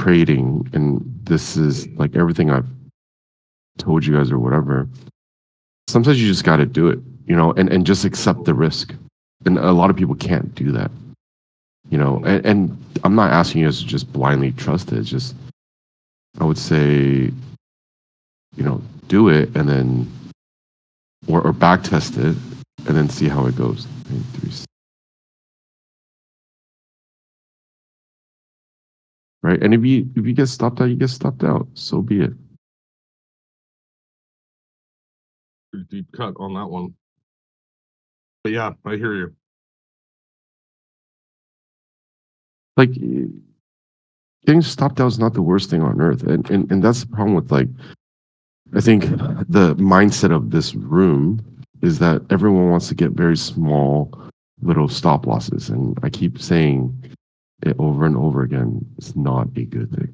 trading, and this is like everything I've told you guys or whatever, sometimes you just got to do it, and just accept the risk. And a lot of people can't do that, and I'm not asking you guys to just blindly trust it. It's just, I would say, do it and then, or back test it and then see how it goes. Right. And if you get stopped out, you get stopped out. So be it. Pretty deep cut on that one. But yeah, I hear you. Like, getting stopped out is not the worst thing on earth. And that's the problem with, like, I think the mindset of this room is that everyone wants to get very small little stop losses. And I keep saying it over and over again. It's not a good thing.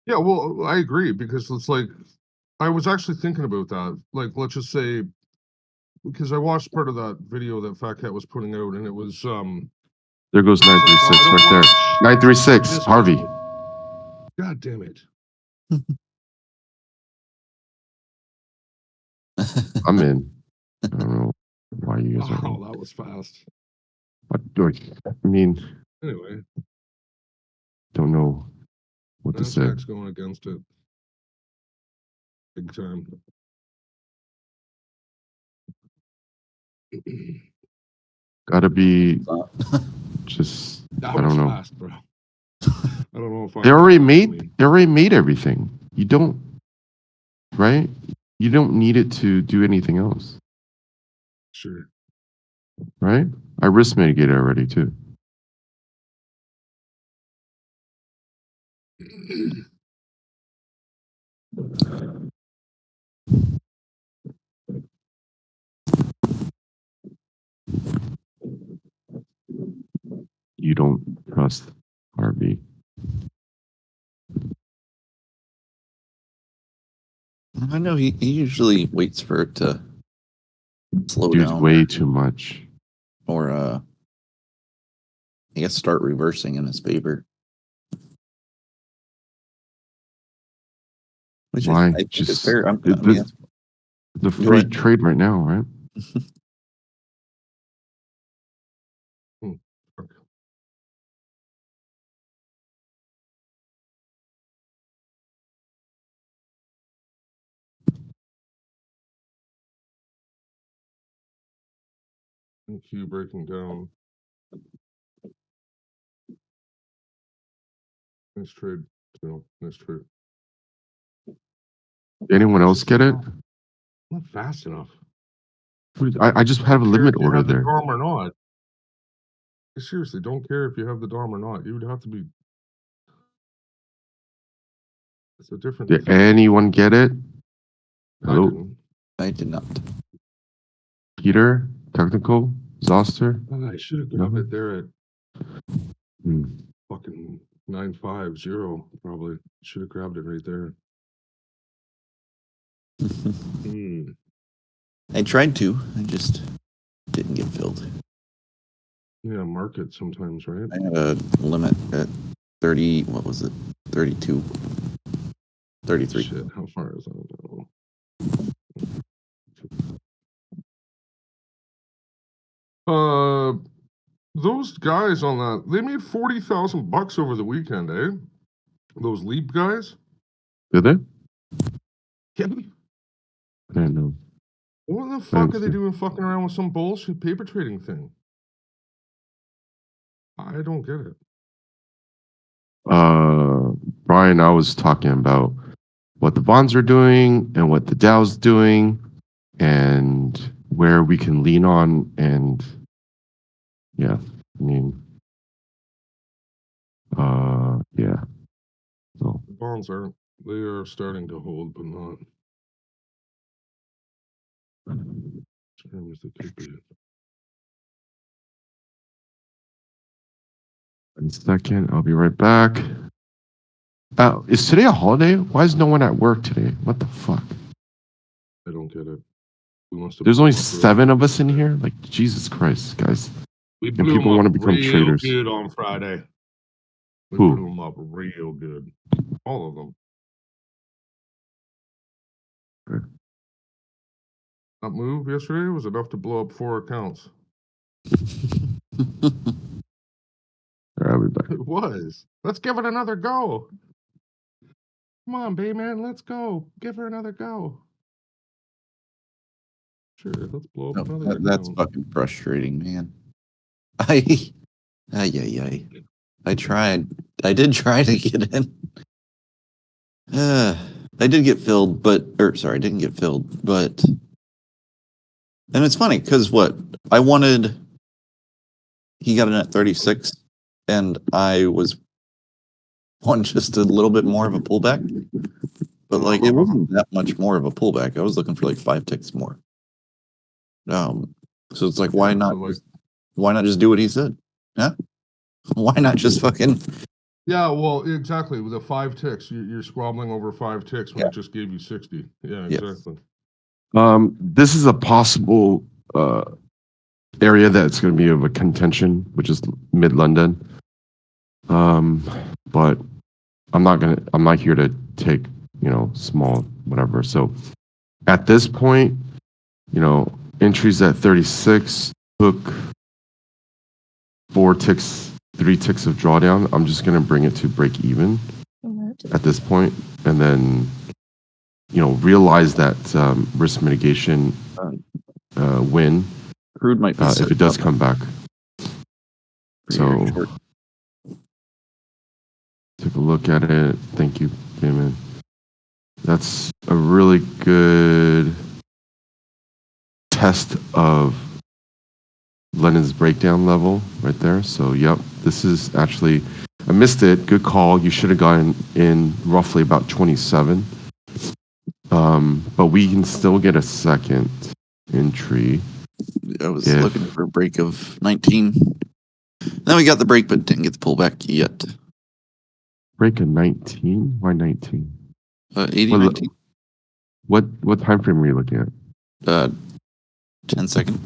Yeah, well, I agree, because it's like, I was actually thinking about that. Like, let's just say, because I watched part of that video that Fat Cat was putting out, and it was there goes 936 right there. 936, Harvey. God damn it. I'm in. I don't know why you guys are. Oh, that was fast. I mean, anyway, don't know what to say. Nasdaq's going against it big time. Gotta be just. That I don't know. Fast, bro. I don't know if they already made everything. You don't, right? You don't need it to do anything else. Sure. Right? I risk mitigated already too. You don't trust Harvey. I know he usually waits for it to slow Dude's down. Way too much. Or I guess start reversing in his favor. Which Why? I think is fair. The free trade right now, right? Q breaking down. Nice trade. Nice trade. Anyone else get it? Not fast enough. I just have a limit order there. The DOM or not. I seriously don't care if you have the DOM or not. You would have to be. It's a different. Did anyone get it? Hello? I did not. Peter? Technical? Zoster? I should have grabbed it there at fucking 950. Probably should have grabbed it right there. I tried to. I just didn't get filled. Yeah, market sometimes, right? I had a limit at 30. What was it? 32. 33. Shit, how far is that? Those guys on that, they made $40,000 over the weekend, eh? Those Leap guys. Did they? Yeah. I don't know. What the fuck are they doing fucking around with some bullshit paper trading thing? I don't get it. Brian, I was talking about what the bonds are doing and what the Dow's doing and where we can lean on. And yeah, I mean, yeah. So the bonds they are starting to hold, but not as firm as they could be. 1 second, I'll be right back. Is today a holiday? Why is no one at work today? What the fuck? I don't get it. There's only 7 of us in here? Like, Jesus Christ, guys. We and people want to become traders. Good on Friday. We Who? blew them up real good. All of them. Okay. That move yesterday was enough to blow up 4 accounts. All right, I'll be back. It was. Let's give it another go. Come on, Bayman, let's go. Give her another go. Sure, let's blow up No, another that's account. fucking frustrating, man. I tried. I did try to get in. I did get filled, I didn't get filled, but, and it's funny because he got in at 36, and I was wanting just a little bit more of a pullback, but like it wasn't that much more of a pullback. I was looking for like 5 ticks more. So it's like, why not just do what he said? Yeah. Why not just fucking? Yeah, well, exactly. With the 5 ticks, you're squabbling over 5 ticks when Yeah. it just gave you 60. Yeah, Yes. exactly. This is a possible area that's going to be of a contention, which is mid London. But I'm not here to take, small whatever. So at this point, entries at 36 took 3 ticks of drawdown. I'm just going to bring it to break even at this point, and then realize that risk mitigation win Crude might be if it does come back. So take a look at it. Thank you, Damon. That's a really good test of Lennon's breakdown level right there. So, yep, this is actually, I missed it. Good call. You should have gotten in roughly about 27. But we can still get a second entry. I was looking for a break of 19. Then we got the break, but didn't get the pullback yet. Break of 19? Why 19? 80, 19. What time frame are you looking at? 10 second.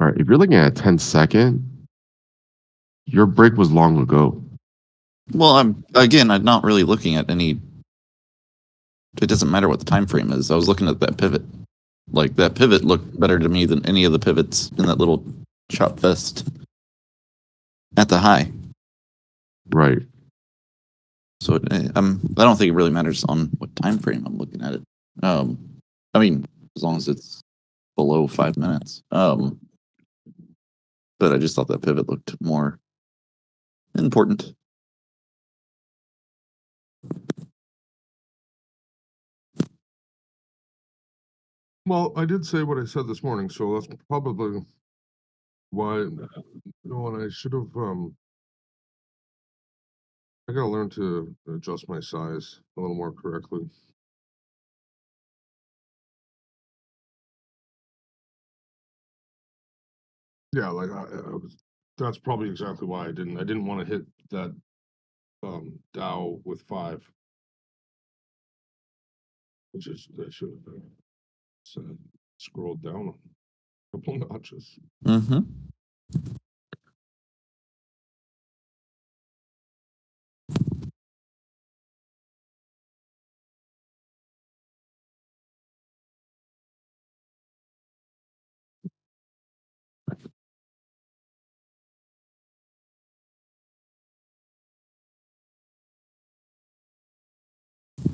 All right, if you're looking at a 10-second, your break was long ago. Well, I'm not really looking at any. It doesn't matter what the time frame is. I was looking at that pivot. Like that pivot looked better to me than any of the pivots in that little chop fest at the high. Right. So I don't think it really matters on what time frame I'm looking at it. I mean, as long as it's below 5 minutes. But I just thought that pivot looked more important. Well, I did say what I said this morning, so that's probably why. And I should have. I gotta learn to adjust my size a little more correctly. Yeah, like that's probably exactly why I didn't want to hit that Dow with 5. Which is I should have scrolled down a couple notches. Mm-hmm.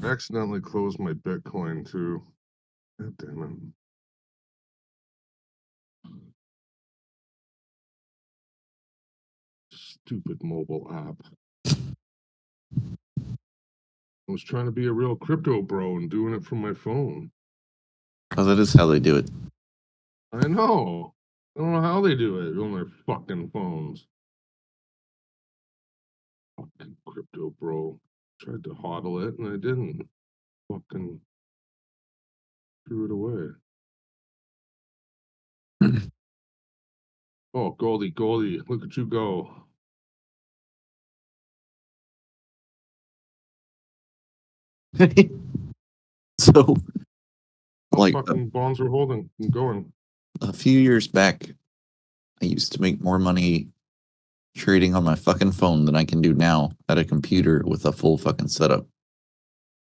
I accidentally closed my Bitcoin too. God damn it. Stupid mobile app. I was trying to be a real crypto bro and doing it from my phone. Oh, that is how they do it. I know. I don't know how they do it on their fucking phones. Fucking crypto bro. Tried to hodl it and I didn't. Fucking threw it away. Oh, Goldie, look at you go. So, like fucking bonds are holding and going. a few years back, I used to make more money trading on my fucking phone than I can do now at a computer with a full fucking setup.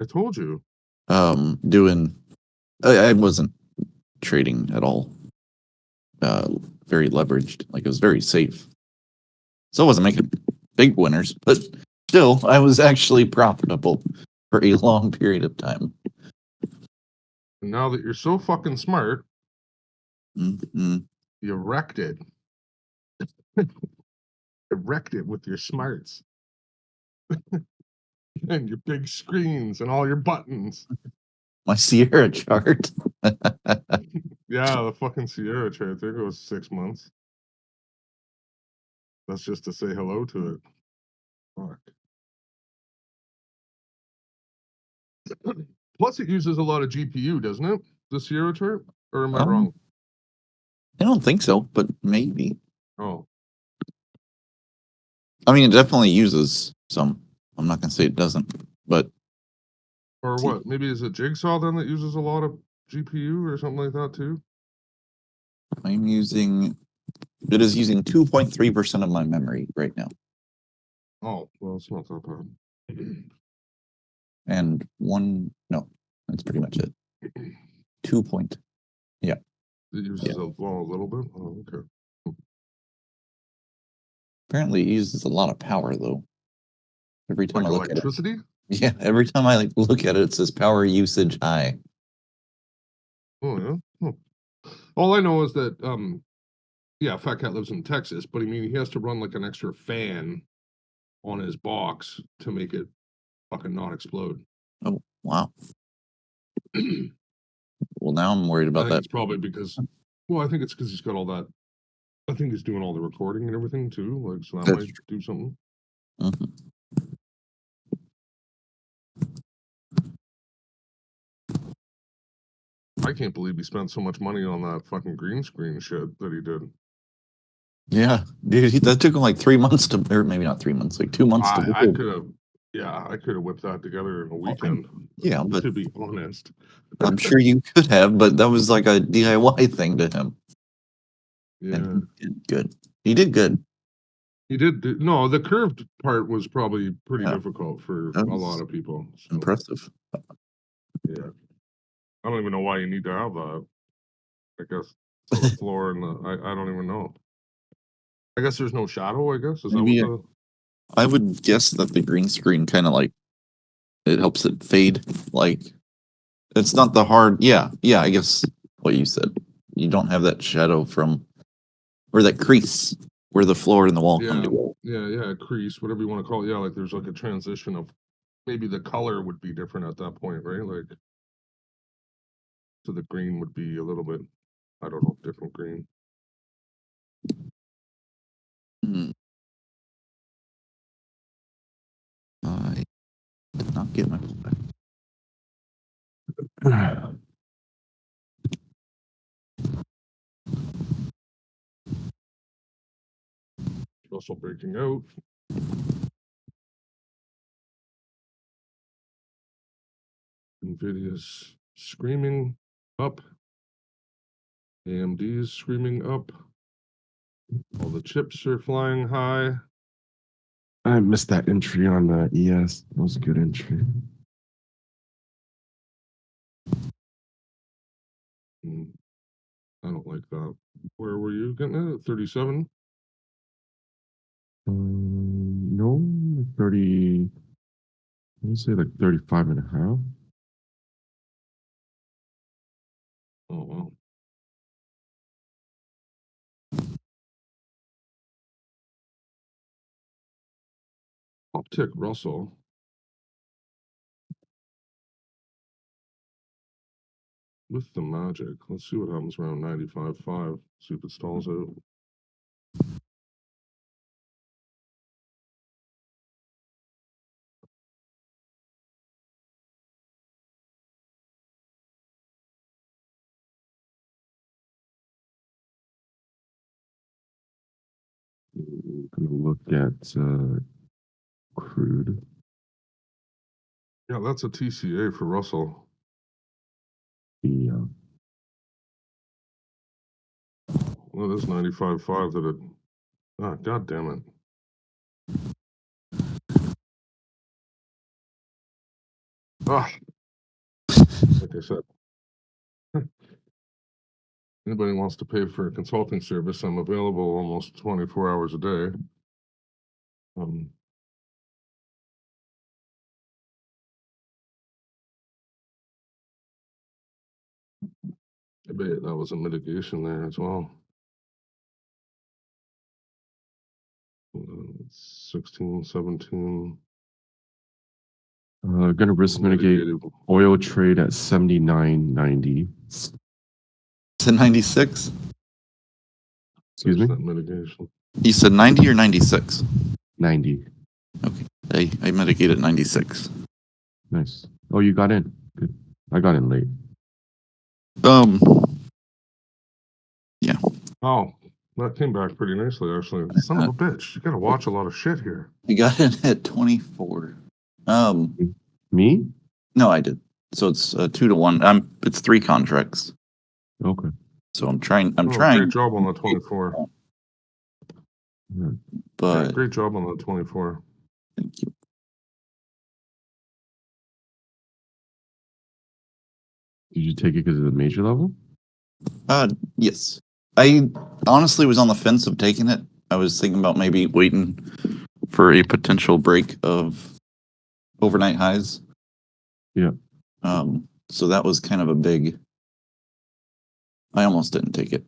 I told you. Doing, I wasn't trading at all. Very leveraged, like it was very safe. So I wasn't making big winners, but still, I was actually profitable for a long period of time. And now that you're so fucking smart, Mhm. you wrecked it. You wrecked it with your smarts. And your big screens and all your buttons. My Sierra chart. Yeah, the fucking Sierra chart. There goes 6 months. That's just to say hello to it. Fuck. Plus, it uses a lot of GPU, doesn't it? The Sierra chart? Or am I wrong? I don't think so, but maybe. Oh, I mean, it definitely uses some. I'm not gonna say it doesn't, but or what? Maybe is it Jigsaw then that uses a lot of GPU or something like that too? I'm using. It is using 2.3% of my memory right now, Oh, well, it's not that bad. It and one. No, that's pretty much it. 2 point. uses a little bit. Oh, okay. Apparently, it uses a lot of power though. Every time Like I look at it, electricity? yeah. Every time I look at it, it says power usage high. Oh yeah. All I know is that yeah, Fat Cat lives in Texas, but I mean he has to run like an extra fan on his box to make it fucking not explode. Oh wow. I Well, now I'm worried about think that. it's probably because, well, I think it's because he's got all that. I think he's doing all the recording and everything too. Like, so that That's might do something. Mhm. I can't believe he spent so much money on that fucking green screen shit that he did. Yeah, dude, that took him like 3 months to, or maybe not 3 months, like 2 months to I build. could have, yeah, I could have whipped that together in a Oh, weekend. yeah, but To be honest, I'm sure you could have, but that was like a DIY thing to him, yeah, and he did good. He did good. he did. No, the curved part was probably pretty Yeah, difficult for that a lot was of people. So impressive. yeah, I don't even know why you need to have that. I guess so the floor and the I don't even know. I guess there's no shadow. I guess is that what Maybe the I would guess that the green screen kind of like it helps it fade. Like it's not the hard. Yeah, yeah. I guess what you said. You don't have that shadow from or that crease where the floor and the wall come yeah together. yeah crease whatever you want to call it. Yeah, like there's like a transition of maybe the color would be different at that point, right? Like so the green would be a little bit I don't know different green. Hmm. I did not get my. Also breaking out. Nvidia's screaming up. AMD is screaming up. All the chips are flying high. I missed that entry on the ES. That was a good entry. Mm, I don't like that. Where were you getting it? 37? No, 30. I would say like 35 and a half. Oh, wow. Uptick Russell. With the magic. Let's see what happens around 95.5. See if it stalls out. Gonna look at crude. Yeah, that's a TCA for Russell. The Well, it is 95.5 that it. Ah, god damn it. Ah, like I said, anybody wants to pay for a consulting service, I'm available almost 24 hours a day. I bet that was a mitigation there as well. 16, 17. Gonna risk mitigate Mitigated. oil trade at 79.90. It's a 96. Excuse me? 30% mitigation. You said 90 or 96? 90. Okay. I mitigated 96. Nice. Oh, you got in. Good. I got in late. Yeah. Oh, that came back pretty nicely, actually. Son of a bitch. You gotta watch a lot of shit here. I got in at 24. Me? No, I did. So it's 2-1. It's 3 contracts. Okay. So I'm trying. Great job on the 24. Yeah. But Yeah, great job on the 24. thank you. Did you take it because of the major level? Yes. I honestly was on the fence of taking it. I was thinking about maybe waiting for a potential break of overnight highs. Yeah. So that was kind of a big. I almost didn't take it.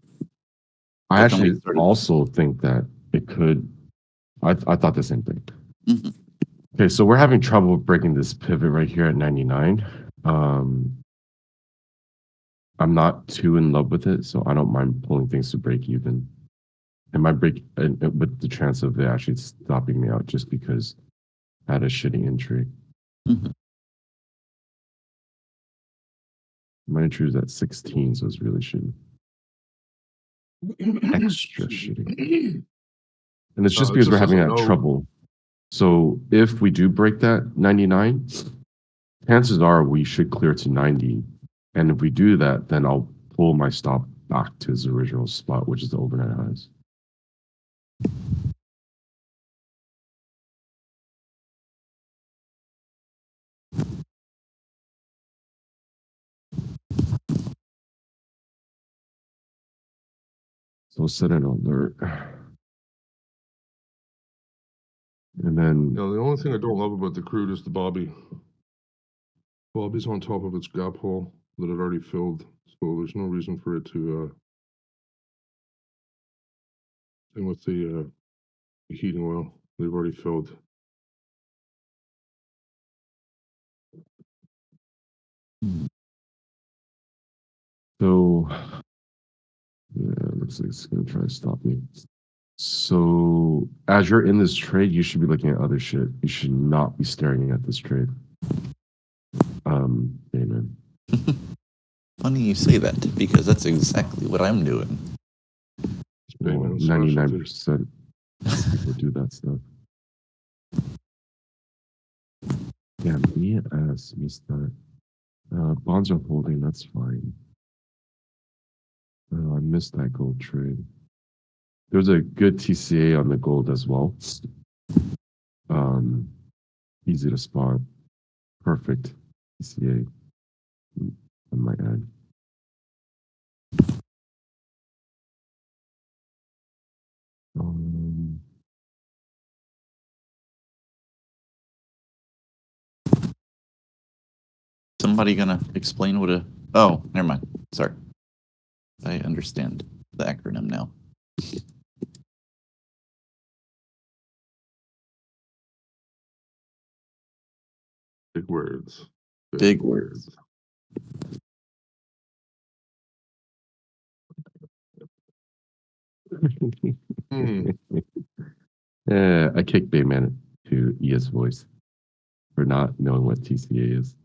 I But then we actually started- also think that it could. I thought the same thing. Mhm. Okay, so we're having trouble breaking this pivot right here at 99. I'm not too in love with it, so I don't mind pulling things to break even. And my break with the chance of it actually stopping me out just because I had a shitty entry. Mhm. My entry was at 16, so it's really shitty. Extra shitty. And it's just because we're having that trouble. So if we do break that 99, chances are we should clear to 90. And if we do that, then I'll pull my stop back to its original spot, which is the overnight highs. So set an alert. And then Yeah, the only thing I don't love about the crude is the Bobby. Bobby's on top of its gap hole that it already filled, so there's no reason for it to. Same with the heating oil, they've already filled. so yeah, looks like it's gonna try to stop me. So as you're in this trade, you should be looking at other shit. You should not be staring at this trade. Amen. Funny you say that because that's exactly what I'm doing. Well, 99% will do that stuff. Yeah, me as missed that. Bonds are holding, that's fine. I missed that gold trade. There's a good TCA on the gold as well. Easy to spot. Perfect TCA. I might add. Somebody gonna explain what a? Oh, never mind. Sorry. I understand the acronym now. Big words. Big words. I kicked Bayman to ES voice for not knowing what TCA is.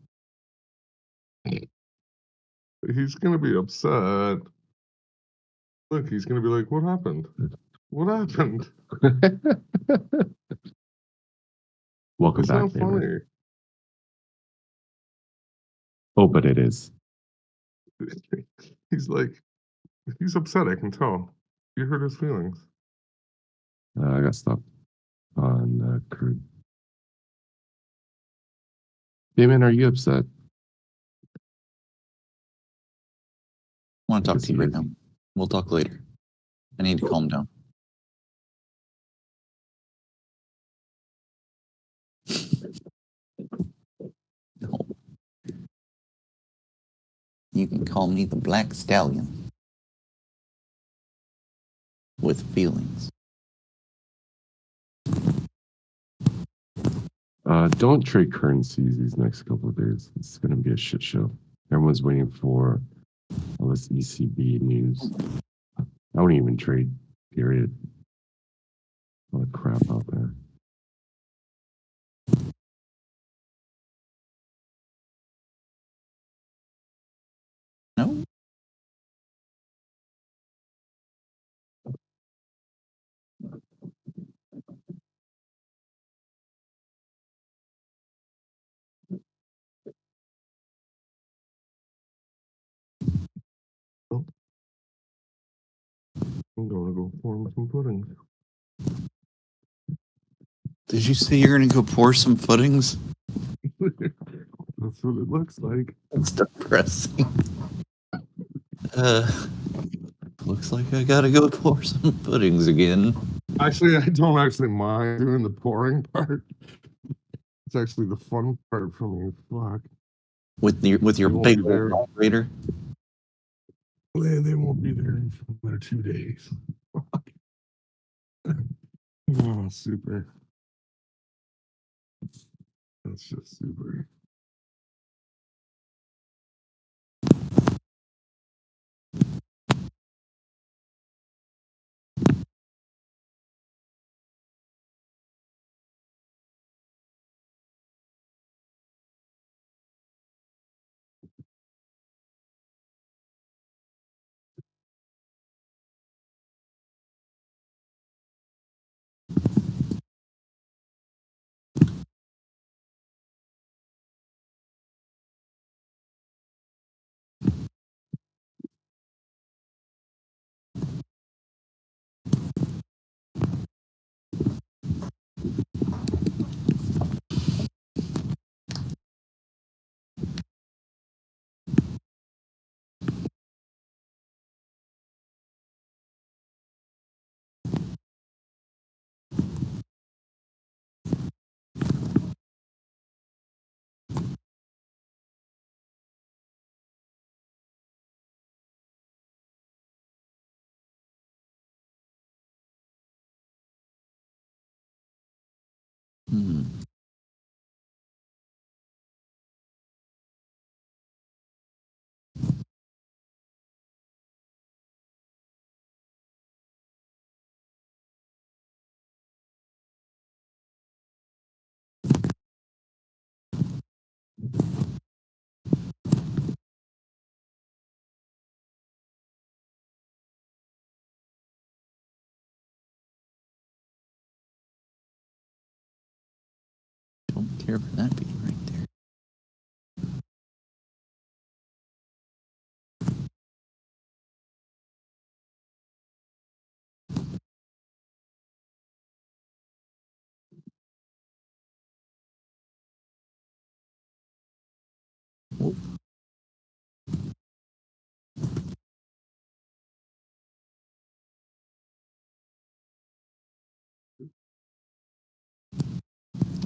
He's gonna be upset. Look, he's gonna be like, "What happened? What happened? Welcome It's back, not Bayman. funny." Oh, but it is. He's like, he's upset. I can tell. You hurt his feelings. I got stopped on crude. Damon, are you upset? I want to talk Yes, to you he right is. now. We'll talk later. I need to calm down. No. You can call me the Black Stallion. With feelings. Don't trade currencies these next couple of days. It's going to be a shit show. Everyone's waiting for all this ECB news. I don't even trade, period. All the crap out there. No? I'm gonna go form some puddings. Did you say you're going to go pour some footings? That's what it looks like. That's depressing. Looks like I gotta go pour some puddings again. Actually, I don't actually mind doing the pouring part. It's actually the fun part for me. Fuck. With your They won't big be there. old vibrator. They won't be there in another 2 days. Oh, super. That's just super. Hmm. Don't care for that being right there. Whoop.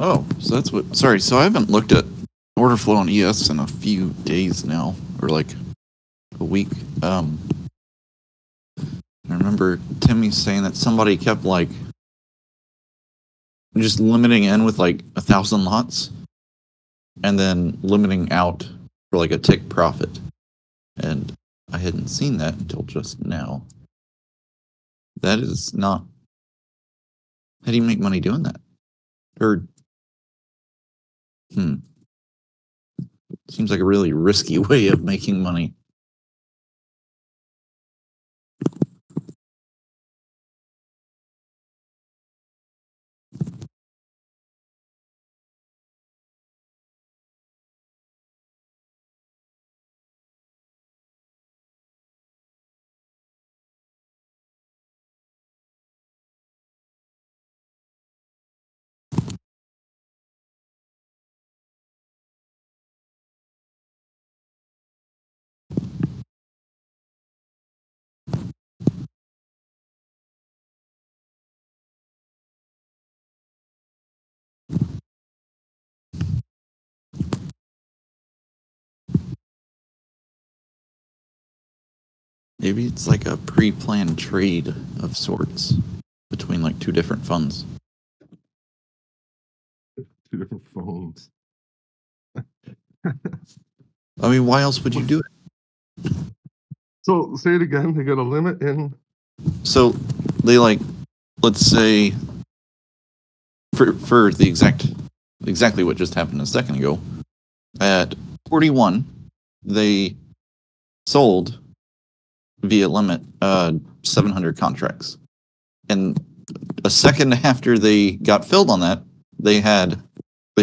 Oh, so that's what. Sorry, so I haven't looked at order flow on ES in a few days now, or like a week. I remember Timmey saying that somebody kept like just limiting in with like 1,000 lots, and then limiting out for like a tick profit. And I hadn't seen that until just now. That is not. How do you make money doing that? Or, seems like a really risky way of making money. Maybe it's like a pre-planned trade of sorts between like two different funds. Two different phones. I mean, why else would you do it? So say it again. They got a limit in. So they like, let's say, for the exactly what just happened a second ago, at 41, they sold via limit 700 contracts, and a second after they got filled on that, they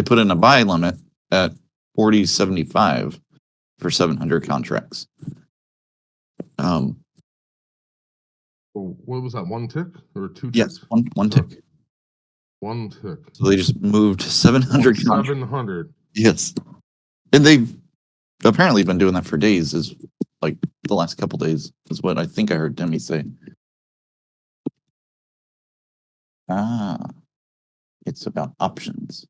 put in a buy limit at 40.75 for 700 contracts. What was that? One tick or two Yes, ticks? one tick. One tick. So they just moved 700 contracts. 700. Yes, and they've apparently been doing that for days. Is like the last couple days is what I think I heard Timmey say. Ah, it's about options.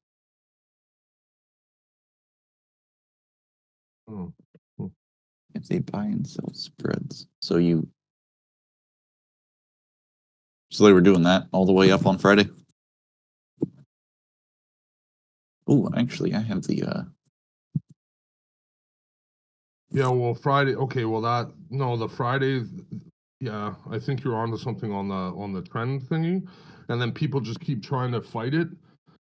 Oh. If they buy and sell spreads, so they were doing that all the way up on Friday. Oh, actually, I have the Yeah, well, Friday. Okay, well the Friday. Yeah, I think you're onto something on the trend thingy, and then people just keep trying to fight it,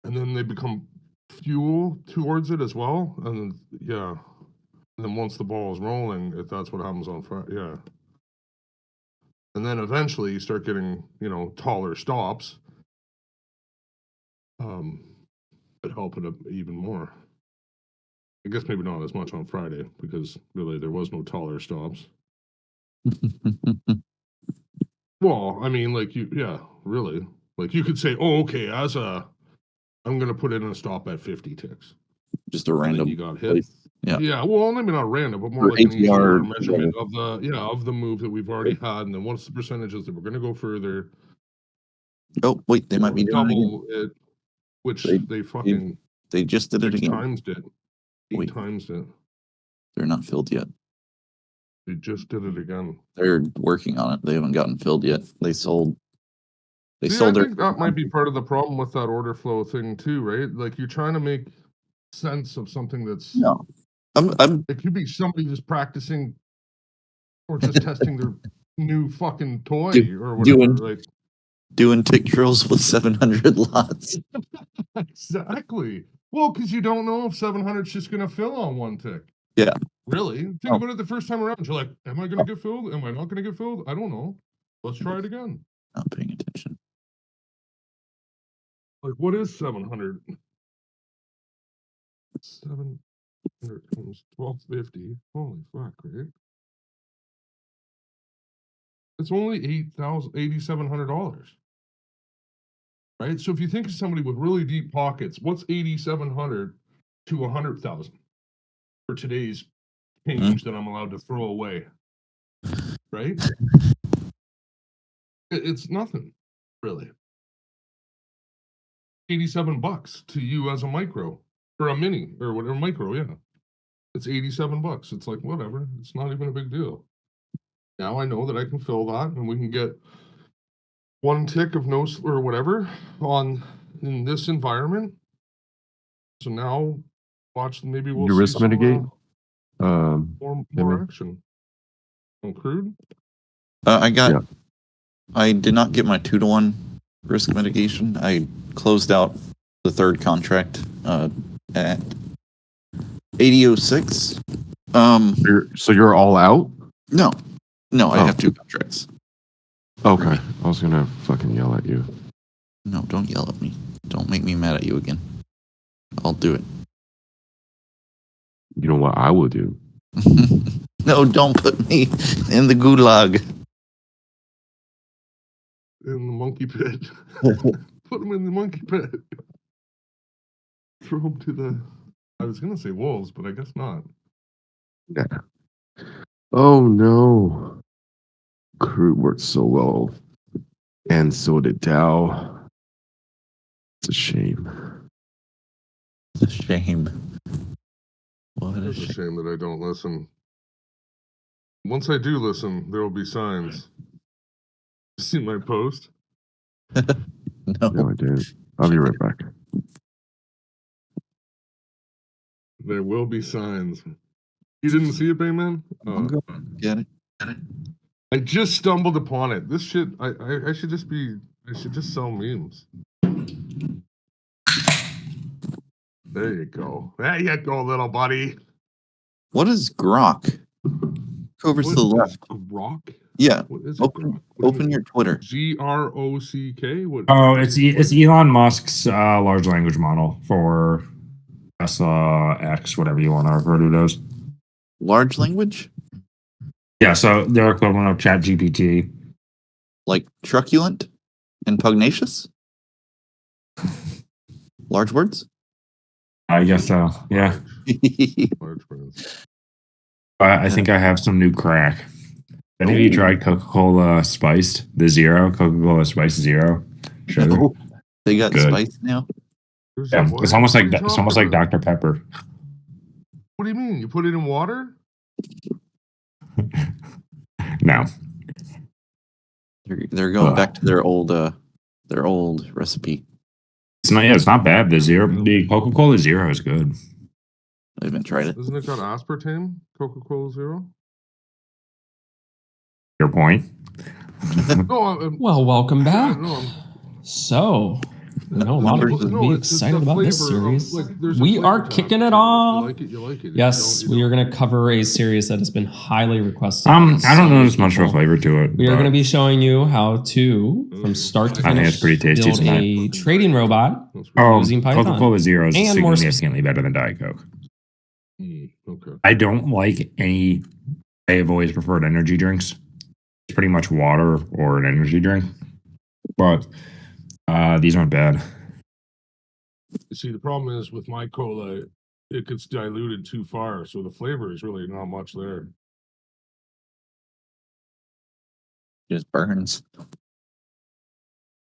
and then they become fuel towards it as well, and then, yeah, and then once the ball is rolling, if that's what happens on Friday, yeah, and then eventually you start getting taller stops, that help it even more. I guess maybe not as much on Friday because really there was no taller stops. Well, I mean, like yeah, really. Like you could say, oh, okay, I'm gonna put in a stop at 50 ticks. just a And then random you got hit. place. Yeah, Yeah, well, maybe not random, but more or like an easier ATR. measurement of the move that we've already had, and then what's the percentages that we're gonna go further. Oh wait, they might be doing it again. Double it, which They they fucking they just did it six again. times it. Eight Wait, times it. they're not filled yet. They just did it again. They're working on it. They haven't gotten filled yet. They sold. They See, I sold their. think that might be part of the problem with that order flow thing too, right? Like you're trying to make sense of something that's No, I'm it could be somebody just practicing or just testing their new fucking toy or whatever. Like doing tick drills with 700 lots. exactly. Well, because you don't know if 700 is just gonna fill on one tick. Yeah. Really? Think Oh. about it the first time around. You're like, am I gonna get filled? Am I not gonna get filled? I don't know. Let's try it again. Not paying attention. Like, what is 700? 700 times 1250. Holy fuck, right? It's only $8,700. Right? So if you think of somebody with really deep pockets, what's 8,700 to 100,000 for today's change that I'm allowed to throw away? Right? It's nothing, really. $87 to you as a micro or a mini or whatever micro, yeah. It's $87. It's like whatever. It's not even a big deal. Now I know that I can fill that and we can get one tick of no or whatever on in this environment. So now watch, maybe we'll You see risk some mitigate. more action on crude. I did not get my 2-to-1 risk mitigation. I closed out the third contract at 80.06. So you're all out? No, I Oh. have 2 contracts. Okay. I was gonna fucking yell at you. No, don't yell at me. Don't make me mad at you again. I'll do it. You know what I will do? No, don't put me in the gulag. In the monkey pit. Put him in the monkey pit. Throw him to the. I was gonna say wolves, but I guess not. Yeah. Oh no. Crude worked so well. And so did Dow. It's a shame. It's a shame. What a It's a shame. shame that I don't listen. Once I do listen, there will be signs. See my post? No. No, I didn't. I'll be right back. There will be signs. You didn't see it, Bayman? I'll go get it. I just stumbled upon it. This shit, I should just be, I should just sell memes. There you go. There you go, little buddy. What is grok? Go over to the What is left. grok? Yeah. What is it? Grok? What do you Open mean? your Twitter. GROCK? What? Oh, it's Elon Musk's large language model for Tesla X, whatever you want to refer to it as. Large language? Yeah, so their equivalent of Chat GPT. Like truculent and pugnacious? Large words? I guess so. Yeah, Large words. I think I have some new crack. Have you tried Coca-Cola Spiced, the Zero? Coca-Cola Spiced Zero sugar. No. They got Good. spice now? There's Yeah, a what? it's almost What like are you it's almost talking like about? Dr. Pepper. What do you mean? You put it in water? No, They're going back to their old recipe. it's not. Yeah, it's not bad. The Coca-Cola Zero is good. I haven't tried it. Isn't it got aspartame? Coca-Cola Zero? Your point. No, Well, welcome back. no, So, I know a lot of No, people no, would be it's the excited about this flavor of, series. like, there's a We flavor are to kicking it aspartame. off. If you like it, you like it. If Yes, you we are don't, going to cover a series that has been highly requested. I don't by so know many there's much of a people. flavor to it. We are but going to be showing you how to, from start to I think finish, it's pretty tasty build tonight. a trading robot. That's Oh, using Python. Coca-Cola Zero is And more significantly better than Diet Coke. Okay. I don't like any. I have always preferred energy drinks. It's pretty much water or an energy drink, but these aren't bad. You see, the problem is with my cola, it gets diluted too far, so the flavor is really not much there. It just burns.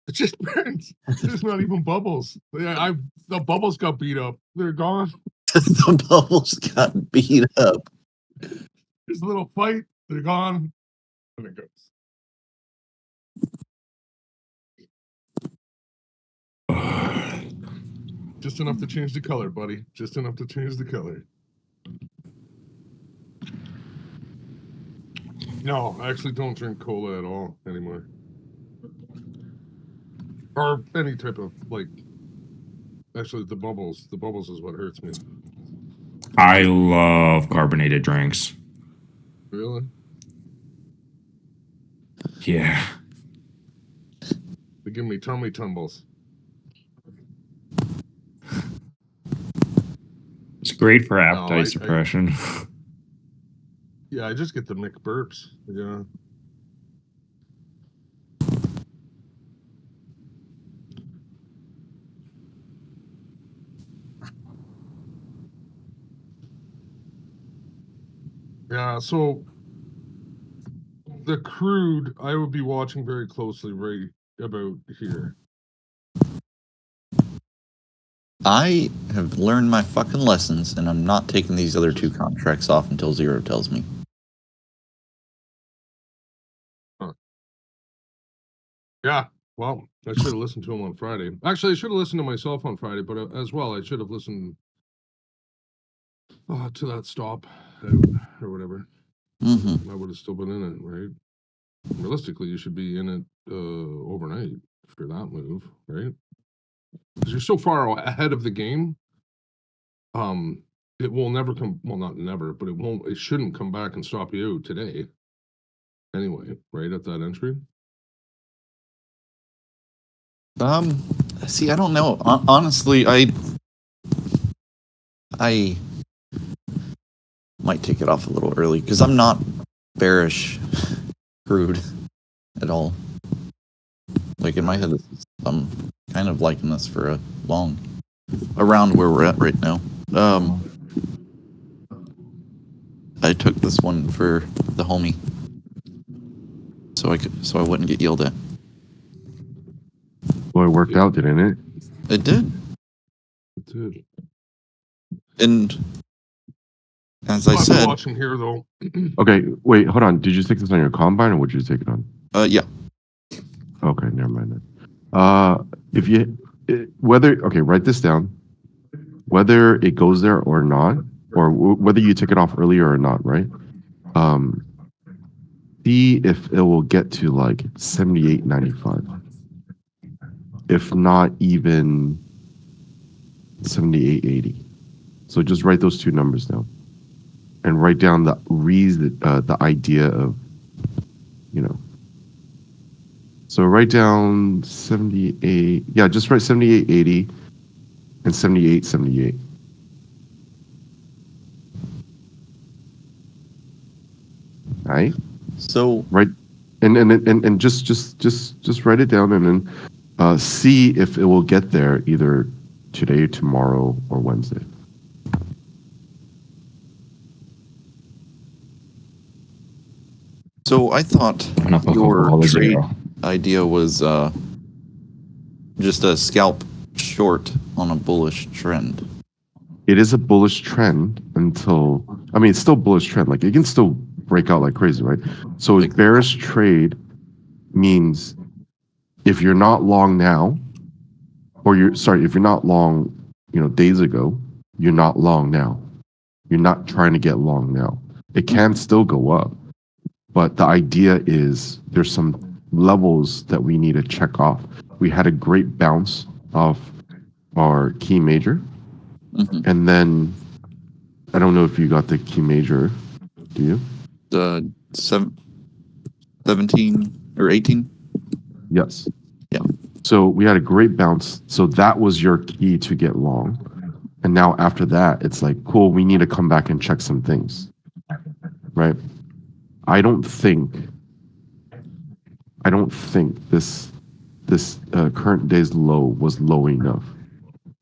It just burns. There's not even bubbles. The bubbles got beat up. They're gone. The bubbles got beat up. There's a little fight. They're gone. And it goes. Just enough to change the color, buddy. Just enough to change the color. No, I actually don't drink cola at all anymore. Or any type of, like, actually the bubbles. The bubbles is what hurts me. I love carbonated drinks. Really? Yeah. They give me tummy tumbles. It's great for appetite I- suppression. Yeah, I just get the McBurps. Yeah. Yeah, so the crude I would be watching very closely right about here. I have learned my fucking lessons, and I'm not taking these other two contracts off until Zero tells me. Yeah, well, I should have listened to him on Friday. Actually, I should have listened to myself on Friday, but as well, I should have listened to that stop out or whatever. Mm-hmm. I would have still been in it, right? Realistically, you should be in it overnight for that move, right? Because you're so far ahead of the game. It will never come. Well, not never, but it won't. It shouldn't come back and stop you today. Anyway, right at that entry. See, I don't know. Honestly, I might take it off a little early because I'm not bearish crude at all. Like in my head, I'm kind of liking this for a long, around where we're at right now. I took this one for the homie, so I wouldn't get yelled at. Well, it worked out, didn't it? It did. It did. And As I I'll have to said, watch him here though. Okay, wait, hold on. Did you take this on your combine or would you take it on? yeah. Okay, never mind then. If you whether okay, write this down. Whether it goes there or not, or whether you took it off earlier or not, right? Um, see if it will get to like 78.95. If not even 78.80. So just write those two numbers down, and write down the reason, the idea of, you know. So write down 78. Yeah, just write 78.80 and 78.78. Right? So Right. And just write it down and then see if it will get there either today, tomorrow, or Wednesday. I thought I'm gonna put your Coca-Cola trade Zero. idea was just a scalp short on a bullish trend. It is a bullish trend until, I mean, it's still bullish trend. Like it can still break out like crazy, right? So a bearish trade means if you're not long now, or if you're not long, days ago, you're not long now. You're not trying to get long now. It can still go up, but the idea is there's some levels that we need to check off. We had a great bounce off our key major, and then I don't know if you got the key major. Do you? The 17 or 18? Yes. Yeah. So we had a great bounce. So that was your key to get long. And now after that, it's like, cool, we need to come back and check some things. Right? I don't think this current day's low was low enough.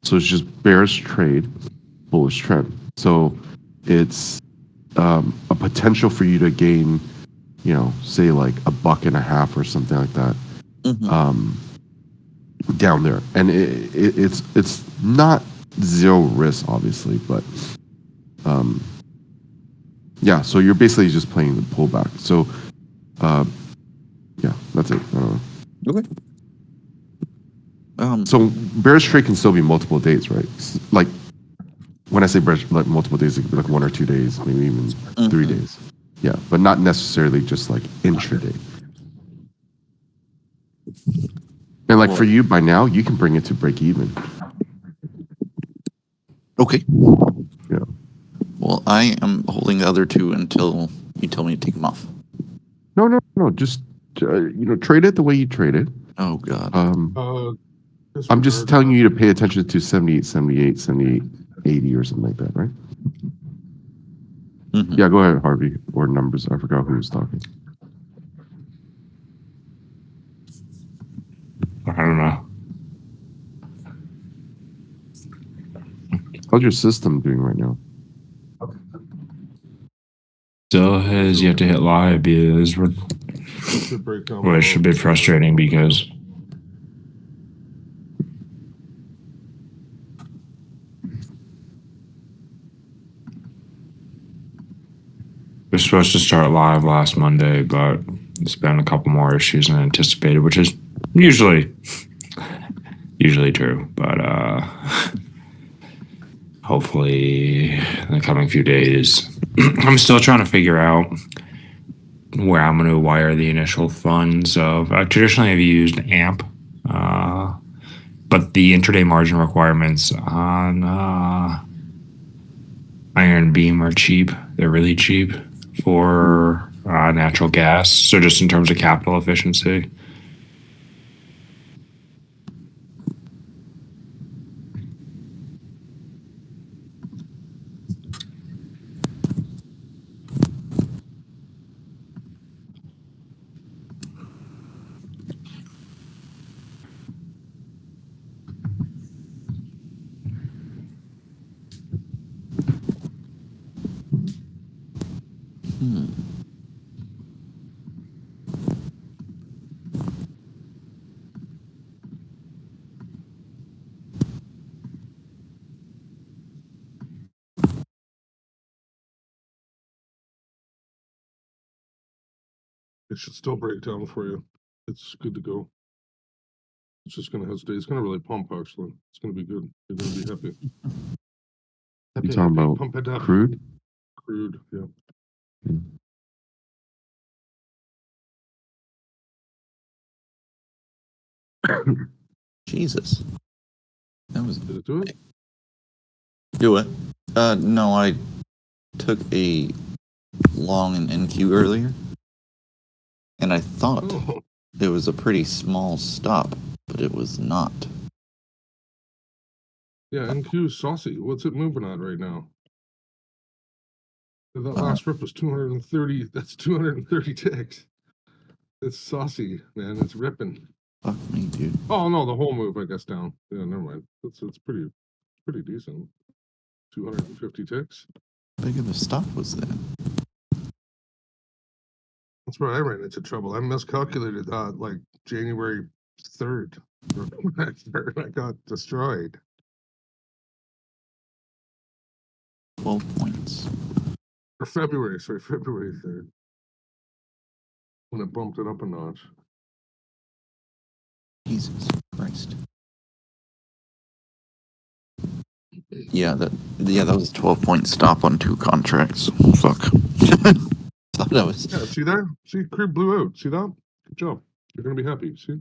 So it's just bearish trade, bullish trend. So it's a potential for you to gain, say like $1.50 or something like that. Down there, and it's not zero risk, obviously, but yeah. So you're basically just playing the pullback. So yeah, that's it. Okay. So bearish trade can still be multiple days, right? Like when I say bearish, like multiple days, it could be like 1 or 2 days, maybe even 3 days. Yeah, but not necessarily just like intraday. And like for you, by now, you can bring it to break even. Okay. Yeah. Well, I am holding the other two until you tell me to take them off. No. Just trade it the way you trade it. Oh God. I'm just telling you to pay attention to 78, 78, 78, 80 or something like that, right? Yeah, go ahead, Harvey. Or numbers. I forgot who was talking. I don't know. How's your system doing right now? Still has yet to hit live because Should break down which should be frustrating because we're supposed to start live last Monday, but it's been a couple more issues than anticipated, which is usually true. But hopefully in the coming few days, I'm still trying to figure out where I'm going to wire the initial funds of. Traditionally, I've used AMP, but the intraday margin requirements on Iron Beam are cheap. They're really cheap for natural gas. So just in terms of capital efficiency. It should still break down for you. It's good to go. It's just gonna hesitate. It's gonna really pump actually. It's gonna be good. You're gonna be happy. You talking about Pump it up. crude? Crude, yeah. Jesus. That was Did it do it? do it. No, I took a long and NQ earlier, and I thought Oh, it was a pretty small stop, but it was not. yeah, NQ is saucy. What's it moving on right now? That last rip was 230. That's 230 ticks. It's saucy, man. It's ripping. Fuck me, dude. Oh no, the whole move, I guess, down. Yeah, never mind. It's pretty decent. 250 ticks. How big of a stop was that? That's where I ran into trouble. I miscalculated that like January 3rd. I got destroyed. 12 points. Or February 3rd. When it bumped it up a notch. Jesus Christ. Yeah, that was a 12-point stop on 2 contracts. Fuck. Thought I was. Yeah, see that? See, crude blew out. See that? Good job. You're gonna be happy. See?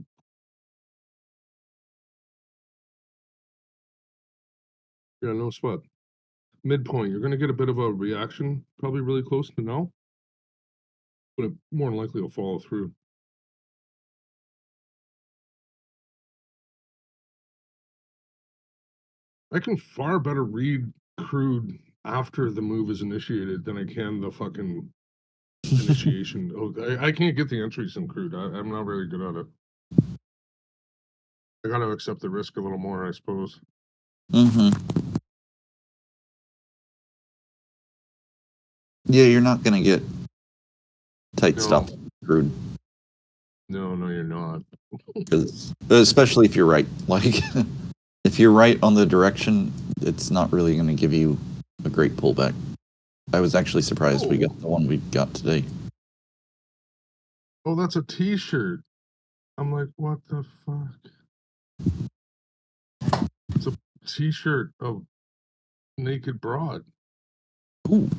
Yeah, no sweat. Midpoint, you're gonna get a bit of a reaction, probably really close to now. But it more than likely will follow through. I can far better read crude after the move is initiated than I can the fucking initiation. Oh, I can't get the entries in crude. I'm not really good at it. I gotta accept the risk a little more, I suppose. Mm-hmm. Yeah, you're not gonna get tight No. stop crude, No, you're not. because especially if you're right. Like, if you're right on the direction, it's not really gonna give you a great pullback. I was actually surprised we got the one we got today. Oh, that's a t-shirt. I'm like, what the fuck? It's a t-shirt of naked broad. Ooh,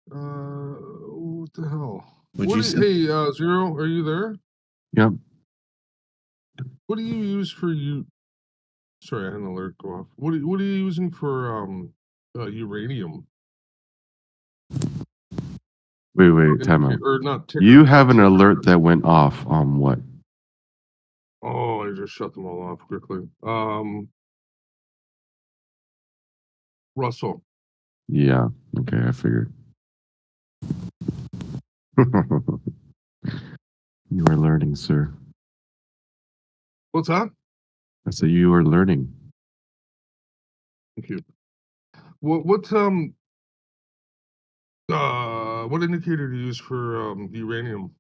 What the hell? Would What you do say- hey, Zero, are you there? Yep. What do you use for you? Sorry, I had an alert go off. What are you using for uranium? Wait, time out. Or not ticker, You have an ticker. alert that went off on what? Oh, I just shut them all off quickly. Russell. Yeah. Okay, I figured. You are learning, sir. What's that? I said you are learning. Thank you. What indicator do you use for uranium?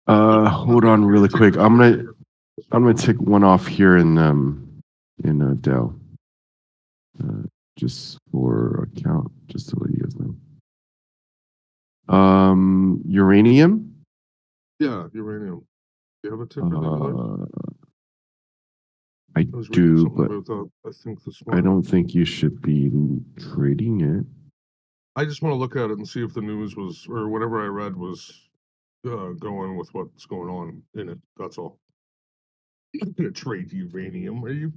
Hold on really quick. I'm gonna take one off here in Dell. Just for account, just to let you guys know. Uranium? Yeah, uranium. Do you have a ticker that you like? I I was reading do, something but about that. I think this I morning. don't think you should be trading it. I just want to look at it and see if the news was, or whatever I read was going with what's going on in it. That's all. I'm not gonna trade uranium. Are you?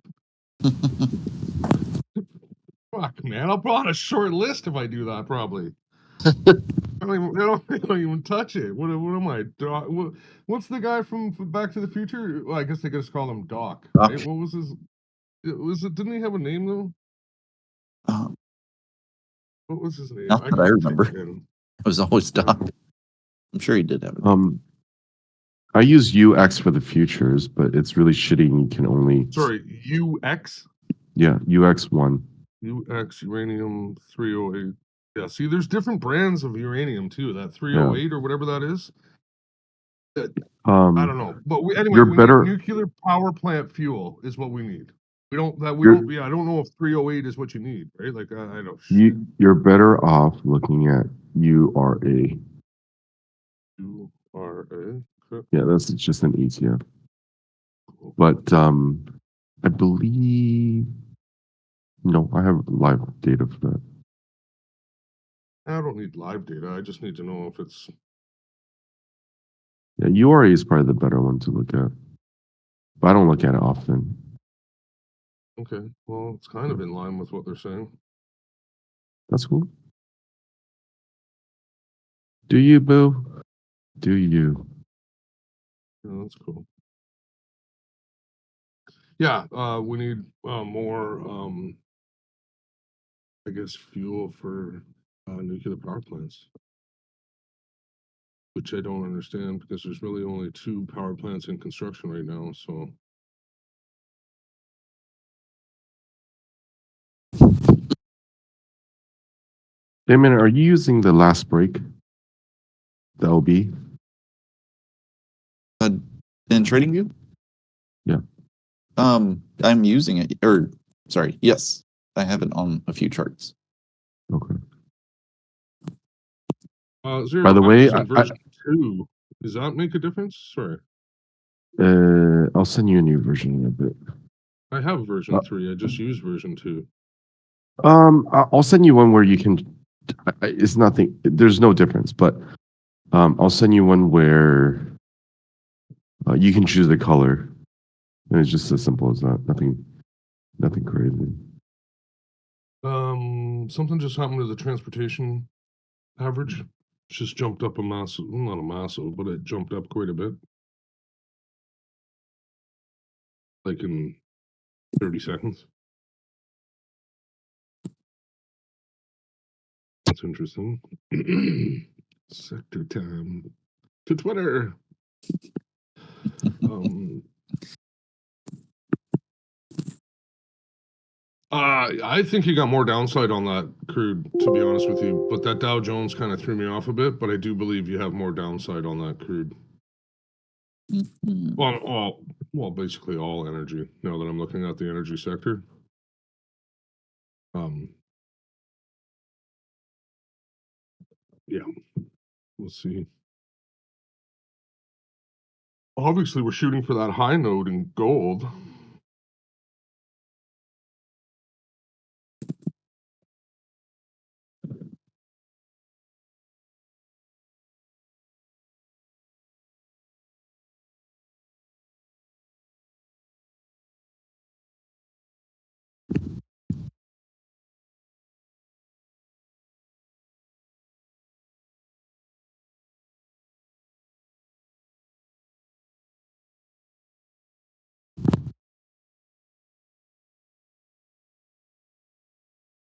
Fuck, man. I'll put on a short list if I do that, probably. I don't even touch it. What am I? What's the guy from Back to the Future? Well, I guess they just call him Doc, Doc. right? What was his? Didn't he have a name though? What was his name? Not that I can't remember. type it in. It was always Doc. I'm sure he did have it. I use UX for the futures, but it's really shitty. And you can only Sorry, UX. Yeah, UX1. UX uranium 308. Yeah, see, there's different brands of uranium too. That 308 or whatever that is. I don't know, but anyway, You're we better- need nuclear power plant fuel is what we need. We don't. Yeah, I don't know if 308 is what you need, right? Like I know. You're better off looking at URA. RA. Okay. Yeah, that's just an ETF. But I believe no, I have live data for that. I don't need live data. I just need to know if it's Yeah, URA is probably the better one to look at. But I don't look at it often. okay. Well, it's kind of in line with what they're saying. That's cool. Do you, boo? Do you? Yeah, that's cool. Yeah, we need more, I guess, fuel for nuclear power plants, which I don't understand because there's really only 2 power plants in construction right now. So Hey, man, are you using the last break? The LB? In TradingView? Yeah. I'm using it, or sorry, yes, I have it on a few charts. Okay. Zero, By the I'm way, using version 2. Does that make a difference? Sorry, I'll send you a new version in a bit. I have version 3. I just use version 2. I'll send you one where you can. It's nothing. There's no difference, but I'll send you one where you can choose the color, and it's just as simple as that. Nothing crazy. Something just happened to the transportation average. It's just jumped up a massive, well, not a massive, but it jumped up quite a bit. Like in 30 seconds. That's interesting. Sector time to Twitter. Um, I think you got more downside on that crude, to be honest with you. But that Dow Jones kind of threw me off a bit. But I do believe you have more downside on that crude. Well, basically all energy. Now that I'm looking at the energy sector. Yeah, we'll see. Obviously, we're shooting for that high note in gold.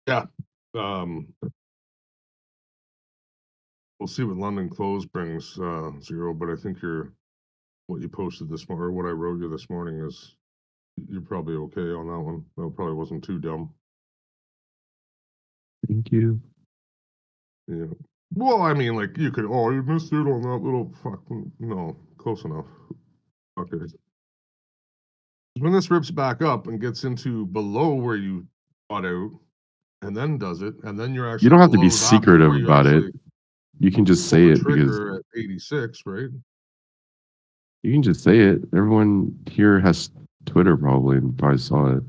Yeah. We'll see what London close brings, Zero, but I think what you posted this morning, or what I wrote you this morning is, you're probably okay on that one. That probably wasn't too dumb. Thank you. Yeah. Well, I mean, like, you could, oh, you missed it on that little fucking, no, close enough. Okay. When this rips back up and gets into below where you bought out, and then does it, and then you're actually You don't have to be below that secretive before you about it. actually You can just pull say the it because trigger at 86, right? you can just say it. Everyone here has Twitter probably and probably saw it.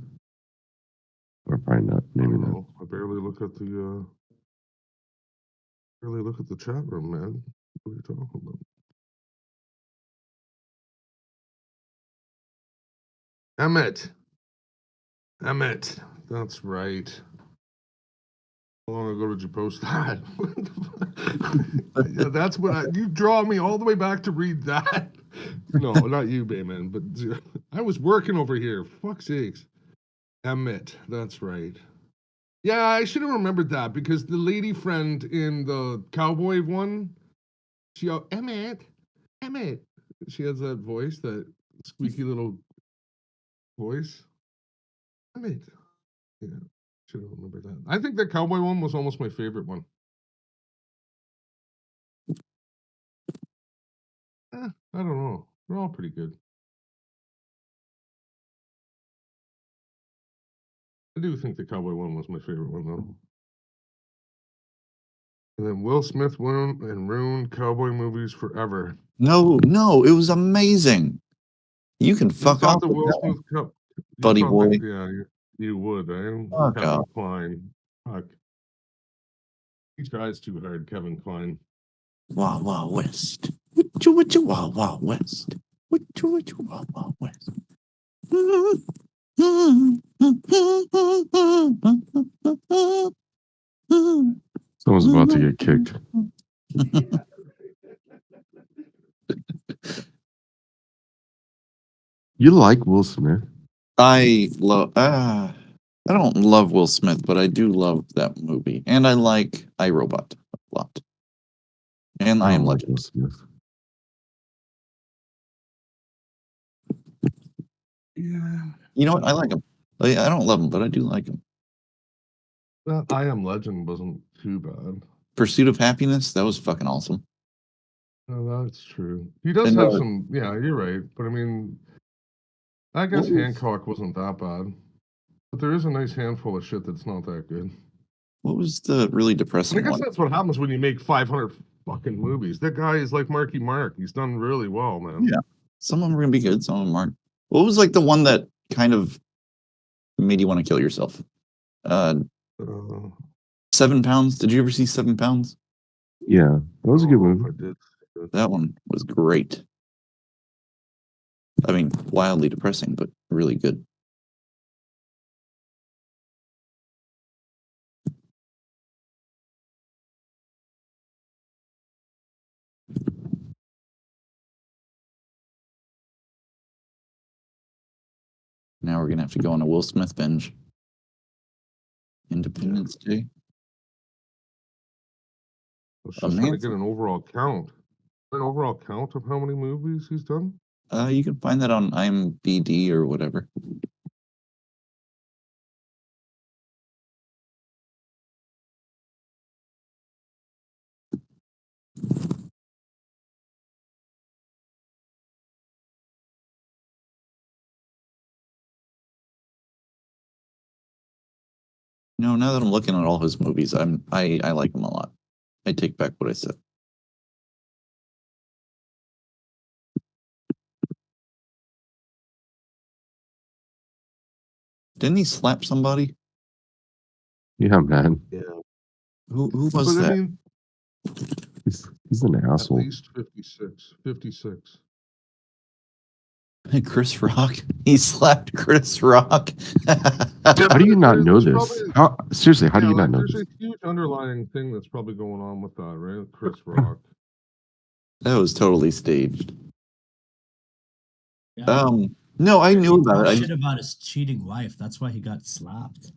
Or probably not. I Maybe don't not. know. I barely look at the chat room, man. What are you talking about? Emmett, that's right. How long ago did you post that? Yeah, that's what you draw me all the way back to read that. No, not you, Bayman, but I was working over here. Fuck's sakes. Emmett, that's right. Yeah, I should have remembered that because the lady friend in the cowboy one, she Emmett. She has that voice, that squeaky little voice. Emmett. Yeah, should have remembered that. I think the cowboy one was almost my favorite one. I don't know. They're all pretty good. I do think the cowboy one was my favorite one, though. And then Will Smith went and ruined cowboy movies forever. No, it was amazing. You can You fuck thought off the with Will that one, Smith Cup. You buddy thought boy. that, yeah, you would, eh? Fuck Kevin off. Kline. Fuck. He tries too hard, Kevin Kline. Wow, wow, West. What you, wow, wow, West. What you, wow, wow, West. Someone's about to get kicked. You like Will Smith? I love. I don't love Will Smith, but I do love that movie, and I like iRobot a lot. And I I Am don't like Legend. Will Smith. Yeah. You know what? I like him. I don't love him, but I do like him. That I Am Legend wasn't too bad. Pursuit of Happiness. That was fucking awesome. No, that's true. He does And, have some. Yeah, you're right. But I mean, I guess What was- Hancock wasn't that bad. But there is a nice handful of shit that's not that good. What was the really And I depressing guess one? that's what happens when you make 500 fucking movies. That guy is like Marky Mark. He's done really well, man. Yeah. Some of them are gonna be good. Some of them aren't. What was like the one that kind of made you want to kill yourself? Uh, 7 Pounds. Did you ever see 7 Pounds? Yeah, that was a good I movie. did. That one was great. I mean, wildly depressing, but really good. Now we're gonna have to go on a Will Smith binge. Independence Day. I was just trying to man. get an overall count. An overall count of how many movies he's done? You can find that on IMDb or whatever. No, now that I'm looking at all his movies, I like him a lot. I take back what I said. Didn't he slap somebody? Yeah, man. Yeah. Who was But I that? mean, He's an at asshole. least 56. 56. Chris Rock. He slapped Chris Rock. How do you not know There's this? probably- How seriously? How do Yeah, you not like, know there's this? a huge underlying thing that's probably going on with that, right? Chris Rock. That was totally staged. Yeah. No, I knew He about talked it. shit about his cheating wife. That's why he got slapped.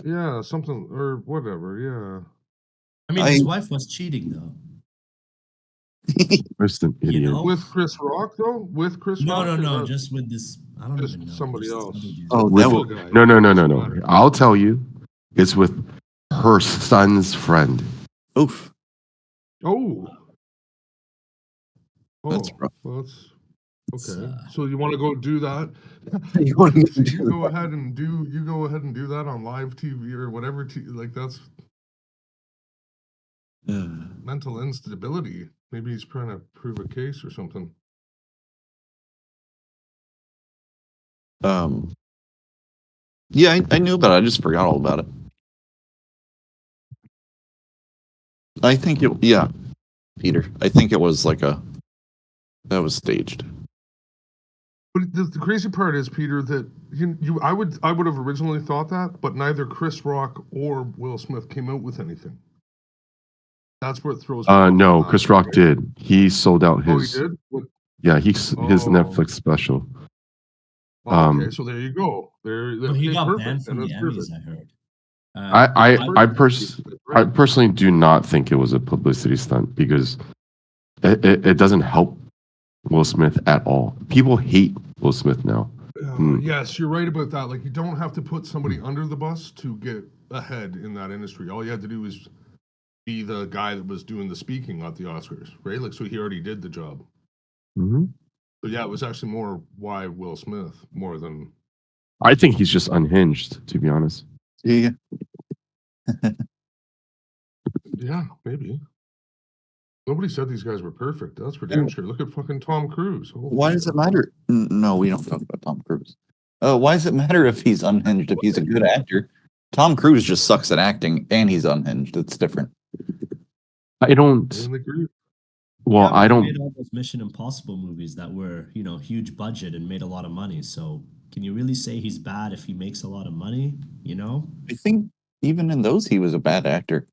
Yeah, something or whatever. Yeah. I mean, his wife was cheating though. Just an You idiot. know? With Chris Rock though? With Chris No, Rock? no, or no. that- Just with this. I don't just even know. somebody There's this else. other dude. Oh, With- that Cool was, guy. No. Doesn't matter. I'll tell you. It's with her son's friend. oof. Oh. That's Oh, rough. well, that's It's, okay. So you want to go do that? You wanna go So do you go that? ahead and do that on live TV or whatever. Like that's mental instability. Maybe he's trying to prove a case or something. Yeah, I knew about it. I just forgot all about it. I think it, yeah, Peter. I think it was like that was staged. But the crazy part is, Peter, that I would have originally thought that, but neither Chris Rock or Will Smith came out with anything. That's where it throws me off No, on that, Chris Rock right? did. He sold out Oh, he his. did? Yeah, his Oh. Netflix special. Okay, so there you go. Well, he okay, got perfect. banned from And the that's Emmys. perfect. I heard. I personally do not think it was a publicity stunt because it doesn't help Will Smith at all. People hate Will Smith now. Yes, you're right about that. Like, you don't have to put somebody under the bus to get ahead in that industry. All you had to do was be the guy that was doing the speaking at the Oscars, right? Like, so he already did the job. Mm-hmm. But yeah, it was actually more why Will Smith more than. I think he's just unhinged, to be honest. Yeah. Yeah, maybe. Nobody said these guys were perfect. That's for damn sure. Look at fucking Tom Cruise. Holy Why does shit. it matter? No, we don't talk about Tom Cruise. Why does it matter if he's unhinged if he's a good actor? Tom Cruise just sucks at acting and he's unhinged. It's different. I don't. I agree. Well, Yeah, but I he don't. made all those Mission Impossible movies that were, huge budget and made a lot of money. So can you really say he's bad if he makes a lot of money? I think even in those he was a bad actor.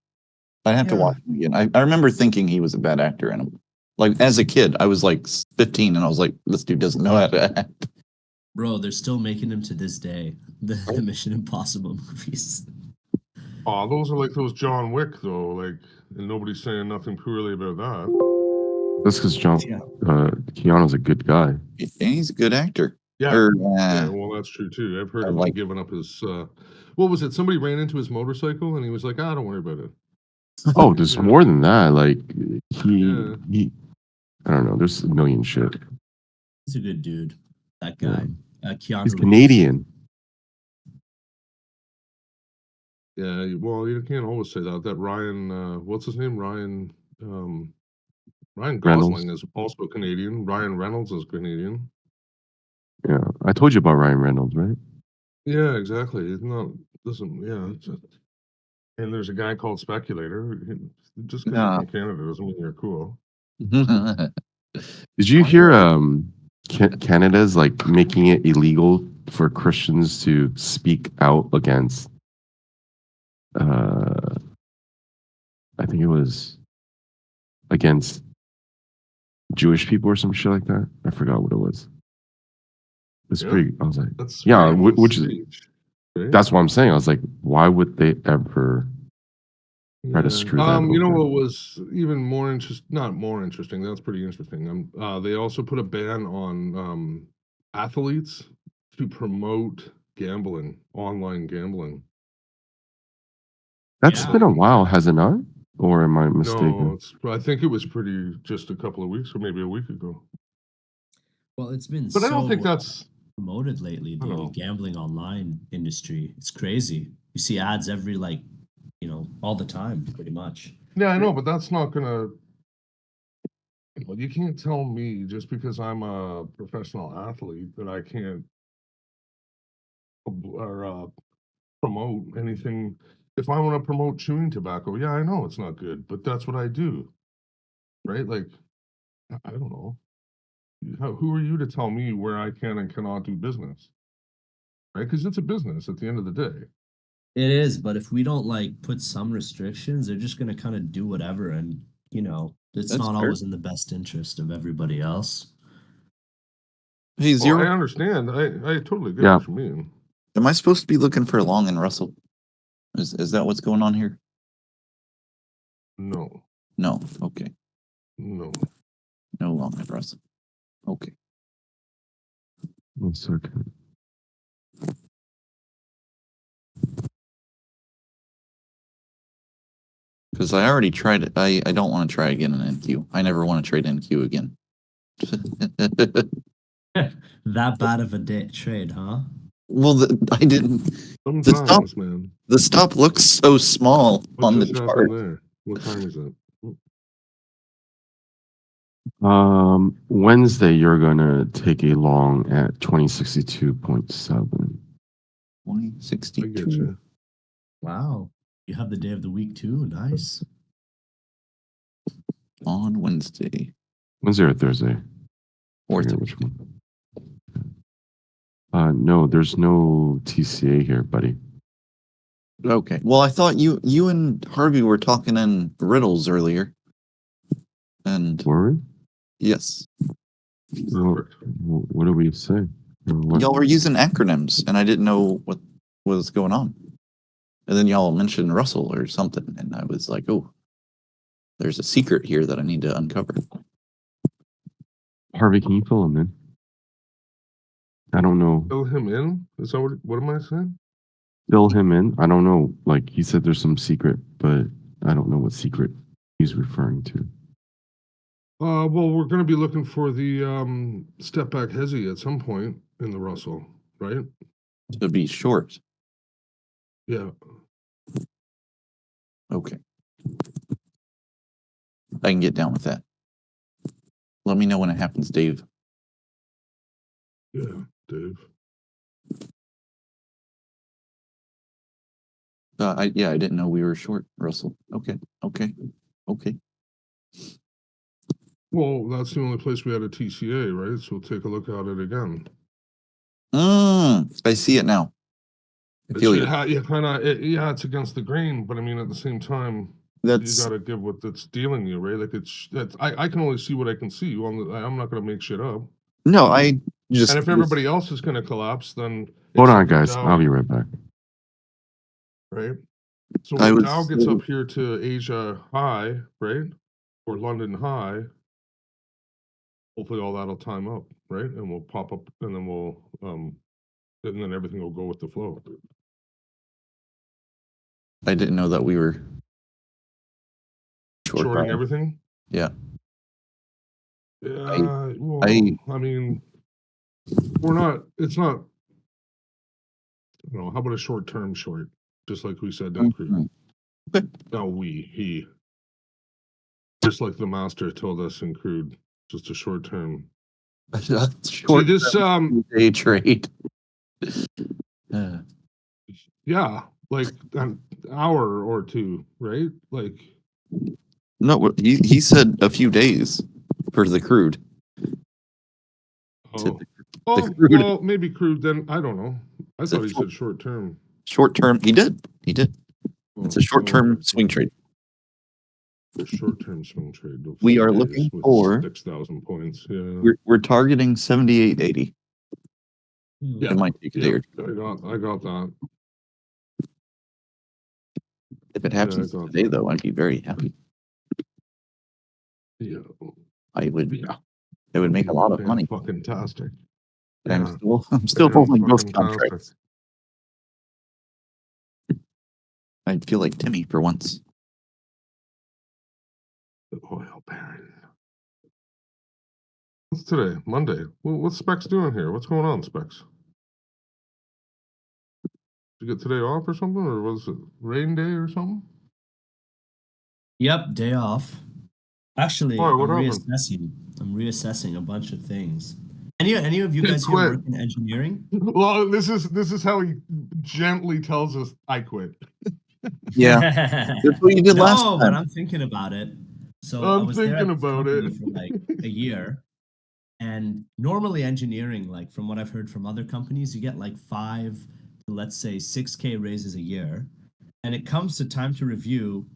I'd have to Yeah. watch him again. I remember thinking he was a bad actor in him. Like as a kid, I was like 15 and I was like, this dude doesn't know how to act. Bro, they're still making him to this day. The Mission Impossible movies. Oh, those are like those John Wick though, like, and nobody's saying nothing poorly about that. That's because Yeah. Keanu's a good guy. And he's a good actor. Yeah. Or, Yeah, well, that's true too. I've heard I of him like- giving up his. What was it? Somebody ran into his motorcycle, and he was like, "Ah, don't worry about it." Oh, there's Yeah. more than that. Like Yeah. he. I don't know. There's a million shit. He's a good dude. That guy. Keanu He's Reeves. Canadian. Yeah, well, you can't always say that. That Ryan, what's his name? Ryan Gosling Reynolds. is also Canadian. Ryan Reynolds is Canadian. Yeah, I told you about Ryan Reynolds, right? Yeah, exactly. It's not doesn't yeah. And there's a guy called Speculator. Just because Nah. you're from Canada doesn't mean you're cool. Did you hear Canada's like making it illegal for Christians to speak out against I think it was against Jewish people or some shit like that. I forgot what it was. It's Yeah. pretty I was like, That's yeah, freedom of which is speech, right? that's what I'm saying. I was like, why would they ever try to Yeah. screw that You know over? what was even more not more interesting. That's pretty interesting. They also put a ban on athletes to promote gambling, online gambling. That's Yeah. been a while, has it not? Or am I mistaken? No, I think it was pretty just a couple of weeks or maybe a week ago. Well, it's been But I don't think so that's promoted lately, I the know. gambling online industry. It's crazy. You see ads every all the time, pretty much. Yeah, I know, but that's not gonna. Well, you can't tell me just because I'm a professional athlete that I can't promote anything. If I want to promote chewing tobacco, yeah, I know it's not good, but that's what I do, right? Like, I don't know. Who are you to tell me where I can and cannot do business, right? Because it's a business at the end of the day. It is, but if we don't put some restrictions, they're just gonna kind of do whatever, and it's That's not fair. always in the best interest of everybody else. Hey, Oh, I Zero, understand. I totally get Yeah. what you mean. am I supposed to be looking for Long and Russell? Is that what's going on here? No, No. Okay. no. No Long and Russell. Okay. 1 second. Because I already tried it. I don't want to try again in NQ. I never want to trade NQ again. That bad of a trade, huh? Well, I didn't. Sometimes, man. The stop looks so small What on the just chart. happened there? What time is it? Wednesday you're gonna take a long at 2062.7. I get 2062 you. Wow. You have the day of the week too. Nice. on Wednesday. Wednesday or Thursday? Or Forget which one. No, there's no TCA here, buddy. Okay. Well, I thought you and Harvey were talking in riddles earlier. And Were we? yes, Well, Perfect. what do we say? Or what? y'all were using acronyms and I didn't know what was going on. And then y'all mentioned Russell or something. And I was like, oh, there's a secret here that I need to uncover. Harvey, can you fill him in? I don't know. Fill him in? Is that what am I saying? Fill him in? I don't know. Like he said there's some secret, but I don't know what secret he's referring to. Well, we're going to be looking for the step back hezzy at some point in the Russell, right? To be short. Yeah. Okay. I can get down with that. Let me know when it happens, Dave. Yeah, Dave. I didn't know we were short, Russell. Okay. Well, that's the only place we had a TCA, right? So take a look at it again. I see it now. I feel you. Yeah, it's against the grain, but I mean, at the same time, you got to give what it's dealing you, right? Like I can only see what I can see. I'm not going to make shit up. No, I just. And if everybody else is going to collapse, then Hold it's on, like the guys. Dow, I'll be right back. right? So I when was Dow gets still- up here to Asia high, right, or London high, hopefully all that'll time up, right, and we'll pop up, and then and then everything will go with the flow. I didn't know that we were Shorting everything. Yeah. Yeah, well, I- I mean, we're not. It's not. How about a short-term short? Just like we said in crude. Mhm. Okay. No, he. Just like the master told us in crude, just a short-term. Short this day trade. yeah, like an hour or two, right? Like No, he said a few days for the crude. oh, crude. well, maybe crude. Then I don't know. I thought he said short-term. Short term, he did. It's a short term swing trade. A short-term swing trade. Of We 3 are days looking with for 6,000 points. Yeah, we're targeting 78.80. yeah, It might take a day or two. I got that. If it happens got today, that. though, I'd be very happy. Yeah, I would. It would make a lot of money. Fucking tastic. But Yeah, I'm still holding both fucking contracts. I feel like Timmey for once. The oil baron. What's today? Monday. Well, what's Specs doing here? What's going on, Specs? Did you get today off or something, or was it rain day or something? Yep, day off. Actually, Why, I'm what happened? reassessing. I'm reassessing a bunch of things. Any of you He guys here quit. work in engineering? Well, this is how he gently tells us I quit. Yeah, that's what you did last No, time. but I'm thinking about it. So I I'm was there thinking at this about company it. for like a year. And normally engineering, like from what I've heard from other companies, you get like 5 to let's say 6K raises a year. And it comes to time to review,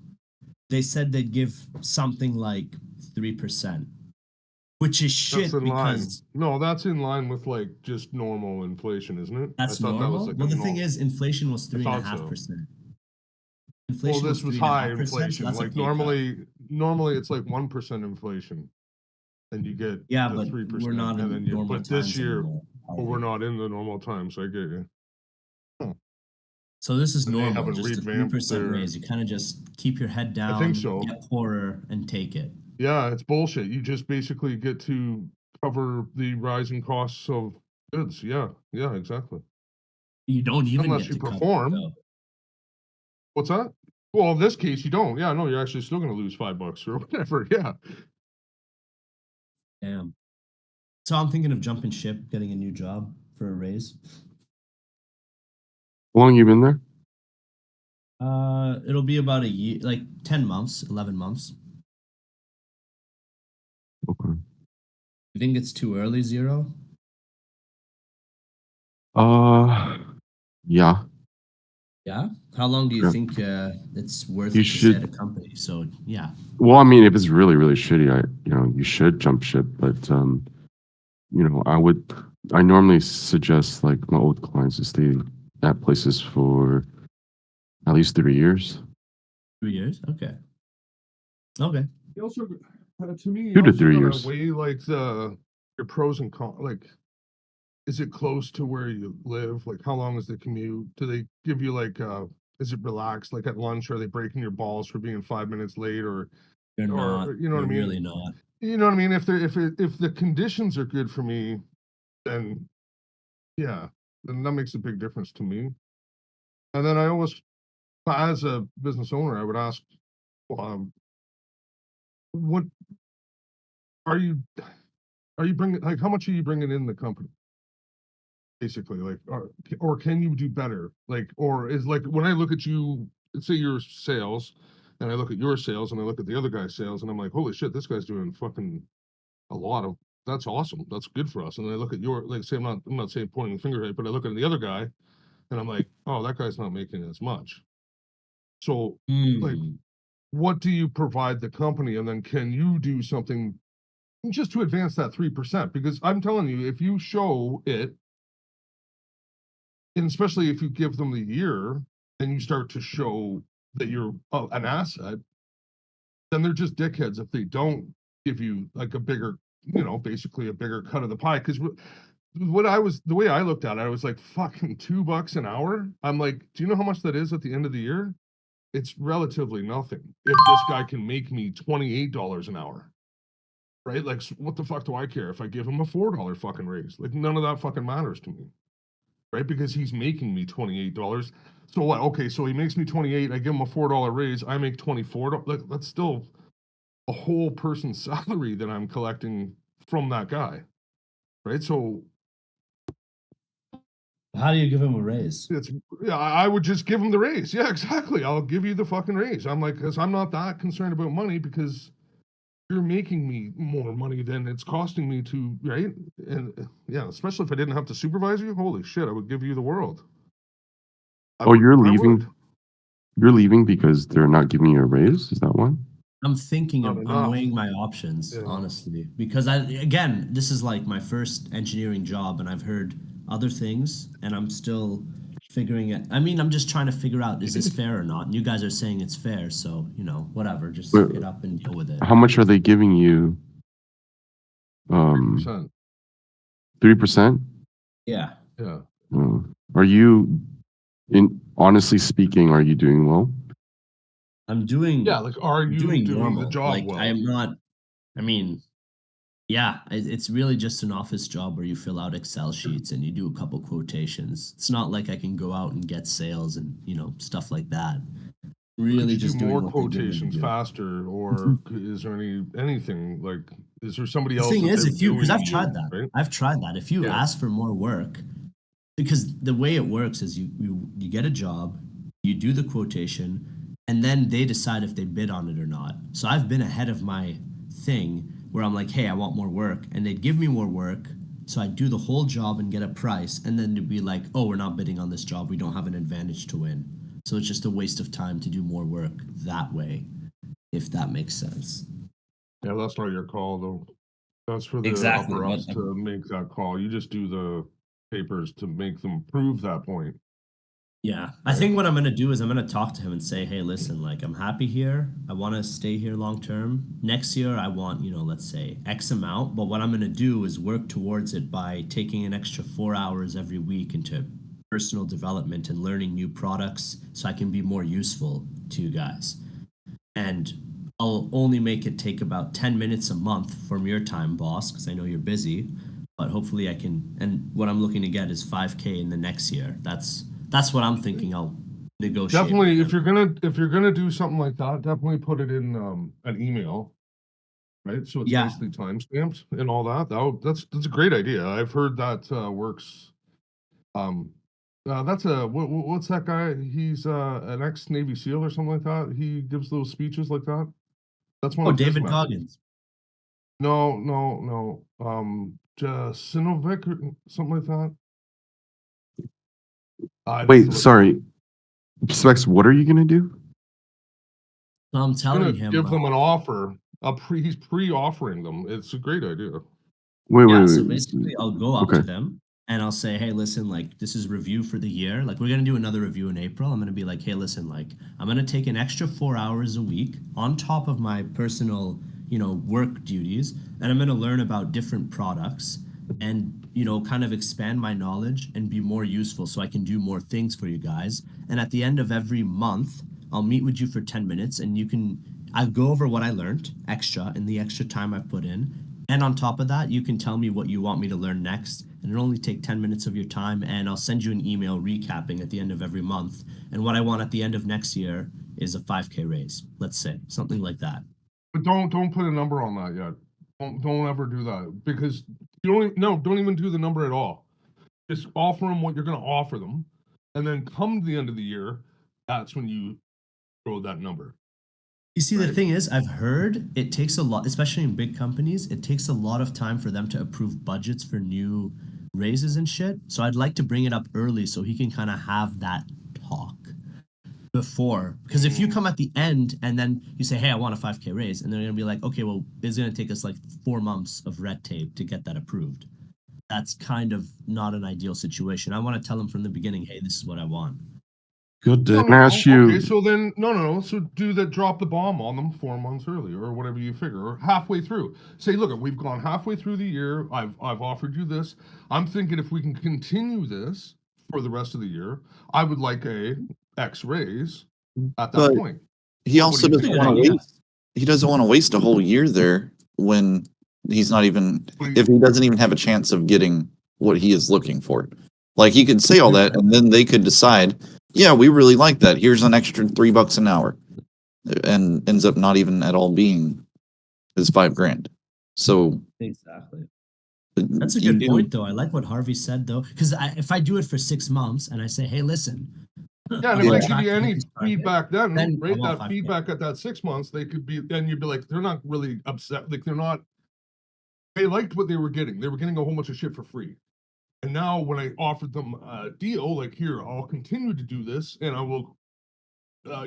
they said they'd give something like 3%, which is shit That's in line. because No, that's in line with like just normal inflation, isn't it? that's I thought normal. that was like Well, a the thing normal. is, inflation was I thought 3.5%. Well, Inflation this was was high 3.5%, so inflation. that's a Like pay cut. normally it's like 1% inflation, and you get Yeah, the but 3%, we're not and in then you. normal But this times year, anymore. are we're we? not in the normal times. So I get you. So this is And they normal, haven't just a revamped 3% their. raise. You kind of just keep your head down, I think so. get poorer, and take it. Yeah, it's bullshit. You just basically get to cover the rising costs of goods. Yeah, exactly. You don't even Unless get you to cover it, perform. though. What's that? Well, in this case, you don't. Yeah, no, you're actually still going to lose $5 or whatever. Yeah. Damn. So I'm thinking of jumping ship, getting a new job for a raise. How long you been there? It'll be about a year, like 10 months, 11 months. Okay. You think it's too early, Zero? Yeah. Yeah. How long do you Yeah. think it's worth You it to stay at should. a company? So yeah. Well, I mean, if it's really, really shitty, you should jump ship. But I normally suggest like my old clients to stay at places for at least 3 years. 3 years? Okay. Okay. You also, to me, 2 to you 3 gotta years. weigh like your pros and cons. Like, is it close to where you live? Like, how long is the commute? Do they give you like, is it relaxed? Like at lunch, are they breaking your balls for being 5 minutes late, or They're not. you know what I They're mean? really not. You know what I mean? If the conditions are good for me, then yeah, then that makes a big difference to me. And then I always, as a business owner, I would ask, what are you bringing, like, how much are you bringing in the company? Basically, like, or can you do better? Like, or is, like, when I look at you, let's say your sales, and I look at your sales and I look at the other guy's sales and I'm like, holy shit, this guy's doing fucking a lot of, that's awesome. That's good for us. And then I look at your, like, say, I'm not saying pointing the finger at it, but I look at the other guy and I'm like, oh, that guy's not making as much. So, like, Hmm. what do you provide the company? And then can you do something just to advance that 3%? Because I'm telling you, if you show it, and especially if you give them the year and you start to show that you're an asset, then they're just dickheads if they don't give you like a bigger, basically a bigger cut of the pie. Because the way I looked at it, I was like, fucking $2 an hour. I'm like, do you know how much that is at the end of the year? It's relatively nothing. If this guy can make me $28 an hour, right? Like, what the fuck do I care if I give him a $4 fucking raise? Like, none of that fucking matters to me, right? Because he's making me $28. So what? Okay, so he makes me 28. I give him a $4 raise. I make $24. Like, that's still a whole person's salary that I'm collecting from that guy, right? So How do you give him a raise? it's, yeah, I would just give him the raise. Yeah, exactly. I'll give you the fucking raise. I'm like, because I'm not that concerned about money, because you're making me more money than it's costing me to, right? And yeah, especially if I didn't have to supervise you, holy shit, I would give you the world. Oh, you're I leaving? would. You're leaving because they're not giving you a raise? Is that why? I'm thinking Not of, I'm enough. weighing my options, Yeah. honestly, because again, this is like my first engineering job and I've heard other things and I'm still figuring it. I mean, I'm just trying to figure out, is this fair or not? And you guys are saying it's fair. So, whatever, just But suck it up and deal with it. how much are they giving you? 3%. 3%? Yeah. Yeah. Are you, honestly speaking, are you doing well? I'm doing, Yeah, like, are I'm you doing doing the normal. job Like, well? I am not, I mean, yeah, it's really just an office job where you fill out Excel sheets and you do a couple quotations. It's not like I can go out and get sales and, stuff like that. Could Really you do just doing more what they give me to quotations do. faster, or is there anything, like, is there somebody The else thing that's is, if you, because outdoing I've you, tried that. right? I've tried that. If you Yeah. ask for more work, because the way it works is you get a job, you do the quotation, and then they decide if they bid on it or not. So I've been ahead of my thing where I'm like, hey, I want more work, and they'd give me more work. So I'd do the whole job and get a price, and then it'd be like, oh, we're not bidding on this job. We don't have an advantage to win. So it's just a waste of time to do more work that way, if that makes sense. Yeah, that's not your call, though. That's for the Exactly, upper but ups to make that call. You just do the papers to make them prove that point. Yeah, I think what I'm gonna do is I'm gonna talk to him and say, hey, listen, like, I'm happy here. I want to stay here long term. Next year, I want, let's say X amount. But what I'm gonna do is work towards it by taking an extra 4 hours every week into personal development and learning new products, so I can be more useful to you guys. And I'll only make it take about 10 minutes a month from your time, boss, because I know you're busy. But hopefully I can. And what I'm looking to get is 5K in the next year. That's what I'm thinking. I'll negotiate. Definitely, with if you're gonna do something like that, definitely put it in an email, right? So it's Yeah. nicely time stamped and all that. That's a great idea. I've heard that works. Um, that's what's that guy? He's an ex Navy SEAL or something like that. He gives those speeches like that. That's one Oh, of his David methods. Goggins. No. Sinovic or something like that. I'd have to Wait, look it up. sorry. Specs, what are you going to do? So I'm I'm telling gonna him. give them an offer. He's pre-offering them. It's a great idea. Yeah, so Wait. basically I'll go up Okay. to them and I'll say, hey, listen, like, this is review for the year. Like, we're gonna do another review in April. I'm gonna be like, hey, listen, like, I'm gonna take an extra 4 hours a week on top of my personal, work duties, and I'm gonna learn about different products and, kind of expand my knowledge and be more useful so I can do more things for you guys. And at the end of every month, I'll meet with you for 10 minutes and I'll go over what I learned extra in the extra time I've put in. And on top of that, you can tell me what you want me to learn next. And it'll only take 10 minutes of your time. And I'll send you an email recapping at the end of every month. And what I want at the end of next year is a 5K raise, let's say, something like that. But don't put a number on that yet. Don't ever do that, because don't even do the number at all. Just offer them what you're going to offer them, and then come to the end of the year, that's when you throw that number. You see, the Right. thing is, I've heard it takes a lot, especially in big companies, it takes a lot of time for them to approve budgets for new raises and shit. So I'd like to bring it up early so he can kind of have that talk before. Because if you come at the end and then you say, hey, I want a 5K raise, and they're going to be like, okay, well, it's going to take us like 4 months of red tape to get that approved. That's kind of not an ideal situation. I want to tell them from the beginning, hey, this is what I want. Good. No, Can I ask you? Okay, so then no. So do that. Drop the bomb on them 4 months early, or whatever you figure, or halfway through. Say, look, we've gone halfway through the year. I've offered you this. I'm thinking if we can continue this for the rest of the year, I would like a X raise at that But point. he What also do you doesn't think? want to idea. waste. He doesn't want to waste a whole year there when he's not even, Well, if he doesn't even have a chance of getting what he is looking for. Like he could say all that, and then they could decide, yeah, we really like that. Here's an extra $3 an hour, and ends up not even at all being his $5,000. So Exactly. That's a you good do- point, though. I like what Harvey said, though, because if I do it for 6 months and I say, "Hey, listen," Yeah, and I'm if on they give track you to hit any this target, feedback then then I rate want that 5K. feedback at that 6 months, they could be, then you'd be like, they're not really upset. Like they liked what they were getting. They were getting a whole bunch of shit for free. And now when I offered them a deal, like, here, I'll continue to do this and I will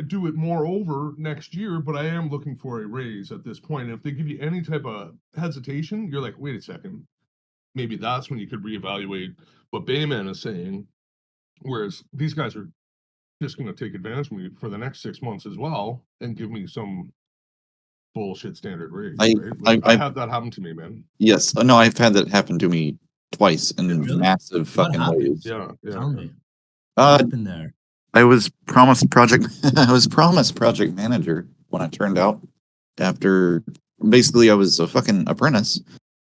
do it more over next year, but I am looking for a raise at this point. And if they give you any type of hesitation, you're like, wait a second, maybe that's when you could reevaluate what Bayman is saying. Whereas these guys are just going to take advantage of me for the next 6 months as well and give me some bullshit standard raise. I- Right? Like, I- I had that happen to me, man. yes, no, I've had that happen to me twice in Really? massive What fucking happened? ways. Yeah, yeah. Tell me. What happened there? I was promised project I was promised project manager when I turned out after basically I was a fucking apprentice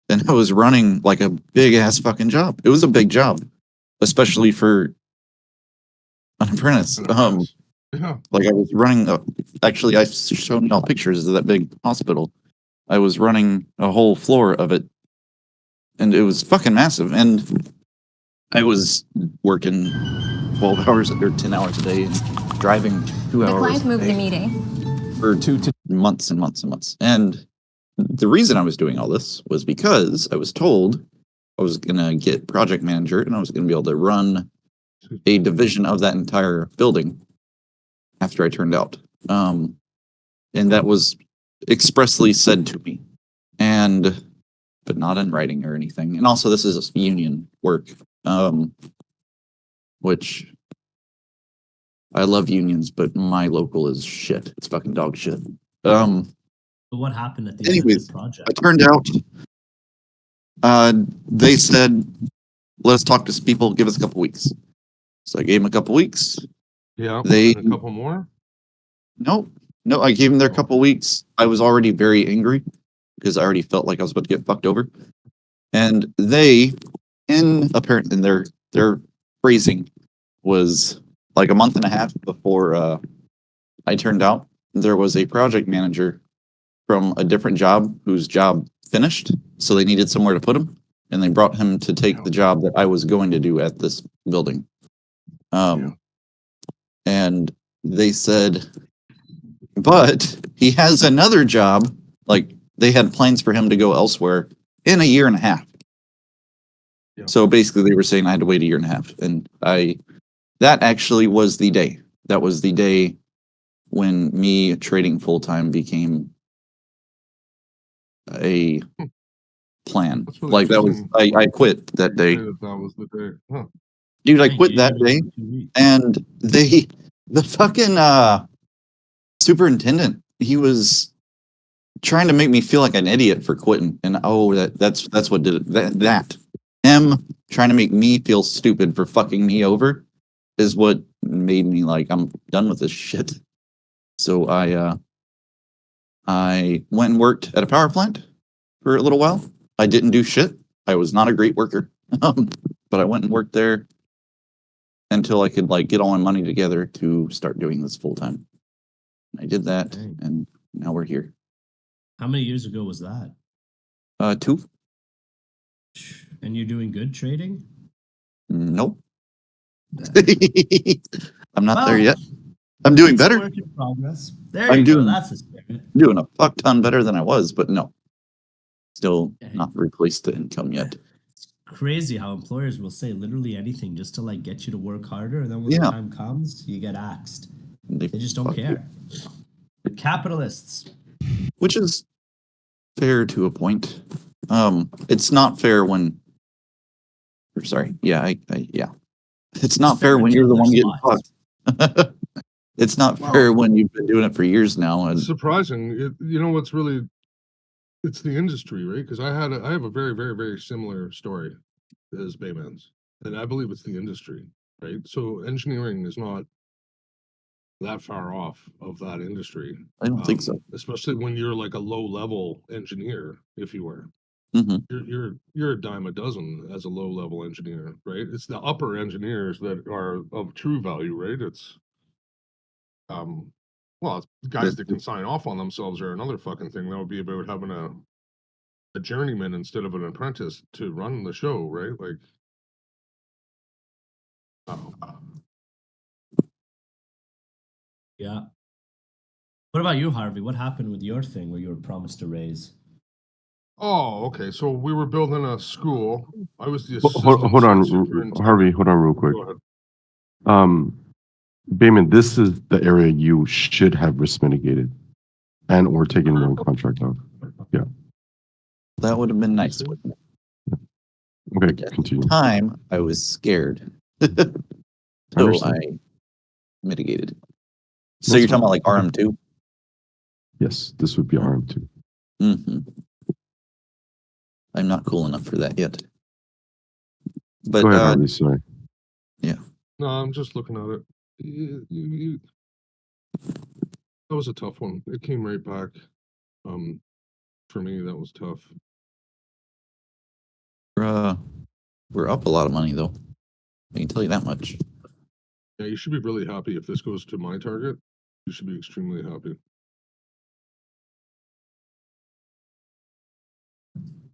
and I was running like a big ass fucking job. It was a big job, especially for an apprentice. And I guess- yeah. Like I was running actually I've shown y'all pictures of that big hospital. I was running a whole floor of it and it was fucking massive, and I was working 12 hours or 10 hours a day and driving 2 The hours client a moved day the meeting. for 2 to months and months and months. And the reason I was doing all this was because I was told I was going to get project manager and I was going to be able to run a division of that entire building after I turned out. And that was expressly said to me, and but not in writing or anything. And also, this is union work, which I love unions, but my local is shit. It's fucking dog shit. So what happened at the end Anyways, of the project? it turned out, they said, let's talk to some people, give us a couple weeks. So I gave them a couple weeks. Yeah. They- and a couple more. No, I gave them their couple weeks. I was already very angry because I already felt like I was about to get fucked over. And they, in their phrasing was like a month and a half before I turned out, there was a project manager from a different job whose job finished. So they needed somewhere to put him. And they brought him to take the job that I was going to do at this building. And they said, but he has another job. Like they had plans for him to go elsewhere in a year and a half. Yeah. So basically they were saying I had to wait a year and a half. And that actually was the day. That was the day when me trading full time became a plan. That's really Like that was, interesting. I quit that day. Say that was the day. Huh. Dude, I Hey, quit you that did it day in 2 weeks. and the fucking superintendent, he was trying to make me feel like an idiot for quitting. And that's what did it. That him trying to make me feel stupid for fucking me over is what made me like, I'm done with this shit. So I went and worked at a power plant for a little while. I didn't do shit. I was not a great worker. But I went and worked there until I could like get all my money together to start doing this full time. I did that, Dang. and now we're here. How many years ago was that? 2. And you're doing good trading? Nope. I'm not there Well, yet. I'm doing It's a better. work in progress. There I'm you go. doing- That's the spirit. Doing a fuck ton better than I was, but no. Still not replaced the income yet. It's crazy how employers will say literally anything just to like get you to work harder, and then when Yeah. the time comes, you get axed. They just don't fuck care. They're capitalists. Which is fair to a point. It's not fair when. Or sorry, yeah, yeah. It's not fair when you're the one getting fucked. It's not fair when you've been doing it for years now. And Surprising. You know what's really, it's the industry, right? Because I have a very, very, very similar story as Bayman's, and I believe it's the industry, right? So engineering is not that far off of that industry. I don't think so. Especially when you're like a low level engineer, if you were. hmm You're a dime a dozen as a low level engineer, right? It's the upper engineers that are of true value, right? It's well, it's guys that can sign off on themselves are another fucking thing. That would be about having a journeyman instead of an apprentice to run the show, right? Like Yeah. What about you, Harvey? What happened with your thing where you were promised a raise? oh, okay. So we were building a school. I was the Hold, assistant hold on, superintendent. Harvey. Hold on, real quick. Go ahead. Bayman, this is the area you should have risk mitigated, and or taken one contract off. Yeah. That would have been nice. Okay, At continue. the time, I was scared. So Understand. I mitigated. So That's you're talking fine. about like RM2? Yes, this would be RM2. Mm-hmm. I'm not cool enough for that yet. But Go ahead, Harvey. Sorry. No, I'm just looking at it. That was a tough one. It came right back. For me, that was tough. we're up a lot of money though. I can tell you that much. Yeah, you should be really happy if this goes to my target. You should be extremely happy.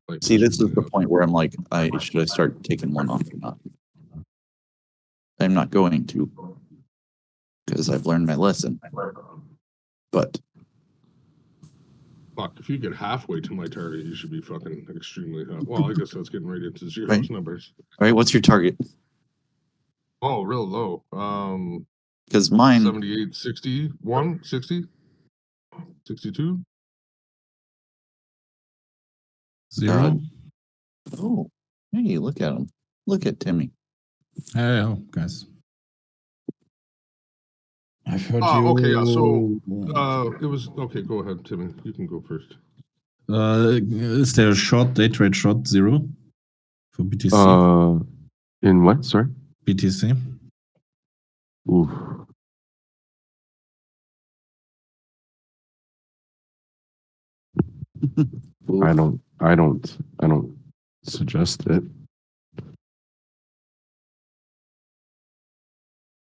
Like, See, this is extremely the happy. point where I'm like, should I start taking one off or not? I'm not going to, because I've learned my lesson. But Fuck, if you get halfway to my target, you should be fucking extremely happy. Well, I guess that's getting right into zeros Right. numbers. all right, what's your target? Oh, real low. Because mine, 78, 61, 60, 62. Zero. oh, hey, look at him. Look at Timmy. Oh, guys. I've heard Ah, you. okay, yeah, so, it was okay. Go ahead, Timmy. You can go first. Is there a short day trade short 0 for BTC? In what? Sorry. BTC. Ooh. I don't suggest it.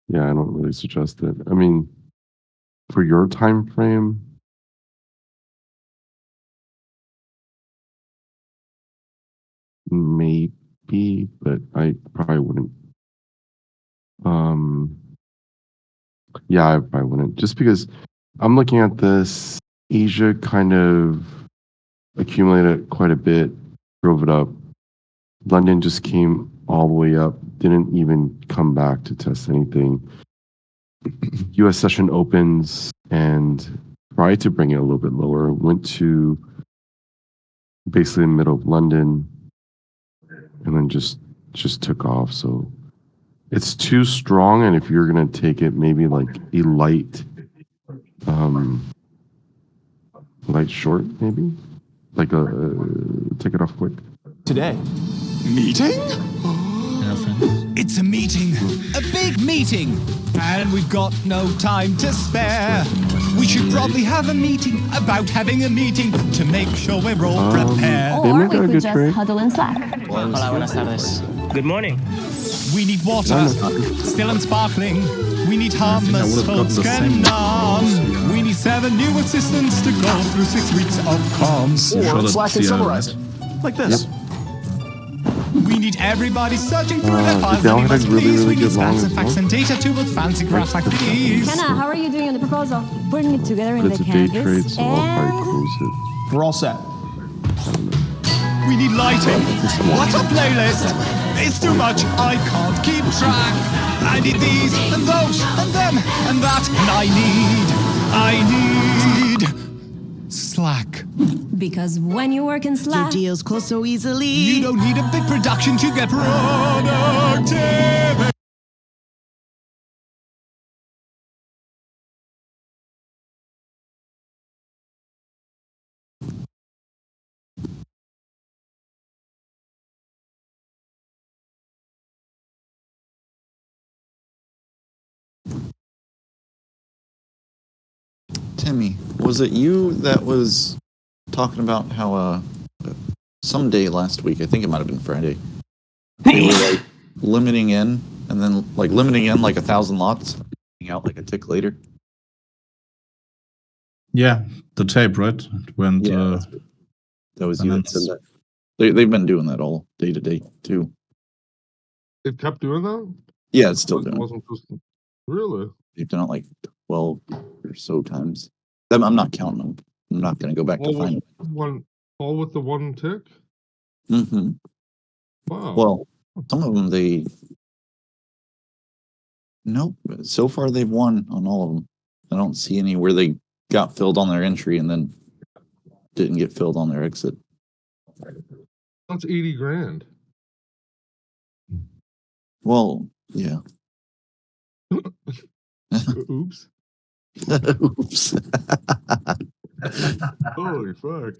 Yeah, I don't really suggest it. I mean, for your time frame, maybe, but I probably wouldn't. Yeah, I probably wouldn't. Just because I'm looking at this, Asia kind of accumulated quite a bit, drove it up. London just came all the way up, didn't even come back to test anything. US session opens and tried to bring it a little bit lower, went to basically the middle of London, and then just took off. So it's too strong, and if you're gonna take it, maybe like a light short, maybe like a take it off quick. Today. Meeting? Yeah, friends. It's a meeting. A big meeting. And we've got no time to spare. We should probably have a meeting about having a meeting to make sure we're all prepared. They Or make we a could good just trade. huddle in Slack. Hola, buenas tardes. Good morning. We need water, still and sparkling. We need hummus, would've gotten folks, the and same naan. We need 27 new assistants to go through 6 weeks of comms. You shot Or at Slack can CI, summarize right? it. Like this. We need everybody searching through their files. Dell Anybody, had really, please. really We need good long stats as and facts well. and data too with fancy graphs like these. Kenna, how are you doing on the proposal? Putting it together in But it's the a day canvas. trade, so I'll probably and close it. We're all set. We need lighting. What's a playlist? It's too much. I can't keep track. I need these and those and them and that. And I need Slack. because when you work in Slack, deals close so easily. You don't need a big production to get productive. Timmy, was it you that was talking about how some day last week, I think it might have been Friday, they were like limiting in and then like limiting in like 1,000 lots, out like a tick later? Yeah, the tape, right? It went. That was you that said that. They've been doing that all day to day too. It kept doing that? Yeah, it's still It doing it. wasn't just really. They've done it like 12 or so times. I'm not counting them. I'm not going to go back to All find with the one tick? them. Mm-hmm. Wow. Well, some of them nope. So far they've won on all of them. I don't see any where they got filled on their entry and then didn't get filled on their exit. That's 80 grand. Well, yeah. Oops. Oops. Holy fuck.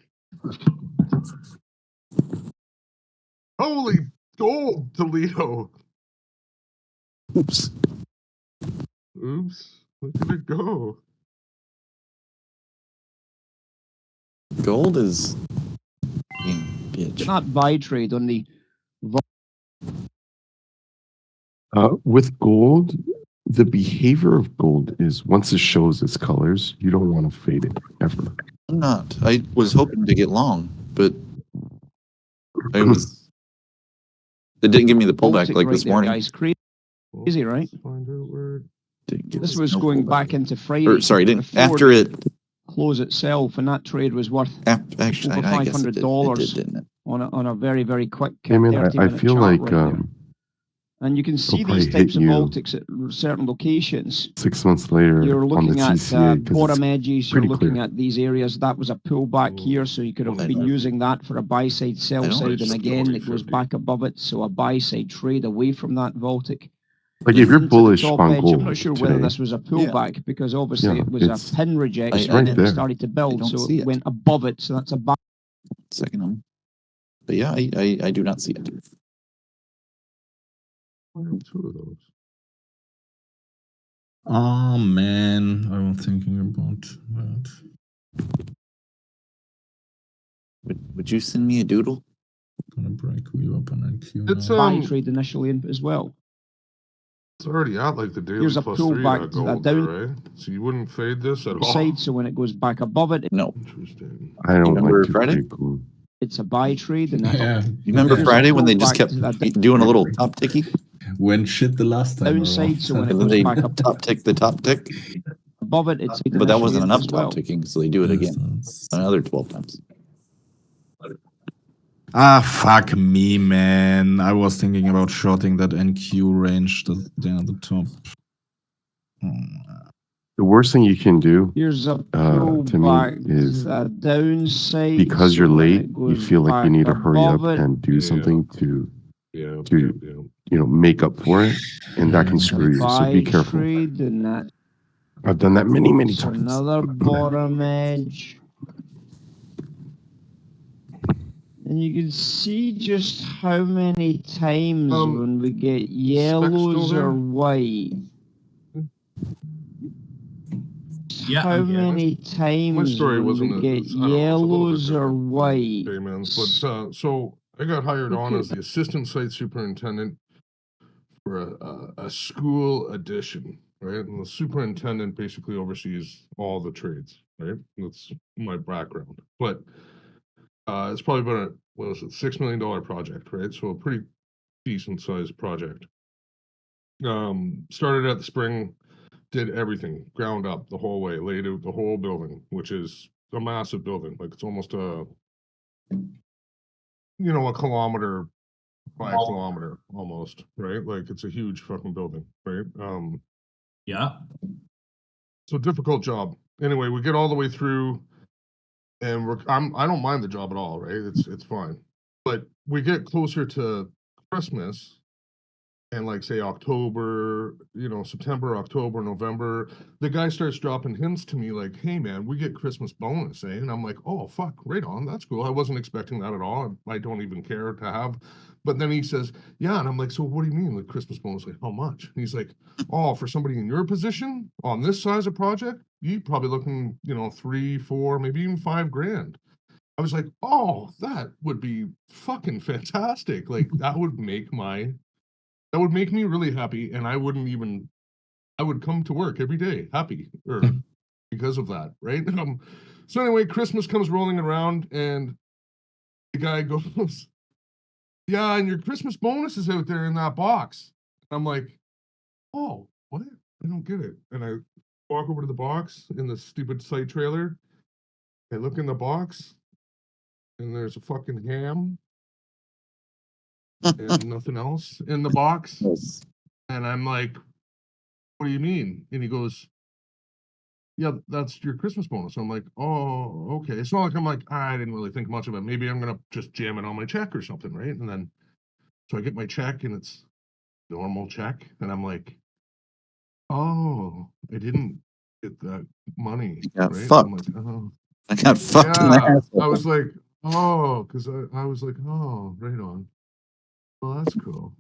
Holy gold, Toledo. Oops. Oops. Look at it go. Gold is bitch. Not buy trade on the With gold, the behavior of gold is once it shows its colors, you don't want to fade it ever. I'm not. I was hoping to get long, but it didn't give me the pullback Baltic like right this there, morning. guys. Crazy, right? Find out where. Didn't give This us was no going pullback. back into Friday. Or, sorry, didn't before after it. Close itself, and that trade was worth Actually, over I guess it did, $500 didn't it? on a very, very quick I mean, I 30-minute feel chart like right there. And you can see probably these types hit of you Baltics at certain locations. 6 months later You're on the looking at TCA because bottom it's edges, you're pretty looking clear. at these areas. That was a pullback here, so you could have I been know. using that for a buy side, sell know. side, and It's again it goes 40-50. back above it, so a buy side trade away from that Baltic. Like if you're Into the bullish top on edge. gold I'm not sure whether today, this was a pullback because obviously Yeah, it was it's- a pin rejection it's and right then there. it started to build, don't so see it it. went above it, so that's a buy. Second them. But yeah, I do not see it. I have two of those. Oh man, I was thinking about that. Would you send me a doodle? Gonna break you up on NQ It's now. Buy trade initially in as well. It's already at like the daily Here's a plus pullback 3 to that gold, down right? So you wouldn't fade this at all. side, so when it goes back above it, No. Interesting. I don't remember like to Friday? trade gold. it's a buy trade. And that's Yeah, You remember Here's a Friday when they just pullback kept to that doing a little top ticky? went shit the last time downside, around. so when it And then goes they back up top tick the top tick. above it, it's But that wasn't initially enough as top well. ticking, so they do it again. Distance. Another 12 times. Ah, fuck me, man. I was thinking about shorting that NQ range down at the top. The worst thing you can do Here's a to me pullback is to that downside. because so you're when late, it you goes feel like you back need to hurry up above it, and do Yeah. something to Yeah. To- make up for it, and that can it's a screw you. So buy be careful. trade, and that I've done that many it's times. another bottom edge. And you can see just how many times when we get yellows still there? or white. Yeah, How I'm here. many times story when wasn't we a- get it's- I don't know, it's a little bit yellows or different. white? Payments, but so I got hired Look on at as the assistant site superintendent for a school addition, right? And the superintendent basically oversees all the trades, right? That's my background. But it's probably been what was it, $6 million project, right? So a pretty decent sized project. Started at the spring, did everything ground up the whole way, laid out the whole building, which is a massive building. Like it's almost a kilometer by a kilometer almost, right? Like it's a huge fucking building, right? Yeah. So difficult job. Anyway, we get all the way through, and I don't mind the job at all, right? It's fine. But we get closer to Christmas, and like say October, September, October, November, the guy starts dropping hints to me like, "Hey man, we get Christmas bonus, eh?" And I'm like, "Oh fuck, right on, that's cool." I wasn't expecting that at all. I don't even care to have. But then he says, "Yeah," and I'm like, "So what do you mean the Christmas bonus? Like how much?" And he's like, "Oh, for somebody in your position on this size of project, you probably looking, 3, 4, maybe even $5,000." I was like, "Oh, that would be fucking fantastic! Like that would make me really happy, and I would come to work every day happy or because of that, right?" So anyway, Christmas comes rolling around, and the guy goes, "Yeah, and your Christmas bonus is out there in that box." I'm like, "Oh, what? I don't get it." And I walk over to the box in the stupid site trailer. I look in the box, and there's a fucking ham and nothing else in the box. Yes. And I'm like, "What do you mean?" And he goes, "Yeah, that's your Christmas bonus." I'm like, "Oh, okay." It's not like I'm like, I didn't really think much of it. Maybe I'm gonna just jam it on my check or something, right? And then so I get my check and it's normal check, and I'm like, "Oh, I didn't get that money," Got right? I'm like, fucked. "Oh, I got fucked in the yeah." I asshole. was like, "Oh," because I was like, "Oh, right on. Well, that's cool."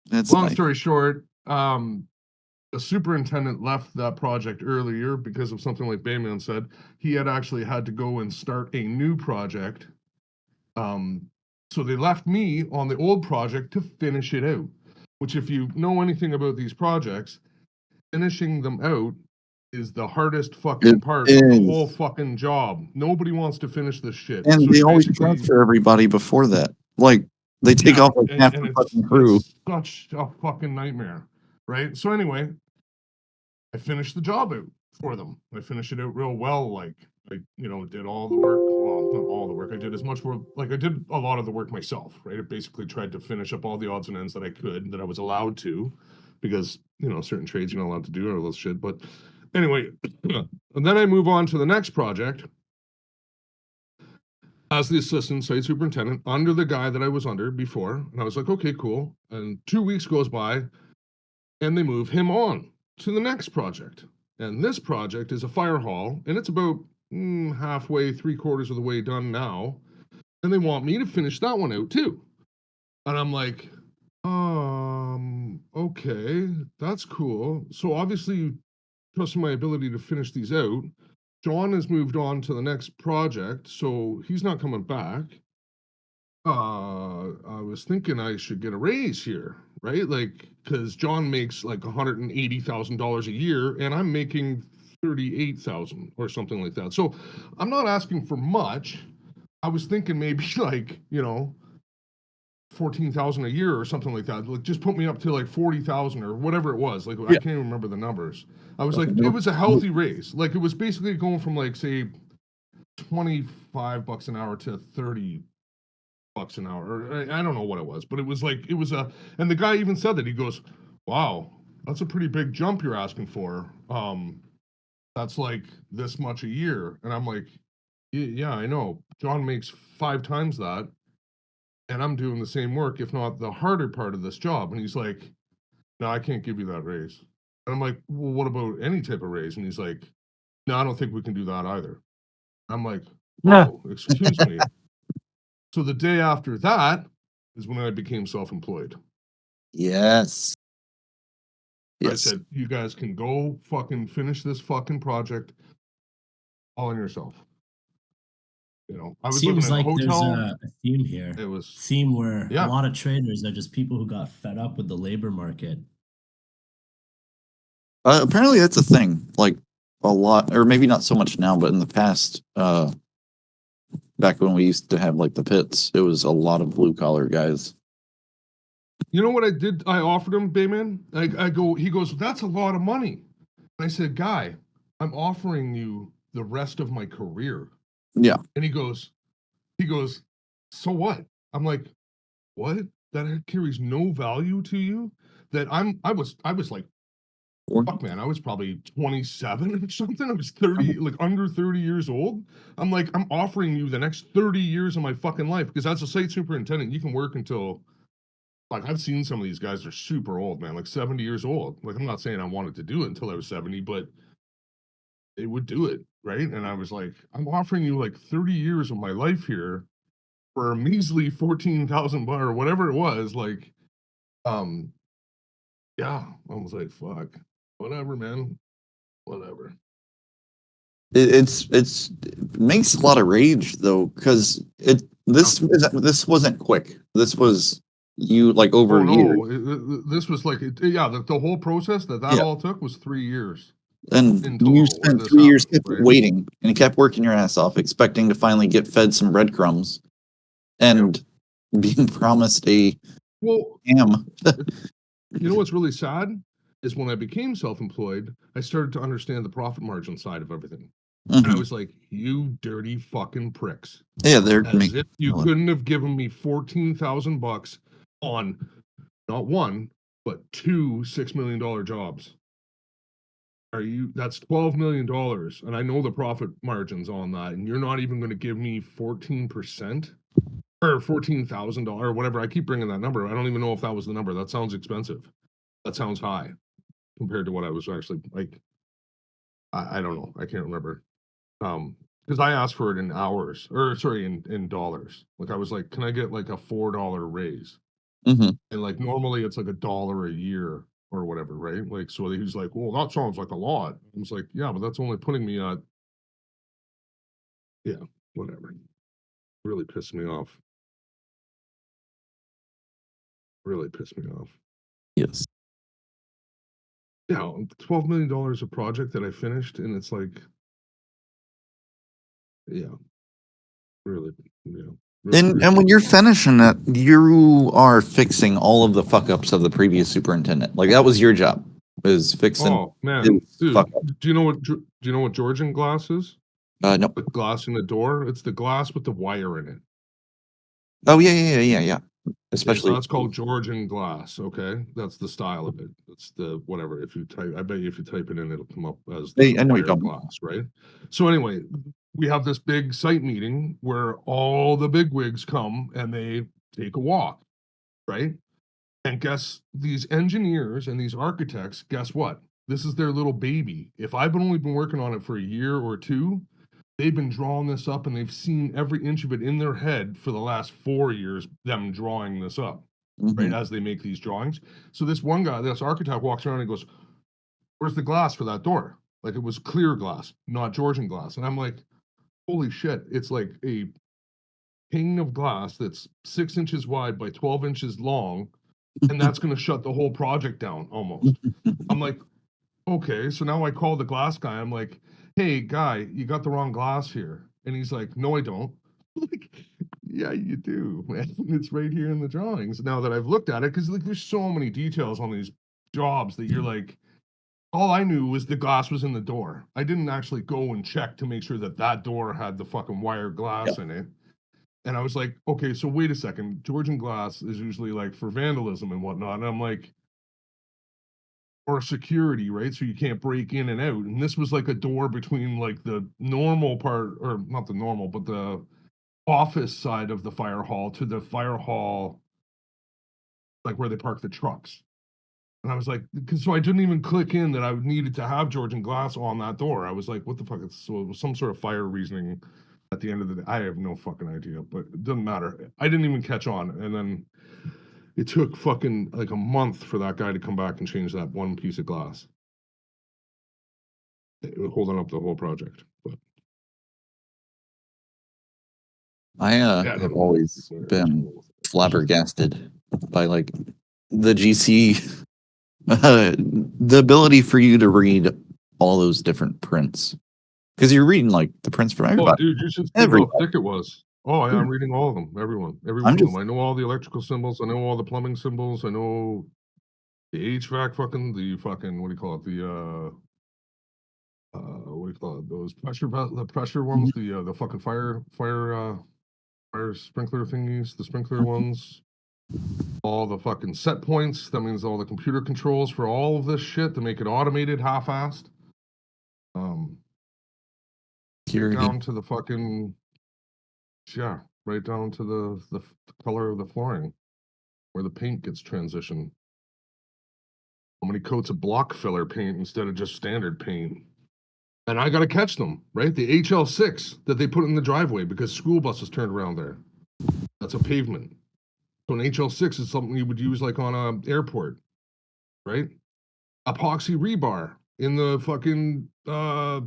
That's Long nice. story short, the superintendent left that project earlier because of something like Bayman said. He had actually had to go and start a new project. So they left me on the old project to finish it out, which if you know anything about these projects, finishing them out is the hardest fucking It part of the whole is. fucking job. Nobody wants to finish this shit. And So they you always basically, transfer everybody before that. Like they take yeah, off like half and the fucking crew. it's such a fucking nightmare, right? So anyway, I finished the job out for them. I finished it out real well. Like I, did all the work. Well, not all the work. I did as much work. Like I did a lot of the work myself, right? I basically tried to finish up all the odds and ends that I could, that I was allowed to, because certain trades you're not allowed to do all this shit. But anyway, and then I move on to the next project as the assistant site superintendent under the guy that I was under before, and I was like, okay, cool. And 2 weeks goes by, and they move him on to the next project. And this project is a fire hall, and it's about halfway, 3/4 of the way done now. And they want me to finish that one out too. And I'm like, okay, that's cool. So obviously you trust my ability to finish these out. John has moved on to the next project, so he's not coming back. I was thinking I should get a raise here, right? Like, because John makes like $180,000 a year, and I'm making 38,000 or something like that. So I'm not asking for much. I was thinking maybe like 14,000 a year or something like that. Like, just put me up to like 40,000 or whatever it was. Like, I can't even remember the numbers. I was like, it was a healthy raise. Like, it was basically going from like say $25 an hour to 30 bucks an hour, or I don't know what it was, but it was like and the guy even said that. He goes, "Wow, that's a pretty big jump you're asking for. That's like this much a year." And I'm like, yeah, I know. John makes 5 times that, and I'm doing the same work, if not the harder part of this job." And he's like, "No, I can't give you that raise." And I'm like, "Well, what about any type of raise?" And he's like, "No, I don't think we can do that either." I'm like, "Oh, excuse me." So the day after that is when I became self-employed. Yes. I Yes. said, "You guys can go fucking finish this fucking project all on yourself." You know, I was living Seems in a like there's hotel. a theme here. It was Theme where Yeah. a lot of traders are just people who got fed up with the labor market. Apparently that's a thing. Apparently that's a thing. Like a lot, or maybe not so much now, but in the past, back when we used to have like the pits, it was a lot of blue collar guys. You know what I did? I offered him, Bayman. He goes, that's a lot of money. And I said, guy, I'm offering you the rest of my career. Yeah. And he goes, so what? I'm like, what? That carries no value to you? That I was like, fuck man, I was probably 27 or something. I was 30, like under 30 years old. I'm like, I'm offering you the next 30 years of my fucking life, because as a site superintendent, you can work until, like, I've seen some of these guys are super old, man, like 70 years old. Like, I'm not saying I wanted to do it until I was 70, but they would do it, right? And I was like, I'm offering you like 30 years of my life here for a measly 14,000 or whatever it was. Like, um, yeah, I was like, fuck, whatever, man, whatever. It makes a lot of rage though, because this wasn't quick. This was you like over Oh years. no, this was like, the whole process that Yeah. all took was 3 years. And in you total where spent this 3 years happened, kept right? waiting and kept working your ass off, expecting to finally get fed some breadcrumbs and being promised a Well, ham. you know what's really sad is when I became self-employed, I started to understand the profit margin side of everything. And I Mhm. was like, you dirty fucking pricks. Yeah, they're As making if you couldn't have given me 14,000 bucks on not one, but two $6 million jobs. That's $12 million. And I know the profit margins on that. And you're not even going to give me 14% or $14,000 or whatever. I keep bringing that number. I don't even know if that was the number. That sounds expensive. That sounds high compared to what I was actually like. I don't know. I can't remember. Because I asked for it in hours, or sorry, in dollars. Like I was like, can I get like a $4 raise? Mhm. And like normally it's like $1 a year or whatever, right? Like so he's like, well, that sounds like a lot. I was like, yeah, but that's only putting me at, yeah, whatever. Really pissed me off. Really pissed me off. Yes. Yeah, $12 million a project that I finished, and it's like, yeah, really, yeah. Really And when you're finishing it, you are fixing all of the fuck ups of the previous superintendent. Like that was your job, is fixing Oh man, his dude, fuck up. do you know what Georgian glass is? No. The glass in the door. It's the glass with the wire in it. Oh yeah. Yeah, so Especially that's called Georgian glass. Okay, that's the style of it. That's the whatever. If you type, I bet you if you type it in, it'll come up as the I know you wire don't. glass, right? So anyway, we have this big site meeting where all the bigwigs come and they take a walk, right? And guess these engineers and these architects, guess what? This is their little baby. If I've only been working on it for a year or two, they've been drawing this up and they've seen every inch of it in their head for the last 4 years, them drawing this up, right? Mhm. As they make these drawings. So this one guy, this architect walks around and goes, where's the glass for that door? Like it was clear glass, not Georgian glass. And I'm like, holy shit, it's like a pane of glass that's 6 inches wide by 12 inches long. And that's going to shut the whole project down almost. I'm like, okay. So now I call the glass guy. I'm like, hey, guy, you got the wrong glass here. And he's like, no, I don't. Like, yeah, you do, man. It's right here in the drawings now that I've looked at it. Cause like there's so many details on these jobs that you're like, all I knew was the glass was in the door. I didn't actually go and check to make sure that that door had the fucking wire glass in it. And I was like, okay, so wait a second. Georgian glass is usually like for vandalism and whatnot. And I'm like, or security, right? So you can't break in and out. And this was like a door between like the normal part, or not the normal, but the office side of the fire hall to the fire hall, like where they park the trucks. And I was like, so I didn't even click in that I needed to have Georgian glass on that door. I was like, what the fuck? So it was some sort of fire reasoning at the end of the day. I have no fucking idea, but it doesn't matter. I didn't even catch on. And then it took fucking like a month for that guy to come back and change that one piece of glass. It was holding up the whole project. But I have always been flabbergasted by like the GC, the ability for you to read all those different prints, because you're reading like the prints from Oh, everybody. dude, you should see Everybody. how thick it was. Oh, yeah, I'm reading all of them. Every I'm one of just- them. I know all the electrical symbols. I know all the plumbing symbols. I know the HVAC the fucking, what do you call it? What do you call it? Those the pressure ones, the fucking fire sprinkler thingies, the sprinkler ones. All the fucking set points. That means all the computer controls for all of this shit to make it automated, half-assed. Down to the fucking, yeah, right down to the color of the flooring, where the paint gets transitioned. How many coats of block filler paint instead of just standard paint? And I got to catch them, right? The HL6 that they put in the driveway because school buses turned around there. That's a pavement. So an HL6 is something you would use like on a airport, right? Epoxy rebar in the fucking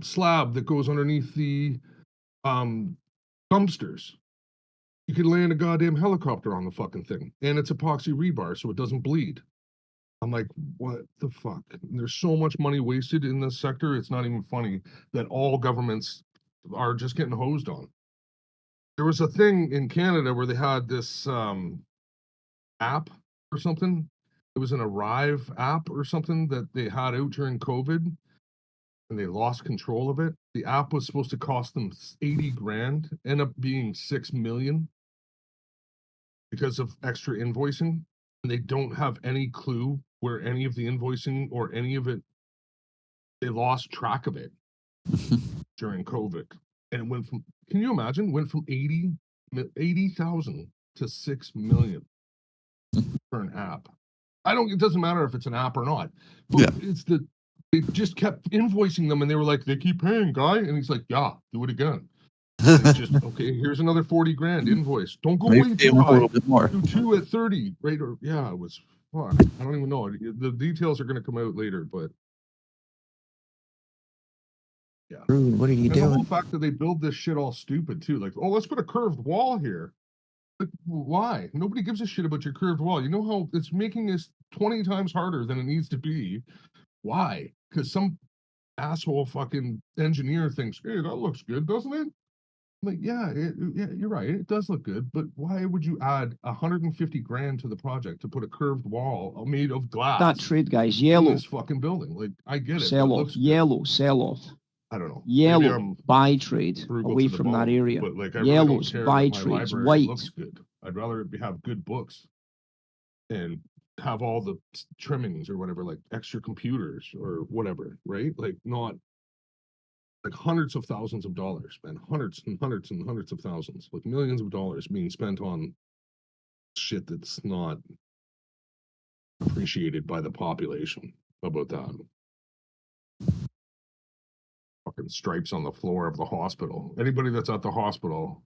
slab that goes underneath the dumpsters. You can land a goddamn helicopter on the fucking thing, and it's epoxy rebar so it doesn't bleed. I'm like, what the fuck? There's so much money wasted in this sector. It's not even funny that all governments are just getting hosed on. There was a thing in Canada where they had this app or something. It was an Arrive app or something that they had out during COVID, and they lost control of it. The app was supposed to cost them 80 grand, end up being 6 million because of extra invoicing. And they don't have any clue where any of the invoicing or any of it, they lost track of it during COVID. And it went from, can you imagine, went from 80,000 to 6 million for an app. It doesn't matter if it's an app or not, but they just kept invoicing them and they were like, they keep paying, guy. And he's like, yeah, do it again. And it's just, okay, here's another 40 grand invoice. Don't go way too high. A little bit more. Do 2 at 30, right? Or yeah, it was fuck. I don't even know. The details are going to come out later, but yeah. Rude, what are you and doing? the whole fact that they build this shit all stupid too. Like, oh, let's put a curved wall here. Like, why? Nobody gives a shit about your curved wall. You know how it's making this 20 times harder than it needs to be. Why? Because some asshole fucking engineer thinks, hey, that looks good, doesn't it? Like, yeah, you're right. It does look good, but why would you add 150 grand to the project to put a curved wall made of glass? That trade, guys, in yellow. this fucking building. Like, I get it. Sell But it off, looks good. yellow, sell off. I don't know. Yellow, buy trade, frugal away to the from that bone, area. But like, I Yellows, really don't care buy that my trades, library white. looks good. I'd rather have good books and have all the trimmings or whatever, like extra computers or whatever, right? Like, not like hundreds of thousands of dollars, man, hundreds and hundreds and hundreds of thousands, like millions of dollars being spent on shit that's not appreciated by the population. How about that? Fucking stripes on the floor of the hospital. Anybody that's at the hospital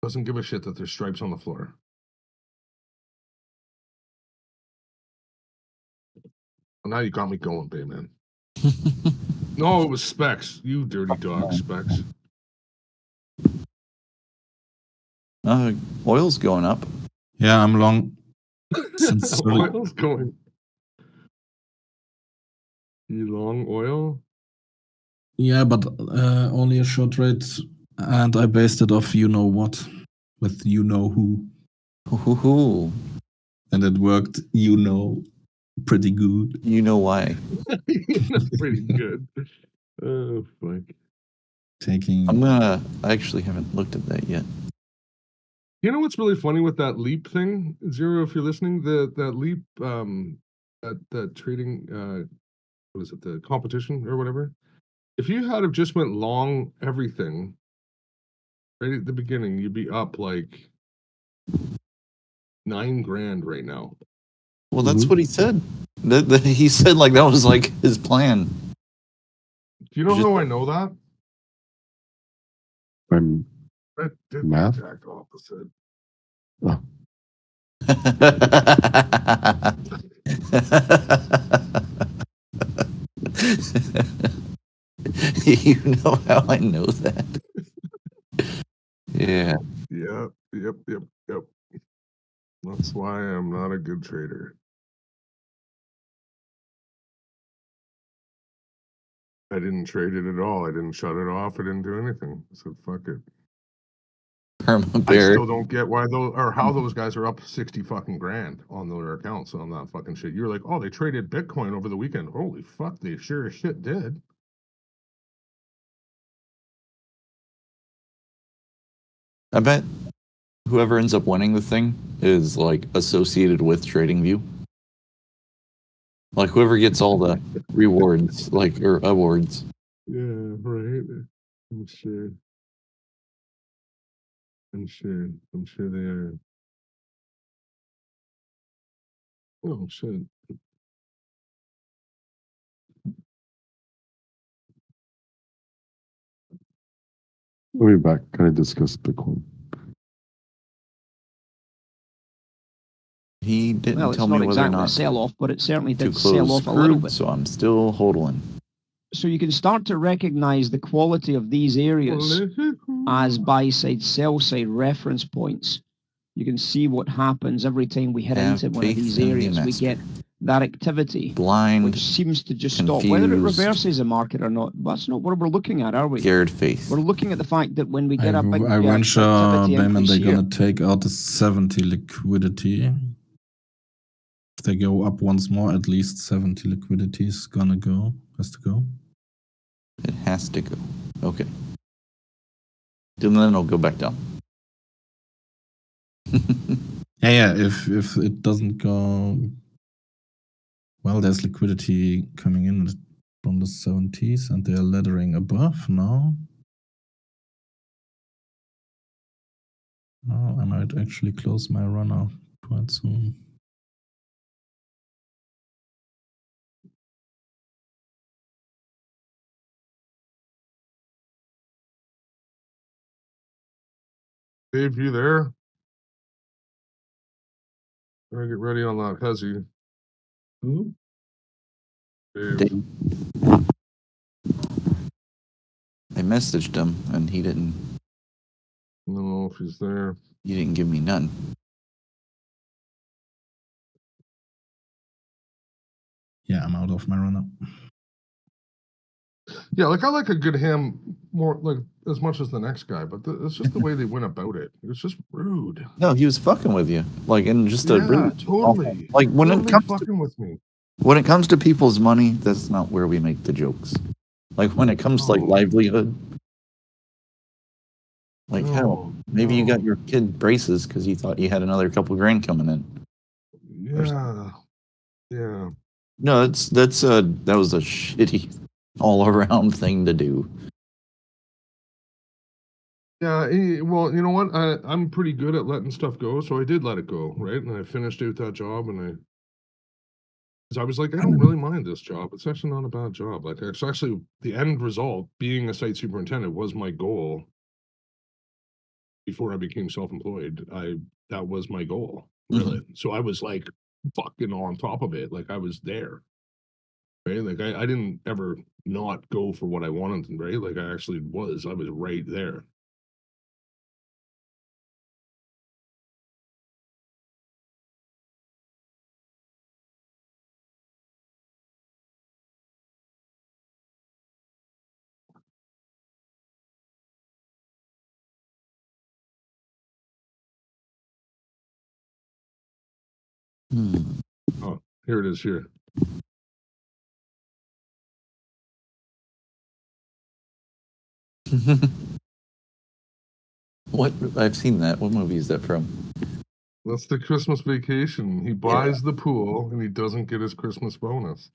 doesn't give a shit that there's stripes on the floor. Well, now you got me going, Bayman. No, it was Specs. You dirty dog, Specs. Oil's going up. Yeah, I'm long. Since Oil's going. You long oil? Yeah, but only a short rate, and I based it off you know what, with you know who. Ooh. And it worked, you know, pretty good. You know why? Pretty good. Oh, fuck. I actually haven't looked at that yet. You know what's really funny with that leap thing, Zero? If you're listening, that leap, that trading, what is it, the competition or whatever? If you had have just went long everything right at the beginning, you'd be up like 9 grand right now. Well, that's what he said. He said like that was like his plan. Do you know how I know that? I'm That did the math. exact opposite. Oh. You know how I know that? Yeah. Yep. That's why I'm not a good trader. I didn't trade it at all. I didn't shut it off. I didn't do anything. I said, fuck it. I Bear. still don't get why those or how those guys are up 60 fucking grand on their accounts on that fucking shit. You're like, oh, they traded Bitcoin over the weekend. Holy fuck, they sure as shit did. I bet whoever ends up winning the thing is like associated with TradingView. Like whoever gets all the rewards, like or awards. Yeah, right. I'm sure. I'm sure they are. Oh shit. We'll be back. Kind of discuss Bitcoin. He didn't Well, it's tell not me whether or exactly a not sell-off, but it certainly to did sell close off a little crude, bit. so I'm still holding. So you can start to recognize the quality of these areas as buy-side, sell-side reference points. You can see what happens every time we hit Have into one of faith these in the areas. We master. get that activity, Blind, which seems to just stop. Whether it confused, reverses a market or not, that's not what we're looking at, are we? scared faith. We're looking at the fact that when we I get a big venture, activity Bayman, increase they're here, gonna take out the 70 liquidity. If they go up once more, at least 70 liquidity is gonna go. Has to go. It has to go. Okay. Then it'll go back down. Yeah. If it doesn't go, well, there's liquidity coming in from the 70s, and they're laddering above now. Oh, I might actually close my runner quite soon. Dave, you there? Better get ready on that hezzy. Who? Dave. I messaged him and he didn't I don't know if he's there. give me none. Yeah, I'm out of my runner. Yeah, like I like a good ham more like as much as the next guy, but it's just the way they went about it. It was just rude. No, he was fucking with you. Like in just a Yeah, really totally. awful- like when Totally it comes fucking with me. when it comes to people's money, that's not where we make the jokes. Like when it comes to like No. livelihood. Like hell, No, maybe you got no. your kid braces because you thought you had another couple grand coming in. Yeah. No, that was a shitty all around thing to do. Yeah, well, you know what? I'm pretty good at letting stuff go, so I did let it go, right? And I finished out that job, and I was like, I don't really mind this job. It's actually not a bad job. Like, it's actually the end result, being a site superintendent, was my goal. Before I became self-employed, that was my goal, really. So I was like fucking on top of it, like I was there, right? Like I didn't ever not go for what I wanted, right? Like I was right there. Oh, here it is here. What? I've seen that. What movie is that from? That's the Christmas Vacation. He buys the pool and he doesn't get his Christmas bonus.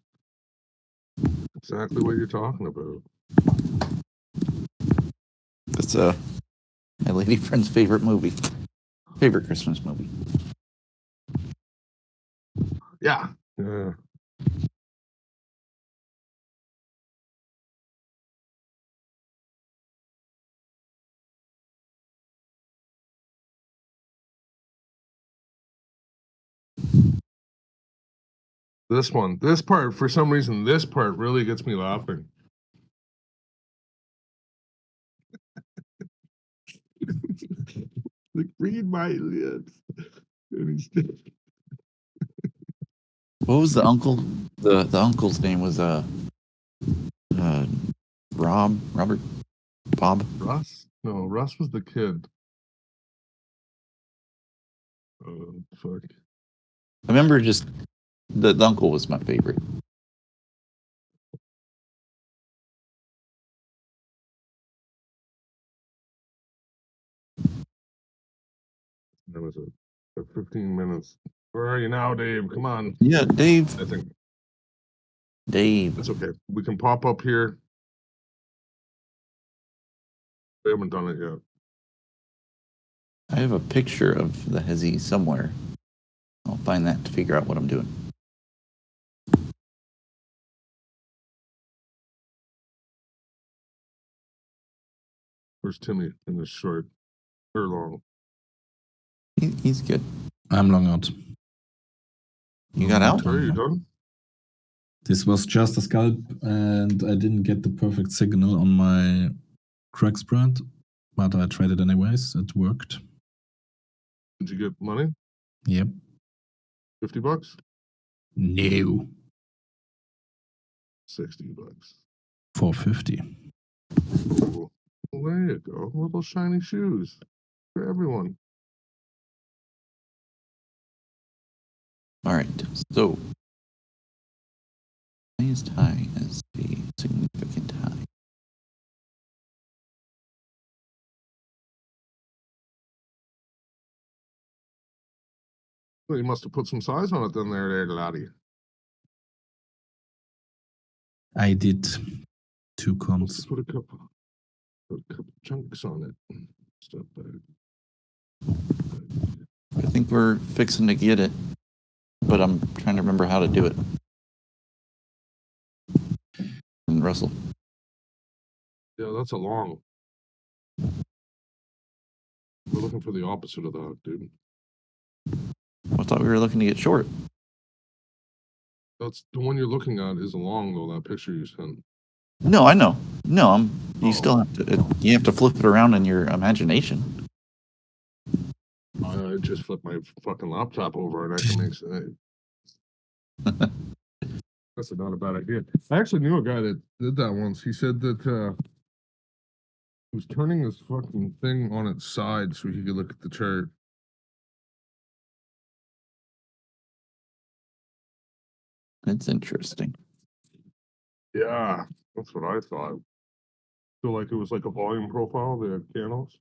Exactly what you're talking about. That's my lady friend's favorite movie. Favorite Christmas movie. Yeah. This part, for some reason, this part really gets me laughing. Like, read my lips. And he's What was the uncle? The uncle's name was Robert, Bob. Russ? No, Russ was the kid. Oh, fuck. I remember just the uncle was my favorite. That was a 15 minutes. Where are you now, Dave? Come on. Yeah, Dave. I think Dave. it's okay. We can pop up here. We haven't done it yet. I have a picture of the hezzy somewhere. I'll find that to figure out what I'm doing. Where's Timmy in this short or long? He's good. I'm long out. You got out? Are you done? This was just a scalp, and I didn't get the perfect signal on my crack spread, but I tried it anyways. It worked. Did you get money? Yep. $50? No. $60. 450. Ooh. Well, there you go. Little shiny shoes for everyone. All right. So, highest high is the significant high. Well, you must have put some size on it then there, laddie. I did 2 Must comps. have put a couple chunks on it. Step back. I think we're fixing to get it, but I'm trying to remember how to do it. And Russell. Yeah, that's a long. We're looking for the opposite of that, dude. I thought we were looking to get short. That's the one you're looking at is a long though, that picture you sent. No, I know. No, you Oh. still have to. You have to flip it around in your imagination. I just flipped my fucking laptop over and I can make that's not a bad idea. I actually knew a guy that did that once. He said that he was turning this fucking thing on its side so he could look at the chart. It's interesting. Yeah, that's what I thought. So like it was like a volume profile, the channels.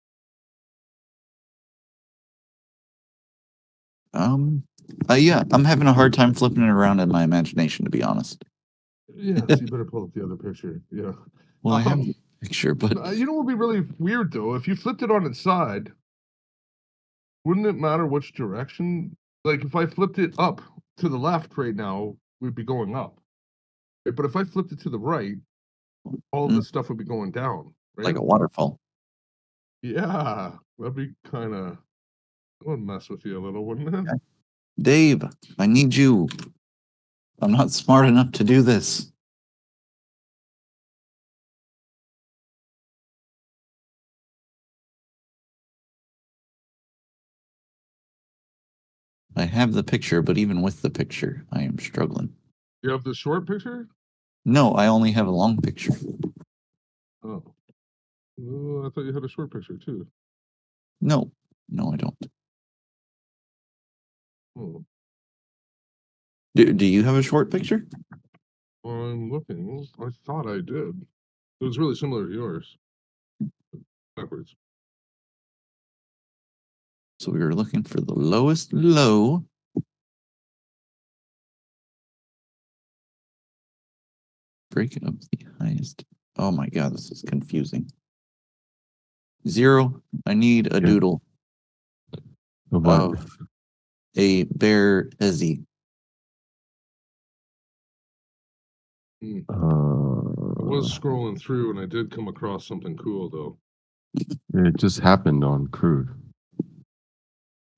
Yeah, I'm having a hard time flipping it around in my imagination, to be honest. Yeah, so you better pull up the other picture. Yeah. Well, I have a picture, but You know what would be really weird though? If you flipped it on its side, wouldn't it matter which direction? Like if I flipped it up to the left right now, we'd be going up. Right? But if I flipped it to the right, all of this stuff would be going down. Right? like a waterfall. Yeah, that'd be kind of. That would mess with you a little, wouldn't it? Dave, I need you. I'm not smart enough to do this. I have the picture, but even with the picture, I am struggling. You have the short picture? No, I only have a long picture. Oh. I thought you had a short picture too. No, I don't. Oh. Do you have a short picture? I'm looking. I thought I did. It was really similar to yours. Backwards. So we were looking for the lowest low. Break up the highest. Oh my God, this is confusing. 0. I need a doodle of a bear hezzy. I was scrolling through and I did come across something cool though. It just happened on Crude.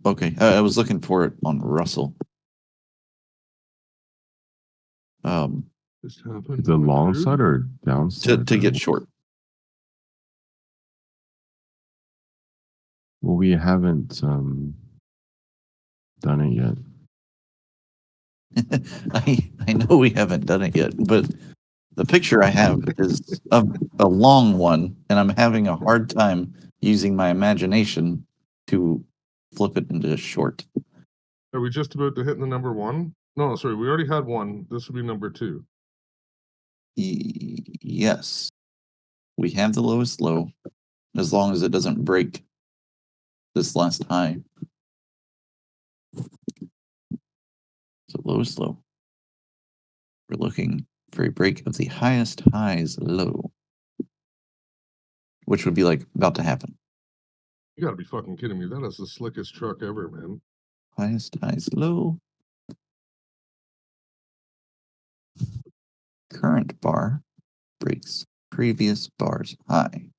Okay, I was looking for it on Russell. This happened. The on long Crude? side or downside? To get short. Well, we haven't done it yet. I know we haven't done it yet, but the picture I have is a long one, and I'm having a hard time using my imagination to flip it into short. Are we just about to hit the number one? No, sorry, we already had one. This would be number two. Yes, we have the lowest low, as long as it doesn't break this last high. So lowest low. We're looking for a break of the highest highs low, which would be like about to happen. You gotta be fucking kidding me. That is the slickest truck ever, man. Highest highs low. Current bar breaks previous bar's high.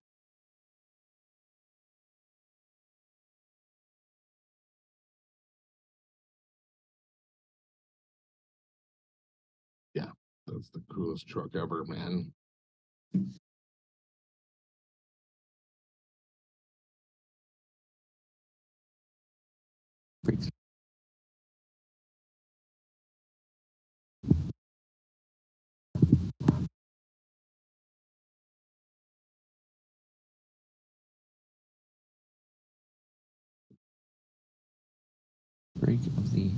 That's the coolest truck ever, man. Breaks. Break of the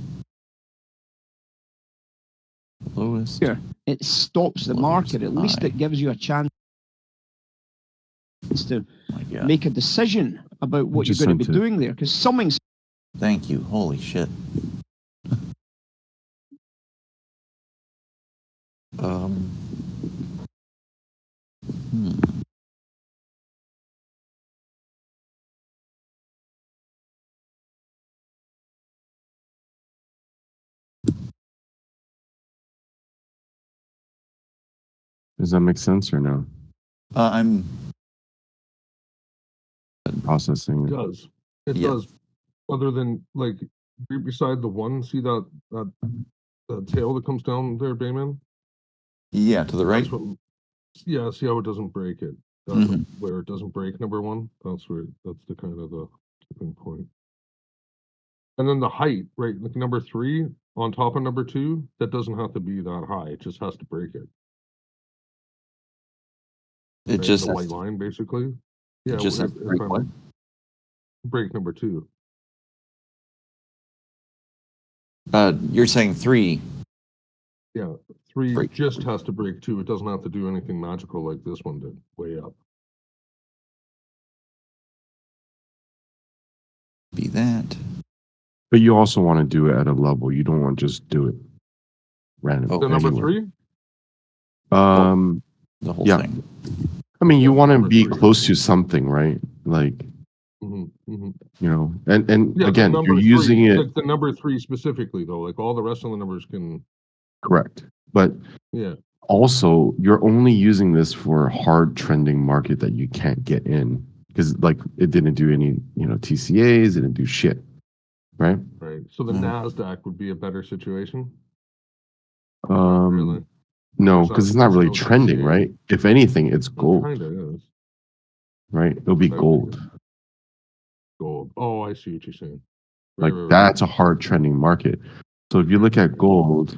lowest. Here, it stops the Lowest market. At least high. it gives you a chance to My God. make a decision about what you're Just going to be sent it. doing there. Because something's Thank you. Holy shit. Um. Hmm. Does that make sense or no? I'm. Processing It it. does. It Yeah. does. Other than like right beside the one, see that tail that comes down there, Bayman? Yeah, to the right. That's what. Yeah, see how it doesn't break it. Mhm. Where it doesn't break number one. That's where that's the kind of the tipping point. And then the height, right? Like number three on top of number two, that doesn't have to be that high. It just has to break it. It Right? just The has white line, basically. it Yeah, just has to break what? break number two. You're saying 3 Yeah, three break. just has to break two. It doesn't have to do anything magical like this one did, way up. Be that. But you also want to do it at a level. You don't want to just do it randomly. Okay. The number anywhere. three? Um, The whole yeah. thing. I mean, you Yeah, want to number be three. close to something, right? Like, you know, and Yeah, again, the you're number using three, it like the number three specifically, though, like all the rest of the numbers can, correct. But yeah, also, you're only using this for a hard trending market that you can't get in because, like, it didn't do any, TCAs, it didn't do shit, right? right. So the Mhm. NASDAQ would be a better situation. Not Um, really. no, There's because it's not there's really no trending, TCA. right? If anything, it's It gold, kind of is. right? It'll be Without gold. gold. Oh, I see what you're saying. Right, Like right, right. that's a hard trending market. So if you look at gold,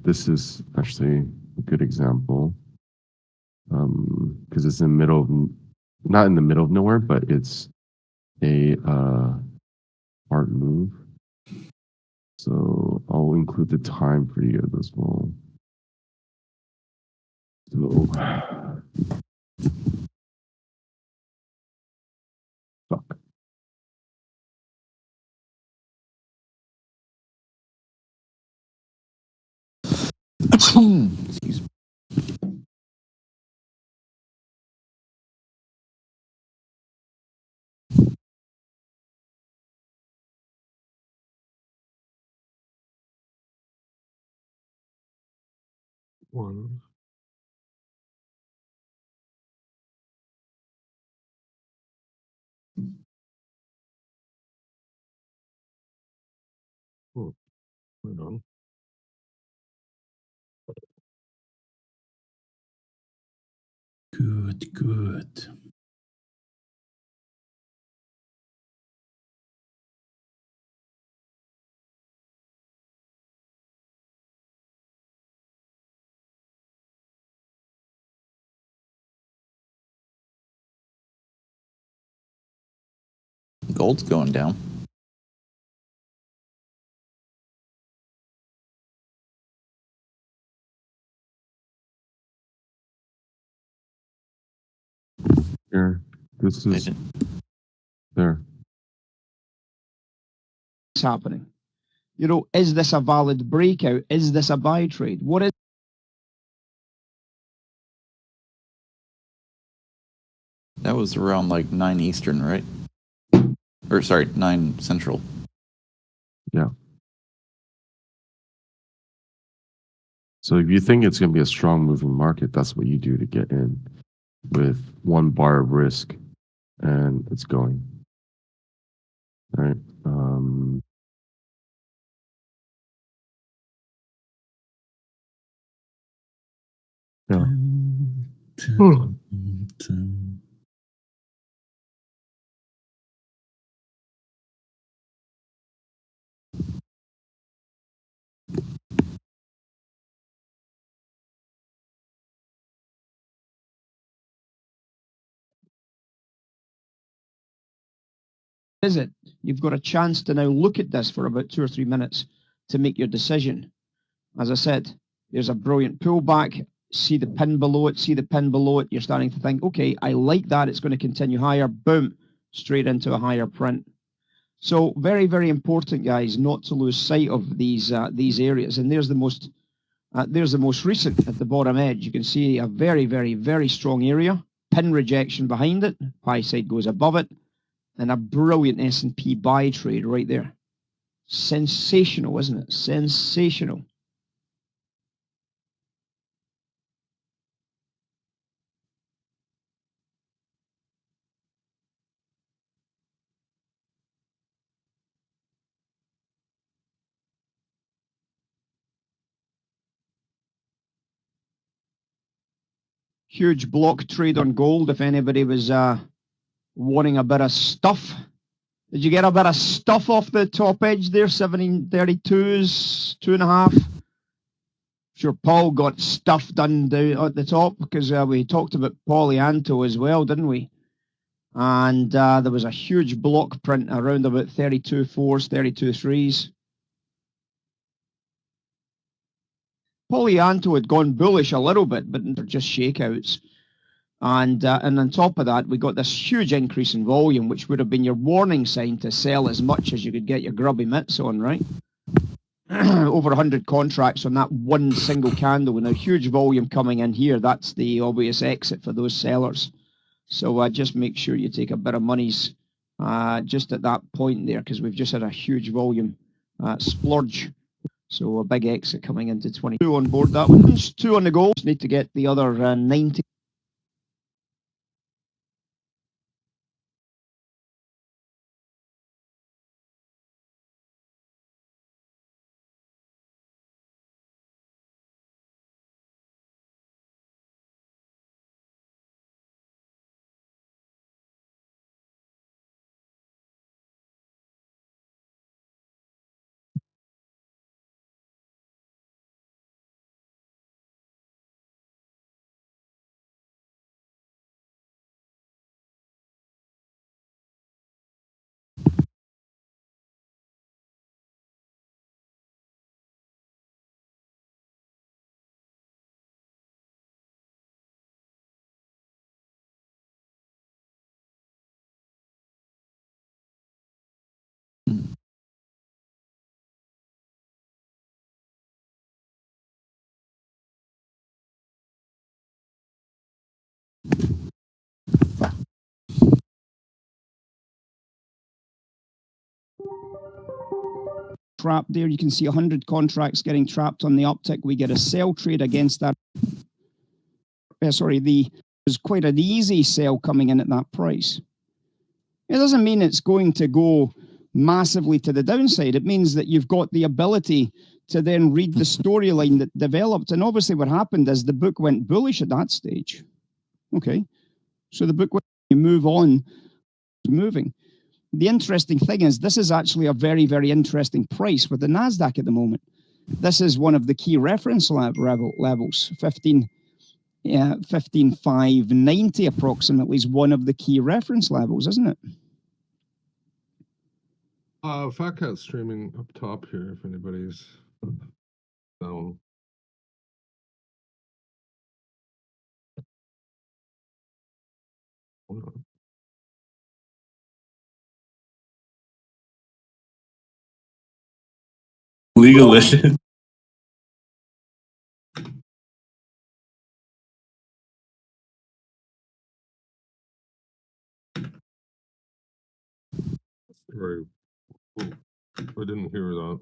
this is actually a good example. Because it's in the middle of, not in the middle of nowhere, but it's a hard move. So I'll include the time for you as well. So, fuck. Excuse me. One. Oh, right on. Good, good. gold's going down. Here, this is there. What's happening? You know, is this a valid breakout? Is this a buy trade? What is That was around like 9 Eastern, right? Or sorry, 9 Central. Yeah. So if you think it's going to be a strong moving market, that's what you do to get in with one bar of risk, and it's going. All right. Yeah. it? You've got a chance to now look at this for about 2 or 3 minutes to make your decision. As I said, there's a brilliant pullback. See the pin below it, see the pin below it. You're starting to think, okay, I like that. It's going to continue higher. Boom, straight into a higher print. So very, very important, guys, not to lose sight of these areas. And there's the most recent at the bottom edge. You can see a very, very, very strong area. Pin rejection behind it. Buy side goes above it. And a brilliant S&P buy trade right there. Sensational, isn't it? Sensational. Huge block trade on gold if anybody was wanting a bit of stuff. Did you get a bit of stuff off the top edge there? 1732s, 2.5. Sure, Paul got stuff done down at the top because we talked about Polyanto as well, didn't we? And there was a huge block print around about 32 4s, 32 3s. Polyanto had gone bullish a little bit, but they're just shakeouts. And on top of that, we got this huge increase in volume, which would have been your warning sign to sell as much as you could get your grubby mitts on, right? Over 100 contracts on that one single candle, and a huge volume coming in here. That's the obvious exit for those sellers. So just make sure you take a bit of monies just at that point there, because we've just had a huge volume splurge. So a big exit coming into 22 on board that one. 2 on the go. Just need to get the other 90. Trap there. You can see 100 contracts getting trapped on the uptick. We get a sell trade against that. There's quite an easy sell coming in at that price. It doesn't mean it's going to go massively to the downside. It means that you've got the ability to then read the storyline that developed. And obviously what happened is the book went bullish at that stage. Okay. So the book, when you move on, moving. The interesting thing is this is actually a very, very interesting price with the NASDAQ at the moment. This is one of the key reference levels, 15,590 approximately is one of the key reference levels, isn't it? Fat Cat's streaming up top here if anybody's down. Hold on. Legalist. Right. Oh, I didn't hear that.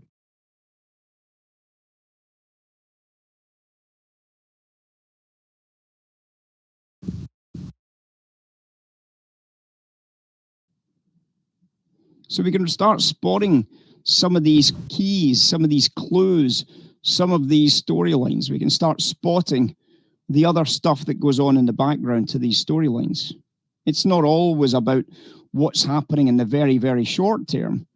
So we can start spotting some of these keys, some of these clues, some of these storylines. We can start spotting the other stuff that goes on in the background to these storylines. It's not always about what's happening in the very, very short term.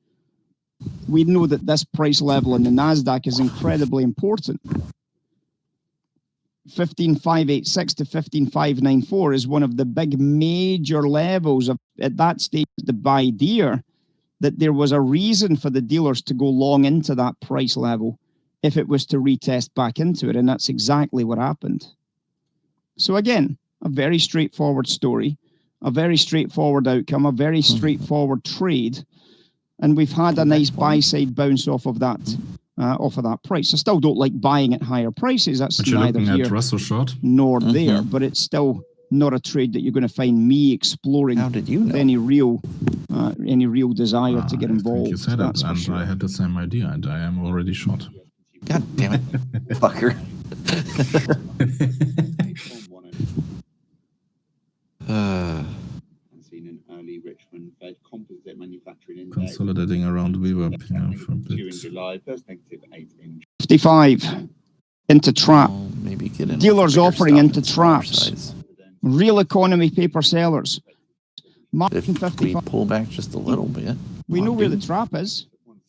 We know that this price level in the NASDAQ is incredibly important. 15,586 to 15,594 is one of the big major levels of, at that stage, the buy deer, that there was a reason for the dealers to go long into that price level if it was to retest back into it, and that's exactly what happened. So again, a very straightforward story, a very straightforward outcome, a very straightforward trade, and we've had a nice buy-side bounce off of that price. I still don't like buying at higher prices. That's But you're neither looking at here Russell short. nor there, but it's still not a trade that you're going to find me exploring How did you with know? any real desire to get I involved. think you said it, That's for and sure. I had the same idea, and I am already short. God damn it, fucker. Seen an early Richmond Fed composite manufacturing index Consolidating around VWAP for a due in bit. July, first negative 8 in 55 into trap. Well, maybe get in with Dealers the bigger offering stuff into in smaller traps. size. Real economy paper sellers. Martin If we 55. pull back just a little bit, We know I'll where do. the trap is.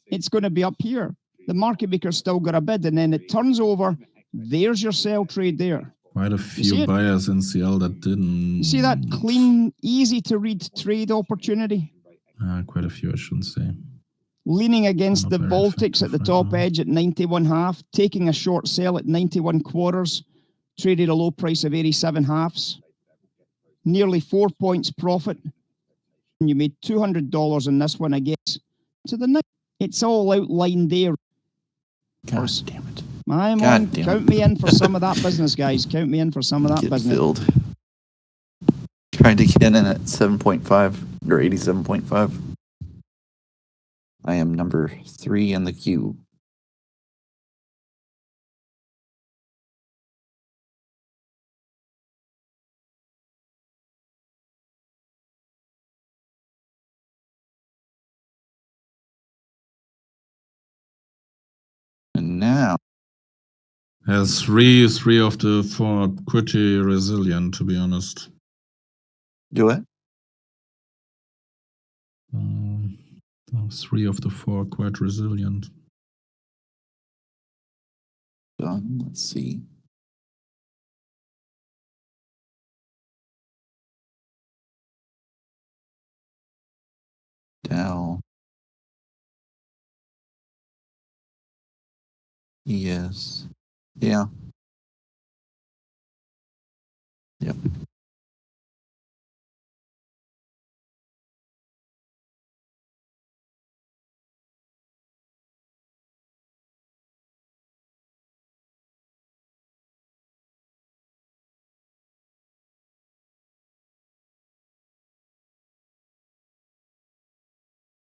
It's going to be up here. The market maker's still got a bid, and then it turns over. There's your sell trade there. Quite a see few it? buyers in CL that didn't. You see that clean, easy to read trade opportunity? Quite a few, I shouldn't say. Leaning against Not the very Baltics at the effective top right now. edge at 91 half, taking a short sell at 91 quarters, traded a low price of 87 halves, nearly 4 points profit. And you made $200 on this one, I guess. To the next, it's all outlined there. God damn it. I'm God on. damn Count it. me in for some of that business, guys. Count me in for some of that Get business. filled. Trying to get in at 7.5 or 87.5. I am number 3 in the queue. And now, Has three of the four pretty resilient, to be honest. do it. Three of the four quite resilient. Let's see. Dow. Yes. Yeah. Yep.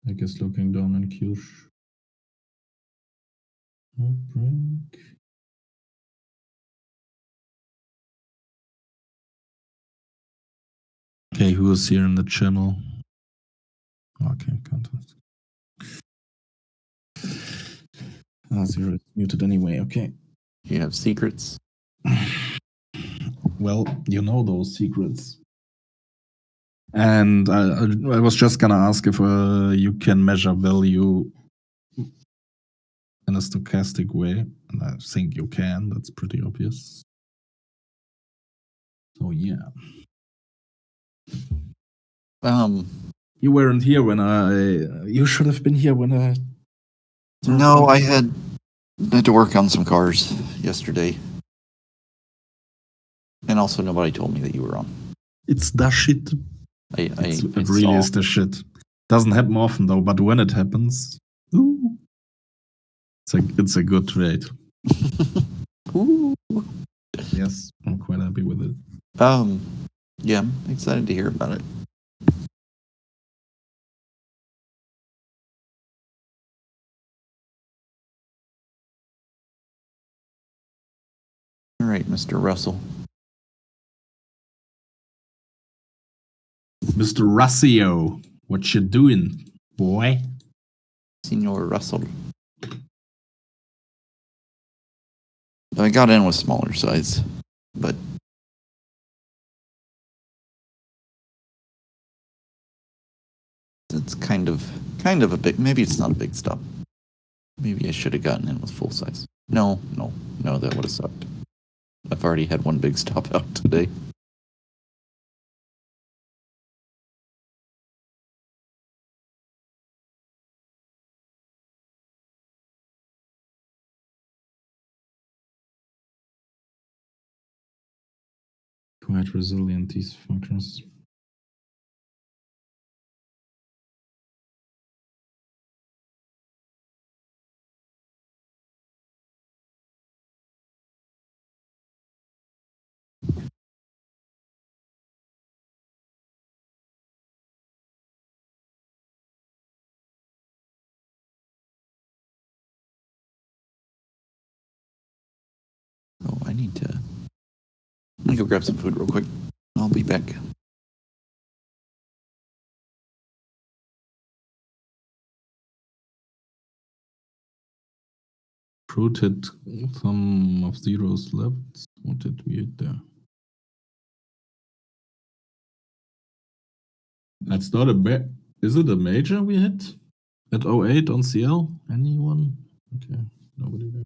I guess looking down in Kyush. Break. Okay, who is here in the channel? Okay, content. Zero is muted anyway, okay. You have secrets. Well, you know those secrets. And I was just gonna ask if you can measure value in a stochastic way, and I think you can. That's pretty obvious. So yeah. You weren't here when you should have been here when I. No, I had to work on some cars yesterday. And also, nobody told me that you were on. It's the shit. I It really is the shit. Doesn't happen often though, but when it happens, ooh, it's a good trade. Ooh. Yes, I'm quite happy with it. Yeah, I'm excited to hear about it. All right, Mr. Russell. Mr. Russio, what you doing, boy? Senor Russell. I got in with smaller size, but it's kind of a big. Maybe it's not a big stop. Maybe I should have gotten in with full size. No, that would have sucked. I've already had one big stop out today. Quite resilient, these fuckers. Oh, I need to. Let me go grab some food real quick. I'll be back. Fruit hit some of zeros left. What did we hit there? That's not a is it a major we hit? At 08 on CL? Anyone? Okay, nobody there.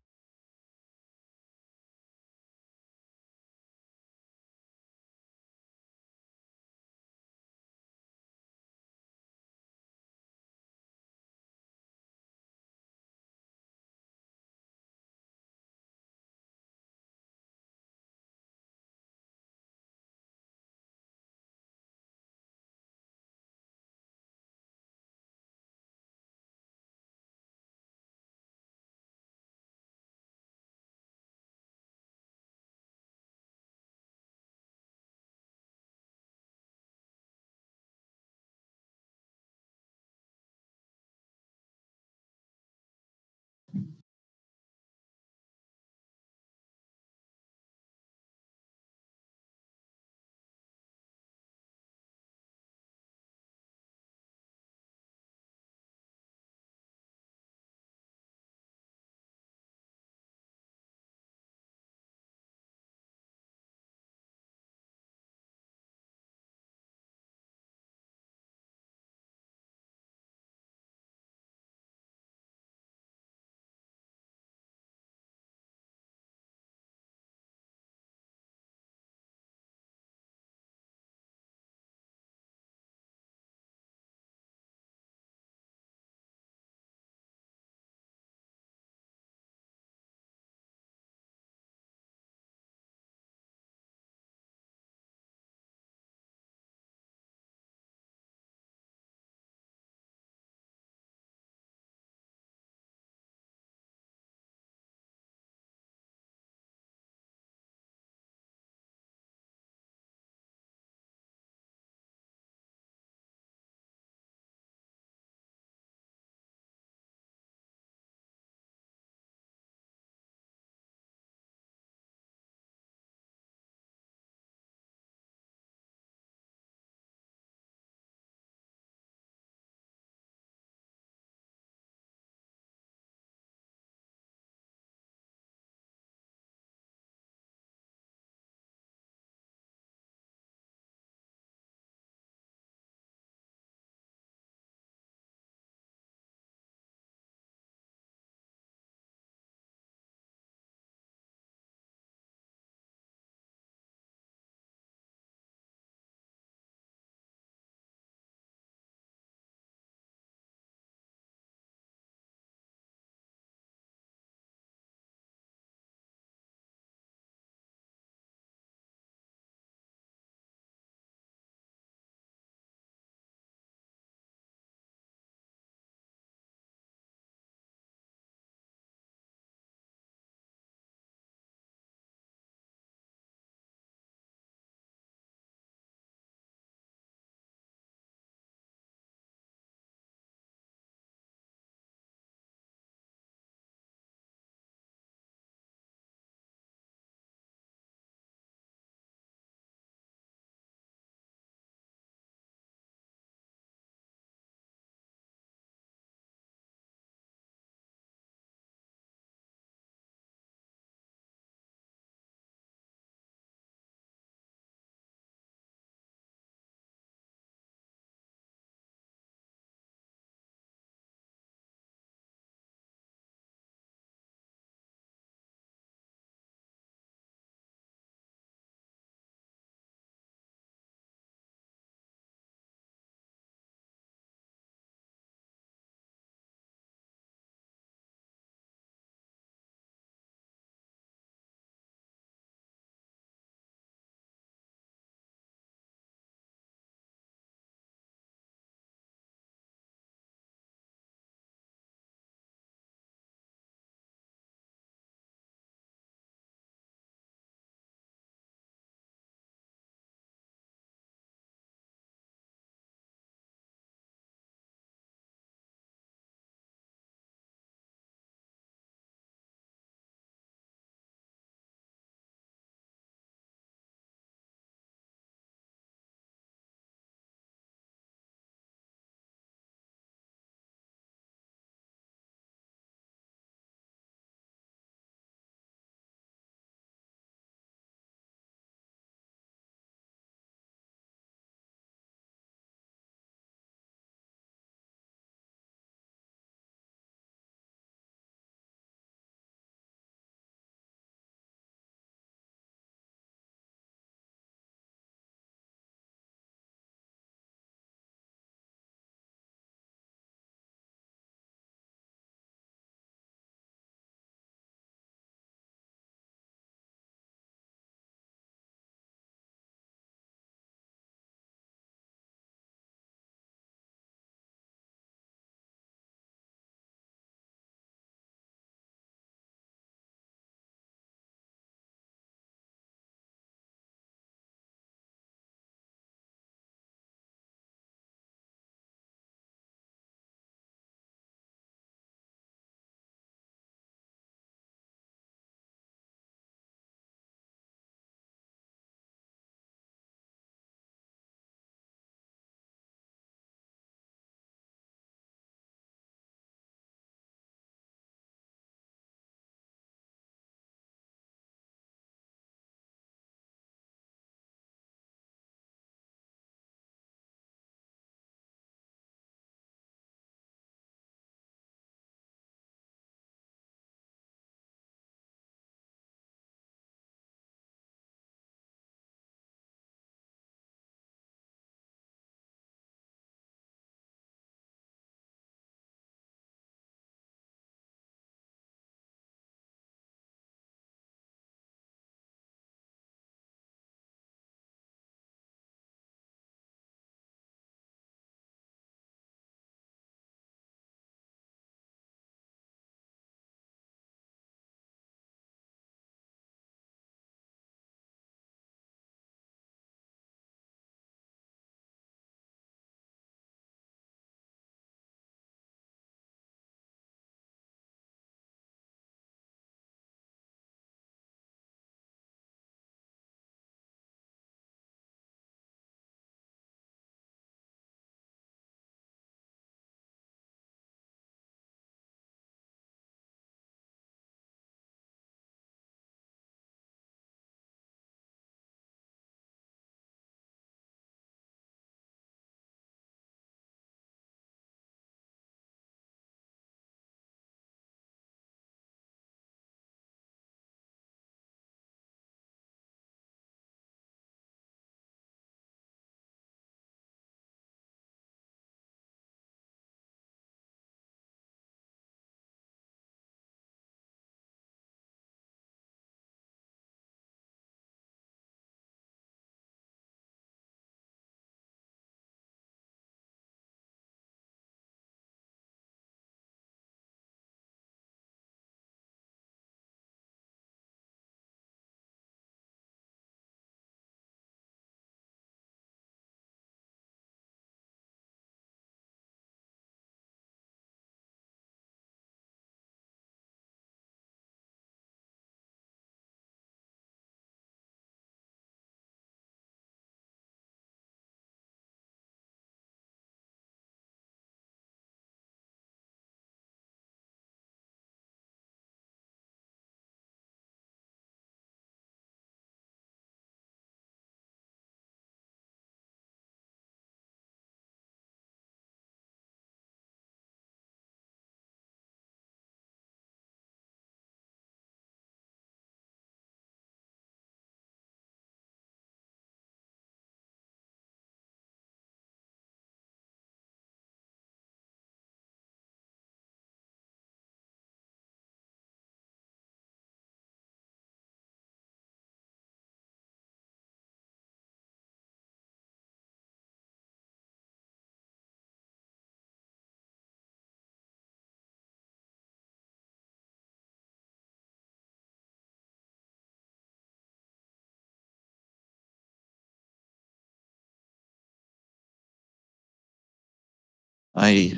I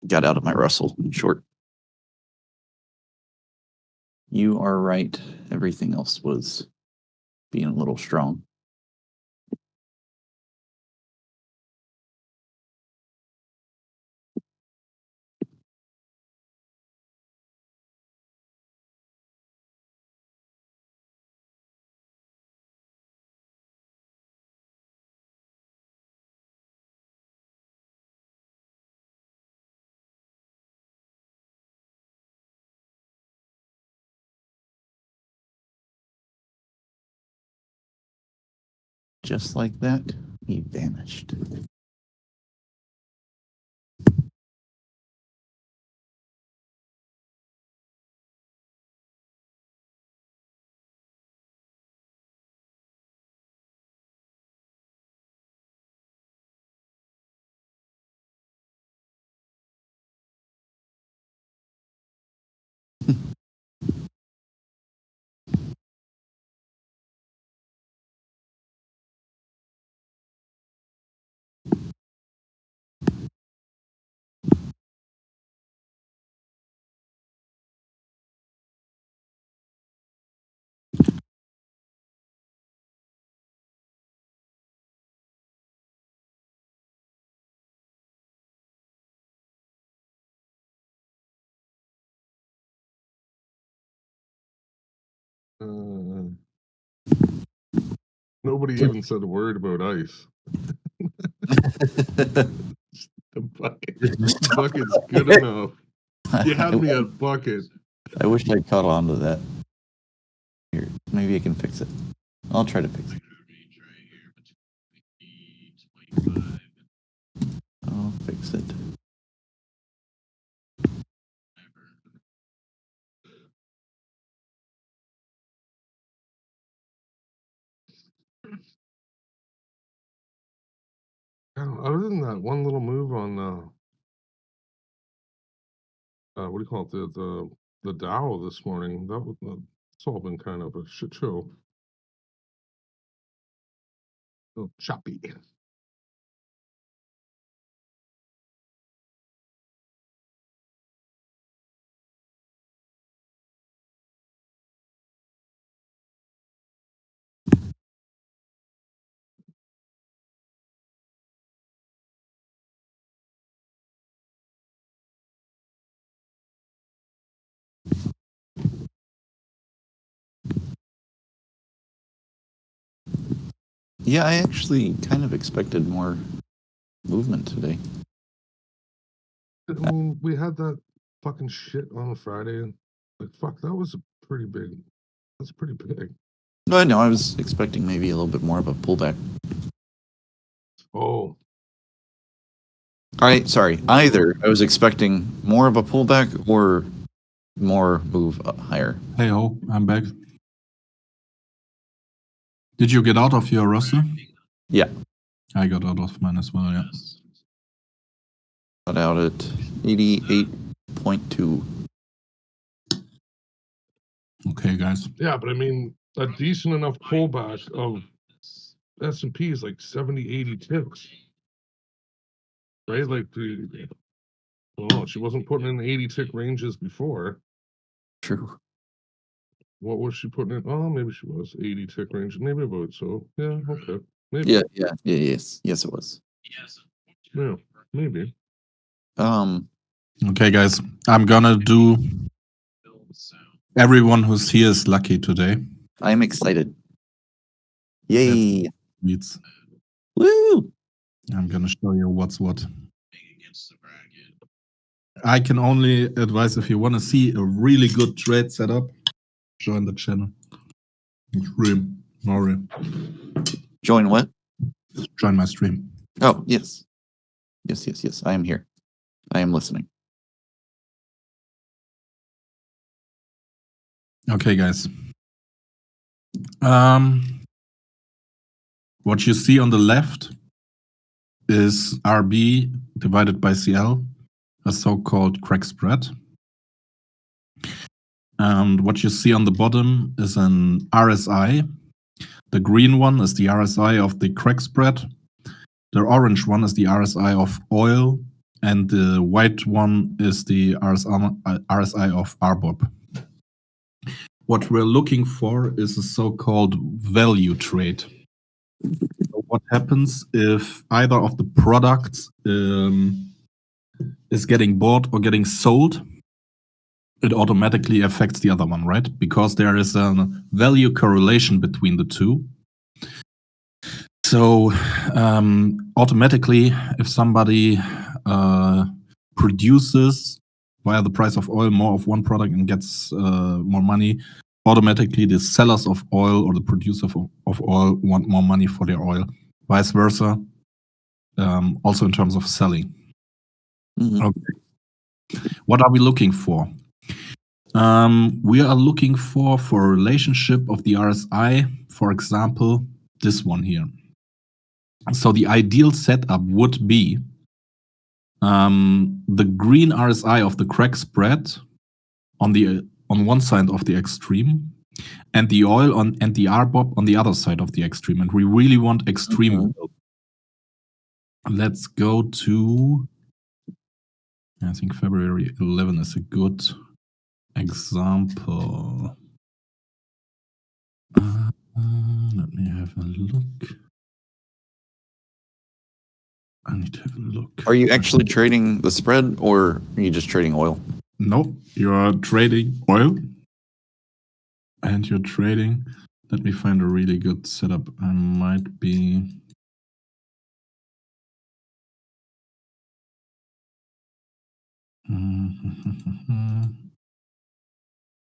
got out of my Russell short. You are right. Everything else was being a little strong. Just like that, he vanished. Nobody even said a word about ice. The bucket's good enough. You had me at bucket. I wish I caught on to that. Here, maybe I can fix it. I'll try to fix it. I'll fix it. Other than that one little move on what do you call it, the Dow this morning, that was it's all been kind of a shit show. A little choppy. Yeah, I actually kind of expected more movement today. I mean, we had that fucking shit on Friday. Like, fuck, that was a pretty big. That's pretty big. No, I know. I was expecting maybe a little bit more of a pullback. Oh, Sorry. Either I was expecting more of a pullback or more move higher. Hey ho, I'm back. Did you get out of your roster? Yeah. I got out of mine as well, yeah. Got out at 88.2. Okay, guys. yeah, but I mean, a decent enough pullback of S&P is like 70, 80 ticks. Right? Like, well, she wasn't putting in 80 tick ranges before. True. What was she putting in? Oh, maybe she was 80 tick range. Maybe about so. Yeah, okay. Maybe. Yeah, yes, it was. Yeah, maybe. Okay, guys. I'm gonna do. Everyone who's here is lucky today. I'm excited. Yay! Meets. Woo! I'm gonna show you what's what. I can only advise if you want to see a really good trade setup, join the channel. Stream, Maury. Join what? Join my stream. Oh, yes. Yes. I am here. I am listening. Okay, guys. What you see on the left is RB divided by CL, a so-called crack spread. And what you see on the bottom is an RSI. The green one is the RSI of the crack spread. The orange one is the RSI of oil. and the white one is the RSI of RBOB. What we're looking for is a so-called value trade. So what happens if either of the products is getting bought or getting sold? It automatically affects the other one, right? Because there is a value correlation between the two. So automatically, if somebody produces via the price of oil more of one product and gets more money, automatically the sellers of oil or the producer of oil want more money for their oil. Vice versa, also in terms of selling. Mhm. Okay. What are we looking for? We are looking for a relationship of the RSI, for example, this one here. So the ideal setup would be the green RSI of the crack spread on one side of the extreme, and the oil and the RBOB on the other side of the extreme. And we really want extreme. Okay. Let's go to, I think February 11 is a good example. Let me have a look. I need to have a look. Are you actually trading the spread, or are you just trading oil? No, you're trading oil. And you're trading. Let me find a really good setup. I might be.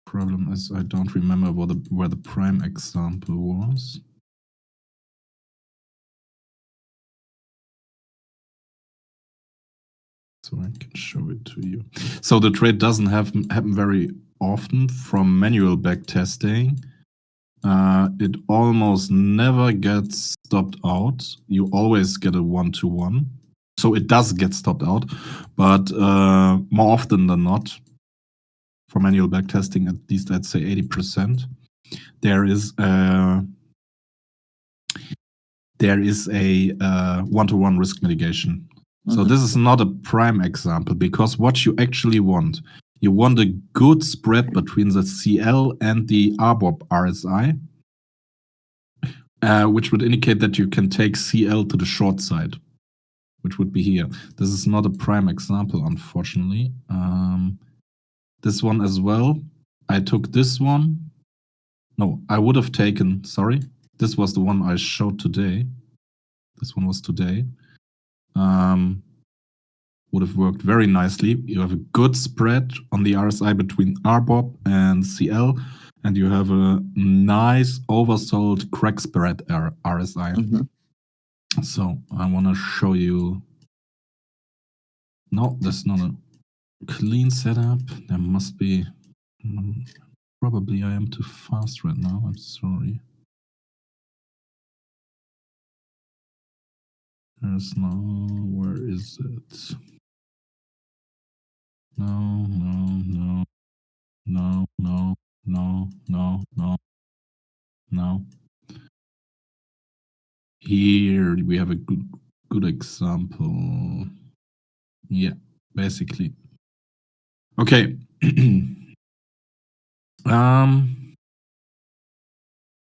Problem is, I don't remember where the prime example was. So I can show it to you. So the trade doesn't happen very often from manual back testing. It almost never gets stopped out. You always get a 1-to-1. So it does get stopped out, but more often than not, for manual back testing, at least I'd say 80%, there is a 1-to-1 risk mitigation. So this is not a prime example, because what you actually want, you want a good spread between the CL and the RBOB RSI, which would indicate that you can take CL to the short side, which would be here. This is not a prime example, unfortunately. This one as well. I took this one. No, I would have taken, sorry. This was the one I showed today. This one was today. Would have worked very nicely. You have a good spread on the RSI between RBOB and CL, and you have a nice oversold crack spread RSI. So I want to show you. No, that's not a clean setup. There must be. Probably I am too fast right now. I'm sorry. There's no. Where is it? No. Here we have a good example. Yeah, basically. Okay.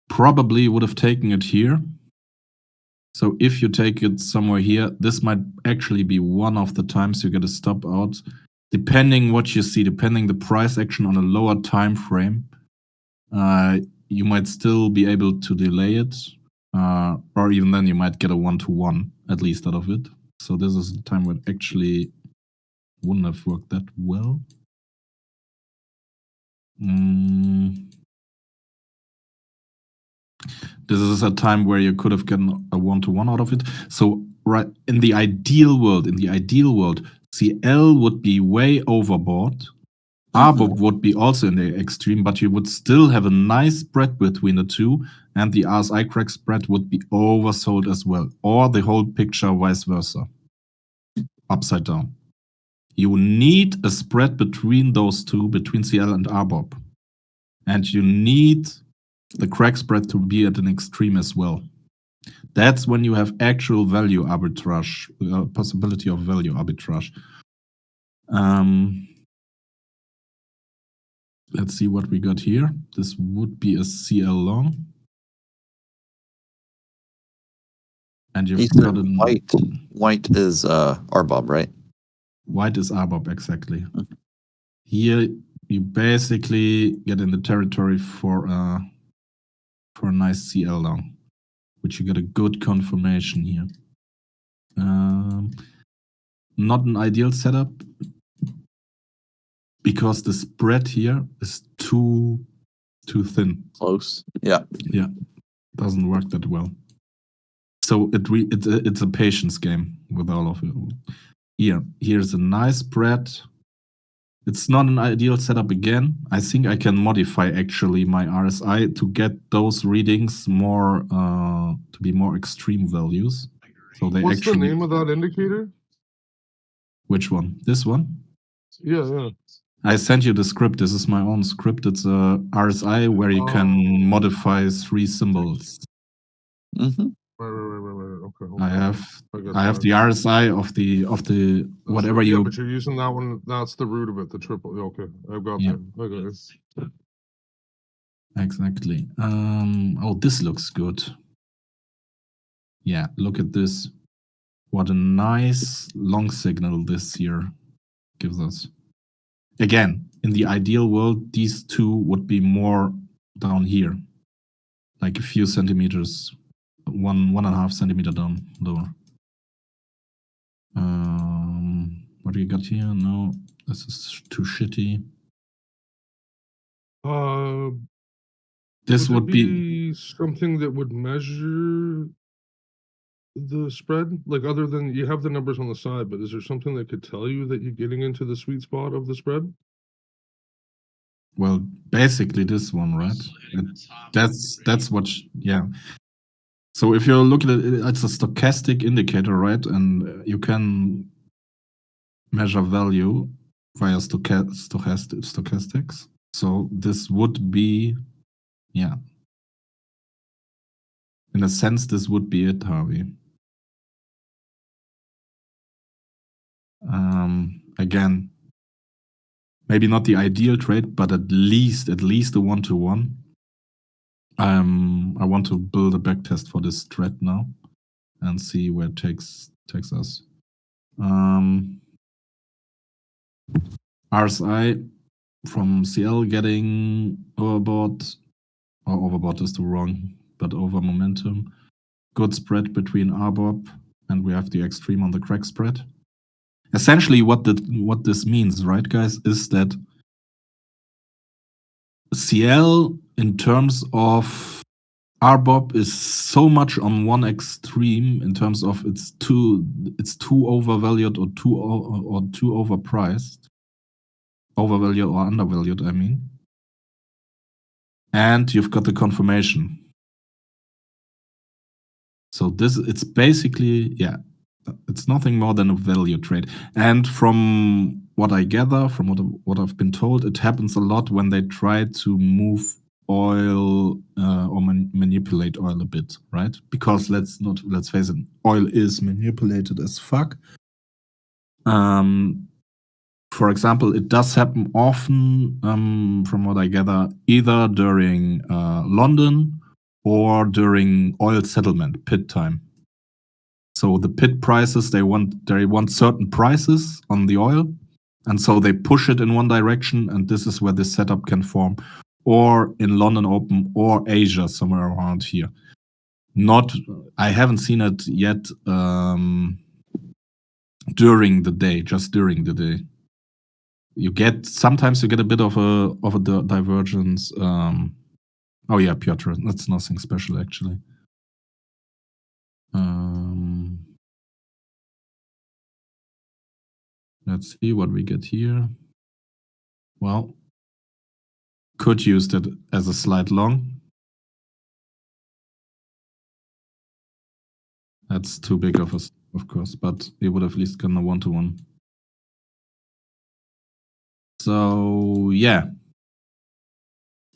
Probably would have taken it here. So if you take it somewhere here, this might actually be one of the times you get a stop out, depending what you see, depending the price action on a lower time frame. You might still be able to delay it, or even then you might get a 1-to-1 at least out of it. So this is the time where it actually wouldn't have worked that well. This is a time where you could have gotten a 1-to-1 out of it. So right in the ideal world, CL would be way overbought. RBOB would be also in the extreme, but you would still have a nice spread between the two, and the RSI crack spread would be oversold as well, or the whole picture vice versa, upside down. You need a spread between those two, between CL and RBOB, and you need the crack spread to be at an extreme as well. That's when you have actual value arbitrage, possibility of value arbitrage. Let's see what we got here. This would be a CL long. And you've He said got a white. White is RBOB, right? white is RBOB, exactly. Here you basically get in the territory for a nice CL long, which you get a good confirmation here. Not an ideal setup because the spread here is too thin. Close. Yeah. Yeah, doesn't work that well. So it's a patience game with all of it. Here's a nice spread. It's not an ideal setup again. I think I can modify actually my RSI to get those readings more to be more extreme values. So they What's actually. the name of that indicator? Which one? This one? Yeah. I sent you the script. This is my own script. It's a RSI where you can modify 3 symbols. Mm-hmm. Right. Okay. I have that. the RSI of the whatever Yeah, you. but you're using that one. That's the root of it. The triple. Okay, I've got Yeah. that. I got it. Exactly. Oh, this looks good. Yeah, look at this. What a nice long signal this here gives us. Again, in the ideal world, these two would be more down here, like a few centimeters, 1.5 centimeter down lower. What do you got here? No, this is too shitty. This would be something that would measure the spread, like other than you have the numbers on the side, but is there something that could tell you that you're getting into the sweet spot of the spread? well, basically this one, right? That's what. Yeah. So if you're looking at it, it's a stochastic indicator, right? And you can measure value via stochastics. So this would be, yeah. In a sense, this would be it, Harvey. Again, maybe not the ideal trade, but at least a 1-to-1. I want to build a backtest for this thread now and see where it takes us. RSI from CL getting overbought, or overbought is the wrong, but over momentum. Good spread between RBOB, and we have the extreme on the crack spread. Essentially, what this means, right, guys, is that CL in terms of RBOB is so much on one extreme in terms of it's too overvalued or too overpriced, overvalued or undervalued, I mean. And you've got the confirmation. So it's basically, yeah, it's nothing more than a value trade. And from what I gather, from what I've been told, it happens a lot when they try to move oil or manipulate oil a bit, right? Because let's face it, oil is manipulated as fuck. For example, it does happen often, from what I gather, either during London or during oil settlement, pit time. So the pit prices, they want certain prices on the oil, and so they push it in one direction, and this is where this setup can form, or in London Open or Asia, somewhere around here. I haven't seen it yet during the day, just during the day. Sometimes you get a bit of a divergence. Oh yeah, Piotr, that's nothing special actually. Let's see what we get here. Well, could use that as a slide long. That's too big of course, but we would have at least gotten a 1-to-1. So yeah,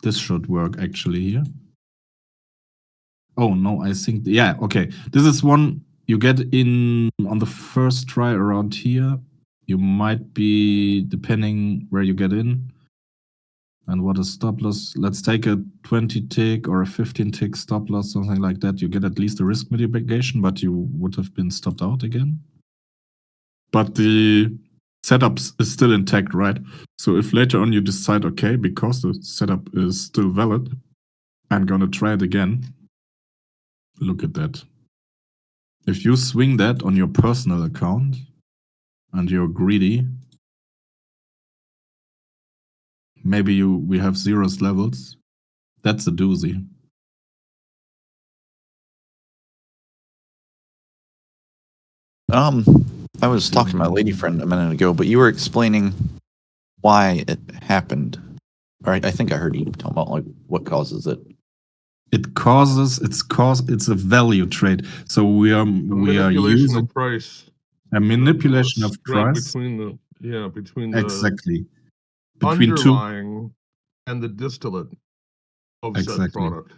this should work actually here. Oh no, I think yeah. Okay, this is one you get in on the first try around here. You might be depending where you get in and what is stop loss. Let's take a 20 tick or a 15 tick stop loss, something like that. You get at least a risk mitigation, but you would have been stopped out again. But the setup is still intact, right? So if later on you decide, okay, because the setup is still valid, I'm gonna try it again. Look at that. If you swing that on your personal account and you're greedy, maybe we have zeros levels. That's a doozy. I was talking to my lady friend a minute ago, but you were explaining why it happened. All right, I think I heard you talk about like what causes it. It's a value trade. So we are Manipulation using of price. a manipulation of Spread price. between the Exactly. Between two. underlying and the distillate of said Exactly. product.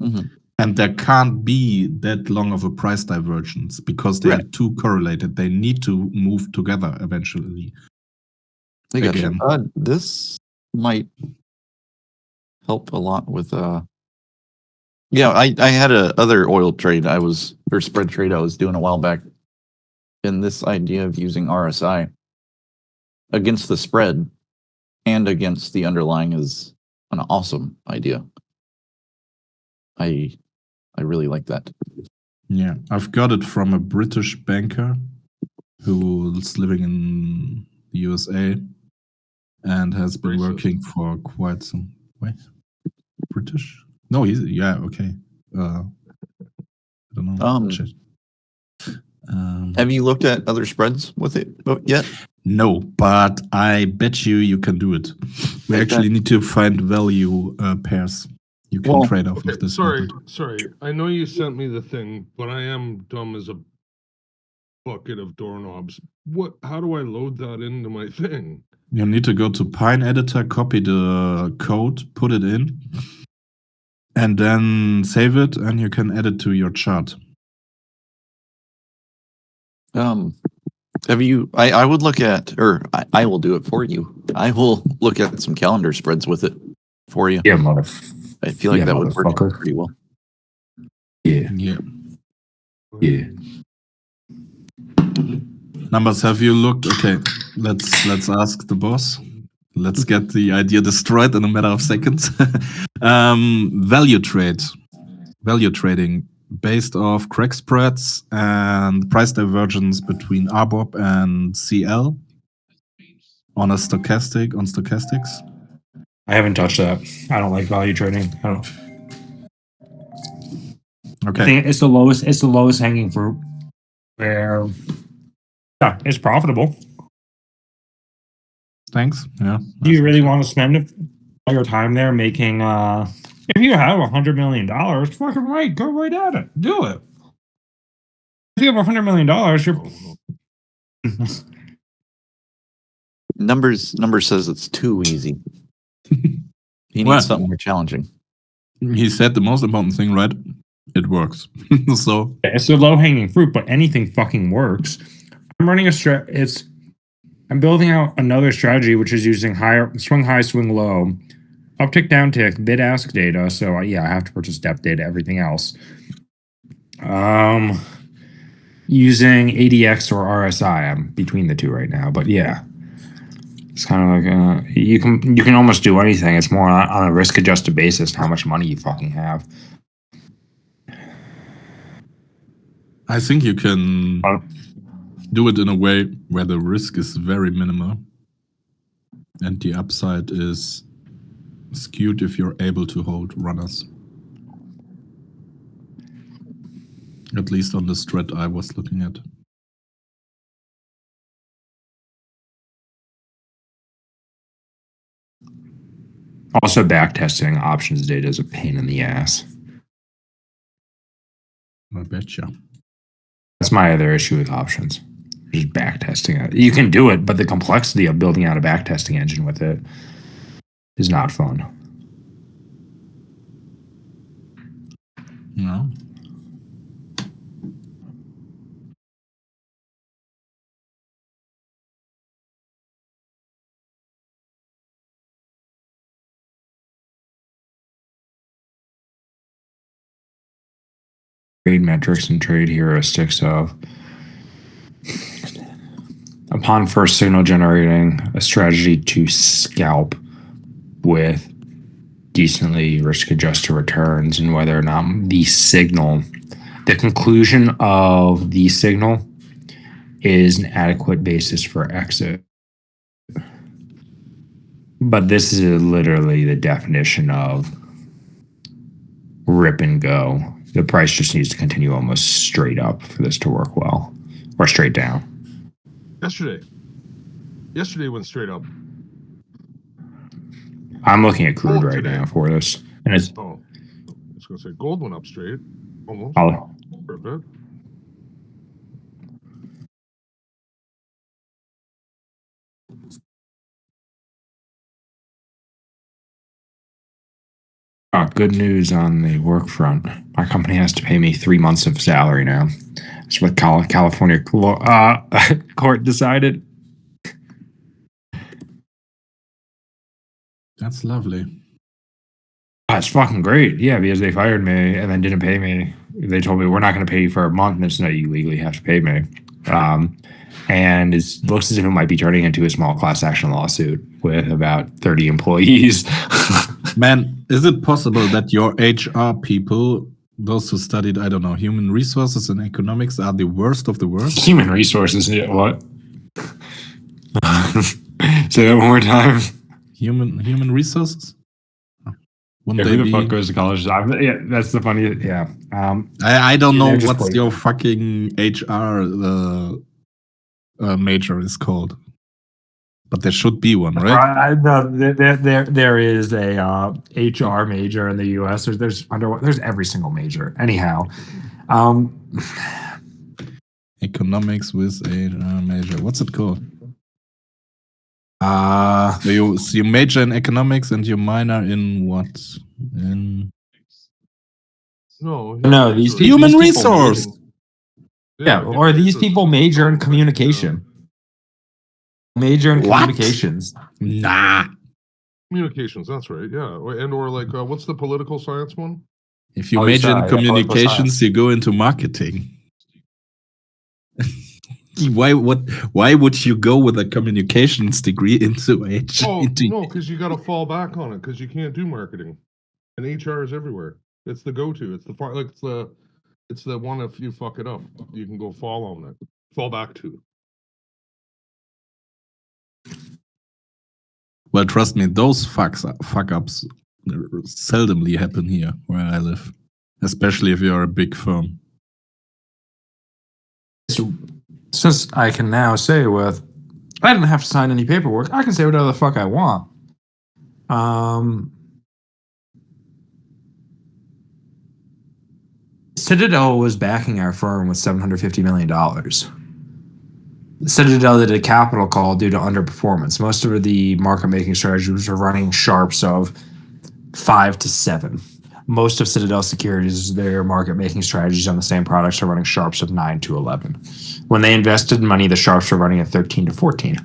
Mm-hmm. And there can't be that long of a price divergence because they are too correlated. They need to move together eventually. I gotcha. Again. This might help a lot with yeah, I had a other oil trade or spread trade I was doing a while back. And this idea of using RSI against the spread and against the underlying is an awesome idea. I really like that. Yeah, I've got it from a British banker who's living in the USA and has been working for quite some way. British? No, okay. I don't know. Shit. Have you looked at other spreads with it yet? No, but I bet you can do it. We actually need to find value pairs. You can trade off of this. Sorry. I know you sent me the thing, but I am dumb as a bucket of doorknobs. How do I load that into my thing? You need to go to Pine Editor, copy the code, put it in, and then save it, and you can add it to your chart. Have you? I would look at, or I will do it for you. I will look at some calendar spreads with it for you. Yeah, I feel like that would work pretty well. Yeah. Numbers, have you looked? Okay, let's ask the boss. Let's get the idea destroyed in a matter of seconds. Value trading based off crack spreads and price divergence between RBOB and CL on stochastics. I haven't touched that. I don't like value trading. I don't. Okay. I think it's the lowest hanging fruit where it's profitable. Thanks. Yeah. Do you really want to spend all your time there making if you have $100 million, fucking right, go right at it. Do it. If you have $100 million, you're Numbers says it's too easy. He needs something more challenging. He said the most important thing, right? It works. So it's the low hanging fruit, but anything fucking works. I'm running I'm building out another strategy which is using swing high, swing low, uptick, downtick, bid ask data. So yeah, I have to purchase depth data, everything else. Using ADX or RSI. I'm between the two right now, but yeah. It's kind of like you can almost do anything. It's more on a risk adjusted basis how much money you fucking have. I think you can do it in a way where the risk is very minimal and the upside is skewed if you're able to hold runners. At least on the strat I was looking at. Also, backtesting options data is a pain in the ass. I betcha. That's my other issue with options. Just backtesting it. You can do it, but the complexity of building out a backtesting engine with it is not fun. No. Trade metrics and trade heuristics of upon first signal generating a strategy to scalp with decently risk adjusted returns and whether or not the conclusion of the signal is an adequate basis for exit. But this is literally the definition of rip and go. The price just needs to continue almost straight up for this to work well, or straight down. Yesterday went straight up. I'm looking at crude Gold right today. now for this, and it's Oh, I was gonna say gold went up straight, almost I'll, for a bit. good news on the work front. My company has to pay me 3 months of salary now. That's what California court decided. That's lovely. It's fucking great. Yeah, because they fired me and then didn't pay me. They told me we're not going to pay you for a month, and it's not you legally have to pay me. And it looks as if it might be turning into a small class action lawsuit with about 30 employees. Man, is it possible that your HR people, those who studied, I don't know, human resources and economics, are the worst of the worst? Human resources. Yeah, what? Say that one more time. Human resources? Wouldn't Yeah, they who the be? fuck goes to college? Yeah, that's the funny. Yeah. I don't know they're just what's like- your fucking HR major is called, but there should be one, right? No, there is a HR major in the U.S. There's every single major. Anyhow, Economics with HR major. What's it called? uh, So you major in economics and you minor in what? In No, these human people resource. yeah, or these people major in communication. Major in What? communications. Nah. Communications, that's right. Yeah, and or like what's the political science one? If you Oh, major in sorry, yeah, political communications, science. you go into marketing. Why would you go with a communications degree into H? Oh into no, because you got to fall back on it because you can't do marketing, and HR is everywhere. It's the go-to. It's the one if you fuck it up, you can go fall back to. Well, trust me, those fuck ups seldomly happen here where I live, especially if you're a big firm. So, since I can now say I didn't have to sign any paperwork. I can say whatever the fuck I want. Citadel was backing our firm with $750 million. Citadel did a capital call due to underperformance. Most of the market making strategies were running sharps of 5 to 7. Most of Citadel Securities, their market making strategies on the same products are running sharps of 9 to 11. When they invested money, the sharps were running at 13 to 14.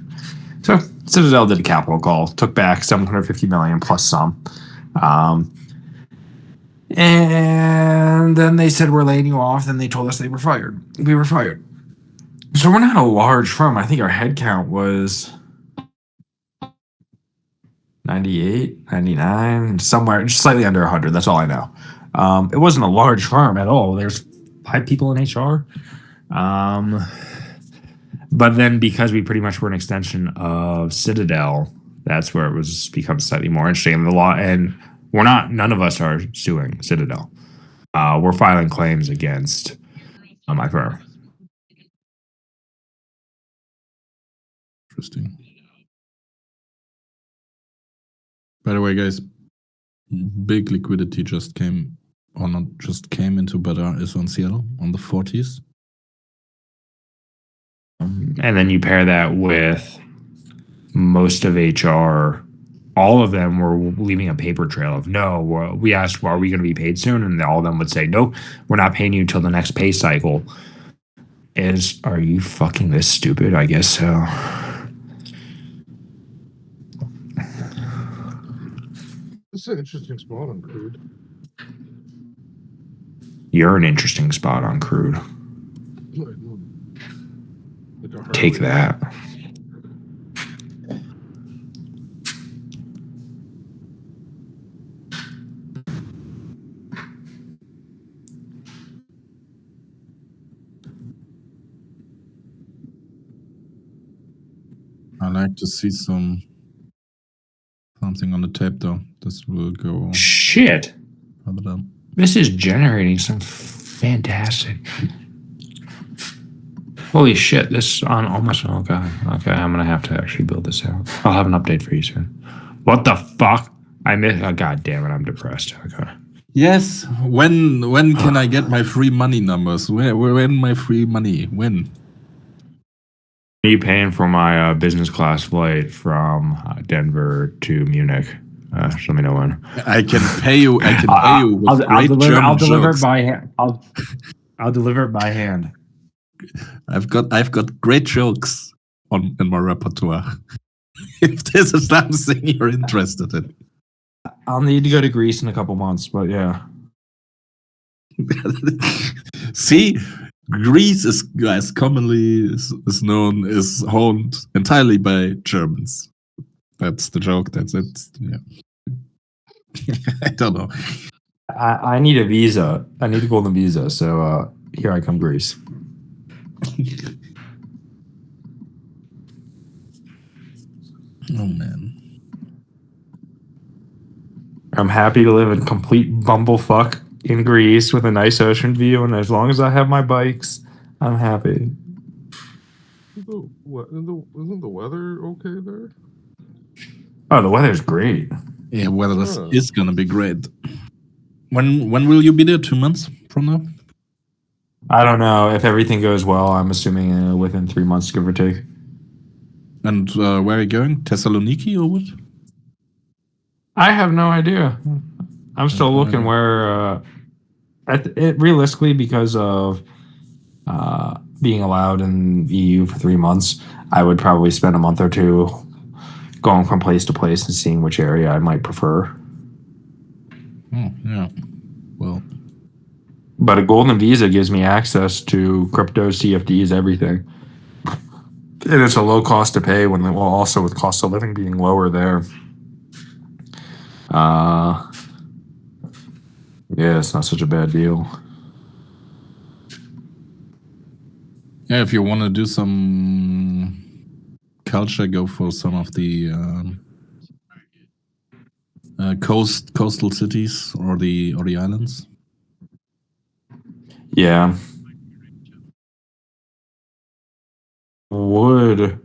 So Citadel did a capital call, took back $750 million plus some. And then they said, we're laying you off. Then they told us they were fired. We were fired. So we're not a large firm. I think our head count was 98, 99, somewhere just slightly under 100. That's all I know. It wasn't a large firm at all. There's 5 people in HR. But then because we pretty much were an extension of Citadel, that's where it was become slightly more interesting. And the law, and none of us are suing Citadel. We're filing claims against my firm. Interesting. By the way, guys, big liquidity just came into Badar is on Seattle on the 40s. And then you pair that with most of HR all of them were leaving a paper trail of no. We asked, well, are we going to be paid soon? And all of them would say, nope, we're not paying you until the next pay cycle. Are you fucking this stupid? I guess so. This is an interesting spot on crude. You're an interesting spot on crude. Like a Take Harley. that. I like to see something on the tape though. This will go Shit. further down. This is generating some fantastic. Holy shit, this on almost. Oh god. Okay, I'm gonna have to actually build this out. I'll have an update for you soon. What the fuck? I missed. Oh, god damn it, I'm depressed. Okay. Yes. When can I get my free money numbers? When my free money? When? Are you paying for my business class flight from Denver to Munich? Just let me know when. I can pay you. I can pay you with I'll great deliver. German I'll deliver jokes. it by hand. I'll deliver it by hand. I've got great jokes in my repertoire. If this is something you're interested in. I'll need to go to Greece in a couple months, but yeah. See, Greece is commonly is known is owned entirely by Germans. That's the joke. That's it. Yeah. I don't know. I need a visa. I need a golden visa. So here I come, Greece. Oh man. I'm happy to live in complete bumblefuck in Greece with a nice ocean view, and as long as I have my bikes, I'm happy. Isn't the weather okay there? Oh, the weather's great. Yeah, well, this Huh. is gonna be great. When will you be there? 2 months from now? I don't know if everything goes well. I'm assuming within 3 months, give or take. And where are you going? Thessaloniki or what? I have no idea. I'm still Okay. looking where. Realistically, because of being allowed in the EU for 3 months, I would probably spend a month or two going from place to place and seeing which area I might prefer. Oh yeah. Well, But a golden visa gives me access to crypto, CFDs, everything. And it's a low cost to pay well, also with cost of living being lower there. Yeah, it's not such a bad deal. yeah. If you want to do some culture, go for some of the coastal cities or the islands. Yeah. Would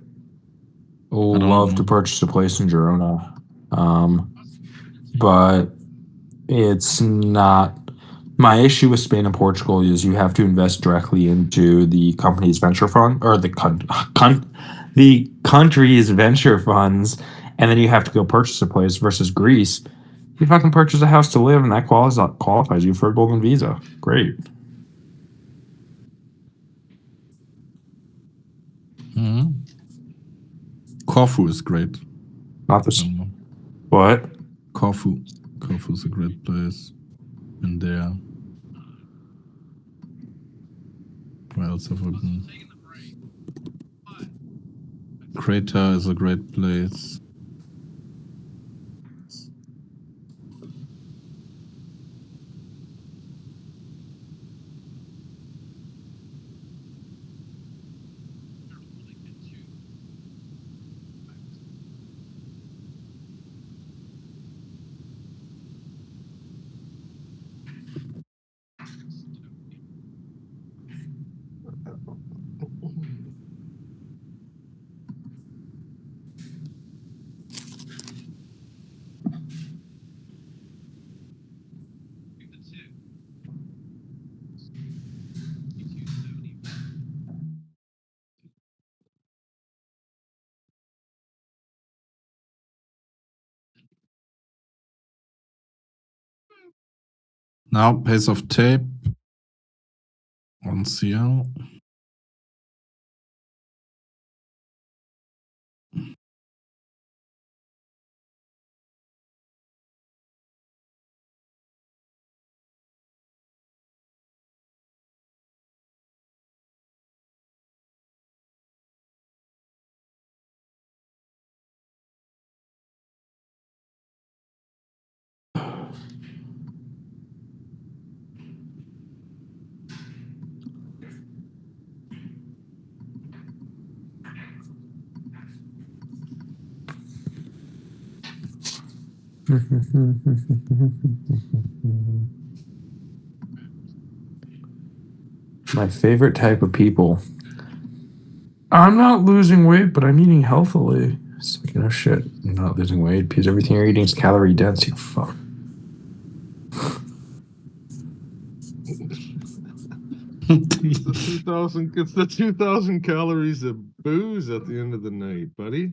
love to purchase a place in Girona. But it's not. My issue with Spain and Portugal is you have to invest directly into the company's venture fund or the country's venture funds, and then you have to go purchase a place. Versus Greece, you fucking purchase a house to live, and that qualifies you for a golden visa. Great. Mm-hmm. Corfu is great. Not this. What? Corfu is a great place. And there. Where else have I been? Creta is a great place. Now, pace of tape on CL. My favorite type of people. I'm not losing weight, but I'm eating healthily. It's like, no shit. I'm not losing weight because everything you're eating is calorie dense, you fuck. It's the 2,000 calories of booze at the end of the night, buddy.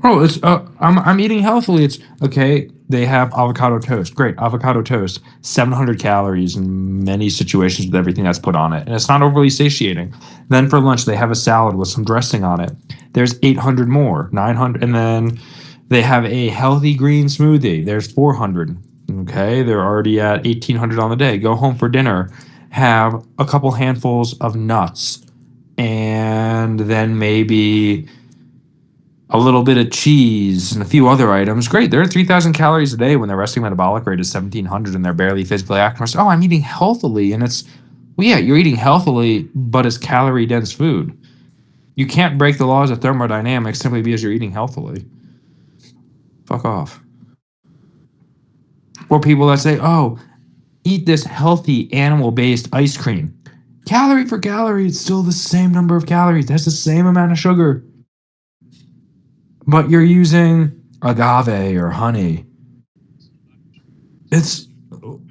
Oh, it's I'm eating healthily. It's okay. They have avocado toast. Great. Avocado toast, 700 calories in many situations with everything that's put on it. And it's not overly satiating. Then for lunch, they have a salad with some dressing on it. There's 800 more, 900. And then they have a healthy green smoothie. There's 400. Okay. They're already at 1,800 on the day. Go home for dinner. Have a couple handfuls of nuts. And then maybe a little bit of cheese and a few other items. Great. They're at 3,000 calories a day when their resting metabolic rate is 1,700 and they're barely physically active. Oh, I'm eating healthily. And it's, well, yeah, you're eating healthily, but it's calorie dense food. You can't break the laws of thermodynamics simply because you're eating healthily. Fuck off. Or people that say, oh, eat this healthy animal-based ice cream. Calorie for calorie, it's still the same number of calories. That's the same amount of sugar. But you're using agave or honey.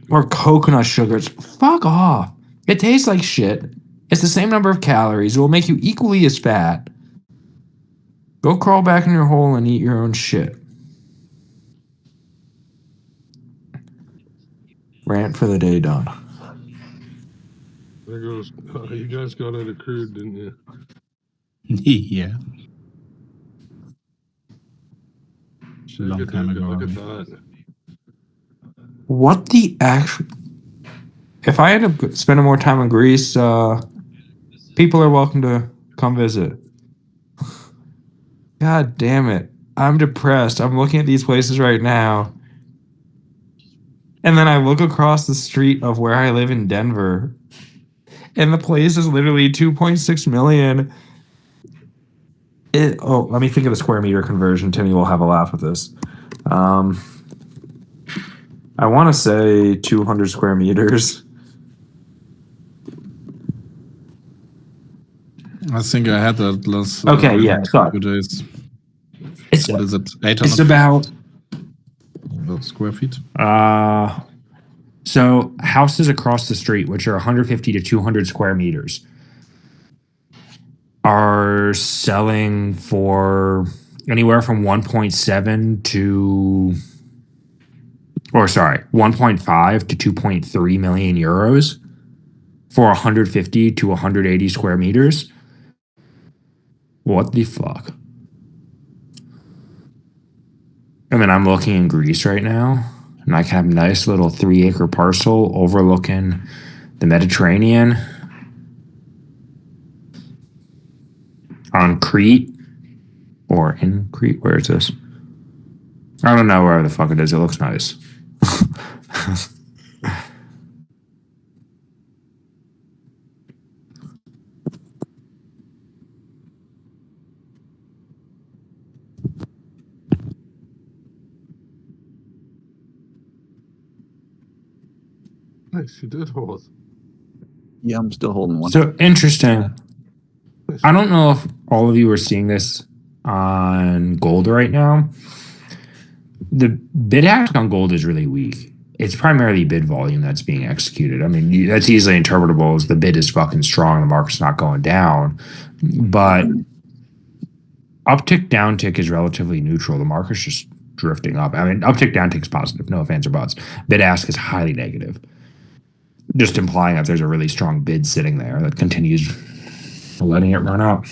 Or coconut sugars. Fuck off. It tastes like shit. It's the same number of calories. It will make you equally as fat. Go crawl back in your hole and eat your own shit. Rant for the day done. There goes. You guys got it accrued, didn't you? Yeah. Look Long at time that. ago. Look at that. What the actual... If I end up spending more time in Greece, people are welcome to come visit. God damn it. I'm depressed. I'm looking at these places right now. And then I look across the street of where I live in Denver. And the place is literally 2.6 million. Let me think of the square meter conversion. Timmey will have a laugh with this. I want to say 200 square meters. I think I had that last Okay, yeah, sorry. 2 days. It's, What is it? 800 it's about square feet? So houses across the street, which are 150 to 200 square meters, are selling for anywhere from 1.7 to, or sorry, 1.5 to 2.3 million euros for 150 to 180 square meters. What the fuck? And then I'm looking in Greece right now, and I can have a nice little 3-acre parcel overlooking the Mediterranean on Crete, or in Crete. Where is this? I don't know where the fuck it is. It looks nice. Nice, you did hold. Yeah, I'm still holding one. So interesting. I don't know if all of you are seeing this on gold right now. The bid ask on gold is really weak. It's primarily bid volume that's being executed. I mean, that's easily interpretable as the bid is fucking strong, the market's not going down. But uptick, downtick is relatively neutral. The market's just drifting up. I mean, uptick, downtick is positive. No ifs, ands, or buts. Bid ask is highly negative. Just implying that there's a really strong bid sitting there that continues letting it run up.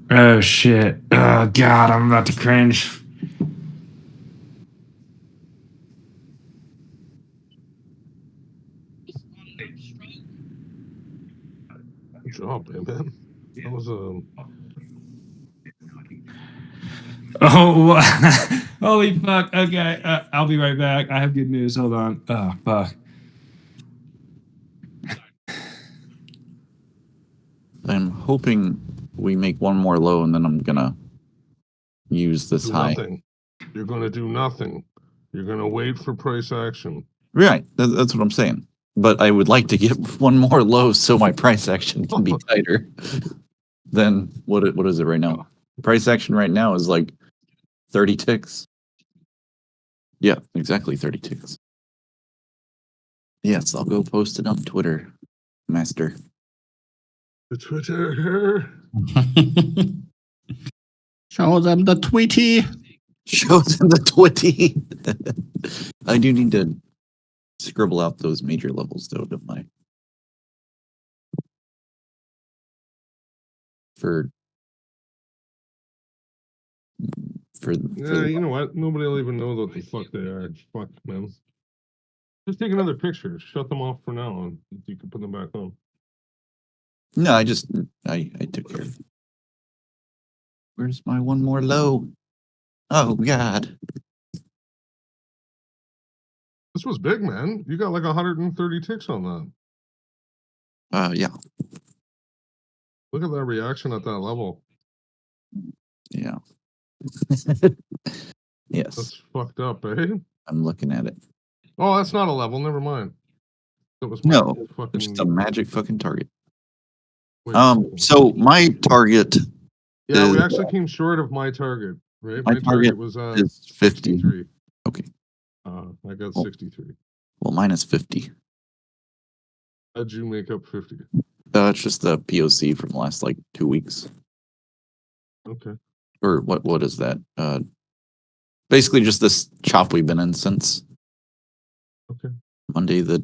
Oh shit. Oh god, I'm about to cringe. Good job, man. That was Oh, holy fuck. Okay, I'll be right back. I have good news. Hold on. Oh, fuck. I'm hoping we make one more low and then I'm gonna use this do high. nothing. You're gonna do nothing. You're gonna wait for price action. Right, that's what I'm saying. But I would like to get one more low so my price action can be tighter than what is it right now? Price action right now is like 30 ticks. Yeah, exactly 30 ticks. Yes, I'll go post it on Twitter, master. The Twitter. Show them the Tweety. Show them the Twitty. I do need to scribble out those major levels though, don't I? For Yeah, you know what? Nobody will even know what the fuck they are. Fuck, man. Just take another picture. Shut them off for now, and you can put them back on. No, I took care of it. Where's my one more low? Oh god. This was big, man. You got like 130 ticks on that. Yeah. Look at that reaction at that level. Yeah. Yes. That's fucked up, eh? I'm looking at it. Oh, that's not a level. Never mind. That was my No, fucking. it's just a magic fucking target. Wait, So my target yeah, we is- actually came short of my target, right? My target was is 50. 63. Okay. I got Oh. 63. Well, mine is 50. How'd you make up 50? It's just the POC from the last like 2 weeks. Okay. Or what is that? Basically just this chop we've been in since Okay. Monday the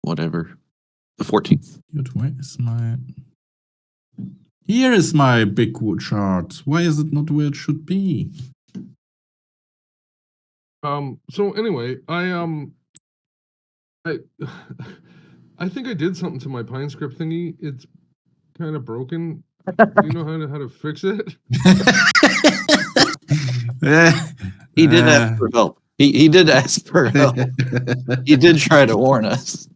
14th. Where is my... Here is my big chart. Why is it not where it should be? So anyway, I I think I did something to my Pine script thingy. It's kind of broken. Do you know how to fix it? He did ask for help. He did ask for help. He did try to warn us.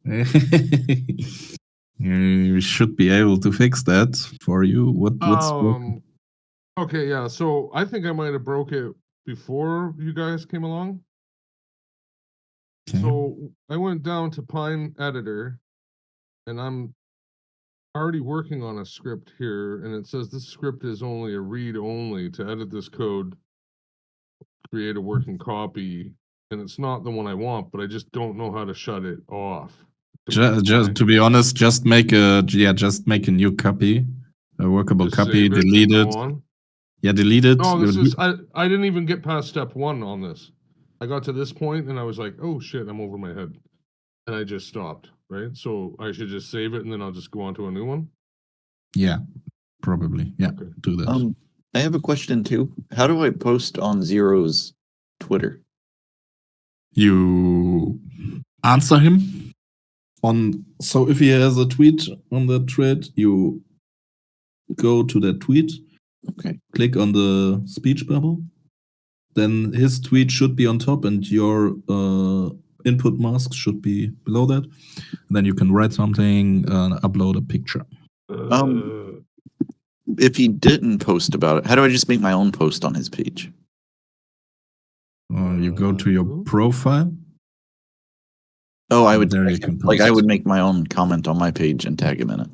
You should be able to fix that for you. What's Okay, yeah. So I think I might have broke it before you guys came along. okay. So I went down to Pine Editor, and I'm already working on a script here, and it says this script is only a read only to edit this code, create a working copy, and it's not the one I want, but I just don't know how to shut it off. Just to be honest, just make a new copy, a workable Just copy, save it and delete go it. on. Yeah, delete it. No, this is I didn't even get past step 1 on this. I got to this point and I was like, oh shit, I'm over my head. And I just stopped, right? So I should just save it and then I'll just go on to a new one. Yeah, probably. Yeah, Okay. do that. I have a question too. How do I post on Zero's Twitter? You answer him so if he has a tweet on the thread, you go to that tweet, Okay. click on the speech bubble, then his tweet should be on top and your input mask should be below that. And then you can write something, upload a picture. If he didn't post about it, how do I just make my own post on his page? You go to your profile. Oh, I would There you tag can him. Like I post. would make my own comment on my page and tag him in it.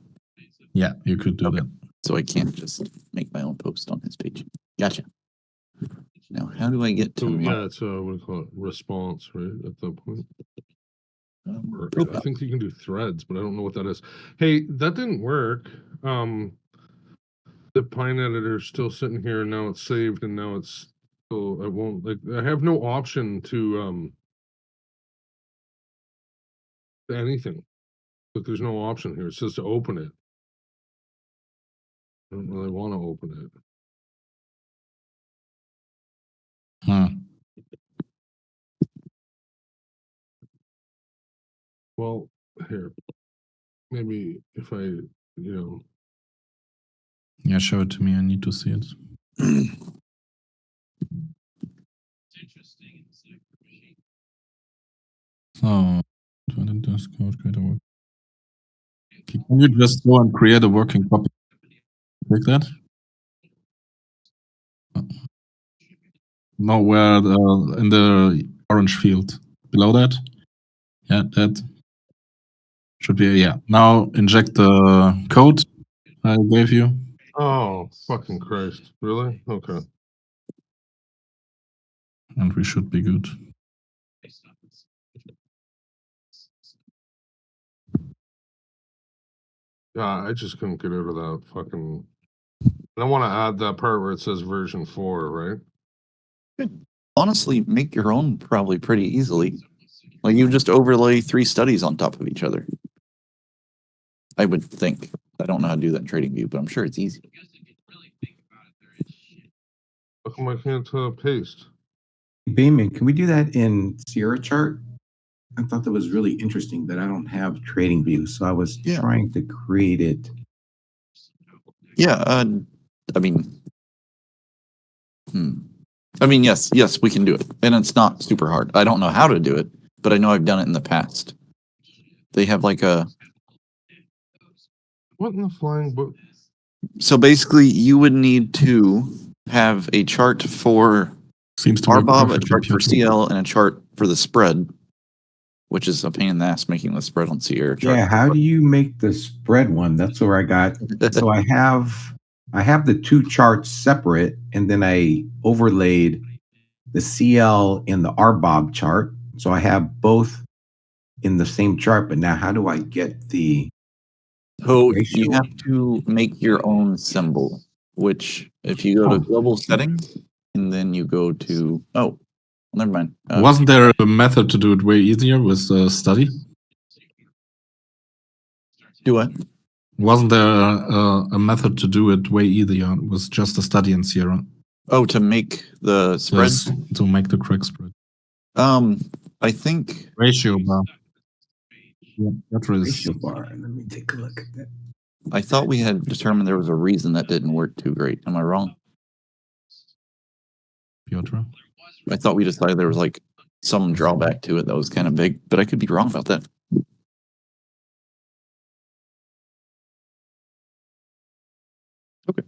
Yeah, you could do that. So I can't just make my own post on his page. Gotcha. Now, how do I get to So my yeah, it's what do you call it? Response, right? At that point. Or I profile? think you can do threads, but I don't know what that is. Hey, that didn't work. The Pine editor is still sitting here and now it's saved and now it's still, I won't, like, I have no option to anything. But there's no option here. It says to open it. I don't really want to open it. Well, here. Maybe if I, Yeah, show it to me. I need to see it. So, Discord, create a work. Can you just go and create a working copy? Click that. No, where in the orange field below that. Yeah, that should be, yeah. Now inject the code I gave you. Oh, fucking Christ. Really? Okay. And we should be good. Yeah, I just couldn't get out of that fucking. I want to add that part where it says version 4, right? Honestly, make your own probably pretty easily. Like you just overlay 3 studies on top of each other. I would think. I don't know how to do that in TradingView, but I'm sure it's easy. How come I can't paste? Bayman, can we do that in Sierra chart? I thought that was really interesting, but I don't have TradingView, so I was trying to create it. Yeah, I mean, yes, we can do it, and it's not super hard. I don't know how to do it, but I know I've done it in the past. They have like a. What in the flying book? So basically, you would need to have a chart for Seems to work RBOB, a perfectly, chart for Piotr. CL, and a chart for the spread, which is a pain in the ass making the spread on Sierra chart. Yeah, how do you make the spread one? That's where I got. So I have the 2 charts separate, and then I overlaid the CL in the RBOB chart. So I have both in the same chart, but now how do I get the So ratio? you have to make your own symbol, which if you go to global settings and then you go to, never mind. Wasn't there a method to do it way easier with study? Do what? Wasn't there a method to do it way easier with just a study in Sierra? Oh, to make the spread? Yes, to make the correct spread. I think Ratio bar. Yeah, that is. Ratio bar. Let me take a look at that. I thought we had determined there was a reason that didn't work too great. Am I wrong? Piotr. I thought we decided there was like some drawback to it that was kind of big, but I could be wrong about that. Okay.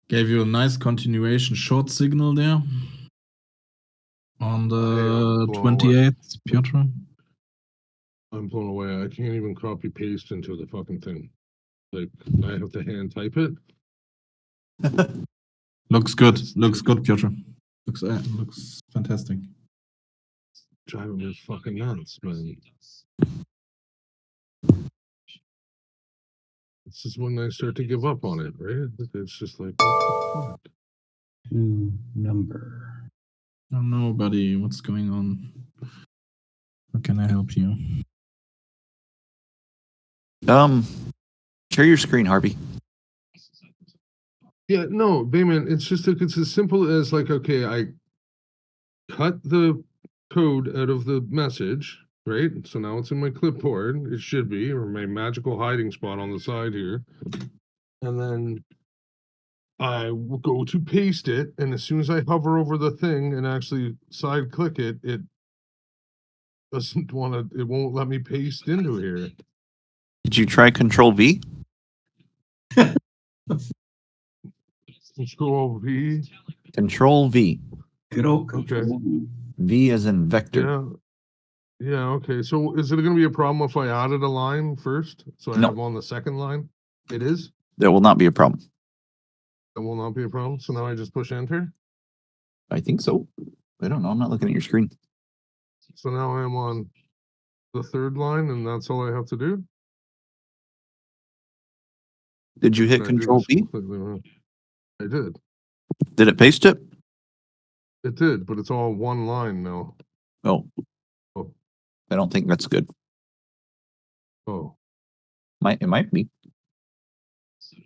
Gave you a nice continuation short signal there on the 28th, Piotr. I'm blown away. I can't even copy paste into the fucking thing. Like, I have to hand type it. Looks good. Looks good, Piotr. Looks fantastic. Driving me fucking nuts, man. This is when I start to give up on it, right? It's just like, what the fuck? To number. I don't know, buddy. What's going on? How can I help you? Share your screen, Harvey. Yeah, no, Bayman, it's just it's as simple as like, okay, I cut the code out of the message, right? So now it's in my clipboard, it should be, or my magical hiding spot on the side here. And then I will go to paste it, and as soon as I hover over the thing and actually side click it, it doesn't want to, it won't let me paste into here. Did you try Control V? Control V. Control V. Good old Control. V as in vector. Yeah. Yeah, okay. So is it going to be a problem if I added a line first? So I No. have on the second line? It is? That will not be a problem. That will not be a problem. So now I just push enter? I think so. I don't know. I'm not looking at your screen. So now I'm on the third line, and that's all I have to do. Did you hit Did I do Control this V? completely wrong? I did. Did it paste it? It did, but it's all one line now. Oh. Oh. I don't think that's good. Oh, It might be.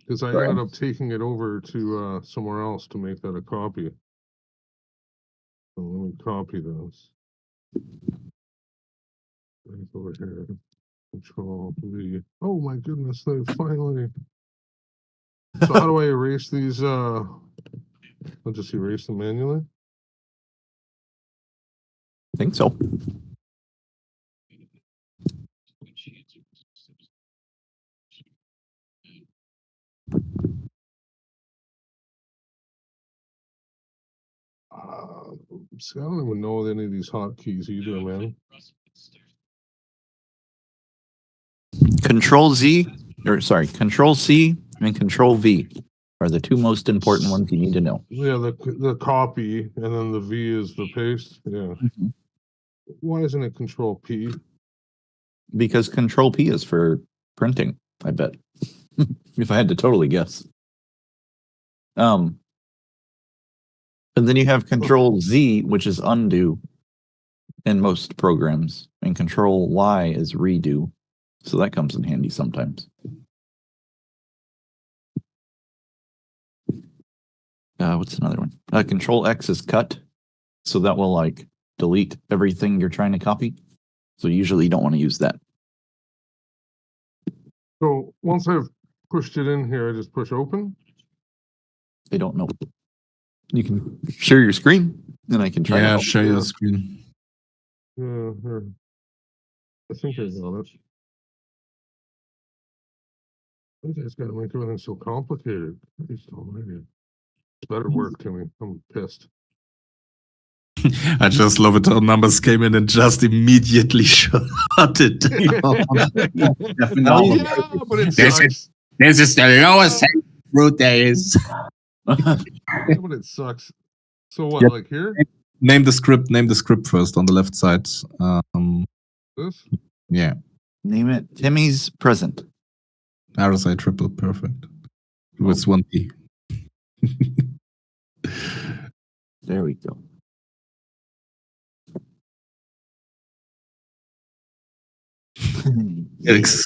because I Sorry. ended up taking it over to somewhere else to make that a copy. So let me copy this. Right over here. Control V. Oh my goodness, they finally. So how do I erase these? I'll just erase them manually. I think so. See, I don't even know any of these hotkeys either, man. Control Z, or sorry, Control C and Control V are the two most important ones you need to know. Yeah, the copy, and then the V is the paste. Yeah. Why isn't it Control P? Because Control P is for printing, I bet. If I had to totally guess. And then you have Control Z, which is undo in most programs, and Control Y is redo. So that comes in handy sometimes. What's another one? Control X is cut. So that will like delete everything you're trying to copy. So usually you don't want to use that. So once I've pushed it in here, I just push open. I don't know. You can share your screen, and I can try to Yeah, help. share your screen. Yeah, here. I think I got it. I think it's got to make everything so complicated. Christ almighty. Better work, Timmy. I'm pissed. I just love it how numbers came in and just immediately shot it down. Definitely. Yeah, but it This sucks. This is the lowest fruit there is. Yeah, but it sucks. So what, Yep. like here? Name the script. Name the script first on the left side. This? Yeah. Name it Timmy's Present. RSI triple perfect. With one P. There we go. Yes.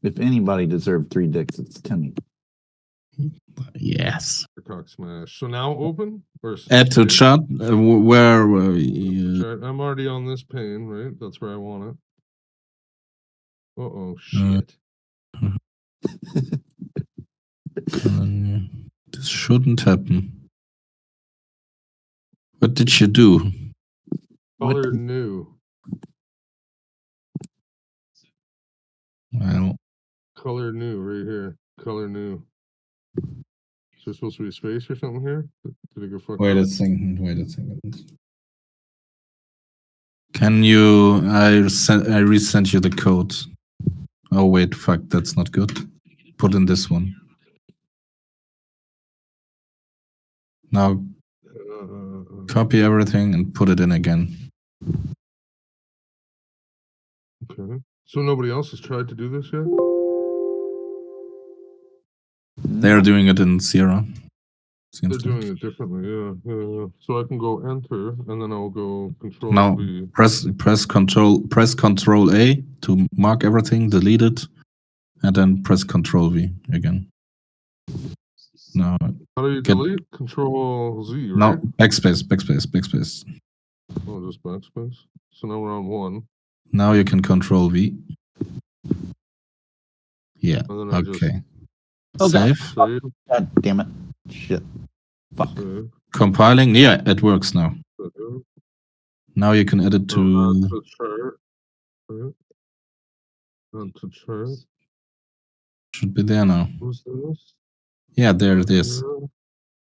If anybody deserved 3 dicks, it's Timmy. Yes. Cock smash. So now open? Or Add to save? chart. Where were we? Chart. I'm already on this pane, right? That's where I want it. Uh-oh, shit. This shouldn't happen. What did you do? Color new. Well, Color new right here. Color new. Is there supposed to be a space or something here? Did it go fuck wait a up? second. Wait a second. Can you? I resent you the code. Oh wait, fuck. That's not good. Put in this one. Now copy everything and put it in again. Okay. So nobody else has tried to do this yet? They're doing it in Sierra. They're doing it differently, yeah. So I can go enter and then I'll go control Now V. press control A to mark everything, delete it, and then press control V again. Now How do you delete? Control Z, right? now backspace. Oh, just backspace. So now we're on 1. Now you can control V. Yeah. And then I Okay. Oh, Save. Save. God damn it. Shit. Fuck. Save. Compiling. Yeah, it works now. Save. Now you can edit Add to. to chart. Right. Add to chart. Should be there now. Who's this? Yeah, there it is. Yeah.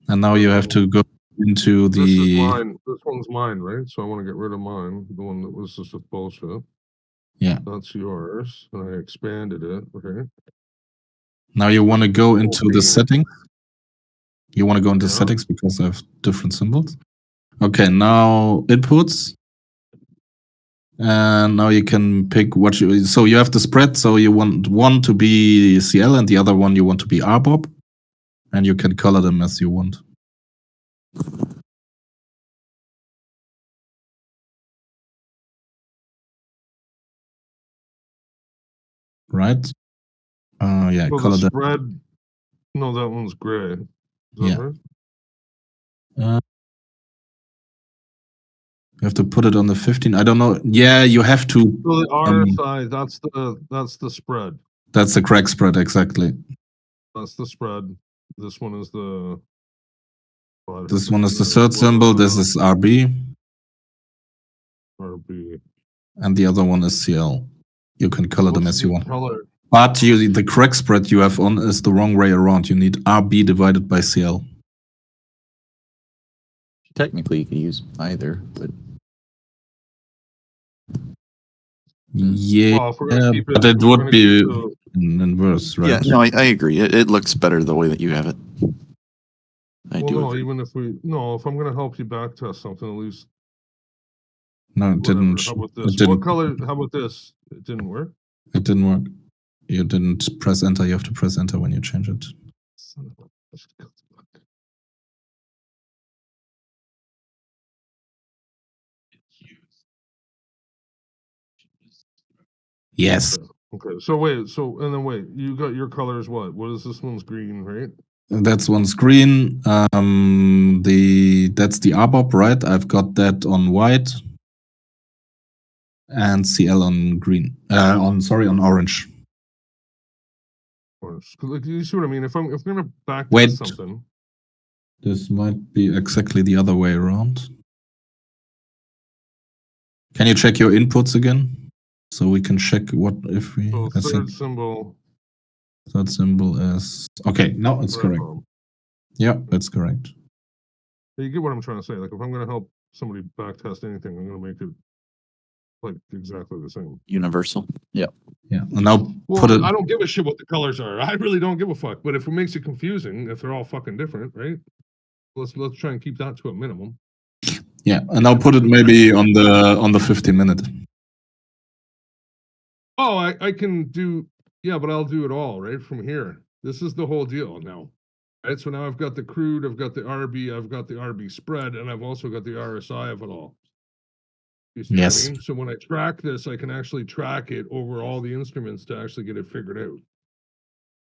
And now you have to go into This is the. mine. This one's mine, right? So I want to get rid of mine. The one that was just a bullshit. Yeah. That's yours. And I expanded it. Okay. Now you want to go into the settings. You want to go into Yeah. settings because I have different symbols. Okay, now inputs. And now you can pick what you. So you have the spread. So you want one to be CL and the other one you want to be RBOB. And you can color them as you want. Right? Yeah, So color the them. spread. No, that one's gray. Is that Yeah. right? You have to put it on the 15. I don't know. Yeah, you have to. So the RSI, that's the spread. That's the crack spread, exactly. That's the spread. This one is the. This one is the third symbol. This is RB. RB. And the other one is CL. You can color them What's as you the want. color? But the crack spread you have on is the wrong way around. You need RB divided by CL. Technically, you could use either, but Yeah, Well, if we're gonna keep but it, it if we're would gonna be keep the- in inverse, right? yeah, no, I agree. It looks better the way that you have it. I well, do no, agree. even if I'm gonna help you back test something, at least No, it whatever. didn't. How about It this? didn't. What color? How about this? It didn't work. It didn't work. You didn't press enter. You have to press enter when you change it. Son of a- Yes, Okay. So wait. Wait. You got your colors. What? What is this one's green, right? that's one's green. That's the RBOB, right? I've got that on white and CL on green. On orange. Or like, you see what I mean? If I'm gonna back Wait. test something. This might be exactly the other way around. Can you check your inputs again? So we can check what if we. So I think third symbol. that symbol is okay. No, it's red correct. bulb. Yeah, that's correct. You get what I'm trying to say? Like, if I'm gonna help somebody back test anything, I'm gonna make it like exactly the same. Universal. Yeah. Yeah, and now Well, put it. I don't give a shit what the colors are. I really don't give a fuck. But if it makes it confusing, if they're all fucking different, right? Let's try and keep that to a minimum. Yeah, and now put it maybe on the 15-minute. Oh, I can do, yeah, but I'll do it all right from here. This is the whole deal now. Right, so now I've got the crude, I've got the RB, I've got the RB spread, and I've also got the RSI of it all. You see Yes. what I mean? So when I track this, I can actually track it over all the instruments to actually get it figured out.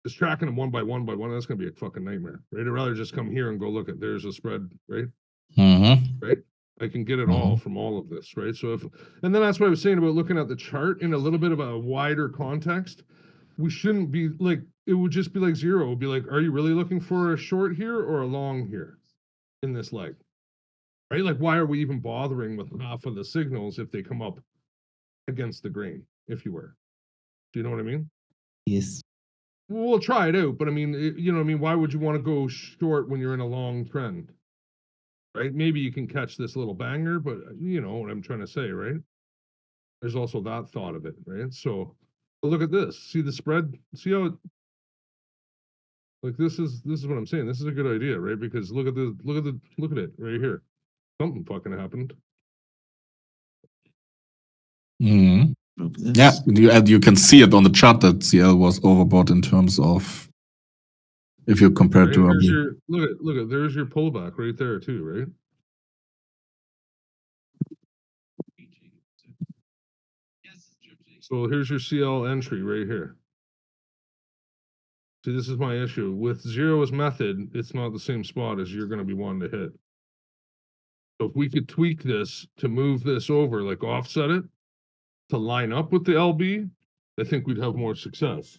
Just tracking them one by one, that's gonna be a fucking nightmare, right? I'd rather just come here and go look at there's a spread, right? Mm-hmm. Right? I can get it all from all of this, right? So and then that's what I was saying about looking at the chart in a little bit of a wider context. We shouldn't be like, it would just be like zero. It would be like, are you really looking for a short here or a long here in this leg? Right? Like, why are we even bothering with half of the signals if they come up against the grain, if you were? Do you know what I mean? Yes. We'll try it out, but I mean, you know what I mean? Why would you want to go short when you're in a long trend? Right? Maybe you can catch this little banger, but you know what I'm trying to say, right? There's also that thought of it, right? So but look at this. See the spread? See how it, like this is what I'm saying. This is a good idea, right? Because look at it right here. Something fucking happened. Mm-hmm. Move this. Yeah, you can see it on the chart that CL was overbought in terms of if you compare it Right? to There's RB. your look at there's your pullback right there too, right? So here's your CL entry right here. See, this is my issue. With zero's method, it's not the same spot as you're going to be wanting to hit. So if we could tweak this to move this over, like offset it, to line up with the LB, I think we'd have more success.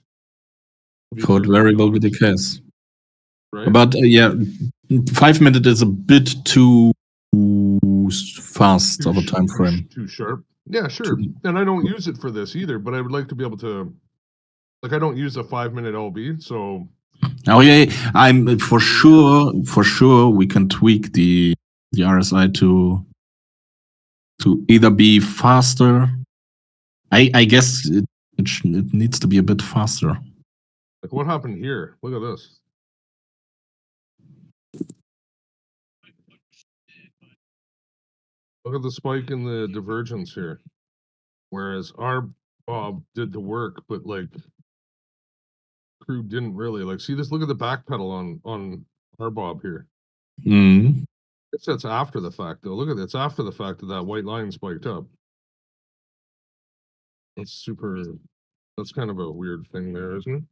Could very well be the case. Right? But yeah, 5 minutes is a bit too fast of a time frame. Too sharp. Yeah, sure. And I don't use it for this either, but I would like to be able to, like, I don't use a 5-minute LB, so. Oh yeah, I'm for sure we can tweak the RSI to either be faster. I guess it needs to be a bit faster. Like, what happened here? Look at this. Look at the spike in the divergence here. Whereas our Bob did the work, but like crude didn't really. Like, see this? Look at the back pedal on our Bob here. Mm. That's after the fact, though. Look at it. It's after the fact that white line spiked up. That's kind of a weird thing there, isn't it?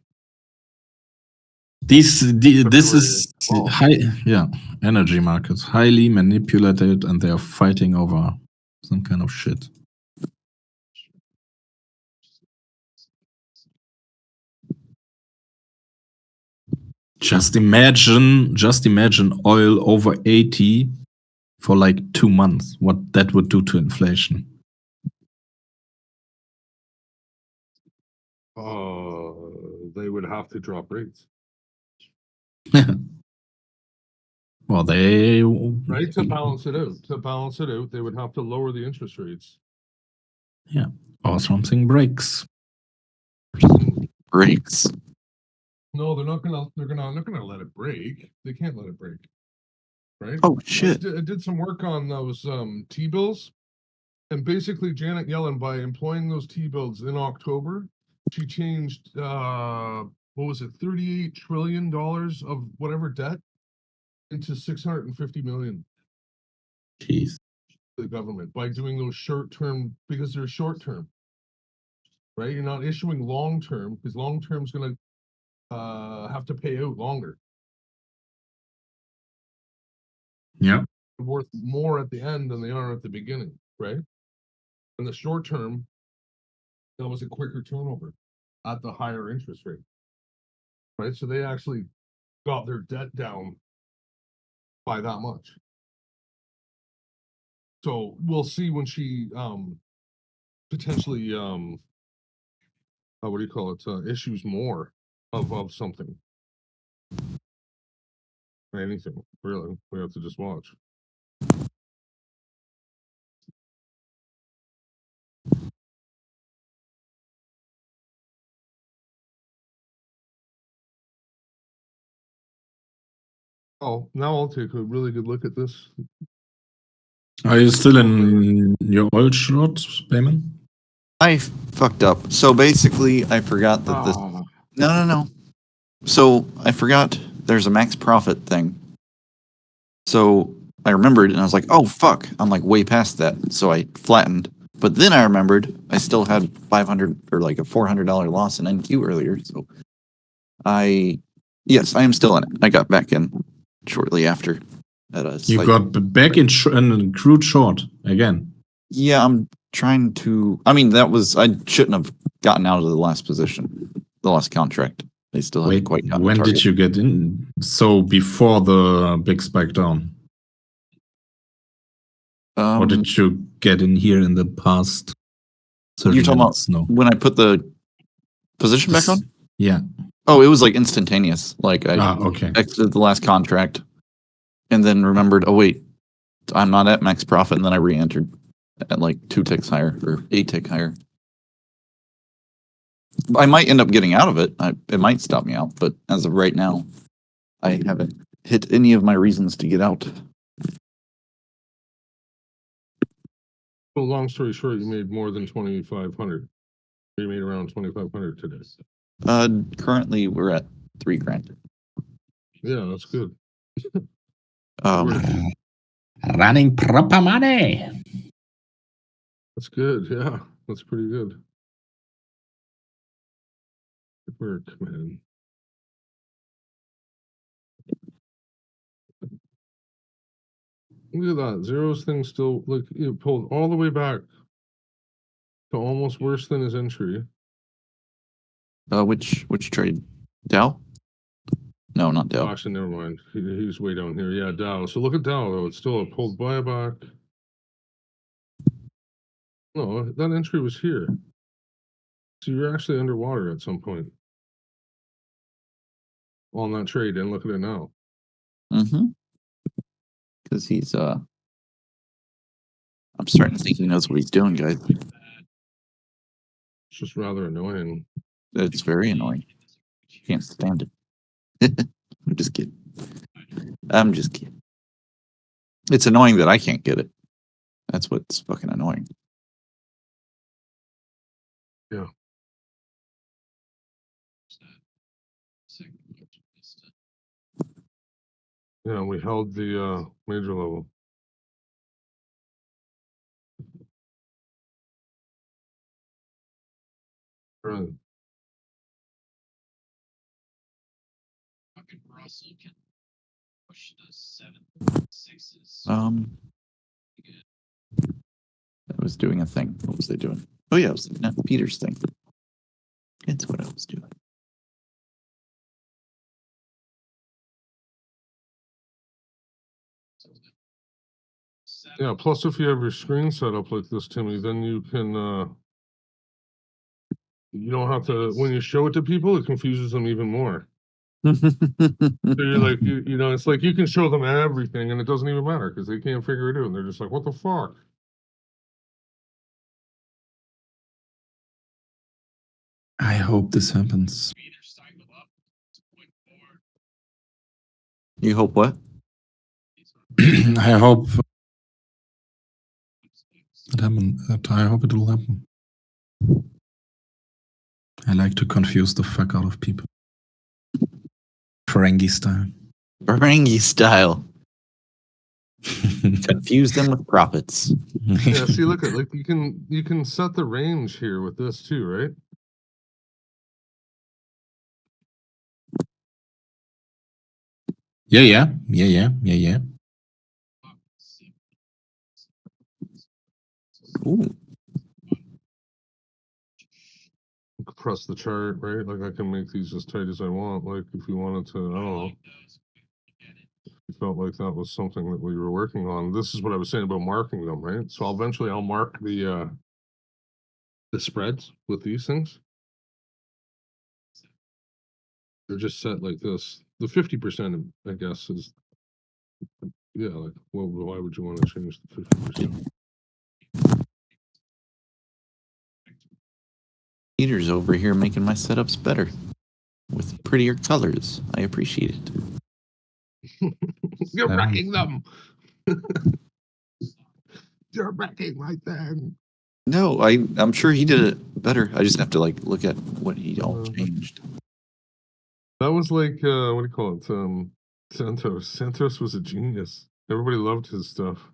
This is Oh. energy markets highly manipulated, and they are fighting over some kind of shit. Just imagine oil over 80 for like 2 months. What that would do to inflation. They would have to drop rates. Well, they Right, to balance it out. To balance it out, they would have to lower the interest rates. or something breaks. Breaks. No, they're not gonna let it break. They can't let it break. Right? Oh shit. I did some work on those T-bills. And basically Janet Yellen, by employing those T-bills in October, she changed what was it, $38 trillion of whatever debt into 650 million. Jeez. The government by doing those short term, because they're short term, right? You're not issuing long term, because long term's gonna have to pay out longer. Yeah. Worth more at the end than they are at the beginning, right? And the short term, that was a quicker turnover at the higher interest rate, right? So they actually got their debt down by that much. So we'll see when she potentially what do you call it, issues more of something, anything really. We have to just watch. Oh, now I'll take a really good look at this. Are you still in your oil short, payment? I fucked up. So basically, I forgot that this. No. So I forgot there's a max profit thing. So I remembered, and I was like, "Oh fuck!" I'm like way past that. So I flattened. But then I remembered I still had 500 or like a $400 loss in NQ earlier. So yes, I am still in it. I got back in shortly after. You got back in crude short again. Yeah, I'm trying to. I mean, I shouldn't have gotten out of the last position, the last contract. They still haven't quite gotten. When did you get in? So before the big spike down, or did you get in here in the past? You're talking about when I put the position back on? Yeah. Oh, it was like instantaneous. Like I exited the last contract, and then remembered. Oh wait, I'm not at max profit, and then I re-entered at like 2 ticks higher or 8 tick higher. I might end up getting out of it. It might stop me out, but as of right now, I haven't hit any of my reasons to get out. Well, long story short, you made more than 2,500. You made around 2,500 today. Currently we're at $3,000. Yeah, that's good. Running proper money. That's good. Yeah, that's pretty good. Good work, man. Look at that. Zero's thing still, look, it pulled all the way back to almost worse than his entry. Which trade? Dow? No, not Dow. Actually, never mind. He's way down here. Yeah, Dow. So look at Dow, though. It's still a pulled buyback. No, that entry was here. So you're actually underwater at some point on that trade, and look at it now. Mm-hmm. Because he's I'm starting to think he knows what he's doing, guys. It's just rather annoying. It's very annoying. Can't stand it. I'm just kidding. It's annoying that I can't get it. That's what's fucking annoying. Yeah, we held the major level. Right. I was doing a thing. What was they doing? Oh yeah, I was looking at Peter's thing. It's what I was doing. Yeah, plus if you have your screen set up like this, Timmy, then you can you don't have to, when you show it to people, it confuses them even more. So you're like, you know, it's like you can show them everything and it doesn't even matter because they can't figure it out. And they're just like, what the fuck? I hope this happens. You hope what? I hope I hope it will happen. I like to confuse the fuck out of people. Ferengi style. Ferengi style. Confuse them with profits. Yeah, see, look at, like, you can set the range here with this too, right? Yeah. Ooh. You can press the chart, right? Like I can make these as tight as I want. Like if you wanted to, I don't know. You felt like that was something that we were working on. This is what I was saying about marking them, right? So eventually I'll mark the spreads with these things. They're just set like this. The 50%, I guess, is yeah. Like, well, why would you want to change the 50%? Peter's over here making my setups better with prettier colors. I appreciate it. You're wrecking them. You're wrecking my thing. No, I'm sure he did it better. I just have to like look at what he all changed. That was like what do you call it? Santos. Santos was a genius. Everybody loved his stuff.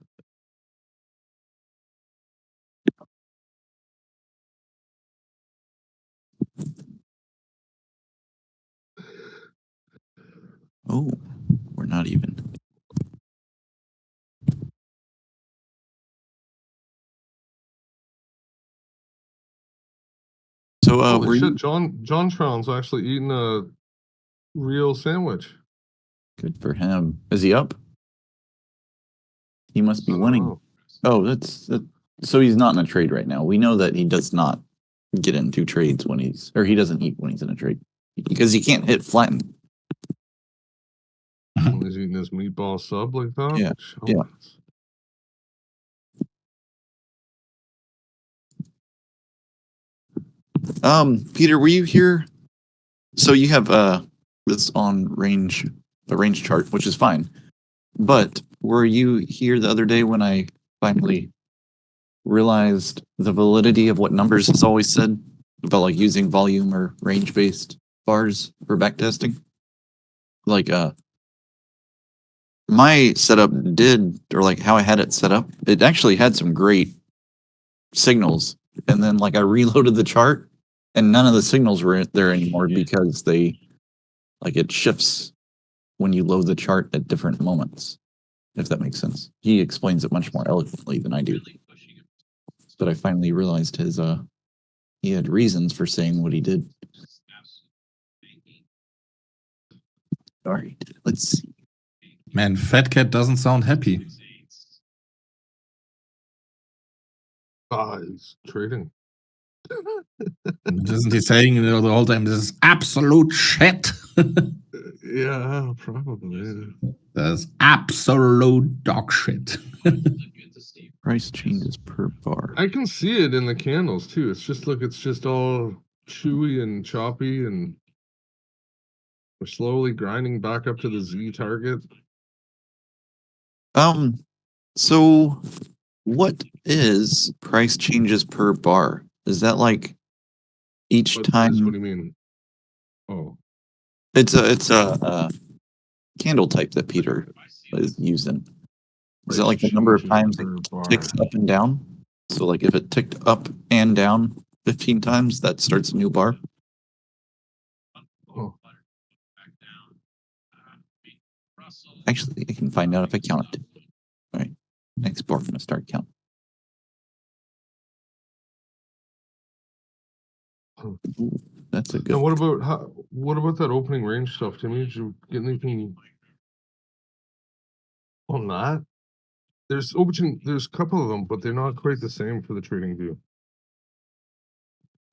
Oh, we're not even. So Holy were shit, you John Tron's actually eating a real sandwich. good for him? Is he up? He must be winning. know. Oh, so he's not in a trade right now. We know that he does not get into trades when he doesn't eat when he's in a trade because he can't hit flatten. When he's eating his meatball sub like that. Yeah, Show yeah. Peter, were you here? So you have this on the range chart, which is fine. But were you here the other day when I finally realized the validity of what Numbers has always said about like using volume or range based bars for backtesting? Like my setup did, or like how I had it set up, it actually had some great signals. And then like I reloaded the chart and none of the signals were there anymore because it shifts when you load the chart at different moments, if that makes sense. He explains it much more eloquently than I do. But I finally realized he had reasons for saying what he did. All right, let's see. Man, Fat Cat doesn't sound happy. He's trading. Isn't he saying the whole time this is absolute shit? Yeah, probably. That's absolute dog shit. Price changes per bar. I can see it in the candles too. It's just all chewy and choppy, and we're slowly grinding back up to the Z target. So What is price changes per bar? Is that like each What time? do you mean? Oh, It's a candle type that Peter is using. Is it like the number of changes times per it bar. ticks up and down? So like if it ticked up and down 15 times, that starts a new bar. Oh. Actually, I can find out if I count it. All right, next bar, I'm gonna start counting. Ooh, that's a good. And what about that opening range stuff, Timmy? Did you get anything on that? There's a couple of them, but they're not quite the same for the trading view.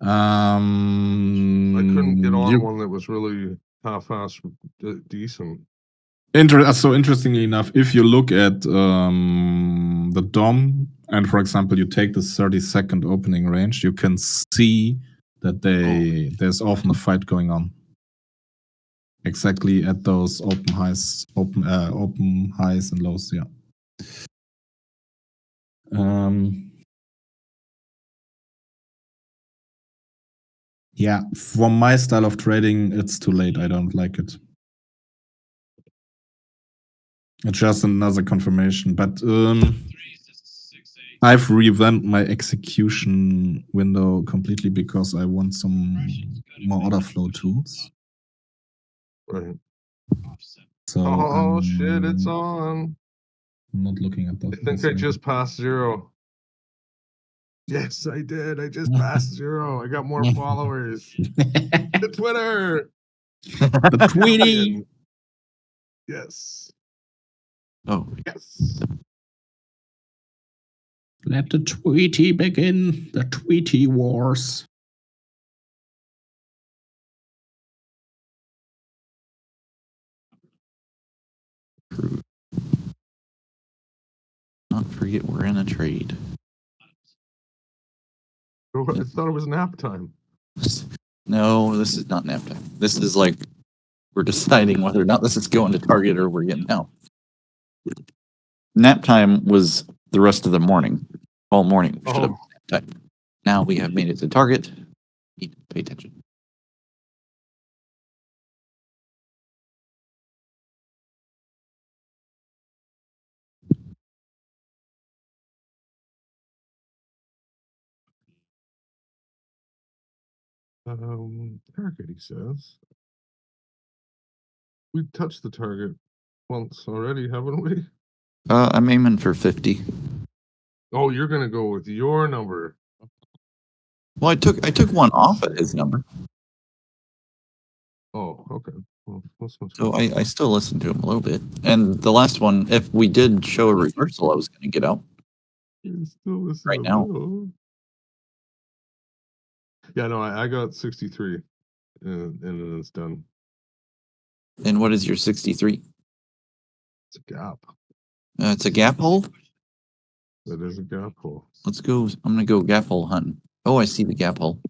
I couldn't get on one that was really half-assed decent. So interestingly enough, if you look at the DOM, and for example, you take the 30-second opening range, you can see that there's often a fight going on. Exactly at those open highs and lows, yeah. Yeah, from my style of trading, it's too late. I don't like it. It's just another confirmation, but I've revamped my execution window completely because I want some more order flow tools. Right. So Oh shit, it's on. I'm not looking at those. I think I just passed 0. Yes, I did. I just passed 0. I got more followers. The Twitter. The Tweety. Yes. Oh, yes. Let the Tweety begin. The Tweety Wars. not forget we're in a trade. I thought it was nap time. No, this is not nap time. This is like we're deciding whether or not this is going to target or we're getting out. Nap time was the rest of the morning. All morning we should have nap time. Now we have made it to target. Need to pay attention. Target, he says. We touched the target once already, haven't we? I'm aiming for 50. Oh, you're gonna go with your number. Well, I took one off at his number. Oh, okay. Well, So I still listen to him a little bit. And the last one, if we did show a reversal, I was going to get out. Right now. Yeah, no, I got 63, and then it's done. And what is your 63? It's a gap. It's a gap hole? That is a gap hole. Let's go. I'm going to go gap hole hunting. Oh, I see the gap hole.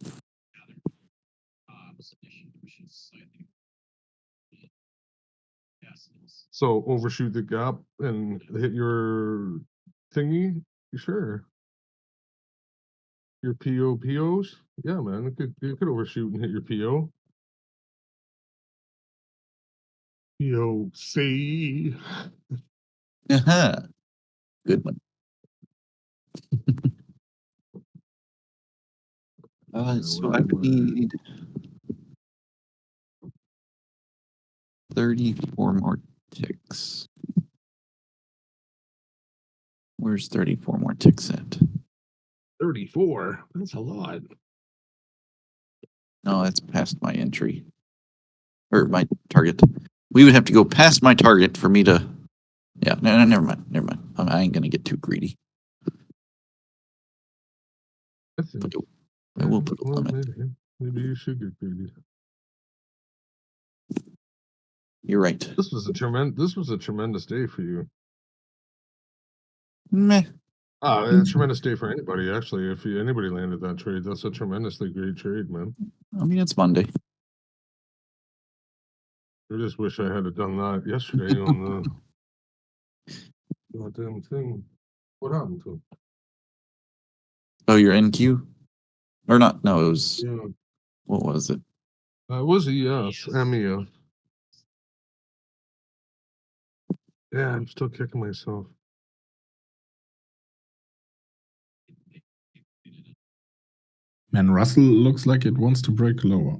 So overshoot the gap and hit your thingy? Sure. Your POs? Yeah, man. You could overshoot and hit your PO. POC. Uh-huh. Good one. So I would need 34 more ticks. Where's 34 more ticks at? 34? That's a lot. No, that's past my entry. Or my target. We would have to go past my target for me to... Yeah, no, never mind. I ain't going to get too greedy. I will put a limit. Maybe you should get greedy. You're right. This was a tremendous day for you. Meh. A tremendous day for anybody, actually. If anybody landed that trade, that's a tremendously great trade, man. I mean, it's Monday. I just wish I had done that yesterday on the goddamn thing. What happened to him? Oh, you're in queue? Or not? No, it was, Yeah. what was it? It was ES, MES. Yeah, I'm still kicking myself. Man, Russell looks like it wants to break lower.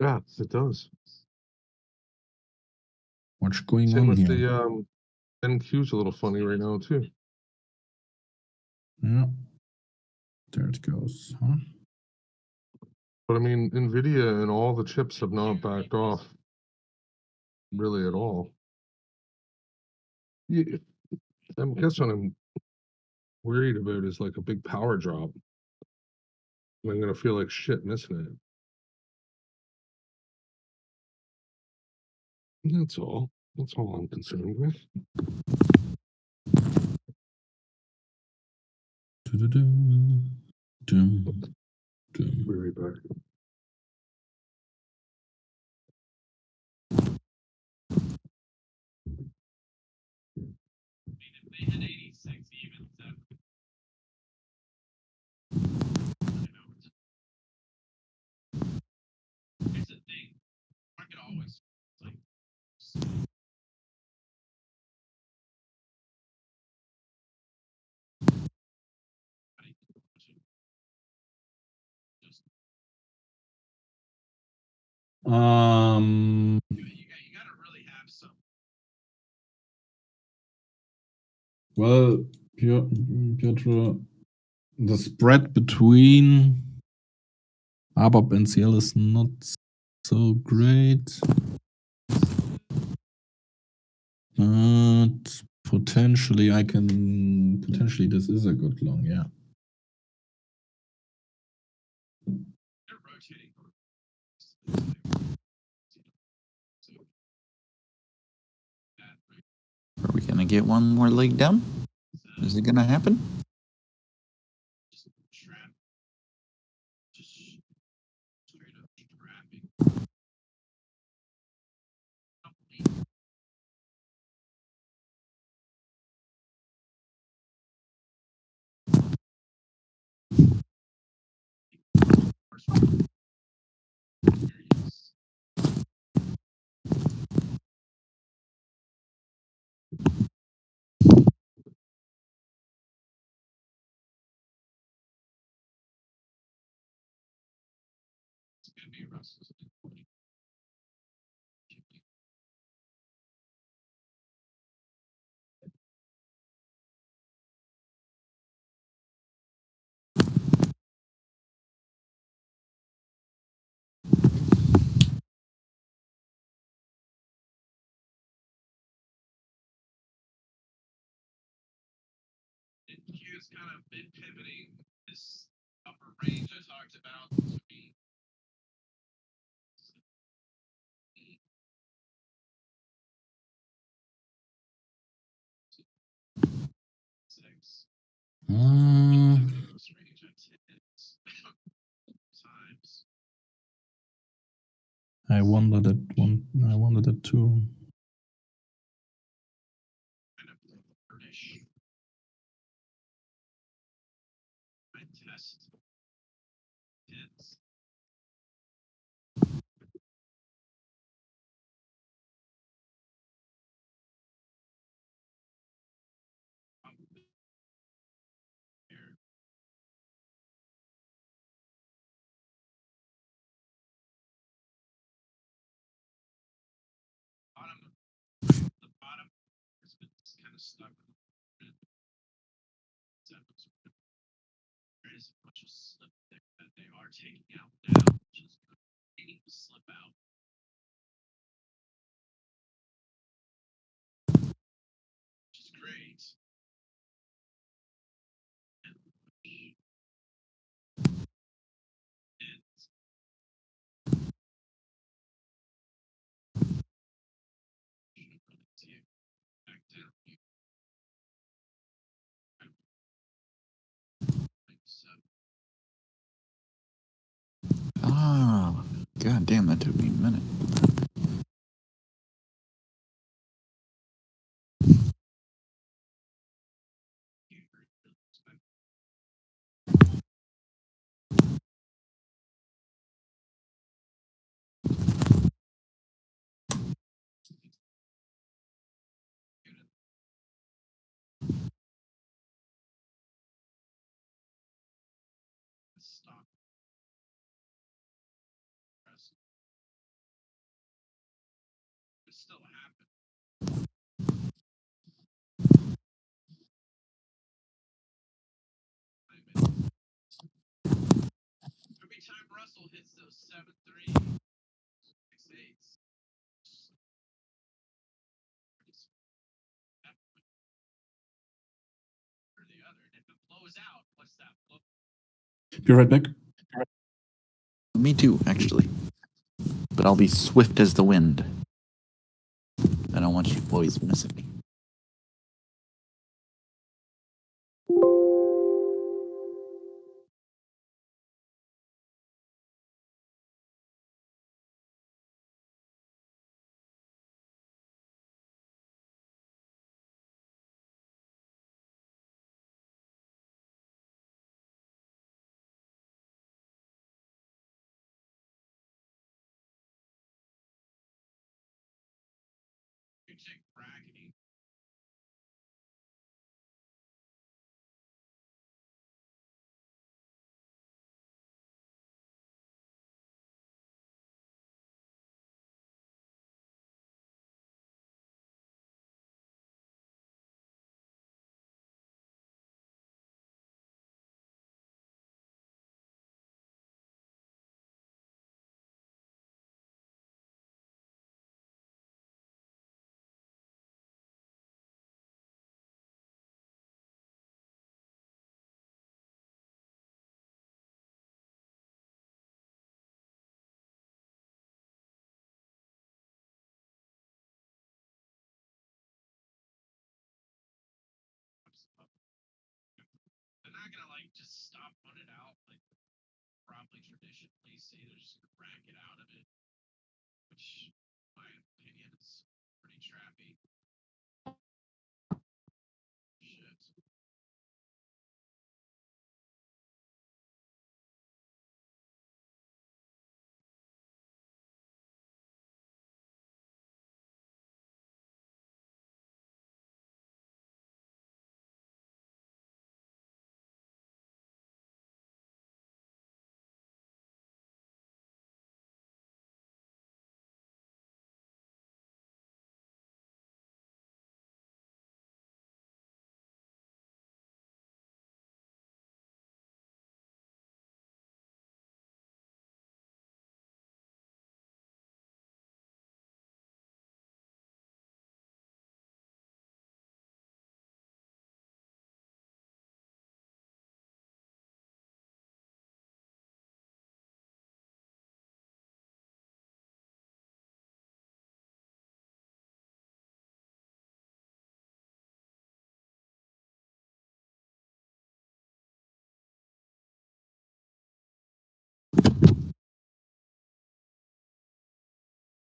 Yeah, it does. What's going Same on with here? the NQ's a little funny right now too. Yeah. There it goes. Huh? But I mean, Nvidia and all the chips have not backed off really at all. Yeah, I guess what I'm worried about is like a big power drop. I'm gonna feel like shit missing it. That's all. That's all I'm concerned with. Doo-doo-doo. Dum, dum. Be right back. Well, Piotr, the spread between ABAP and CL is not so great. But potentially this is a good long, yeah. Are we gonna get one more leg down? Is it gonna happen? I wondered that too. Ah, god damn, that took me a minute. Be right back. Me too, actually. But I'll be swift as the wind. I don't want you boys missing me.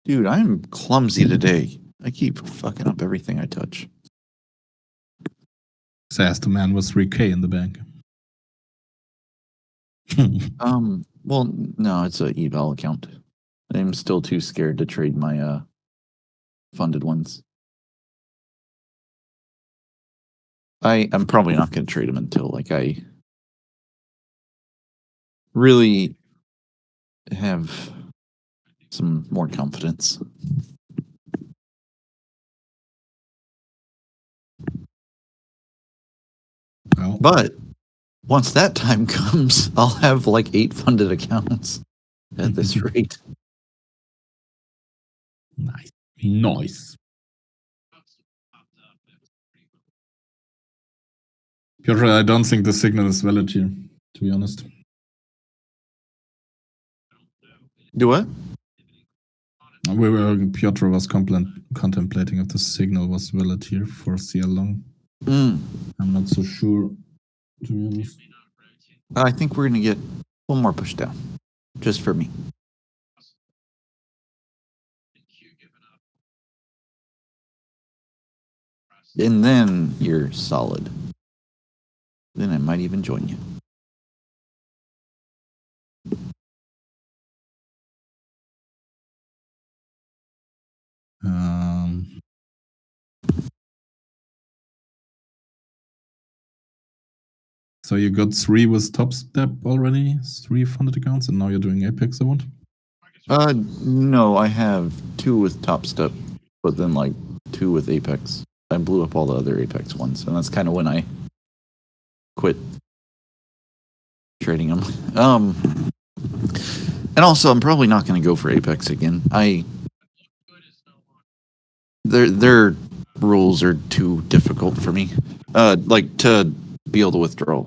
Dude, I'm clumsy today. I keep fucking up everything I touch. Says the man with 3K in the bank. Well, no, it's a eval account. I'm still too scared to trade my funded ones. I'm probably not going to trade them until like I really have some more confidence. Well, But once that time comes, I'll have like 8 funded accounts at this rate. nice. Nice. Piotr, I don't think the signal is valid here, to be honest. Do what? Piotr was contemplating if the signal was valid here for CL long. Mm. I'm not so sure, to be honest. I think we're going to get one more push down, just for me. And then you're solid. Then I might even join you. So you got 3 with Top Step already, 3 funded accounts, and now you're doing Apex, I want? No, I have 2 with Top Step, but then like 2 with Apex. I blew up all the other Apex ones, and that's kind of when I quit trading them. And also, I'm probably not going to go for Apex again. Their rules are too difficult for me. Like to be able to withdraw.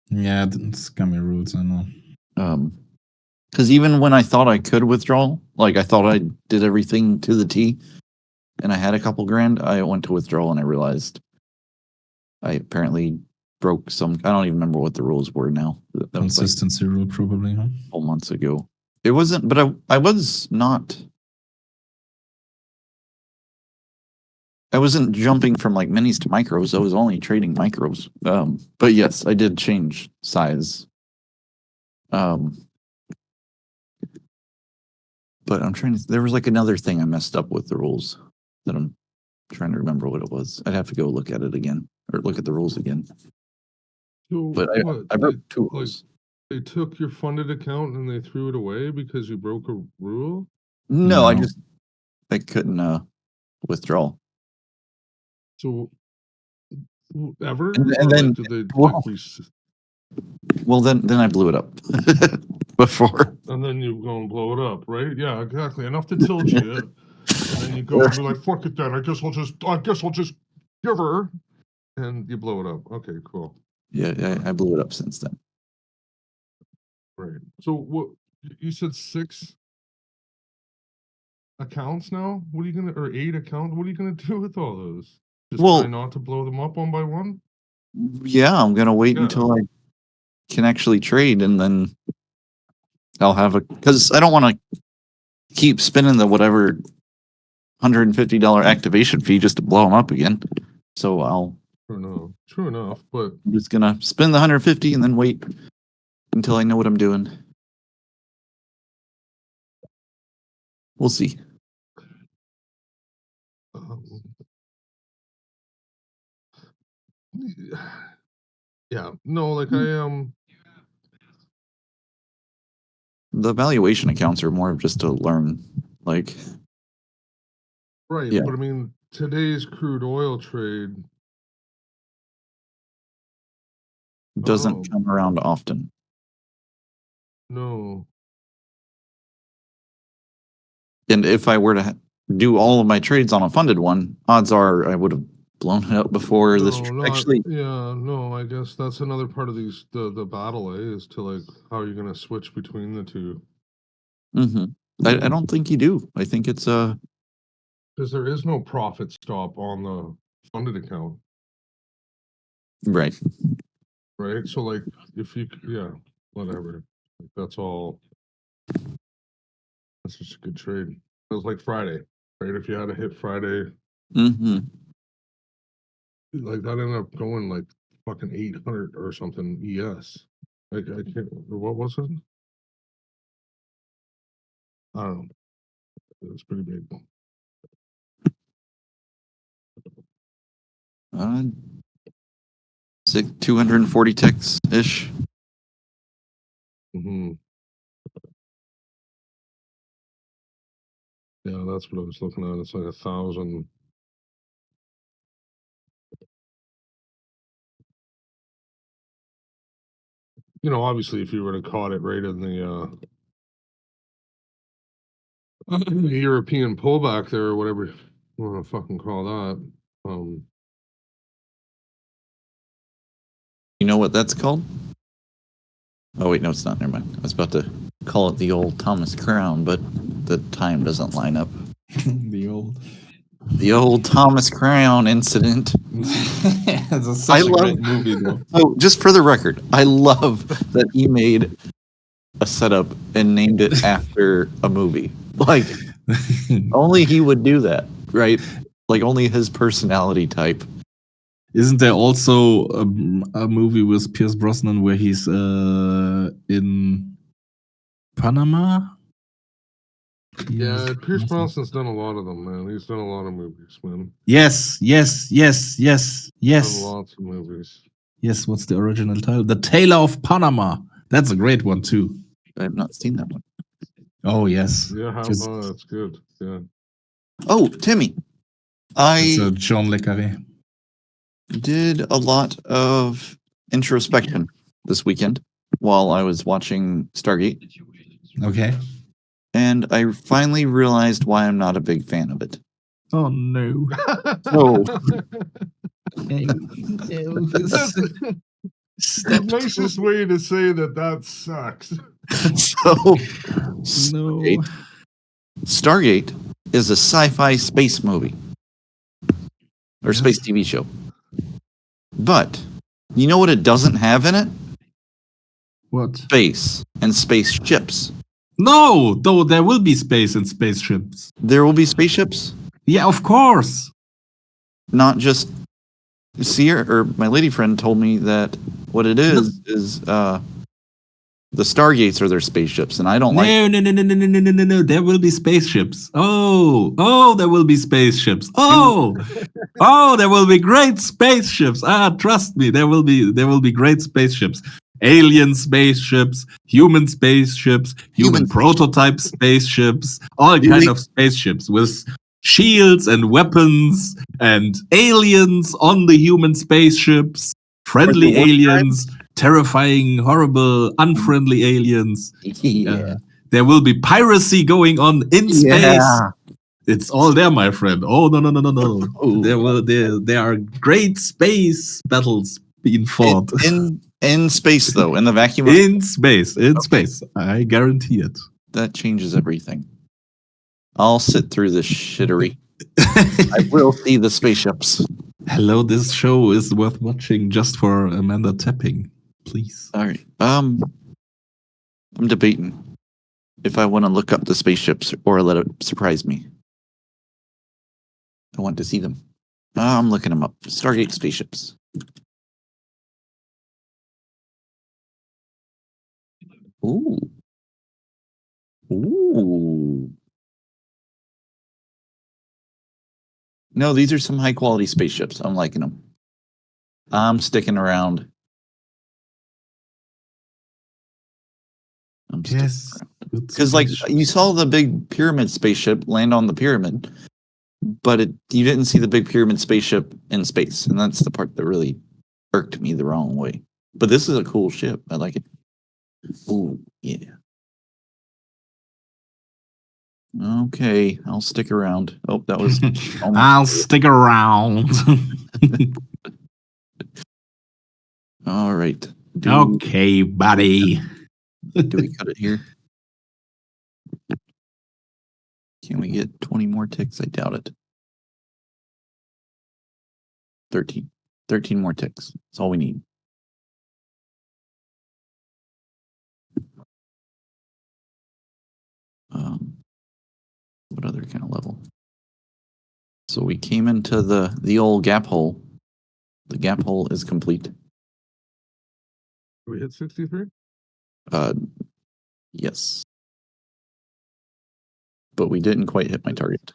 Yeah, scummy rules, I know. Because even when I thought I could withdraw, like I thought I did everything to the T, and I had a couple grand, I went to withdraw and I realized I apparently broke some. I don't even remember what the rules were now. That was like Consistency rule, probably, huh? a couple months ago. It wasn't, but I was not. I wasn't jumping from like minis to micros. I was only trading micros. But yes, I did change size. But I'm trying to. There was like another thing I messed up with the rules that I'm trying to remember what it was. I'd have to go look at it again or look at the rules again. So But what, I broke they, 2 like, rules. they took your funded account and they threw it away because you broke a rule? No, No. I couldn't withdraw. So ever? And Or, then- like, did they well- Well, then I blew it up before. and then you go and blow it up, right? Yeah, exactly. Enough to tilt you. And then you go and be like, fuck it then. I guess I'll just give her. And you blow it up. Okay, cool. Yeah, I blew it up since then. Right. So what you said 6 accounts now? What are you gonna or 8 accounts? What are you gonna do with all those? Just Well- try not to blow them up one by one? Yeah, I'm gonna wait Yeah. until I can actually trade, and then I'll have because I don't want to keep spending the whatever $150 activation fee just to blow them up again. So True enough, but I'm just gonna spend the 150 and then wait until I know what I'm doing. We'll see. um, yeah, no, like The valuation accounts are more of just to learn, like right, Yeah. but I mean today's crude oil trade doesn't Oh. come around often. no. And if I were to do all of my trades on a funded one, odds are I would have blown it up before this. No, not, Actually, yeah, no, I guess that's another part of the battle, is to like how you're gonna switch between the two. I don't think you do. I think it's Because there is no profit stop on the funded account, right. right? So like if you yeah, whatever. Like, that's all. That's just a good trade. It was like Friday, right? If you had to hit Friday, Mm-hmm. like that ended up going like fucking 800 or something ES. Like I can't. What was it? I don't know. It was pretty big. Uh, 240 ticks ish. Hmm. Yeah, that's what I was looking at. It's like 1,000. You know, obviously, if you were to caught it right in the European pullback there or whatever you want to fucking call that. You know what that's called? Oh wait, no, it's not. Never mind. I was about to call it the old Thomas Crown, but the time doesn't line up. The old Thomas Crown incident. It's I such a love- great movie, though. So, just for the record, I love that he made a setup and named it after a movie. Like, only he would do that, right? Like, only his personality type. Isn't there also a movie with Pierce Brosnan where he's in Panama? Yeah, Pierce Brosnan's done a lot of them, man. He's done a lot of movies, man. Yes. Done lots of movies. Yes, what's the original title? The Tailor of Panama. That's a great one too. I have not seen that one. Oh yes. Yeah, how Just- fun. That's good. Yeah. Oh, Timmy. It's I John Le Carré. did a lot of introspection this weekend while I was watching Stargate, Okay. and I finally realized why I'm not a big fan of it. Oh no. Oh. That's the nicest way to say that sucks. So, No. Stargate is a sci-fi space movie or space TV show. But you know what it doesn't have in it? What? Space and spaceships. No, though there will be space and spaceships. There will be spaceships, Yeah, of course. not just Sierra or my lady friend told me that what it is the Stargates are their spaceships, and I don't like. No. There will be spaceships. Oh, there will be spaceships. Oh, there will be great spaceships. Trust me, there will be great spaceships. Alien spaceships, human spaceships, human prototype spaceships, all kind of spaceships with shields and weapons and aliens on the human spaceships, friendly aliens, terrifying, horrible, unfriendly aliens. Yeah. There will be piracy going on in space. It's all there, my friend. Oh no. There are great space battles being fought. In space, though, in the vacuum. In space. I guarantee it. That changes everything. I'll sit through this shittery. I will see the spaceships. Hello, this show is worth watching just for Amanda tapping, please. All right. I'm debating if I want to look up the spaceships or let it surprise me. I want to see them. I'm looking them up. Stargate spaceships. Ooh. No, these are some high quality spaceships. I'm liking them. I'm sticking around. Yes. Because, like, you saw the big pyramid spaceship land on the pyramid, but you didn't see the big pyramid spaceship in space. And that's the part that really irked me the wrong way. But this is a cool ship. I like it. Ooh, yeah. Okay, I'll stick around. Oh, that was. I'll stick around. All right. Okay, buddy. Do we cut it here? Can we get 20 more ticks? I doubt it. 13. 13 more ticks. That's all we need. What other kind of level? So we came into the old gap hole. The gap hole is complete. We hit 63? Yes. But we didn't quite hit my target.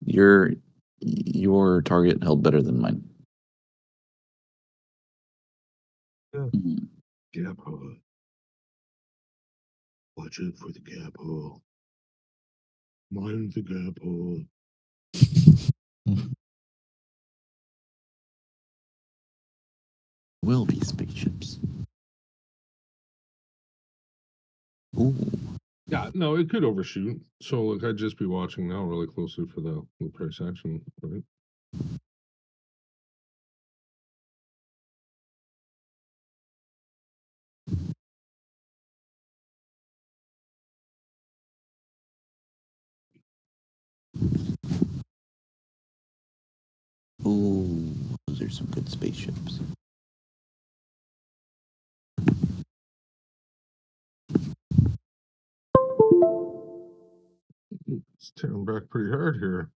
Your target held better than mine. Yeah. Gap hole. Watch out for the gap hole. Mind the gap hole. Will be spaceships. Ooh. Yeah, no, it could overshoot. So, like, I'd just be watching now really closely for the price action, right? Ooh, those are some good spaceships. It's tearing back pretty hard here.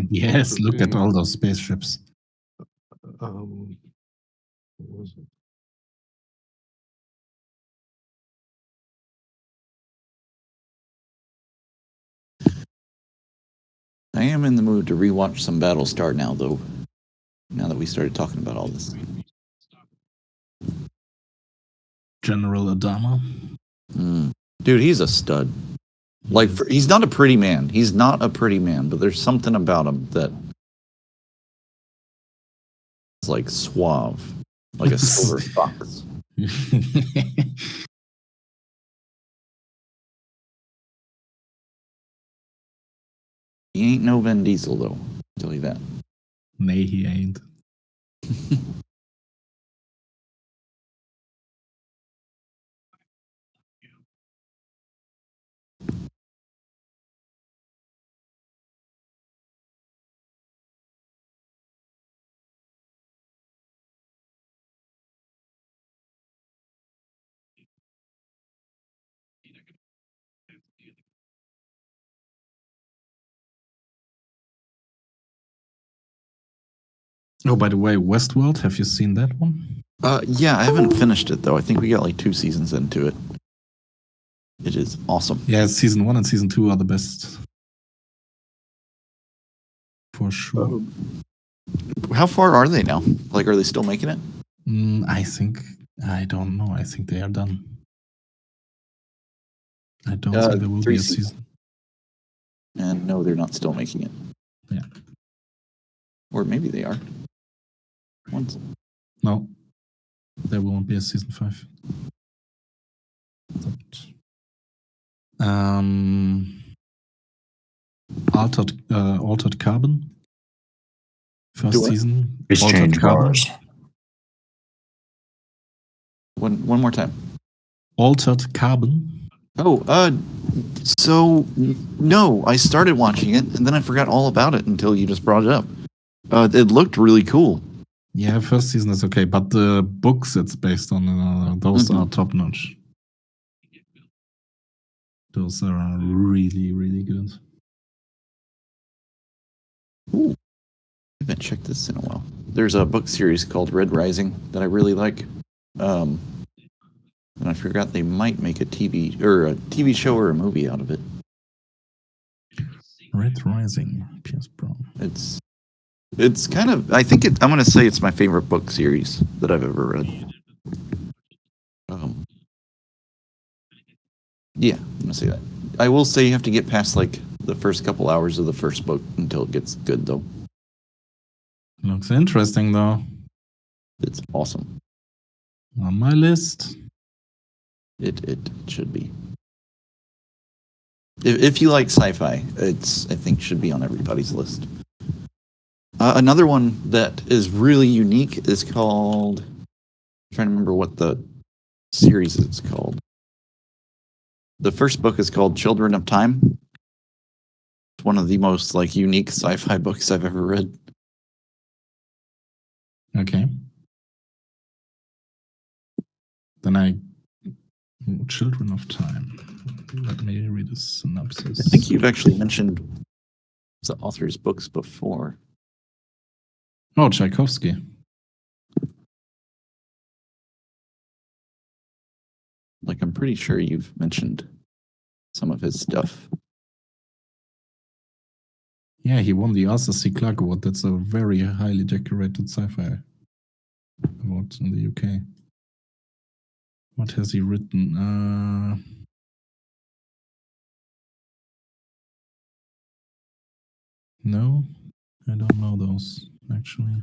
Yes, look at all those spaceships. What was it? I am in the mood to rewatch some Battlestar now, though. Now that we started talking about all this. General Adama. Dude, he's a stud. Like, he's not a pretty man. He's not a pretty man, but there's something about him that is like suave, like a silver fox. He ain't no Vin Diesel, though. I'll tell you that. Nay, he ain't. Oh, by the way, Westworld, have you seen that one? Yeah, I haven't finished it, though. I think we got like 2 seasons into it. It is awesome. Yeah, season 1 and season 2 are the best. For sure. How far are they now? Like, are they still making it? I don't know. I think they are done. I don't Uh, think there will 3 be a seasons. season. And no, they're not still making it. Yeah. Or maybe they are. Once. No, there won't be a season 5. Altered Carbon. First Do what? season. Exchange bars. One more time. Altered Carbon. Oh, so no, I started watching it and then I forgot all about it until you just brought it up. It looked really cool. Yeah, first season is okay, but the books it's based on, those are top notch. Those are really, really good. Ooh. I haven't checked this in a while. There's a book series called Red Rising that I really like. And I forgot they might make a TV show or a movie out of it. Red Rising, Pierce Brown. It's kind of, I'm going to say it's my favorite book series that I've ever read. Yeah, I'm going to say that. I will say you have to get past like the first couple hours of the first book until it gets good, though. Looks interesting, though. It's awesome. On my list. It should be. If you like sci-fi, I think should be on everybody's list. Another one that is really unique is called. I'm trying to remember what the series is called. The first book is called Children of Time. It's one of the most like unique sci-fi books I've ever read. Okay. Then Children of Time. Let me read a synopsis. I think you've actually mentioned the author's books before. Oh, Tchaikovsky. Like, I'm pretty sure you've mentioned some of his stuff. Yeah, he won the Arthur C. Clarke Award. That's a very highly decorated sci-fi award in the UK. What has he written? No, I don't know those, actually.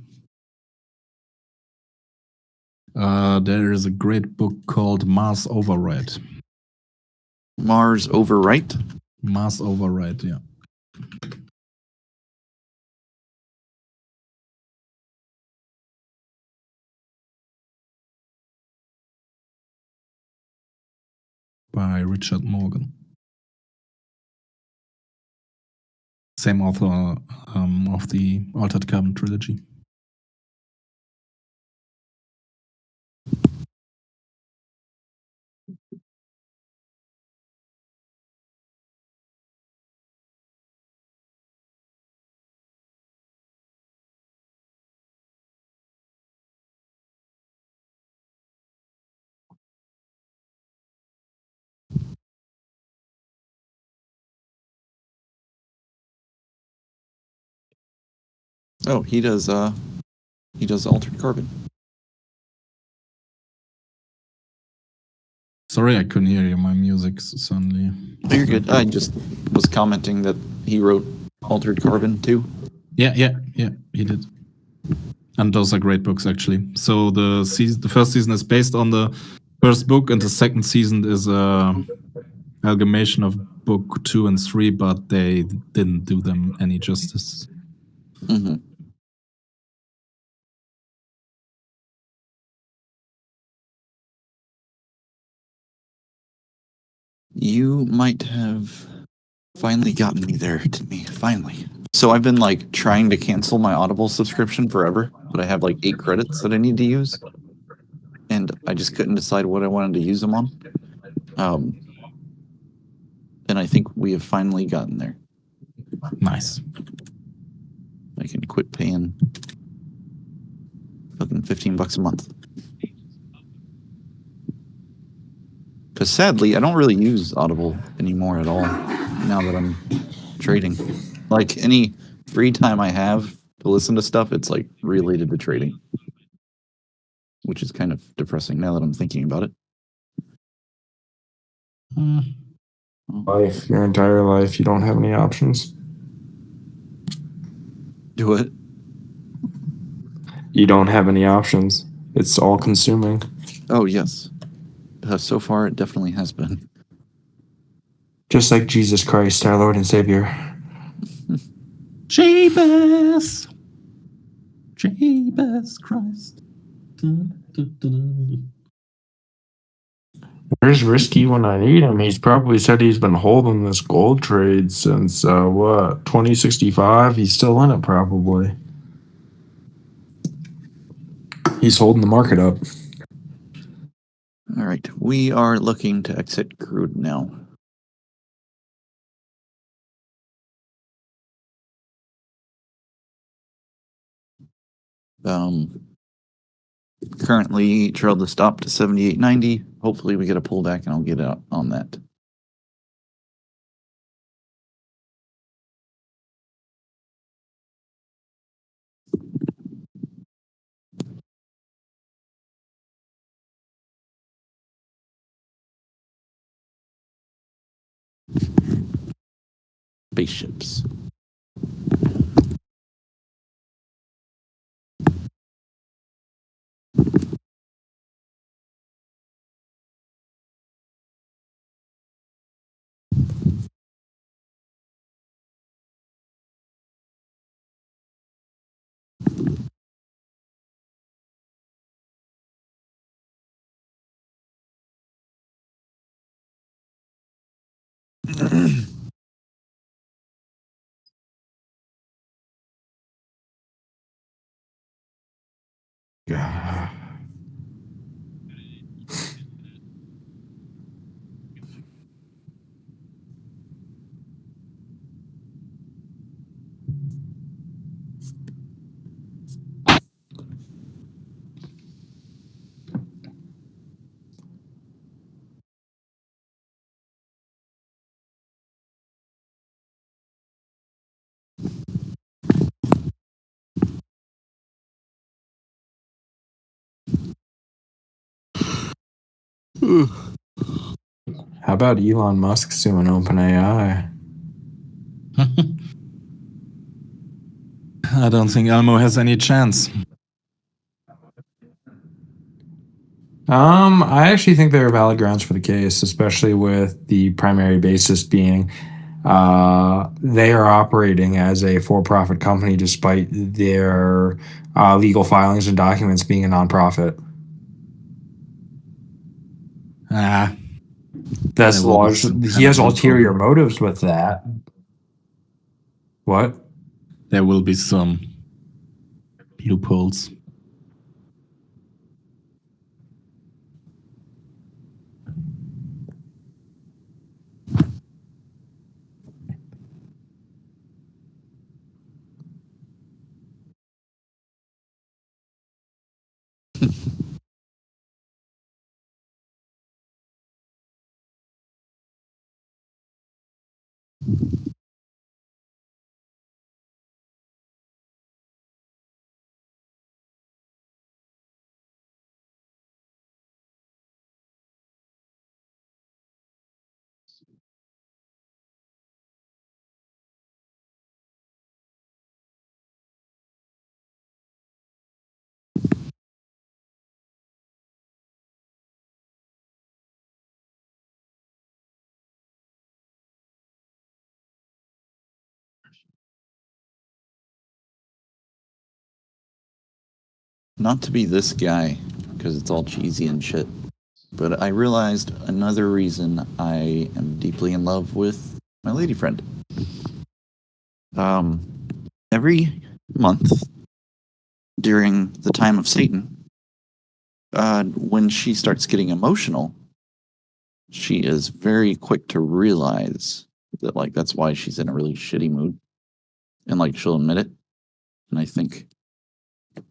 There is a great book called Mars Override. Mars Overwrite? Mars Override, yeah. By Richard Morgan. Same author of the Altered Carbon trilogy. Oh, he does Altered Carbon. Sorry, I couldn't hear you. My music suddenly. Oh, you're good. I just was commenting that he wrote Altered Carbon too. Yeah, he did. And those are great books, actually. So the first season is based on the first book, and the second season is a amalgamation of book 2 and 3, but they didn't do them any justice. Mm-hmm. You might have finally gotten me there, Timmey. Finally. So I've been like trying to cancel my Audible subscription forever, but I have like 8 credits that I need to use, and I just couldn't decide what I wanted to use them on. And I think we have finally gotten there. Nice. I can quit paying fucking $15 a month. Because sadly, I don't really use Audible anymore at all now that I'm trading. Like any free time I have to listen to stuff, it's like related to trading, which is kind of depressing now that I'm thinking about it. Life, your entire life, you don't have any options. Do it. You don't have any options. It's all consuming. Oh, yes. So far, it definitely has been. Just like Jesus Christ, our Lord and Savior. Jeebus Christ. Where's Risky when I need him? He's probably said he's been holding this gold trade since, 2065? He's still in it, probably. He's holding the market up. All right. We are looking to exit crude now. Currently trailed the stop to 78.90. Hopefully we get a pullback and I'll get out on that. Spaceships. How about Elon Musk suing OpenAI? I don't think Elmo has any chance. I actually think there are valid grounds for the case, especially with the primary basis being they are operating as a for-profit company despite their legal filings and documents being a nonprofit. That's There will be large. some He kind has of ulterior loophole. motives with that. What? There will be some loopholes. not to be this guy, because it's all cheesy and shit, but I realized another reason I am deeply in love with my lady friend. Every month during the time of Satan, when she starts getting emotional, she is very quick to realize that, like, that's why she's in a really shitty mood, and like she'll admit it. And I think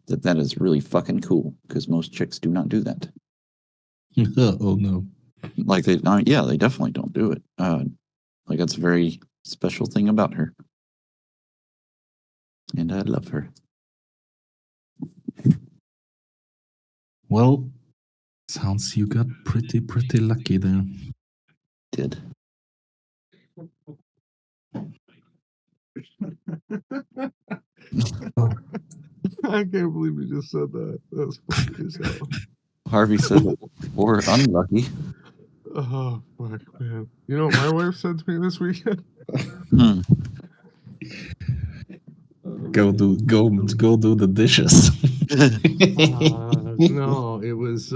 that is really fucking cool, because most chicks do not do that. Oh no. Like they definitely don't do it. Like that's a very special thing about her, and I love her. Well, sounds you got pretty lucky there. Did. I can't believe you just said that. That's funny as hell. Harvey said, or unlucky. Oh fuck, man! You know what my wife said to me this weekend? Go do the dishes. No, it was.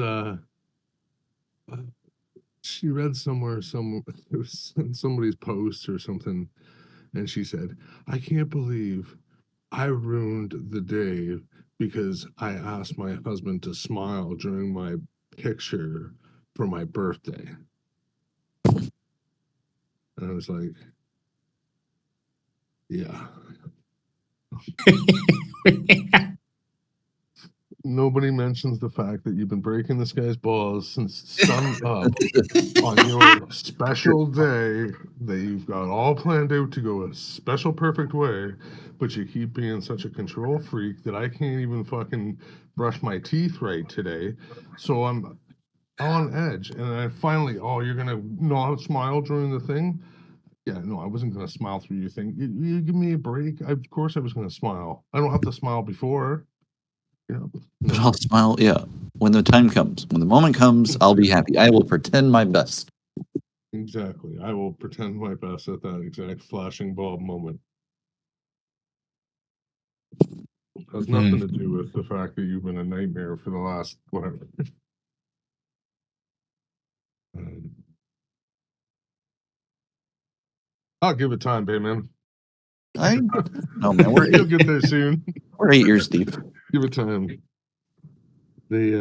She read somewhere, it was in somebody's post or something, and she said, "I can't believe I ruined the day because I asked my husband to smile during my picture for my birthday." And I was like, yeah. Nobody mentions the fact that you've been breaking this guy's balls since sun up on your special day that you've got all planned out to go a special perfect way, but you keep being such a control freak that I can't even fucking brush my teeth right today. So I'm on edge. And I finally, oh, you're gonna not smile during the thing? Yeah, no, I wasn't gonna smile through your thing. You give me a break. Of course I was gonna smile. I don't have to smile before. Yeah. But I'll smile, yeah. When the time comes, when the moment comes, I'll be happy. I will pretend my best. Exactly. I will pretend my best at that exact flashing bulb moment. Has nothing to do with the fact that you've been a nightmare for the last whatever. I'll give it time, Bayman. No, man, You'll get there soon. We're 8 years deep. Give it time. They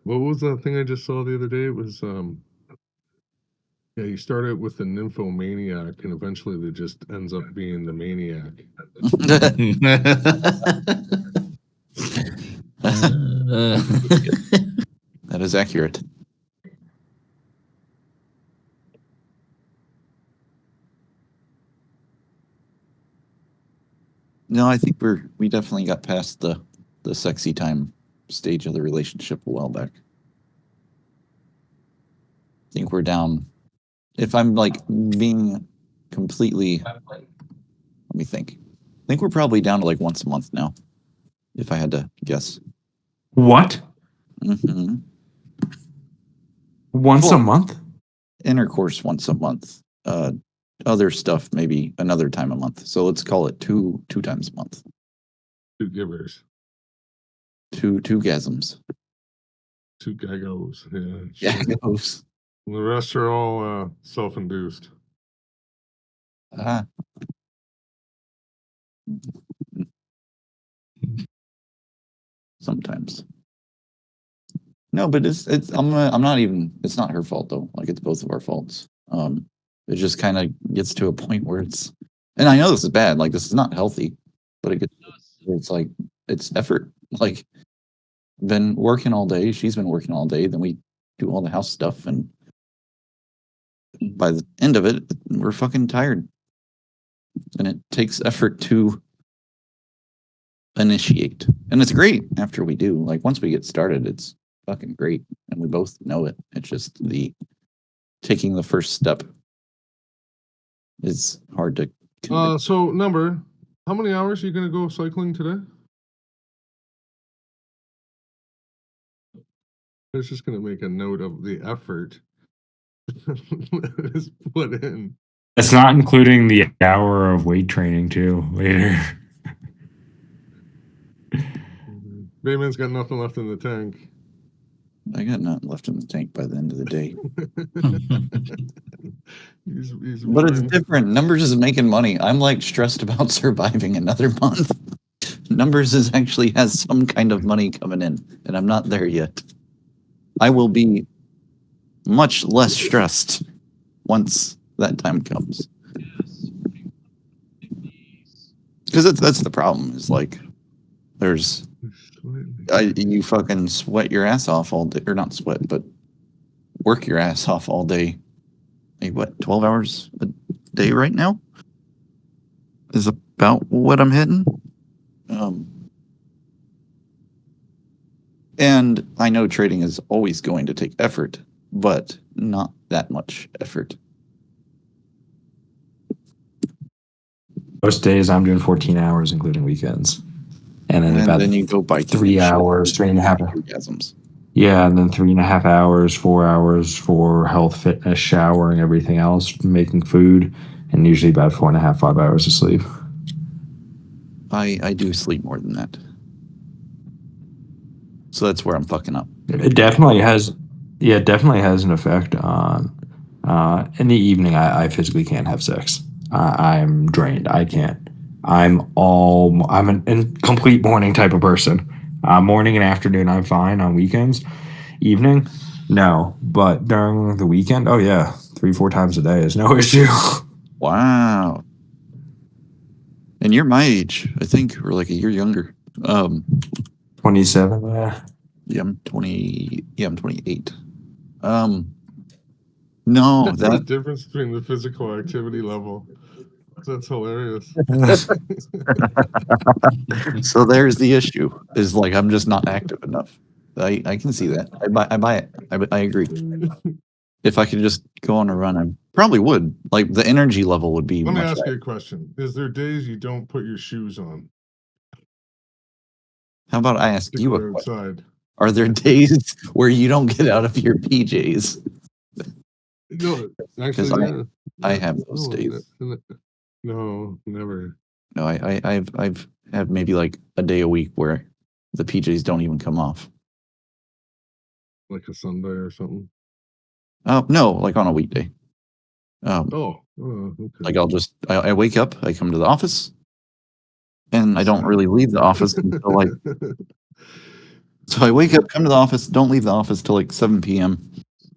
what was that thing I just saw the other day? It was yeah, you start out with the nymphomaniac and eventually they just ends up being the maniac. That is accurate. No, I think we definitely got past the sexy time stage of the relationship a while back. I think we're down. If I'm like being completely, let me think. I think we're probably down to like once a month now, if I had to guess. What? Mm-hmm. Once a month? Intercourse once a month. Other stuff maybe another time a month. So let's call it two times a month. Two givers. Two gasms. Two gaggos. Yeah. Gaggos. The rest are all self-induced. Sometimes. No, but it's I'm not even, it's not her fault though. Like it's both of our faults. It just kind of gets to a point where it's, and I know this is bad, like this is not healthy, but it gets where it's like it's effort. Like been working all day, she's been working all day, then we do all the house stuff, and by the end of it, we're fucking tired. And it takes effort to initiate. And it's great after we do. Like once we get started, it's fucking great. And we both know it. It's just the taking the first step is hard to convince. So number, how many hours are you gonna go cycling today? I was just gonna make a note of the effort that is put in. It's not including the hour of weight training too later. Bayman's got nothing left in the tank. I got nothing left in the tank by the end of the day. he's But it's running. different. Numbers is making money. I'm like stressed about surviving another month. Numbers is actually has some kind of money coming in, and I'm not there yet. I will be much less stressed once that time comes. Because that's the problem. Is like there's you fucking sweat your ass off all day, or not sweat, but work your ass off all day. Like what, 12 hours a day right now is about what I'm hitting. And I know trading is always going to take effort, but not that much effort. Most days I'm doing 14 hours, including weekends. And then And about then you go by 3 hours, 3.5 orgasms. Yeah, and then 3.5 hours, 4 hours for health, fitness, showering, everything else, making food, and usually about 4.5, 5 hours of sleep. I do sleep more than that. So that's where I'm fucking up. It definitely has, yeah, it definitely has an effect on. In the evening, I physically can't have sex. I'm drained. I can't. I'm a complete morning type of person. Morning and afternoon, I'm fine. On weekends, evening, no. But during the weekend, oh yeah, 3-4 times a day is no issue. Wow. And you're my age, I think, or like a year younger. 27, yeah. Yeah, I'm 20. Yeah, I'm 28. No, That's the that difference between the physical activity level. That's hilarious. so there's the issue. Is like I'm just not active enough. I can see that. I buy it. I agree. If I could just go on a run, I probably would. Like the energy level would be Let me much ask you higher. a question. Is there days you don't put your shoes on How about I ask to you go a question? outside? Are there days where you don't get out of your PJs? No, Because actually, yeah. I have those No, days. no, never. No, I've have maybe like a day a week where the PJs don't even come off. Like a Sunday or something. No, like on a weekday. Oh, okay. Like I wake up, I come to the office, and I don't really leave the office until like. So I wake up, come to the office, don't leave the office till like 7 p.m.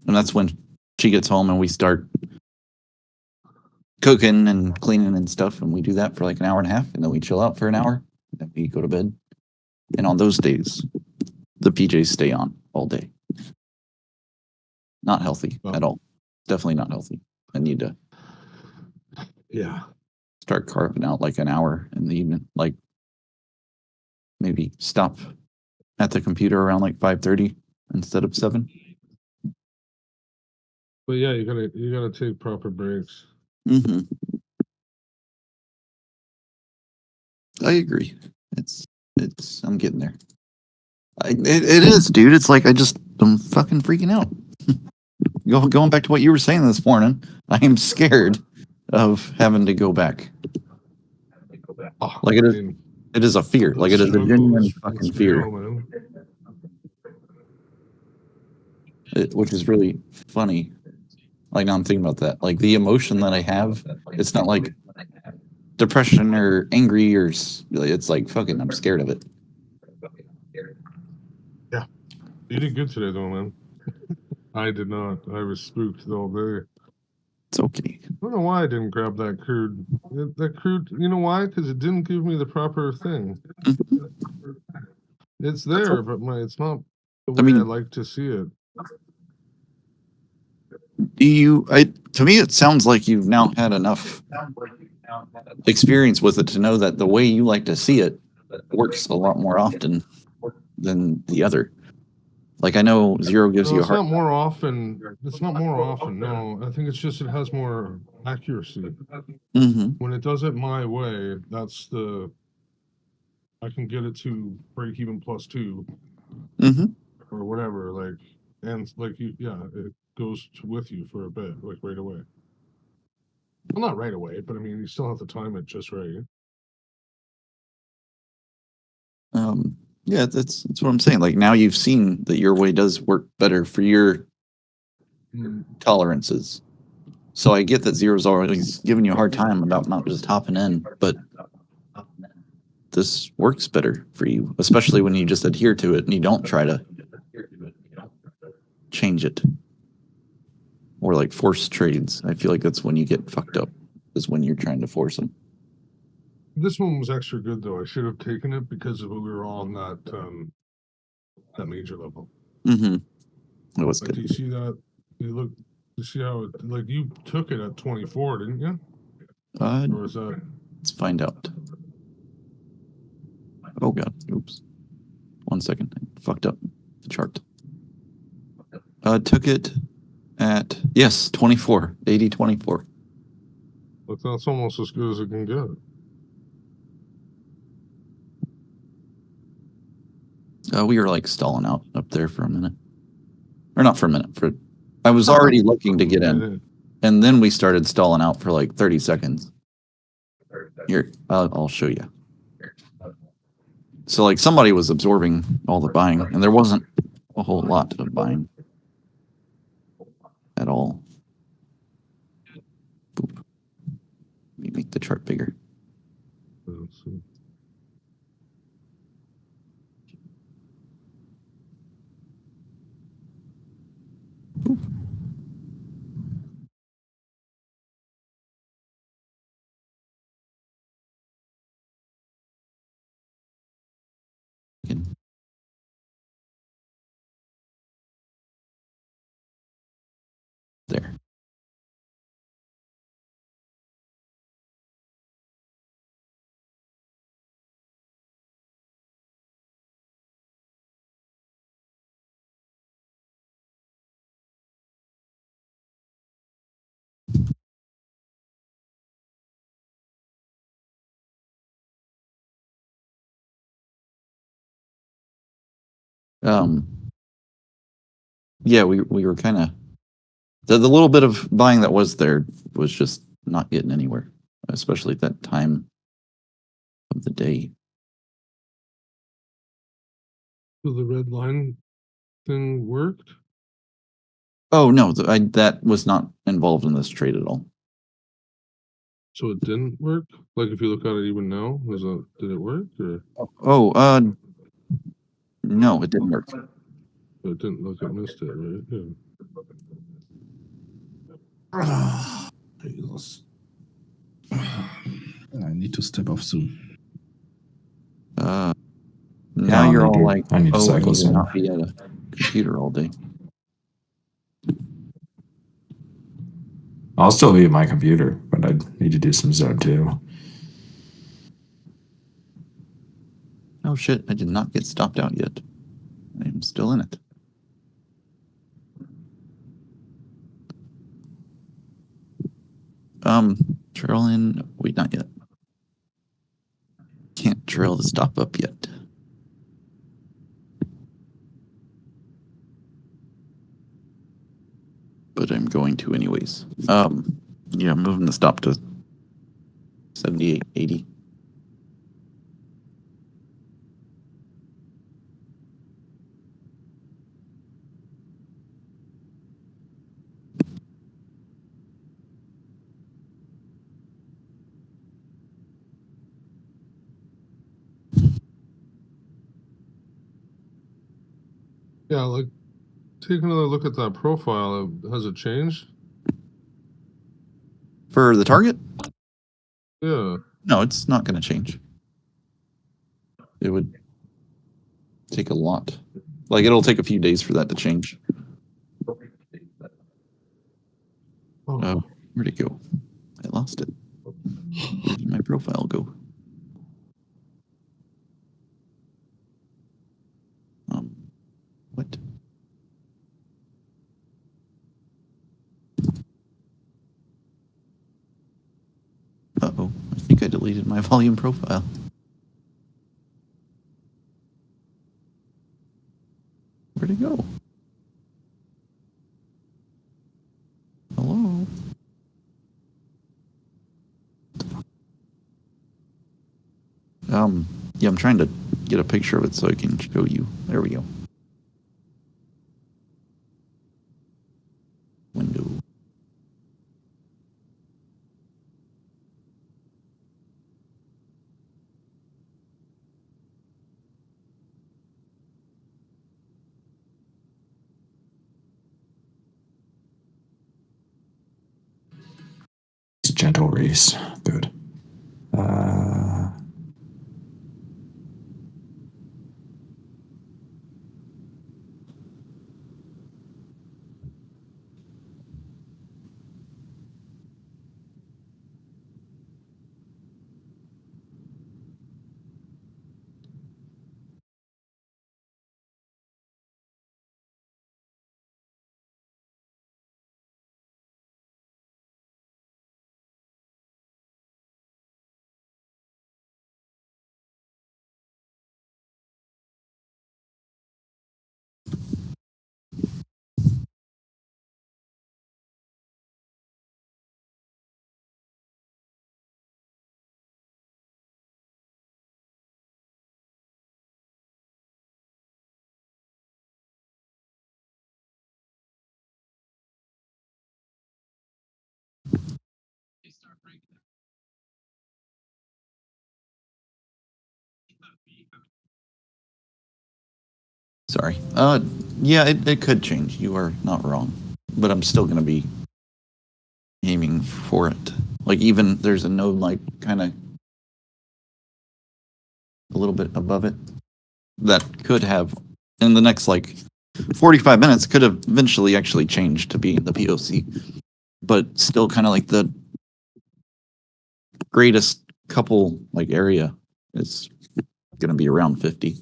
And that's when she gets home and we start cooking and cleaning and stuff. And we do that for like an hour and a half. And then we chill out for an hour. And then we go to bed. And on those days, the PJs stay on all day. Not healthy at all. Definitely not healthy. I need to start carving out like an hour in the evening. Like maybe stop at the computer around like 5:30 instead of 7. But yeah, you gotta take proper breaks. Mm-hmm. I agree. It's I'm getting there. It is, dude. It's like I'm fucking freaking out. Going back to what you were saying this morning, I am scared of having to go back. Like it is a fear. Like it is a genuine fucking fear. Which is really funny. Like now I'm thinking about that. Like the emotion that I have, it's not like depression or angry or it's like fucking I'm scared of it. Yeah. You did good today though, man. I did not. I was spooked all day. It's okay. I don't know why I didn't grab that crude. That crude, you know why? Because it didn't give me the proper thing. It's there, but it's not the way I like to see it. To me it sounds like you've now had enough experience with it to know that the way you like to see it works a lot more often than the other. Like I know zero gives you a It's heart. not more often. It's not more often. No, I think it's just it has more accuracy. Mm-hmm. When it does it my way, I can get it to break even +2. Mm-hmm. Or whatever, like, and like it goes with you for a bit, like right away. Well, not right away, but I mean, you still have to time it just right. Yeah, that's what I'm saying. Like now you've seen that your way does work better for your tolerances. So I get that Zero's always giving you a hard time about not just hopping in, but this works better for you, especially when you just adhere to it and you don't try to change it. Or like force trades. I feel like that's when you get fucked up, is when you're trying to force them. This one was extra good though. I should have taken it because we were on that major level. Mm-hmm. It was Like, good. do you see that? You see how it, like you took it at 24, didn't you? Or is that? Let's find out. Oh god, oops. 1 second, I fucked up the chart. Took it at, yes, 24, 80, 24. But that's almost as good as it can get. We were like stalling out up there for a minute. Or not for a minute, I was already looking to get in. And then we started stalling out for like 30 seconds. Here, I'll show you. So like somebody was absorbing all the buying, and there wasn't a whole lot of buying at all. Boop. Let me make the chart bigger. Boop. There. Yeah, we were kind of the little bit of buying that was there was just not getting anywhere, especially at that time of the day. So the red line thing worked? Oh no, that was not involved in this trade at all. So it didn't work? Like if you look at it even now, did it work or? Oh, no, it didn't work. It didn't look, it missed it, right? Yeah. Jesus. I need to step off soon. Now Yeah, you're all dude. like, I need to oh, I cycle need to soon. not be at a computer all day. I'll still be at my computer, but I need to do some Zone too. Oh shit, I did not get stopped out yet. I am still in it. Trail in, wait, not yet. Can't trail the stop up yet. But I'm going to anyways. Yeah, I'm moving the stop to 78, 80. Yeah, like take another look at that profile. Has it changed? For the target? Yeah. No, it's not going to change. It would take a lot. Like, it'll take a few days for that to change. Oh. Where'd it go? I lost it. Where did my profile go? What? Uh-oh, I think I deleted my volume profile. Where'd it go? Hello? Yeah, I'm trying to get a picture of it so I can show you. There we go. Window. It's a gentle race. Good. Sorry. Yeah, it could change. You are not wrong. But I'm still going to be aiming for it. Like, even there's a node, like, kind of a little bit above it that could have, in the next, like, 45 minutes, could have eventually actually changed to be the POC. But still kind of like the greatest couple, like, area is going to be around 50.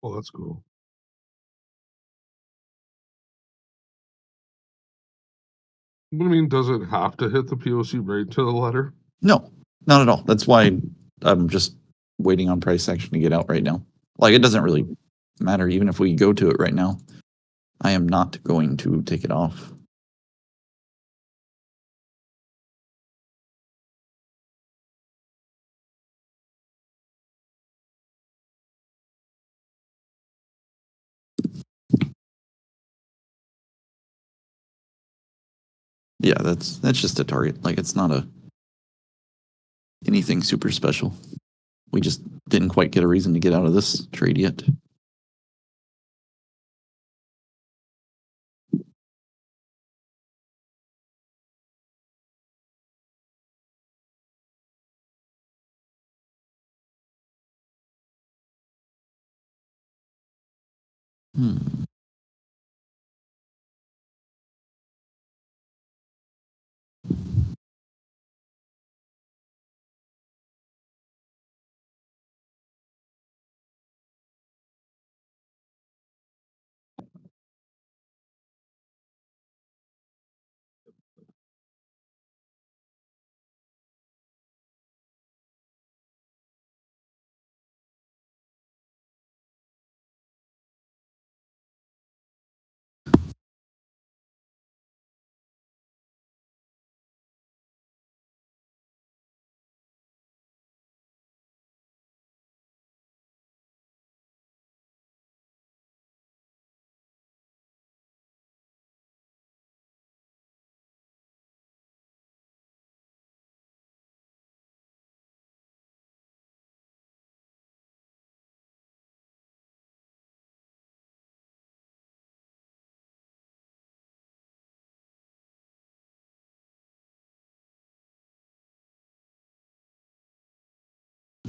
Oh, that's cool. But I mean, does it have to hit the POC right to the letter? No, not at all. That's why I'm just waiting on price action to get out right now. Like, it doesn't really matter. Even if we go to it right now, I am not going to take it off. Yeah, that's just a target. Like, it's not anything super special. We just didn't quite get a reason to get out of this trade yet. Hmm.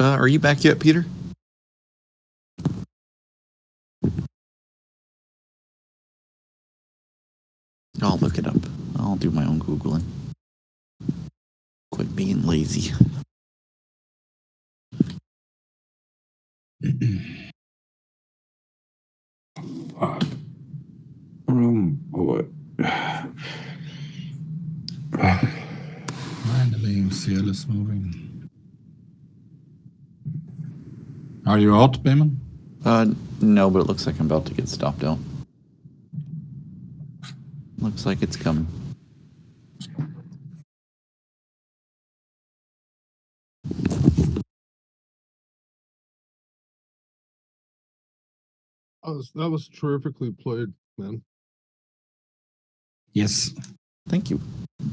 Are you back yet, Peter? I'll look it up. I'll do my own Googling. Quit being lazy. Fuck. Boy. Finally, CL is moving. Are you out, Bayman? No, but it looks like I'm about to get stopped out. Looks like it's coming. That was terrifically played, man. Yes. Thank you.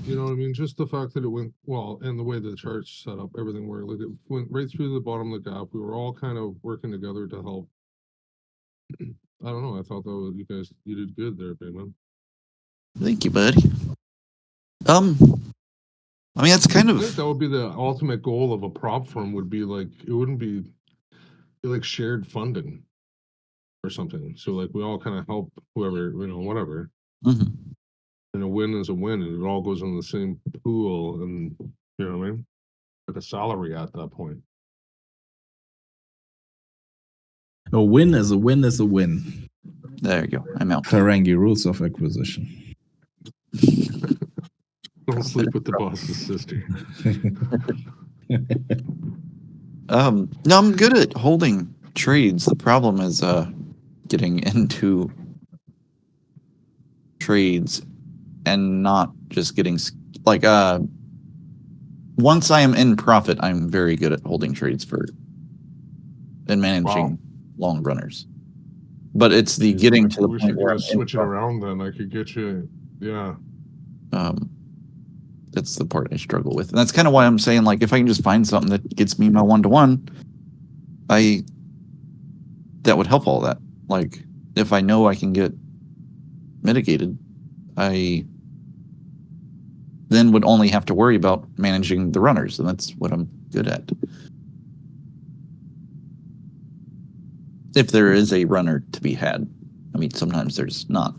You know what I mean? Just the fact that it went well, and the way the chart's set up, everything worked. Like it went right through the bottom of the gap. We were all kind of working together to help. I don't know. I thought that was, you did good there, man. Thank you, buddy. I mean, that's kind I of think that would be the ultimate goal of a prop firm. Would be like it wouldn't be like shared funding or something. So like we all kind of help whoever, whatever. Mhm. And a win is a win, and it all goes in the same pool, and you know what I mean, like a salary at that point. A win is a win is a win. There you go. I'm out. Ferengi rules of acquisition. Don't sleep with the boss's sister. No, I'm good at holding trades. The problem is getting into trades and not just getting like once I am in profit, I'm very good at holding trades and managing long runners. But it's the getting to the We point should where I'm just switch it around. Then I could get you. Yeah. That's the part I struggle with, and that's kind of why I'm saying, like, if I can just find something that gets me my 1-to-1, that would help all that. Like, if I know I can get mitigated, I then would only have to worry about managing the runners, and that's what I'm good at. If there is a runner to be had. I mean, sometimes there's not.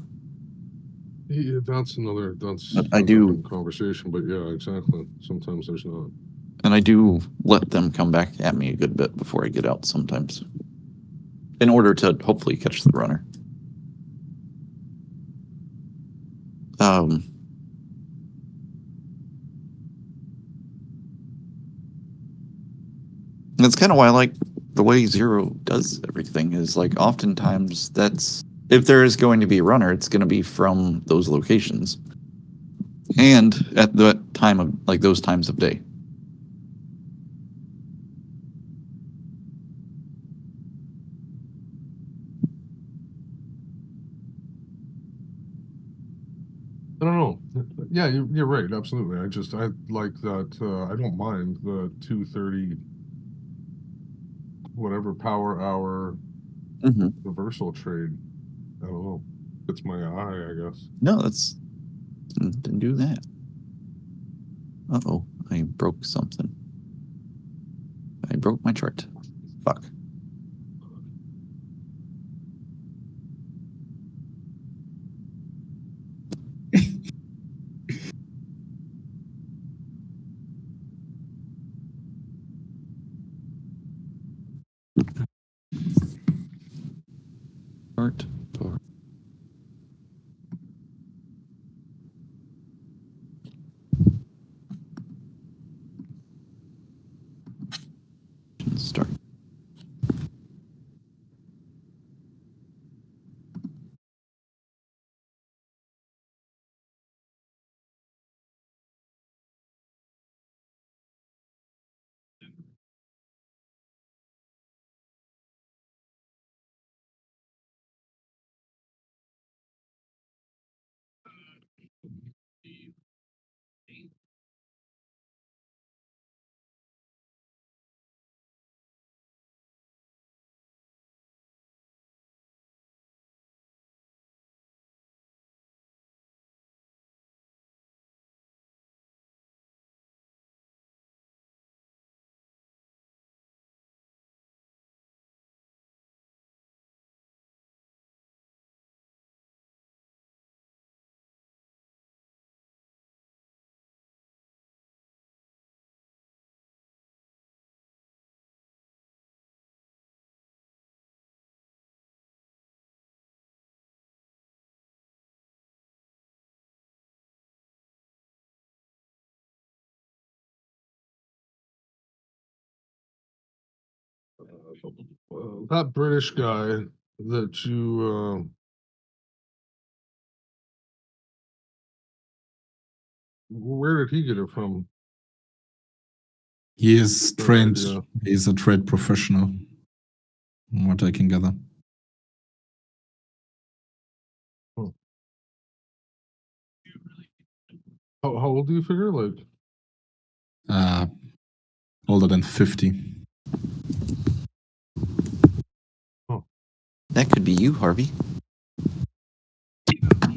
Yeah, that's a different conversation, but yeah, exactly. Sometimes there's not. And I do let them come back at me a good bit before I get out sometimes, in order to hopefully catch the runner. That's kind of why I like the way Zero does everything, is like oftentimes that's, if there is going to be a runner, it's going to be from those locations and at the time of, like, those times of day. I don't know. Yeah, you're right. Absolutely. I like that. I don't mind the 230 whatever power hour reversal trade. I don't know. It's my eye, I guess. No, didn't do that. Uh-oh, I broke something. I broke my chart. Fuck. Chart. Start. That British guy that you where did he get it from? He is No trained. idea. He's a trade professional, from what I can gather. How old do you figure? Like, Older than 50. That could be you, Harvey.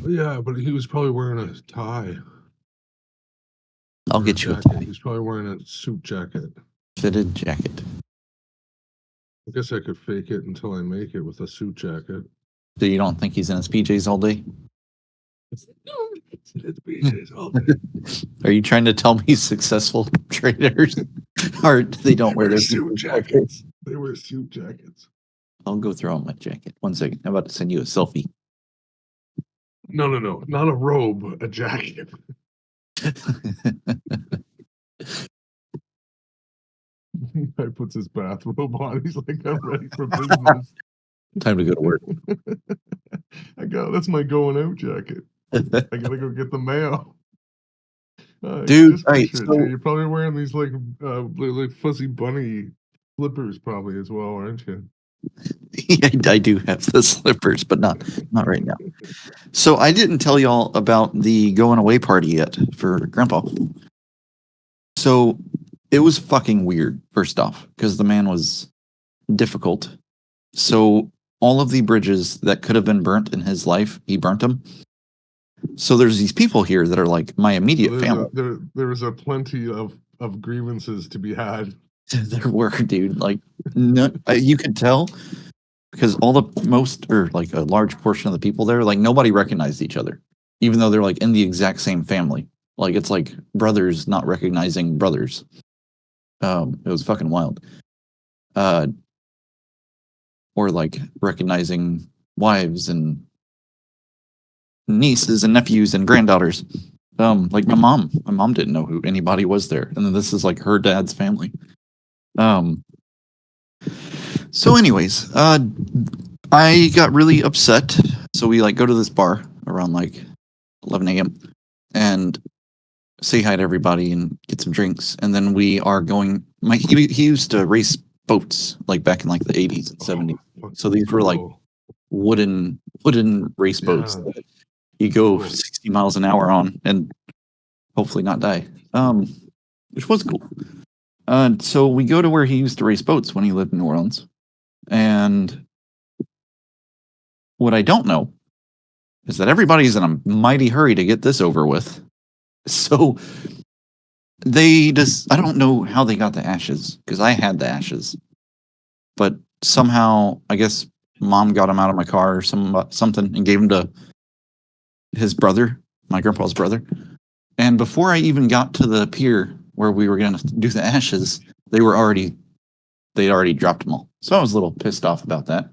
yeah, but he was probably wearing a tie. I'll or a get you a jacket. tie. He's probably wearing a suit jacket. Fitted jacket. I guess I could fake it until I make it with a suit jacket. So you don't think he's in his PJs all day? It's PJs all day. Are you trying to tell me successful traders are they don't wear their suit jackets? They wear suit jackets. I'll go throw on my jacket. 1 second. I'm about to send you a selfie. No, not a robe, a jacket. Guy puts his bathrobe on. He's like, I'm ready for business. Time to go to work. That's my going out jacket. I gotta go get the mail. Dude, just right, picture it, so- too. You're probably wearing these like fuzzy bunny slippers, probably as well, aren't you? Yeah, I do have the slippers, but not right now. So I didn't tell y'all about the going away party yet for Grandpa. So it was fucking weird, first off, because the man was difficult. So all of the bridges that could have been burnt in his life, he burnt them. So there's these people here that are like my immediate family. There's a plenty of grievances to be had. There were, dude. Like, no, you could tell because all the most or like a large portion of the people there, like nobody recognized each other, even though they're like in the exact same family. Like it's like brothers not recognizing brothers. It was fucking wild. Or like recognizing wives and nieces and nephews and granddaughters. Like my mom didn't know who anybody was there, and then this is like her dad's family. So anyways, I got really upset. So we like go to this bar around like 11 a.m. and say hi to everybody and get some drinks. And then we are going, he used to race boats like back in like the 80s and 70s. So these were like wooden race boats Yeah. that you go Cool. 60 miles an hour on and hopefully not die. Which was cool. So we go to where he used to race boats when he lived in New Orleans. And what I don't know is that everybody's in a mighty hurry to get this over with. So I don't know how they got the ashes because I had the ashes. But somehow, I guess mom got him out of my car or something and gave him to his brother, my grandpa's brother. And before I even got to the pier where we were going to do the ashes, they'd already dropped them all. So I was a little pissed off about that.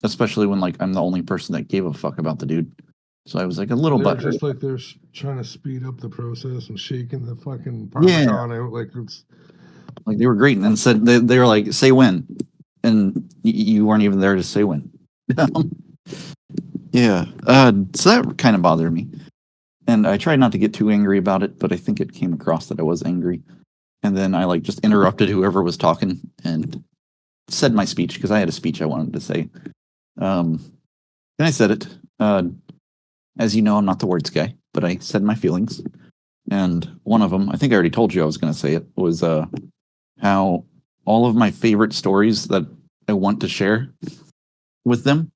Especially when like I'm the only person that gave a fuck about the dude. So I was like a little They're butthurt. just like they're trying to speed up the process and shaking the fucking Yeah. Parmesan out like it's. Like they were great, and then said they were like, "Say when," and you weren't even there to say when. Yeah. So that kind of bothered me, and I tried not to get too angry about it, but I think it came across that I was angry, and then I like just interrupted whoever was talking and said my speech because I had a speech I wanted to say. And I said it. As you know, I'm not the words guy, but I said my feelings, and one of them, I think I already told you I was going to say it, was how all of my favorite stories that I want to share with them,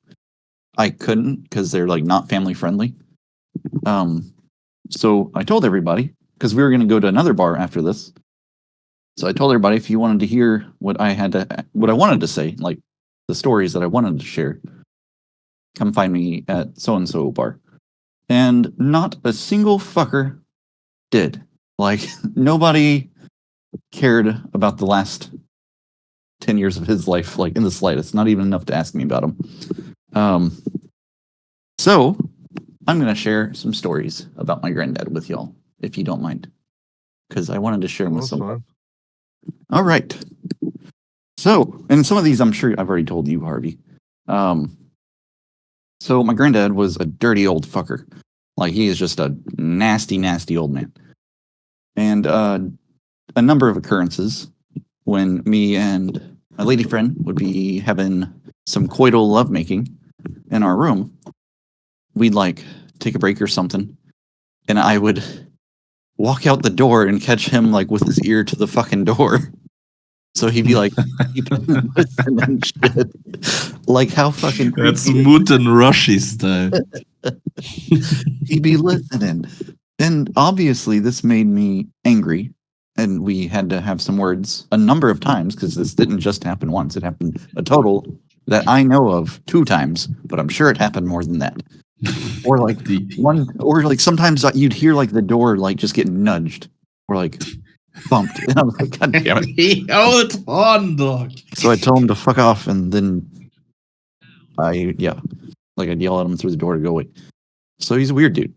I couldn't because they're like not family friendly. So I told everybody because we were going to go to another bar after this. So I told everybody if you wanted to hear what I wanted to say, like the stories that I wanted to share, come find me at so and so bar. And not a single fucker did. Like nobody cared about the last 10 years of his life, like in the slightest, not even enough to ask me about him. So I'm going to share some stories about my granddad with y'all, if you don't mind, because I wanted to share them with That's someone. fine. All right. So, and some of these I'm sure I've already told you, Harvey. So my granddad was a dirty old fucker. Like he is just a nasty, nasty old man. And a number of occurrences when me and my lady friend would be having some coital lovemaking in our room, we'd like take a break or something, and I would walk out the door and catch him like with his ear to the fucking door. So he'd be like, listen and shit. Like how fucking That's creepy. Moot and Rushy style. He'd be listening. And obviously this made me angry. And we had to have some words a number of times because this didn't just happen once. It happened a total that I know of 2 times, but I'm sure it happened more than that. Or like or like sometimes you'd hear like the door like just get nudged or like bumped. And I was like, God damn it. Hold on, dog. So I told him to fuck off, and then I'd yell at him through the door to go away. So he's a weird dude.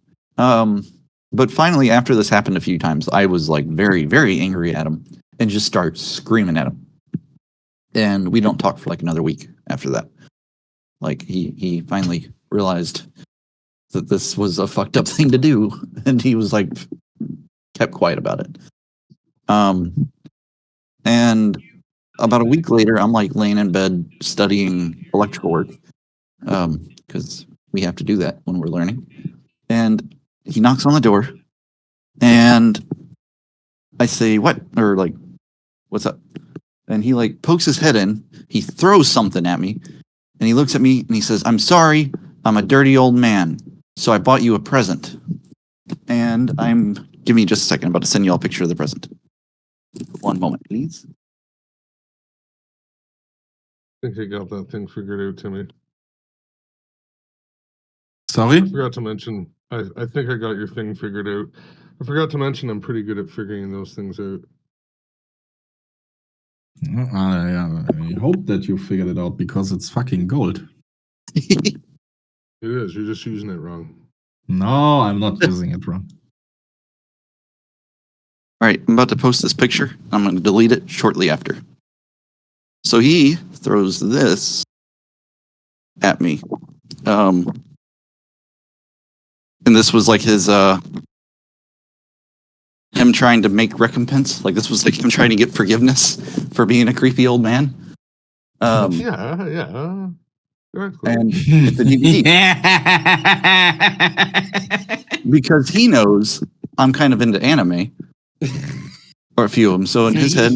But finally, after this happened a few times, I was like very, very angry at him and just start screaming at him. And we don't talk for like another week after that. Like he finally realized that this was a fucked up thing to do, and he was like kept quiet about it. And about a week later, I'm like laying in bed studying electrical work, because we have to do that when we're learning. And he knocks on the door, and I say, "What?" Or like, "What's up?" And he like pokes his head in. He throws something at me, and he looks at me and he says, "I'm sorry, I'm a dirty old man, so I bought you a present." And give me just a second. I'm about to send you all a picture of the present. One moment, please. I think I got that thing figured out, Timmy. Sorry? I forgot to mention, I think I got your thing figured out. I forgot to mention I'm pretty good at figuring those things out. I hope that you figured it out because it's fucking gold. It is, you're just using it wrong. No, I'm not using it wrong. All right, I'm about to post this picture. I'm going to delete it shortly after. So he throws this at me. And this was like his him trying to make recompense. Like this was like him trying to get forgiveness for being a creepy old man. Yeah. Exactly. And it's a DVD. Because he knows I'm kind of into anime. Or a few of them. So in his head,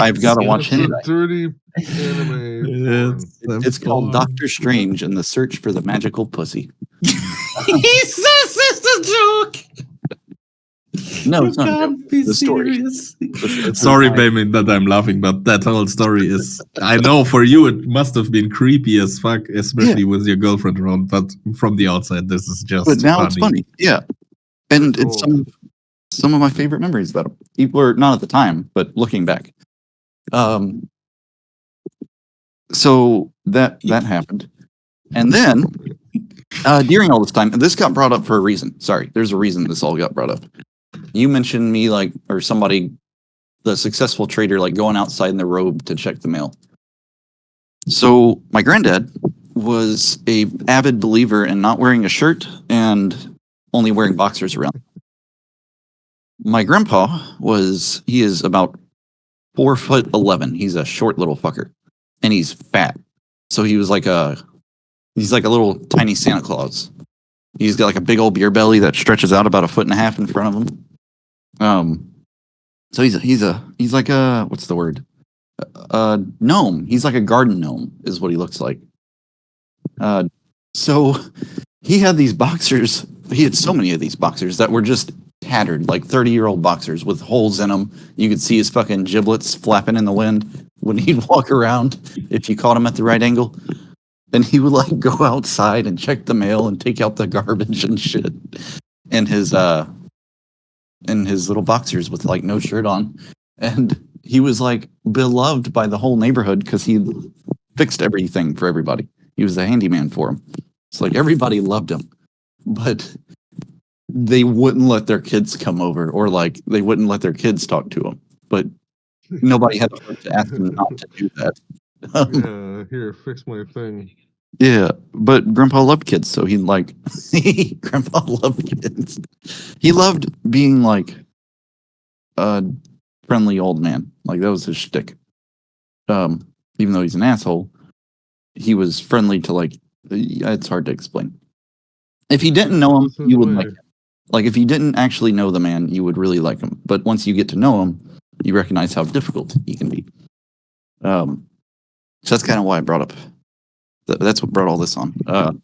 I've got to watch him. Dirty anime. It's called Doctor Strange and the Search for the Magical Pussy. He says it's a joke. No, it's not. The story. Sorry, baby, that I'm laughing, but that whole story is. I know for you it must have been creepy as fuck, especially with your girlfriend around. But from the outside, this is just. But now it's funny, yeah. And it's some of my favorite memories about him. Or not at the time, but looking back. So that happened, and then during all this time, and this got brought up for a reason. Sorry, there's a reason this all got brought up. You mentioned me or somebody, the successful trader, like going outside in the robe to check the mail. So my granddad was a avid believer in not wearing a shirt and only wearing boxers around. My grandpa he is about 4'11". He's a short little fucker, and he's fat. So he was he's like a little tiny Santa Claus. He's got like a big old beer belly that stretches out about 1.5 feet in front of him. So he's like a, what's the word? Gnome. He's like a garden gnome is what he looks like. So he had these boxers. He had so many of these boxers that were just tattered, like 30-year-old boxers with holes in them. You could see his fucking giblets flapping in the wind when he'd walk around if you caught him at the right angle. And he would like go outside and check the mail and take out the garbage and shit. And his little boxers with like no shirt on. And he was like beloved by the whole neighborhood because he fixed everything for everybody. He was a handyman for him. It's like everybody loved him. But they wouldn't let their kids come over, or like they wouldn't let their kids talk to him. But nobody had to ask him not to do that. Yeah, here, fix my thing. Yeah, but Grandpa loved kids, so Grandpa loved kids. He loved being like a friendly old man. Like that was his shtick. Even though he's an asshole, he was friendly to it's hard to explain. If you didn't know him, you would like him. Like if you didn't actually know the man, you would really like him. But once you get to know him, you recognize how difficult he can be. So that's kind of why I brought up. That's what brought all this on.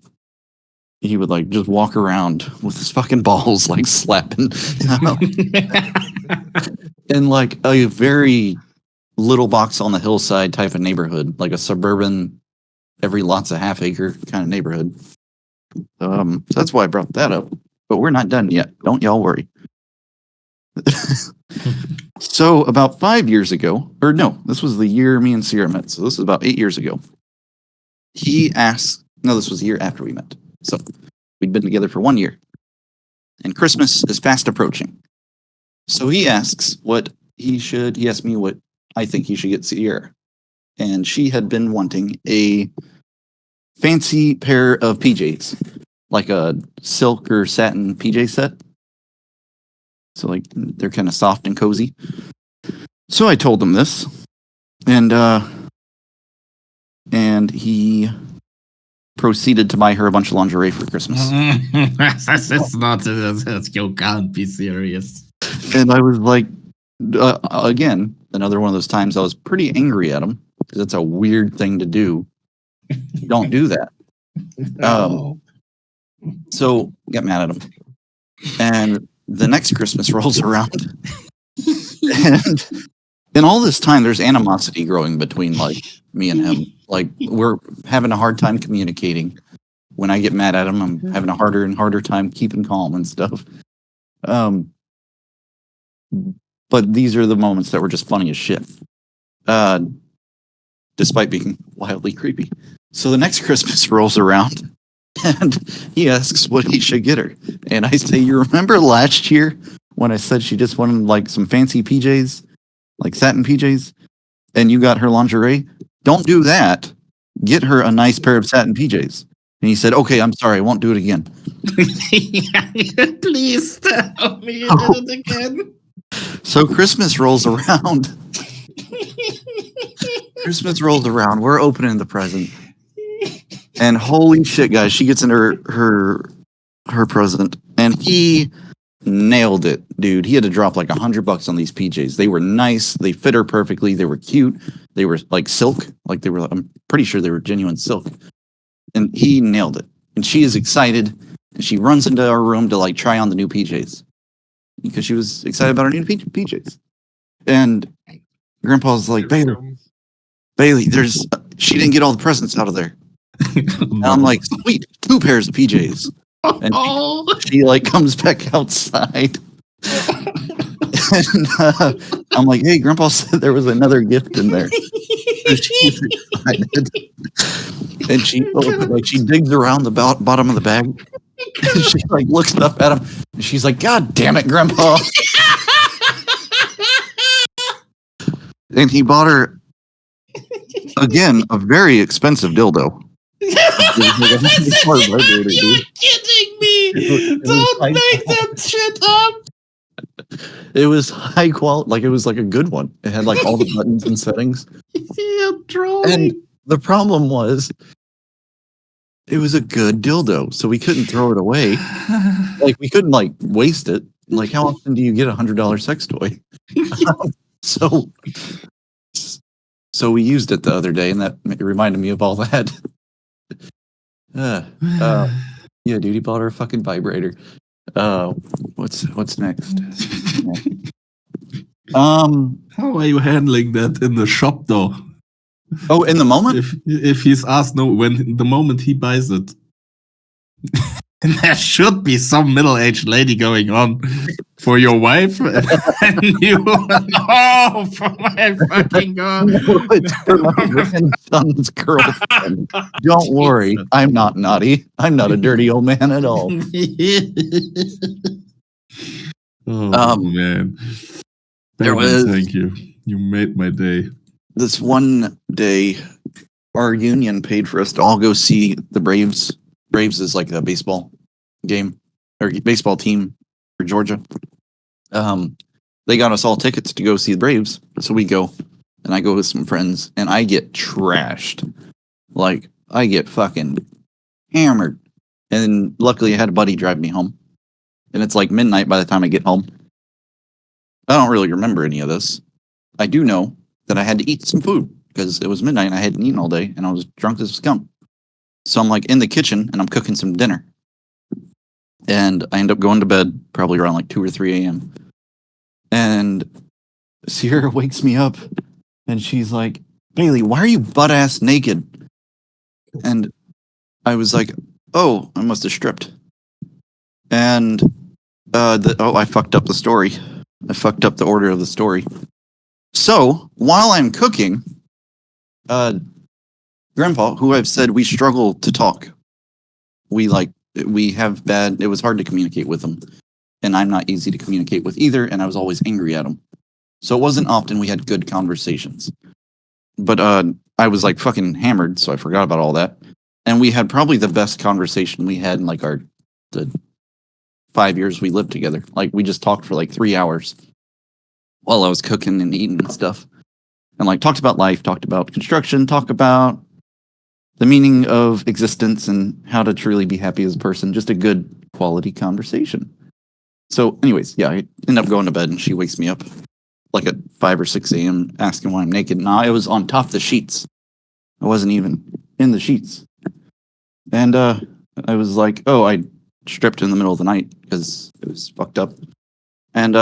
He would like just walk around with his fucking balls like slapping, in like a very little box on the hillside type of neighborhood, like a suburban, every lot's a half acre kind of neighborhood. So that's why I brought that up. But we're not done yet. Don't y'all worry. So about 5 years ago, or no, this was the year me and Sierra met. So this is about 8 years ago. He asked, no, this was the year after we met. So we'd been together for 1 year. And Christmas is fast approaching. So he asks he asked me what I think he should get Sierra. And she had been wanting a fancy pair of PJs, like a silk or satin PJ set. So like they're kind of soft and cozy. So I told him this, and he proceeded to buy her a bunch of lingerie for Christmas. That's not. You can't be serious. And I was like, again, another one of those times I was pretty angry at him because that's a weird thing to do. Don't do that. So got mad at him, and the next Christmas rolls around, and in all this time, there's animosity growing between like me and him. Like we're having a hard time communicating. When I get mad at him, I'm having a harder and harder time keeping calm and stuff. But these are the moments that were just funny as shit, despite being wildly creepy. So the next Christmas rolls around, and he asks what he should get her. And I say, you remember last year when I said she just wanted like some fancy PJs, like satin PJs, and you got her lingerie? Don't do that. Get her a nice pair of satin PJs. And he said, okay, I'm sorry, I won't do it again. Please tell me you did it again. So Christmas rolls around. We're opening the present. And holy shit, guys, she gets in her present, and he nailed it, dude. He had to drop like $100 on these PJs. They were nice. They fit her perfectly. They were cute. They were like silk. Like they were, I'm pretty sure they were genuine silk. And he nailed it. And she is excited. And she runs into our room to like try on the new PJs because she was excited about her new PJs. And Grandpa's like, Bailey, she didn't get all the presents out of there. And I'm like, sweet, 2 pairs of PJs. And she like comes back outside. And I'm like, hey, Grandpa said there was another gift in there. So she's excited. And she digs around the bottom of the bag. And she like looks up at him. And she's like, God damn it, Grandpa. And he bought her, again, a very expensive dildo. You're kidding me! Don't make that shit up! It was high quality, like it was like a good one. It had like all the buttons and settings. Yeah, trolling. And the problem was, it was a good dildo, so we couldn't throw it away. Like we couldn't like waste it. Like how often do you get $100 sex toy? So we used it the other day, and that reminded me of all that. Yeah, dude, he bought her a fucking vibrator. What's next? How are you handling that in the shop, though? Oh, in the moment? If he's asked, no, when the moment he buys it, and there should be some middle-aged lady going on for your wife, and you, oh, for my fucking god! No, it's for my grandson's girlfriend. Don't worry, I'm not naughty. I'm not a dirty old man at all. Oh man, thank you. You made my day. This one day, our union paid for us to all go see the Braves. Braves is like a baseball game or baseball team for Georgia. They got us all tickets to go see the Braves. So we go, and I go with some friends, and I get trashed. Like, I get fucking hammered. And luckily I had a buddy drive me home. and it's like midnight by the time I get home. I don't really remember any of this. I do know that I had to eat some food because it was midnight and I hadn't eaten all day and I was drunk as a skunk. So I'm like in the kitchen and I'm cooking some dinner. And I end up going to bed probably around like 2 or 3 a.m. And Sierra wakes me up and she's like, Bailey, why are you butt ass naked? And I was like, oh, I must have stripped. And I fucked up the story. I fucked up the order of the story. So while I'm cooking, Grandpa, who I've said we struggle to talk, it was hard to communicate with him. And I'm not easy to communicate with either. And I was always angry at him. So it wasn't often we had good conversations. But I was like fucking hammered, so I forgot about all that. And we had probably the best conversation we had in like the 5 years we lived together. Like we just talked for like 3 hours while I was cooking and eating and stuff. And like talked about life, talked about construction, talked about the meaning of existence and how to truly be happy as a person. Just a good quality conversation. So anyways, yeah, I end up going to bed and she wakes me up like at 5 or 6 a.m. asking why I'm naked. Nah, it was on top of the sheets. I wasn't even in the sheets. And I was like, oh, I stripped in the middle of the night because it was fucked up. And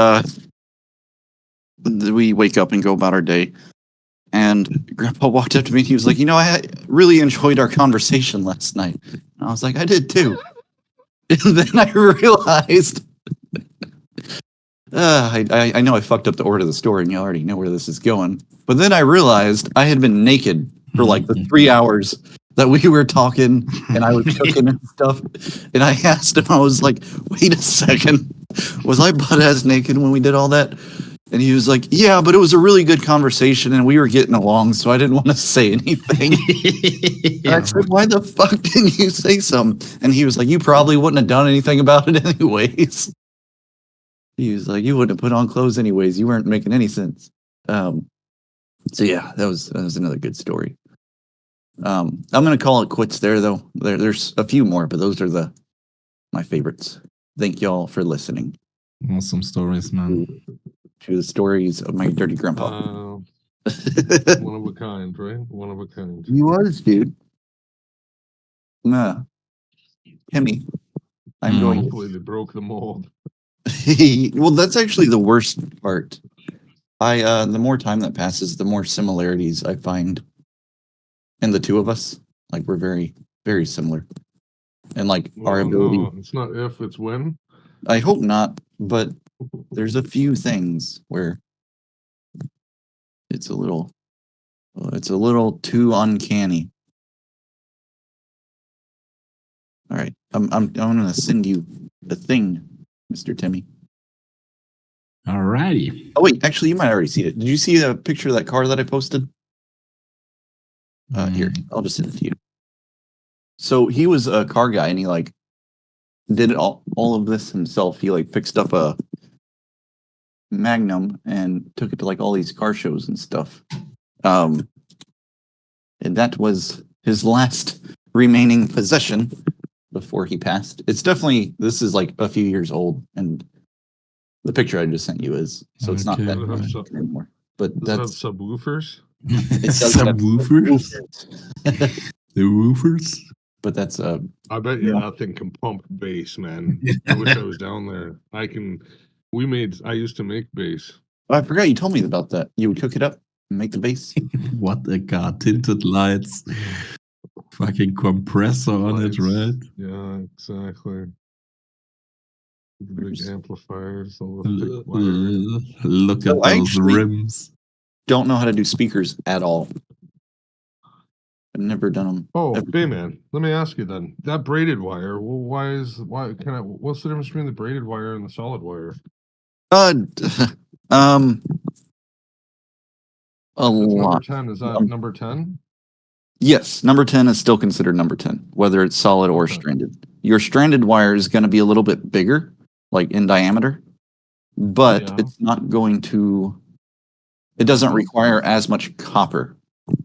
we wake up and go about our day. And Grandpa walked up to me and he was like, I really enjoyed our conversation last night. And I was like, I did too. And then I realized, I know I fucked up the order of the story and you already know where this is going. But then I realized I had been naked for like the 3 hours that we were talking and I was cooking and stuff. And I asked him, I was like, wait a second, was I butt ass naked when we did all that? And he was like, yeah, but it was a really good conversation and we were getting along, so I didn't want to say anything. And I said, why the fuck didn't you say something? And he was like, you probably wouldn't have done anything about it anyways. He was like, you wouldn't have put on clothes anyways. You weren't making any sense. So yeah, that was another good story. I'm going to call it quits there, though. There's a few more, but those are my favorites. Thank y'all for listening. Awesome stories, man. To the stories of my dirty grandpa. One of a kind, right? One of a kind. He was, dude. Nah. Timmy. I'm going. Hopefully they broke the mold. Well, that's actually the worst part. The more time that passes, the more similarities I find in the two of us. Like we're very, very similar. And like our ability. No, it's not if, it's when. I hope not, but there's a few things where it's a little too uncanny. All right, I'm gonna send you the thing, Mr. Timmy. Alrighty. Oh wait, actually, you might already see it. Did you see a picture of that car that I posted? Here, I'll just send it to you. So he was a car guy, and he like did all of this himself. He like fixed up a Magnum and took it to like all these car shows and stuff. And that was his last remaining possession before he passed. This is like a few years old, and the picture I just sent you is, so it's not that much anymore. But Does it have that's subwoofers? it does have Subwoofers? The woofers? But that's I bet you that thing can pump bass, man. I wish I was down there. I used to make bass. I forgot you told me about that. You would cook it up and make the bass. What a car. Tinted lights. Fucking compressor on it, right? Yeah, exactly. The big amplifiers. All the thick wire. Look at those rims. Don't know how to do speakers at all. I've never done them. Oh, Bayman, let me ask you then. That braided wire, what's the difference between the braided wire and the solid wire? A Number lot. 10, is that number 10? Yes, number 10 is still considered number 10, whether it's solid or stranded. Your stranded wire is going to be a little bit bigger, like in diameter, but it's not going to, it doesn't require as much copper,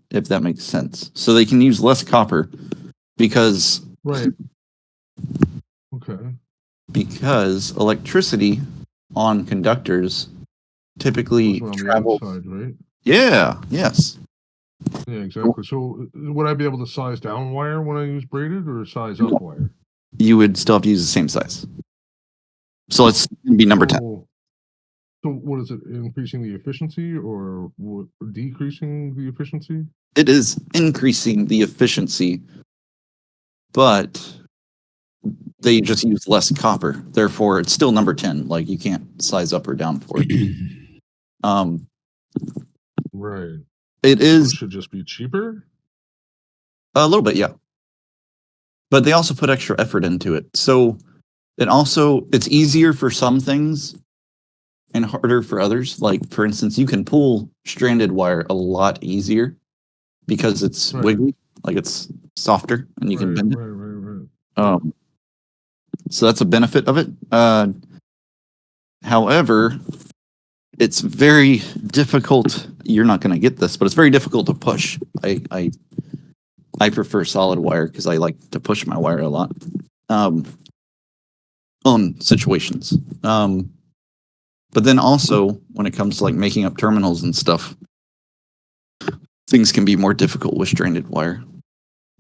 if that makes sense. So they can use less copper because... Right. Okay. because electricity on conductors typically Goes around the travels. outside, right? Yeah, yes. Yeah, exactly. So would I be able to size down wire when I use braided or size up wire? You would still have to use the same size. So let's be number 10. So what is it, increasing the efficiency or decreasing the efficiency? It is increasing the efficiency, but they just use less copper. Therefore, it's still number 10. Like you can't size up or down for it. Right. It So is it should just be cheaper? a little bit, yeah. But they also put extra effort into it. So it's easier for some things and harder for others. Like for instance, you can pull stranded wire a lot easier because it's Right. wiggly, like it's softer and you can bend it. Right. So that's a benefit of it. However, it's very difficult. You're not going to get this, but it's very difficult to push. I prefer solid wire because I like to push my wire a lot on situations. But then also when it comes to like making up terminals and stuff, things can be more difficult with stranded wire.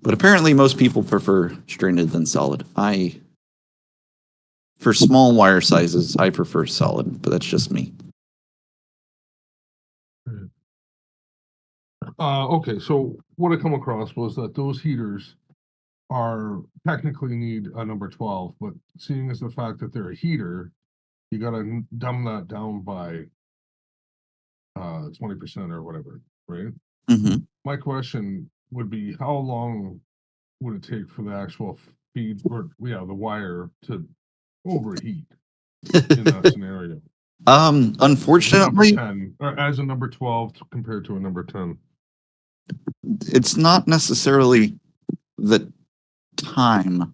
But apparently most people prefer stranded than solid. For small wire sizes, I prefer solid, but that's just me. Okay, so what I come across was that those heaters are technically need a number 12, but seeing as the fact that they're a heater, you gotta dumb that down by 20% or whatever, right? Mm-hmm. My question would be, how long would it take for the actual feed or the wire to overheat in that scenario? Unfortunately, Number 10 or as a number 12 compared to a number 10. it's not necessarily the time.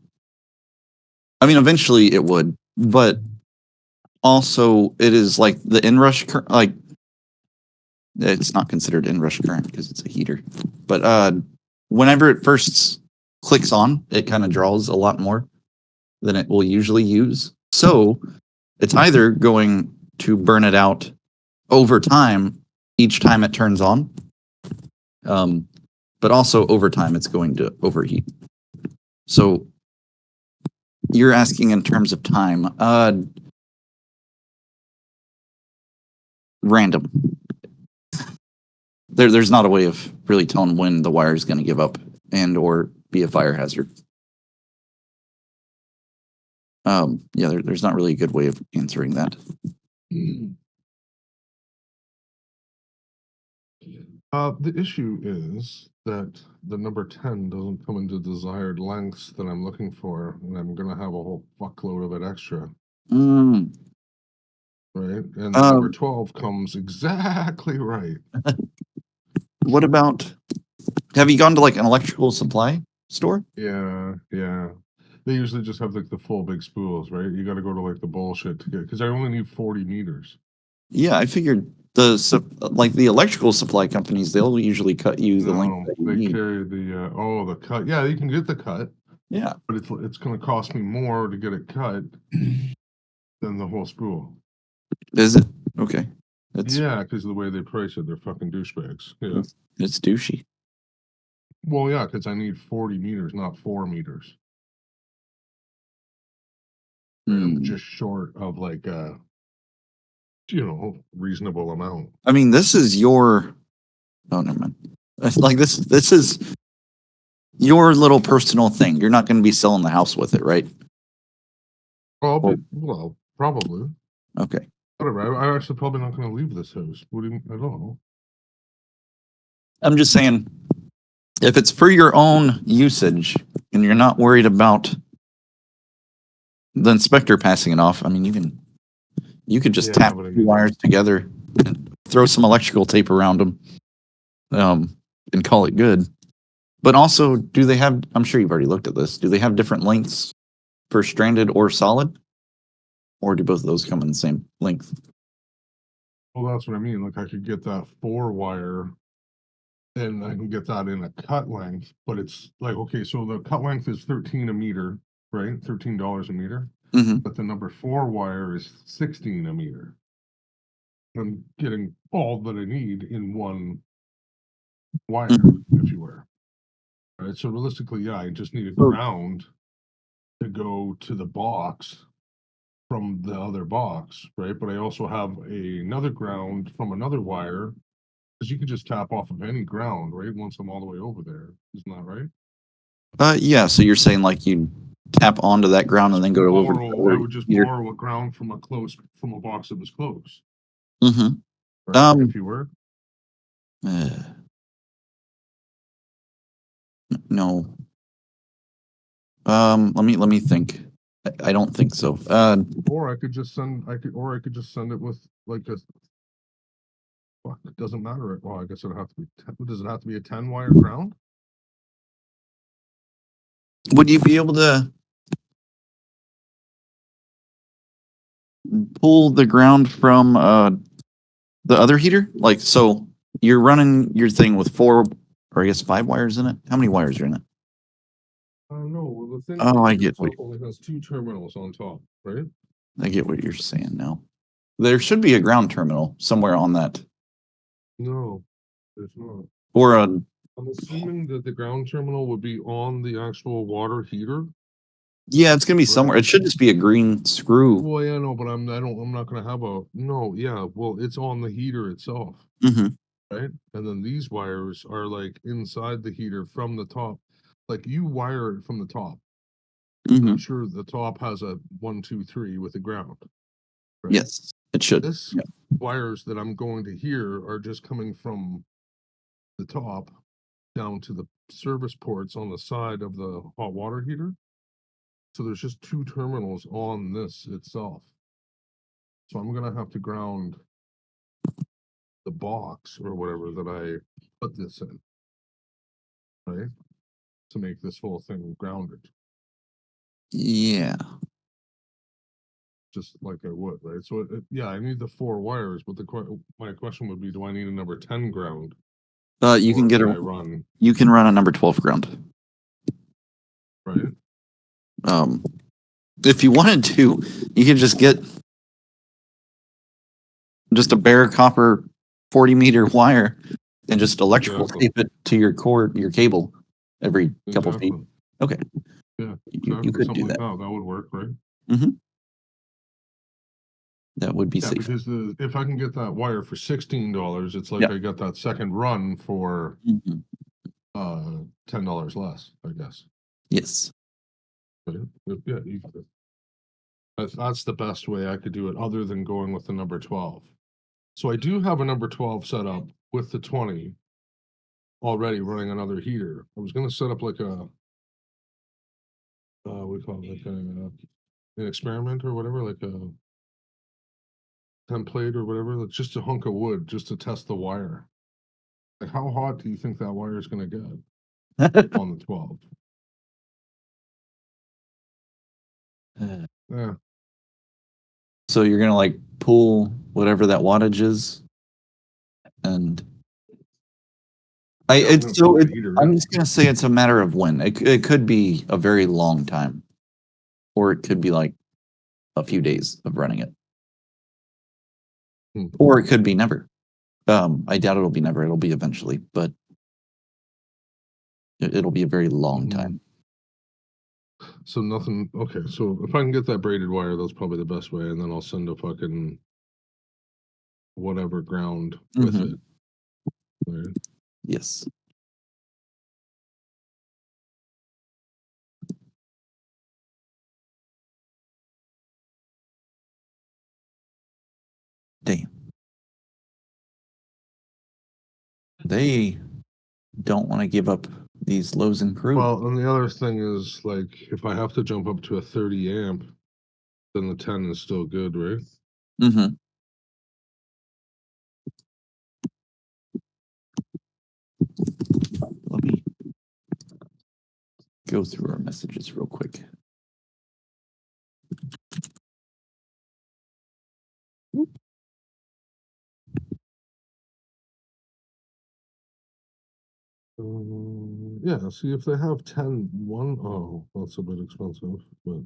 I mean, eventually it would, but also it is like the inrush current, like it's not considered inrush current because it's a heater. But whenever it first clicks on, it kind of draws a lot more than it will usually use. So it's either going to burn it out over time each time it turns on, but also over time it's going to overheat. So you're asking in terms of time. Random. There's not a way of really telling when the wire is going to give up and or be a fire hazard. There's not really a good way of answering that. The issue is that the number 10 doesn't come into desired lengths that I'm looking for, and I'm gonna have a whole fuckload of it extra, Mm. right? And the number 12 comes exactly right. What about, have you gone to like an electrical supply store? Yeah. They usually just have like the full big spools, right? You gotta go to like the bullshit to get, because I only need 40 meters. Yeah, I figured the electrical supply companies, they'll usually cut you the length No, that you they need. carry the cut. Yeah, you can get the cut, Yeah. but it's gonna cost me more to get it cut than the whole spool. Is it? Okay. Yeah, because of the way they price it, they're fucking douchebags. Yeah. It's douchey. Well, yeah, because I need 40 meters, not 4 meters. I'm just short of like reasonable amount. I mean, this is your. Oh, never mind. It's like this is your little personal thing. You're not going to be selling the house with it, right? Well, probably. Okay. Whatever. I'm actually probably not going to leave this house. What do you? I don't know. I'm just saying, if it's for your own usage and you're not worried about the inspector passing it off, I mean, you could just tap two wires together and throw some electrical tape around them, and call it good. But also, do they have? I'm sure you've already looked at this. Do they have different lengths for stranded or solid, or do both of those come in the same length? Well, that's what I mean. Like I could get that 4 wire and I can get that in a cut length, but it's like, okay, so the cut length is 13 a meter, right? $13 a meter. Mhm. but the number 4 wire is 16 a meter. I'm getting all that I need in one wire, if you were. Right, so realistically, yeah, I just need a ground to go to the box from the other box, right? But I also have another ground from another wire, because you could just tap off of any ground, right? Once I'm all the way over there, isn't that right? Yeah. So you're saying like you tap onto that ground and then go over to the I other would just heater? borrow a ground from a box that was close, Mhm. right? If you were. Uh, no. Let me think. I don't think so. Or I could just send it with like a fuck, it doesn't matter. Well, I guess it'll have to be does it have to be a 10 wire ground? would you be able to pull the ground from the other heater? Like, so you're running your thing with 4, or I guess 5 wires in it. How many wires are in it? No, well, the thing Oh, I here get what itself only has 2 terminals on top, right? you're saying now. There should be a ground terminal somewhere on that, No, there's not. or a. I'm assuming that the ground terminal would be on the actual water heater. Yeah, it's gonna be somewhere. It should just be a green screw. Well, yeah, no, but I'm not gonna have no, yeah, well, it's on the heater itself, Mm-hmm. right? And then these wires are like inside the heater from the top. Like you wire it from the top. Mm-hmm. I'm sure the top has a 1, 2, 3 with a ground. Right? Yes, it should. This Yeah. wires that I'm going to here are just coming from the top down to the service ports on the side of the hot water heater. So there's just 2 terminals on this itself. So I'm gonna have to ground the box or whatever that I put this in, right? To make this whole thing grounded, Yeah. just like I would, right? So yeah, I need the 4 wires, but my question would be, do I need a number 10 ground? You can Or get can a. I run, You can run a number 12 ground. right? If you wanted to, you could just get just a bare copper 40-meter wire and just electrical Exactly. tape it to your cord, your cable, every couple feet. Exactly. Okay. Yeah, You exactly. could Something do like that. that would work, right? That would be Yeah, safe. because if I can get that wire for $16, it's like Yeah. I got that second run for Mhm. $10 less, I guess. Yes. But yeah, that's the best way I could do it, other than going with the number 12. So I do have a number 12 set up with the 20 already running another heater. I was gonna set up like we call it like an experiment or whatever, like a template or whatever, like just a hunk of wood just to test the wire. Like how hot do you think that wire is gonna get on the 12? Yeah. So you're gonna like pull whatever that wattage is, and Yeah, I'm gonna pull the heater, I'm yeah. just gonna say it's a matter of when. It could be a very long time, or it could be like a few days of running it, or it could be never. I doubt it'll be never. It'll be eventually, but it'll be a very long time. So nothing, okay, so if I can get that braided wire, that's probably the best way, and then I'll send a fucking whatever ground with Mhm. it. Right? Yes. Damn. They don't want to give up these lows in crew. Well, and the other thing is, like, if I have to jump up to a 30 amp, then the 10 is still good, right? Mm-hmm. Let me go through our messages real quick. Yeah, see if they have 10, 1, oh, that's a bit expensive, but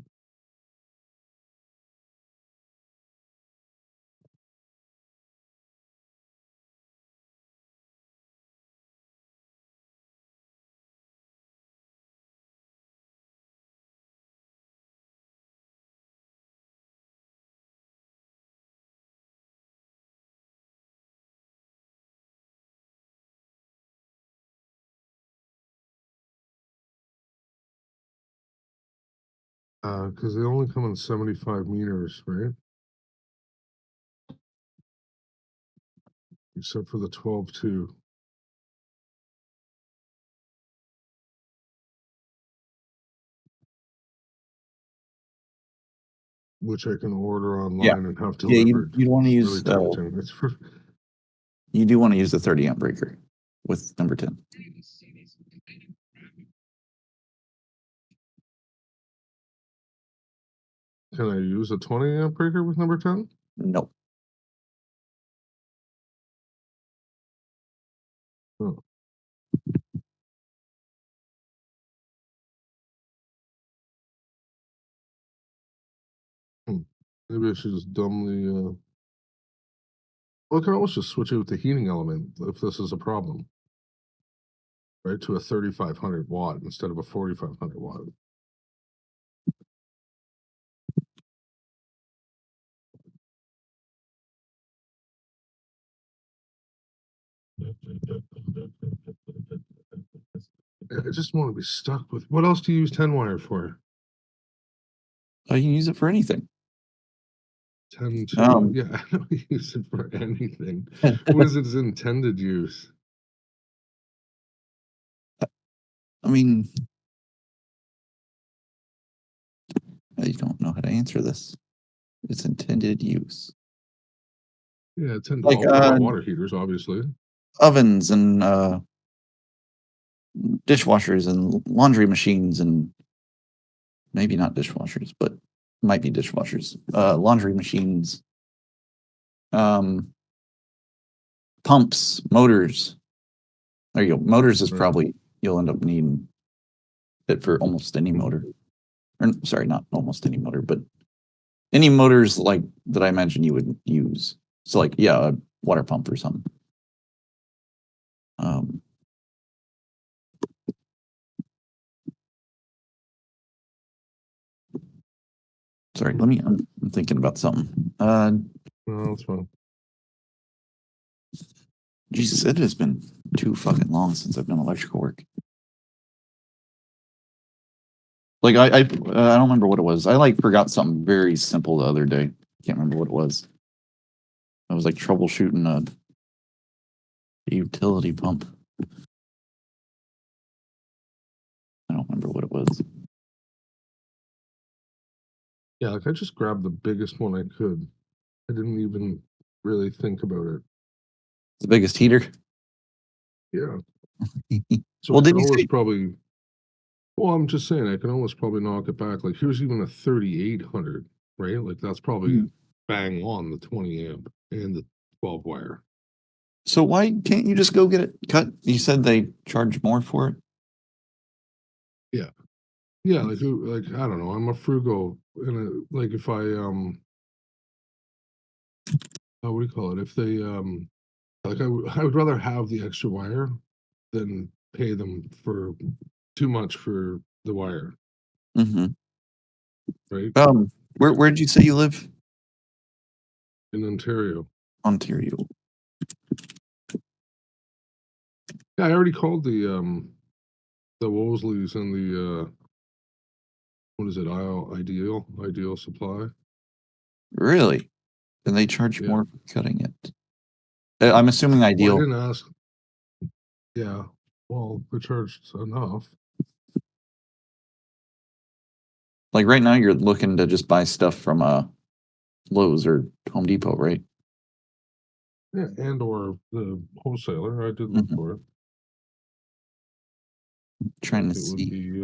Because they only come in 75 meters, right? Except for the 12-2. Which I can order online and have Yeah, delivered. you want to It's use really tempting. It's for you do want to use the 30 amp breaker with number 10. Can I use a 20 amp breaker with number 10? No. Oh. Maybe I should just dumbly. Well, I can always just switch it with the heating element if this is a problem, right? To a 3500 watt instead of a 4500 watt. I just want to be stuck with. What else do you use 10 wire for? You can use it for anything. 10 to, yeah, I don't use it for anything. What is its intended use? I mean, I don't know how to answer this. Its intended use. Yeah, 10 Like, hot water heaters, obviously. Ovens and dishwashers and laundry machines and maybe not dishwashers, but might be dishwashers. Laundry machines. Pumps, motors. There you go. Motors is Right. probably you'll end up needing it for almost any motor. Or sorry, not almost any motor, but any motors like that I imagine you would use. So like, yeah, a water pump or something. Sorry, I'm thinking about something. No, that's fine. Jesus, it has been too fucking long since I've done electrical work. Like I don't remember what it was. I like forgot something very simple the other day. Can't remember what it was. I was like troubleshooting a utility pump. I don't remember what it was. Yeah, like I just grabbed the biggest one I could. I didn't even really think about it. The biggest heater. Yeah. So Well, I did can you always say? probably. Well, I'm just saying I can always probably knock it back. Like here's even a 3800, right? Like that's probably bang on the 20 amp and the 12 wire. So why can't you just go get it cut? You said they charge more for it. Yeah. Yeah, like I don't know. I'm a frugal, and like if I what do you call it? If they like I would rather have the extra wire than pay them for too much for the wire, Mm-hmm. right? Where did you say you live? In Ontario. Ontario. Yeah, I already called the Wolsleys and the what is it? Ideal Supply. Really? And they charge Yeah. more for cutting it. I'm assuming Well, I Ideal. didn't ask. Yeah. Well, they charged enough. Like right now, you're looking to just buy stuff from Lowe's or Home Depot, right? Yeah, and or the wholesaler. I did look for it. Trying Like to it would see. be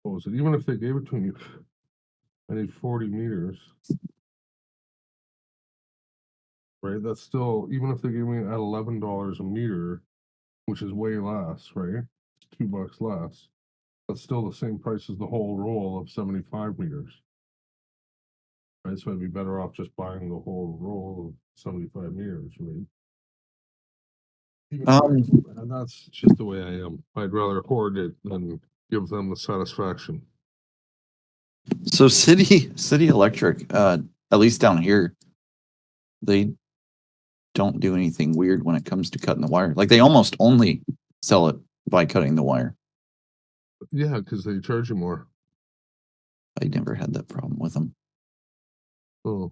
what was it? Even if they gave it to me, I need 40 meters. Right? That's still even if they gave me at $11 a meter, which is way less, right? $2 less. That's still the same price as the whole roll of 75 meters. Right? So I'd be better off just buying the whole roll of 75 meters, right? And that's just the way I am. I'd rather hoard it than give them the satisfaction. So City Electric, at least down here, they don't do anything weird when it comes to cutting the wire. Like they almost only sell it by cutting the wire. Yeah, because they charge you more. I never had that problem with them. Oh.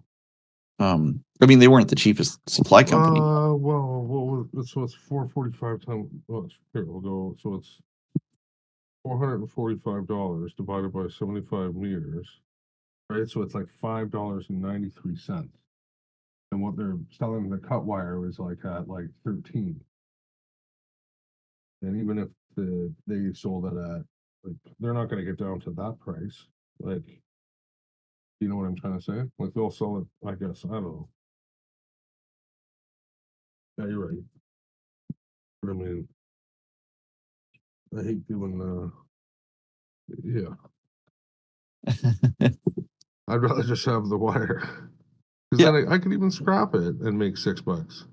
I mean, they weren't the cheapest supply company. Well, what was so it's 445 times. Well, here we'll go. So it's $445 divided by 75 meters, right? So it's like $5.93. And what they're selling the cut wire is like at like 13. And even if they sold it at, like, they're not going to get down to that price. Like, you know what I'm trying to say? Like, they'll sell it, I guess. I don't know. Yeah, you're right. But I mean, I hate doing, yeah. I'd rather just have the wire. Because Yeah. then I could even scrap it and make $6.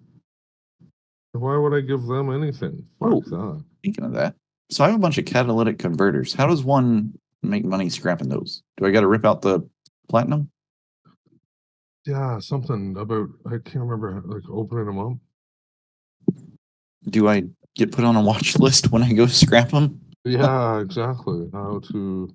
Why would I give them anything? Oh. Fuck that. Speaking of that, so I have a bunch of catalytic converters. How does one make money scrapping those? Do I got to rip out the platinum? Yeah, something about, I can't remember, like opening them up. Do I get put on a watch list when I go scrap them? Yeah, exactly. How to.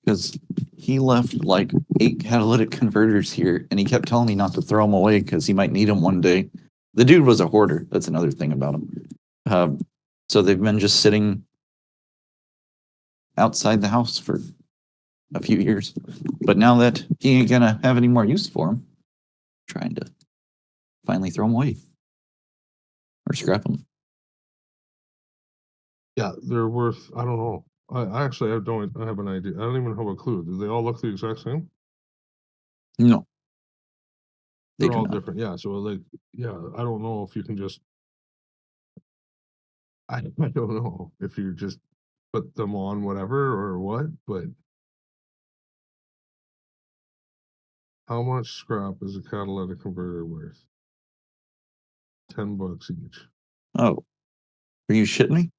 Because he left like 8 catalytic converters here, and he kept telling me not to throw them away because he might need them one day. The dude was a hoarder. That's another thing about him. So they've been just sitting outside the house for a few years. But now that he ain't gonna have any more use for them, trying to finally throw them away or scrap them. Yeah, they're worth, I don't know. I actually I have an idea. I don't even have a clue. Do they all look the exact same? No, they They're do all not. different. Yeah. So like, yeah, I don't know if you can just, I don't know if you just put them on whatever or what, but how much scrap is a catalytic converter worth? $10 each. Oh, are you shitting me?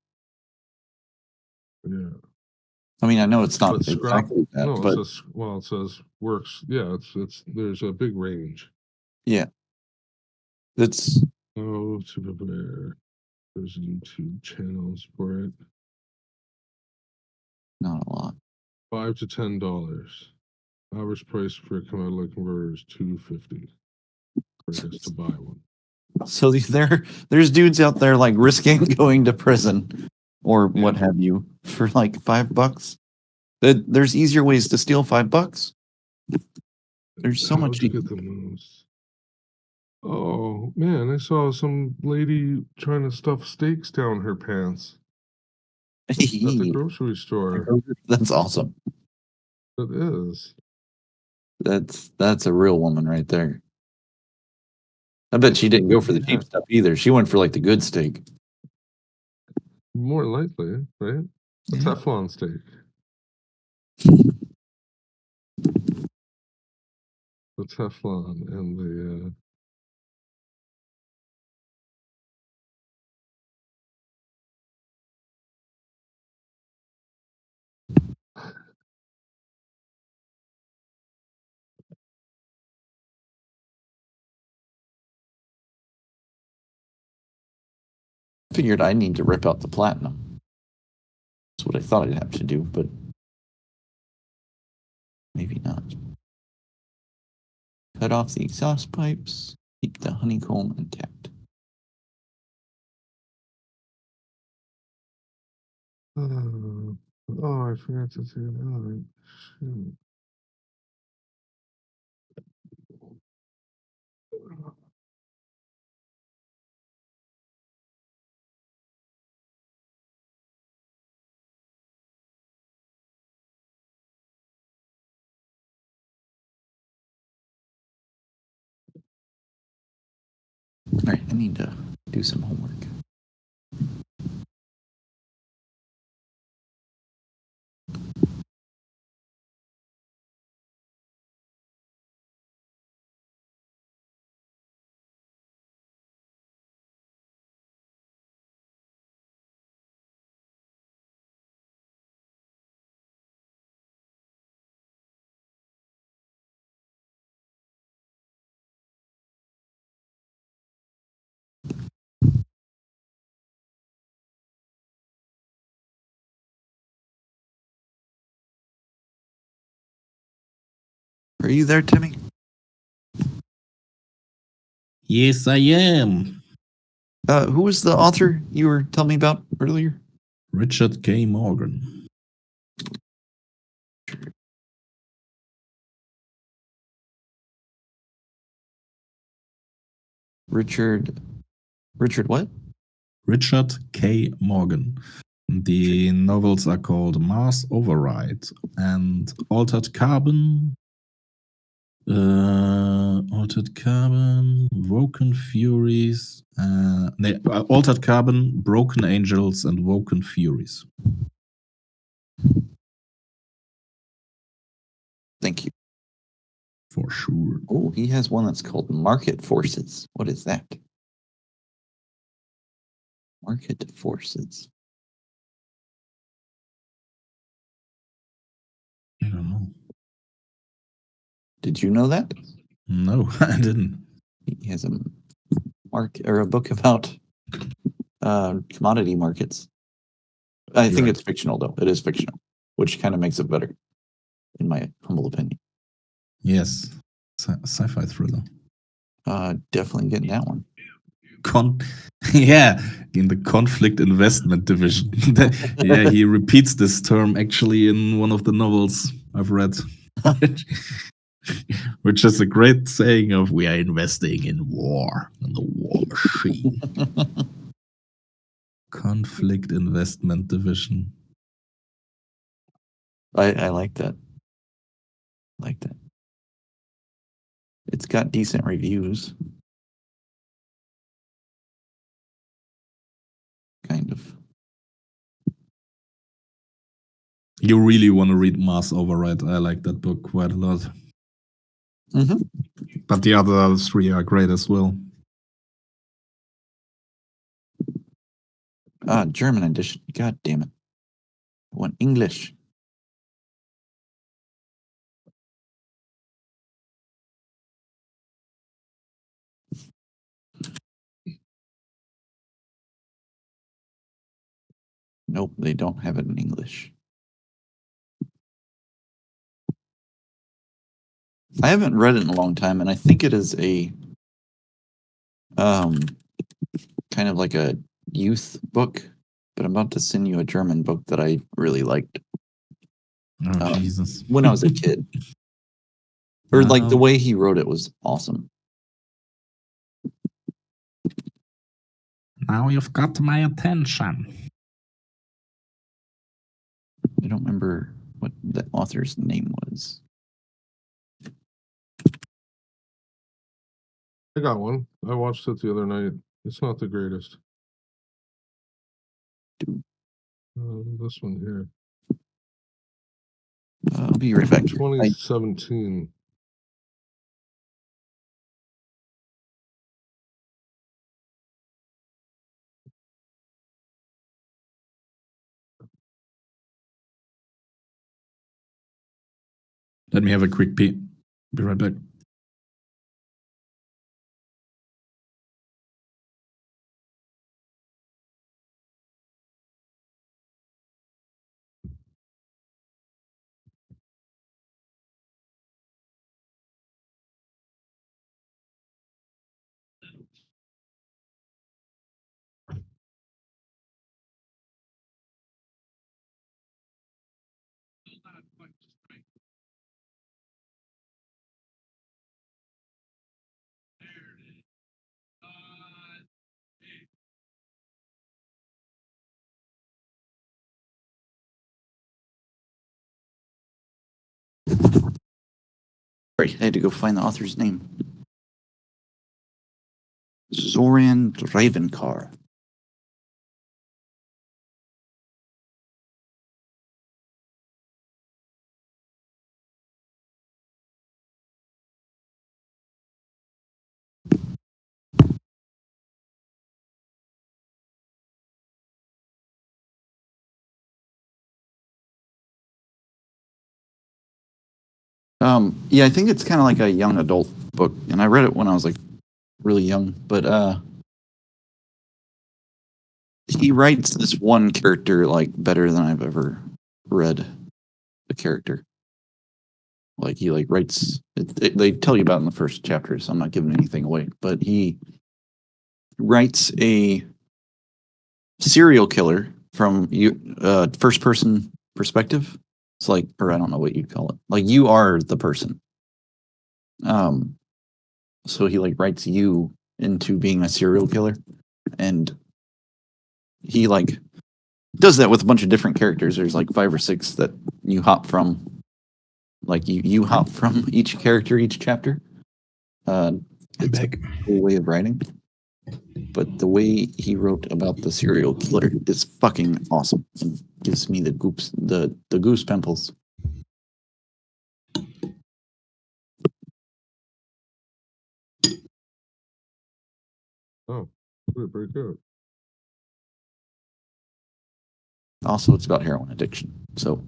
Yeah. I mean, I know it's not But scrap, exactly that, no, it but says, well, it says works. Yeah, there's a big range. yeah, that's Oh, to prepare. There's YouTube channels for it. not a lot. $5 to $10. Average price for a catalytic converter is $250. Purchase to buy one. So there's dudes out there like risking going to prison or what have you for like $5. There's easier ways to steal $5. There's so How much. to get the most. Oh man, I saw some lady trying to stuff steaks down her pants at the grocery store. That's awesome. It is. That's a real woman right there. I bet she didn't go for the cheap stuff either. She went for like the good steak. More likely, right? A Yeah. Teflon steak. The Teflon and the Figured I need to rip out the platinum. That's what I thought I'd have to do, but maybe not. Cut off the exhaust pipes, keep the honeycomb intact. oh, I forgot to do that. Shoot. All right, I need to do some homework. Are you there, Timmy? Yes, I am. Who was the author you were telling me about earlier? Richard K. Morgan. Richard what? Richard K. Morgan. The novels are called Mars Override and Altered Carbon, Woken Furies, Altered Carbon, Broken Angels, and Woken Furies. Thank you. For sure. Oh, he has one that's called Market Forces. What is that? Market Forces. I don't know. Did you know that? No, I didn't. He has a book about commodity markets. I think it's fictional, though. It is fictional, which kind of makes it better, in my humble opinion. Yes, sci-fi thriller. Definitely getting that one. Yeah, in the conflict investment division. Yeah, he repeats this term actually in one of the novels I've read, which is a great saying of "we are investing in war, in the war machine." Conflict investment division. I like that. It's got decent reviews. Kind of. You really want to read Mars Override. I like that book quite a lot. Mm-hmm. But the other three are great as well. German edition. God damn it. I want English. Nope, they don't have it in English. I haven't read it in a long time, and I think it is a kind of like a youth book, but I'm about to send you a German book that I really liked. Oh, Jesus. When I was a kid. Or like the way he wrote it was awesome. Now you've got my attention. I don't remember what the author's name was. I got one. I watched it the other night. It's not the greatest. This one here. I'll be right back. 2017. Let me have a quick pee. Be right back. Sorry, I had to go find the author's name. Zoran Dravenkar. Yeah, I think it's kind of like a young adult book, and I read it when I was like really young, but he writes this one character like better than I've ever read a character. Like he like writes. They tell you about it in the first chapter, so I'm not giving anything away. But he writes a serial killer from first person perspective. It's like, or I don't know what you'd call it. Like you are the person. So he like writes you into being a serial killer, and he like does that with a bunch of different characters. There's like 5 or 6 that you hop from. Like you hop from each character each chapter. It's a cool way of writing. But the way he wrote about the serial killer is fucking awesome. And gives me the goose pimples. Oh, very good. Also, it's about heroin addiction. So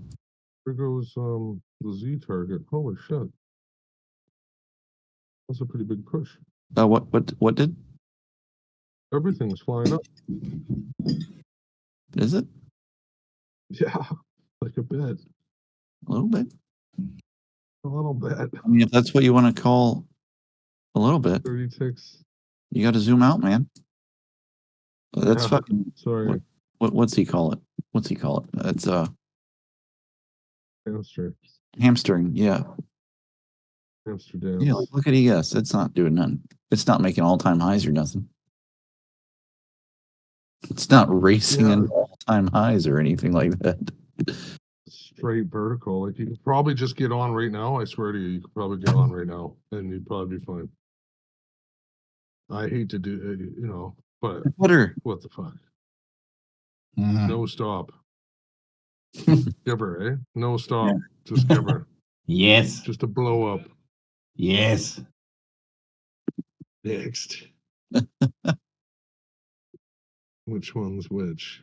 There goes the Z target. Holy shit. That's a pretty big push. what did? Everything's flying up. Is it? Yeah, like a bit. A little bit. A little bit. I mean, if that's what you want to call a little bit, 36. you got to zoom out, man. That's Yeah, fucking. sorry. What's he call it? What's he call it? That's Hamster. hamstering. Yeah. Hamster dance. Yeah. Like, look at ES. It's not doing nothing. It's not making all time highs or nothing. It's not racing into all time highs or anything like that. Straight vertical. Like you could probably just get on right now. I swear to you, you could probably get on right now and you'd probably be fine. I hate to do it, but Better. what the fuck? Mhm. No stop. Give her, eh? No stop. Just give her. Yes. Just a blow up. Yes. Next. Which one's which?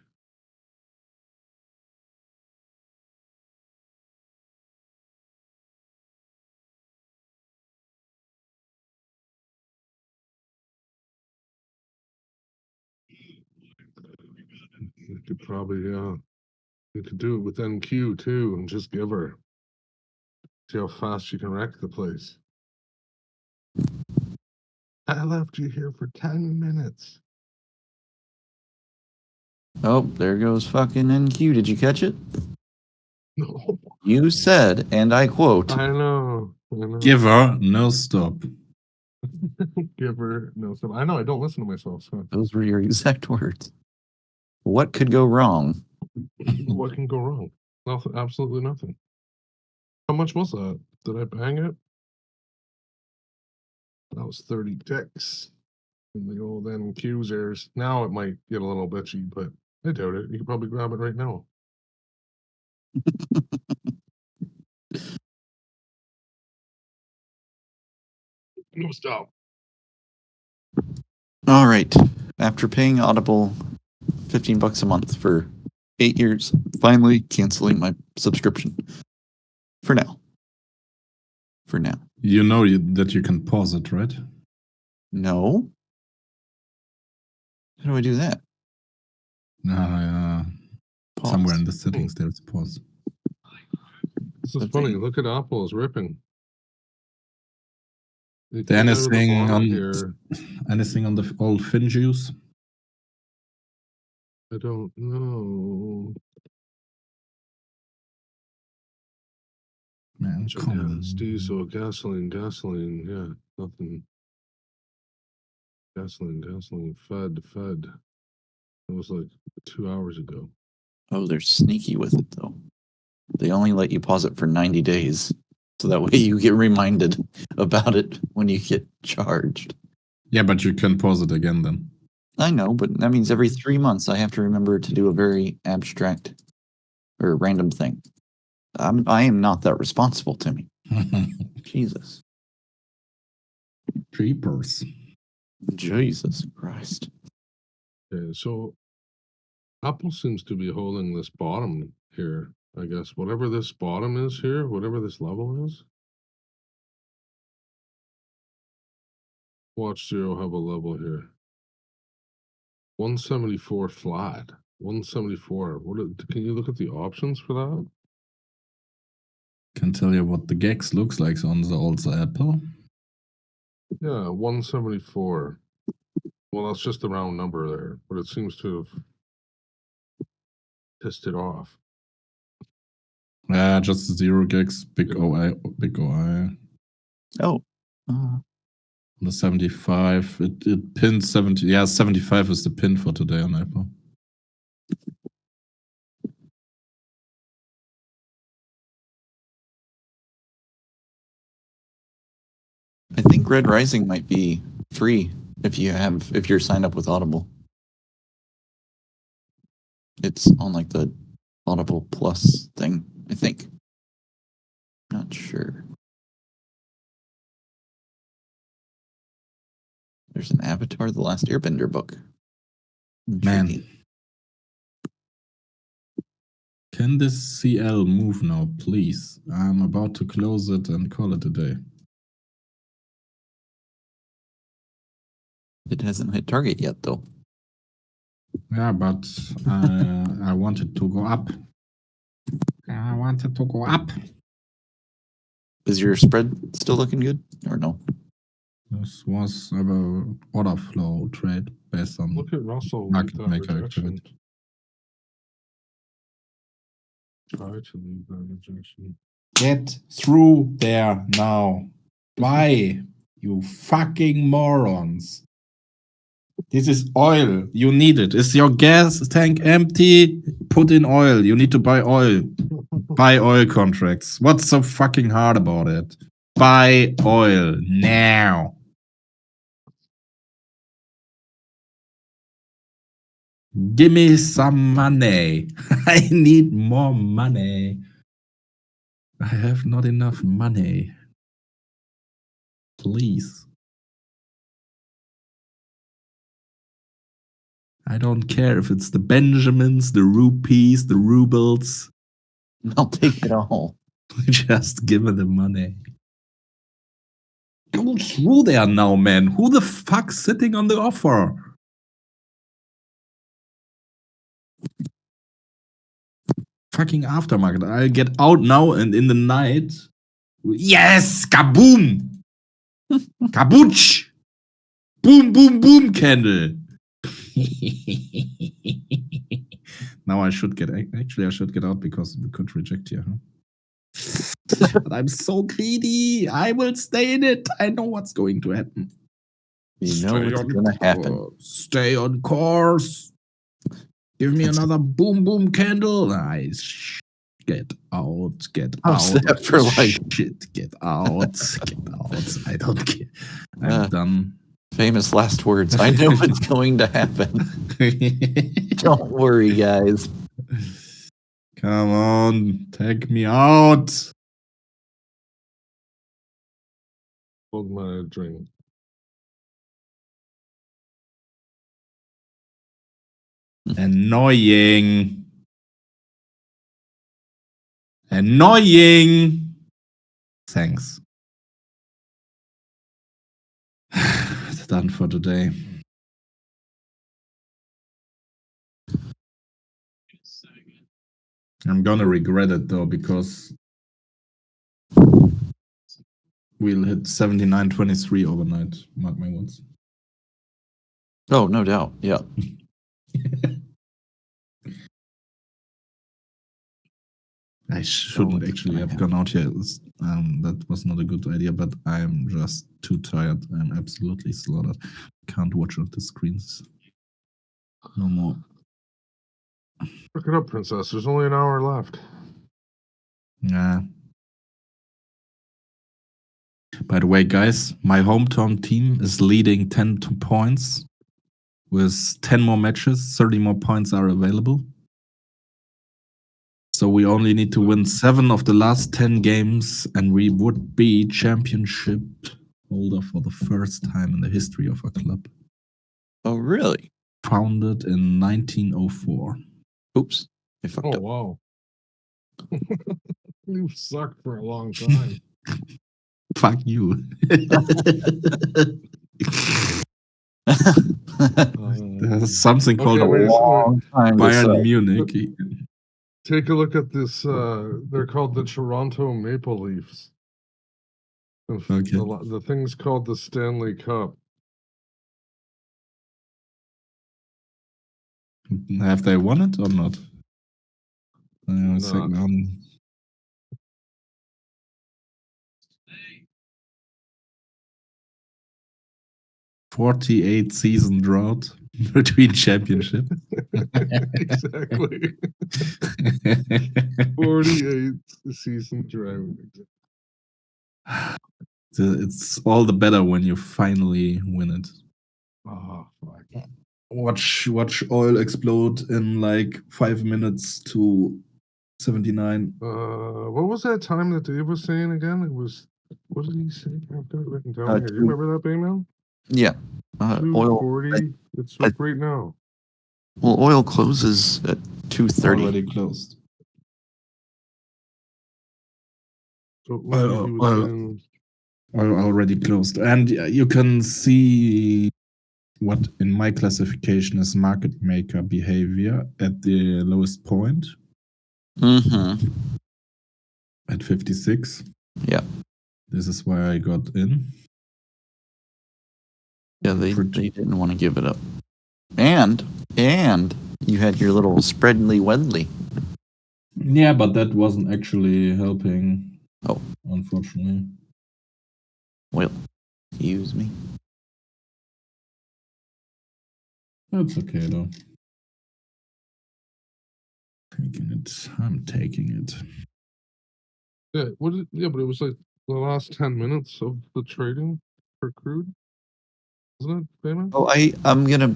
You could probably, you could do it with NQ too and just give her. See how fast you can wreck the place. I left you here for 10 minutes. Oh, there goes fucking NQ. Did you catch it? No. You said, and I quote, I know. Give her no stop. Give her no stop. I know, I don't listen to myself. So those were your exact words. What could go wrong? what can go wrong? Nothing, absolutely nothing. How much was that? Did I bang it? That was 30 ticks. And the old NQ's airs. Now it might get a little bitchy, but I doubt it. You could probably grab it right now. No stop. All right. After paying Audible $15 a month for 8 years, finally canceling my subscription. For now. For now. You know that you can pause it, right? No. How do I do that? Somewhere in the settings there's pause. This is funny. Look at Apple is ripping. Anything on here. anything on the old fin juice? I don't know. Man, come on. Gas, diesel, gasoline, yeah, nothing. Gasoline, fed. It was like 2 hours ago. Oh, they're sneaky with it though. They only let you pause it for 90 days. So that way you get reminded about it when you get charged. Yeah, but you can pause it again then. I know, but that means every 3 months I have to remember to do a very abstract or random thing. I am not that responsible, Timmy. Jesus. Creepers. Jesus Christ. Okay, so Apple seems to be holding this bottom here, I guess. Whatever this bottom is here, whatever this level is. Watch Zero have a level here. 174 flat. 174. Can you look at the options for that? Can tell you what the Gex looks like on the old Apple. Yeah, 174. Well, that's just the round number there, but it seems to have pissed it off. Yeah, just 0 gigs, big OI, big OI. Oh. The 75, it pins 70. Yeah, 75 is the pin for today on Apple. I think Red Rising might be free if you're signed up with Audible. It's on like the Audible Plus thing, I think. Not sure. There's an Avatar: The Last Airbender book. Intriguing. Man. Can this CL move now, please? I'm about to close it and call it a day. It hasn't hit target yet, though. Yeah, but I want it to go up. I want it to go up. Is your spread still looking good, or no? This was an order flow trade based on Look at Russell. market Leave that maker rejection. activity. Try to leave that rejection. Get through there now. Why? You fucking morons. This is oil. You need it. Is your gas tank empty? Put in oil. You need to buy oil. Buy oil contracts. What's so fucking hard about it? Buy oil now. Give me some money. I need more money. I have not enough money. Please. I don't care if it's the Benjamins, the rupees, the rubles. I'll take it all. Just give me the money. Go through there now, man. Who the fuck's sitting on the offer? Fucking aftermarket. I'll get out now and in the night. Yes! Kaboom! Kabooch! Boom, boom, boom, candle. Now I should get, actually I should get out because we could reject here, huh? But I'm so greedy. I will stay in it. I know what's going to happen. You know what's gonna happen. Stay on course. Give me another boom boom candle. Nice. Get out. Get How's out. that for like Shit. Get out. Get out. I don't care. I'm done. Famous last words. I know what's going to happen. Don't worry, guys. Come on. Take me out. Hold my drink. Annoying. Annoying. Thanks. It's done for today. I'm gonna regret it though, because we'll hit 79.23 overnight. Mark my words. Oh, no doubt. Yeah. I shouldn't actually have gone out here. That was not a good idea, but I'm just too tired. I'm absolutely slaughtered. Can't watch on the screens no more. Look it up, Princess. There's only an hour left. Yeah. By the way, guys, my hometown team is leading 10 points with 10 more matches. 30 more points are available. So we only need to win 7 of the last 10 games, and we would be championship holder for the first time in the history of our club. Oh, really? Founded in 1904. Oops. I fucked up. Wow. You sucked for a long time. Fuck you. There's something called wait a second. Bayern Munich. Take a look at this. They're called the Toronto Maple Leafs. Okay. The thing's called the Stanley Cup. Have they won it or not? Not. Second, 48 season drought between championship. Exactly. 48 season drought. It's all the better when you finally win it. Oh, fuck. Watch oil explode in like 5 minutes to 79. What was that time that Dave was saying again? It was, what did he say? I've got it written down here. Do you remember that, Bayman? Yeah. Oil. 2:40. It's like right now. Well, oil closes at 2:30. Already closed. So maybe he was saying, Already closed. And you can see what in my classification is market maker behavior at the lowest point Mm-hmm. at 56. Yeah. This is why I got in. Yeah, they didn't want to give it up. And you had your little spreadly wedley. Yeah, but that wasn't actually helping. Oh. Unfortunately. Well, excuse me. That's okay though. I'm taking it. yeah, but it was like the last 10 minutes of the trading for crude. Isn't it, Bayman? Oh, I'm gonna.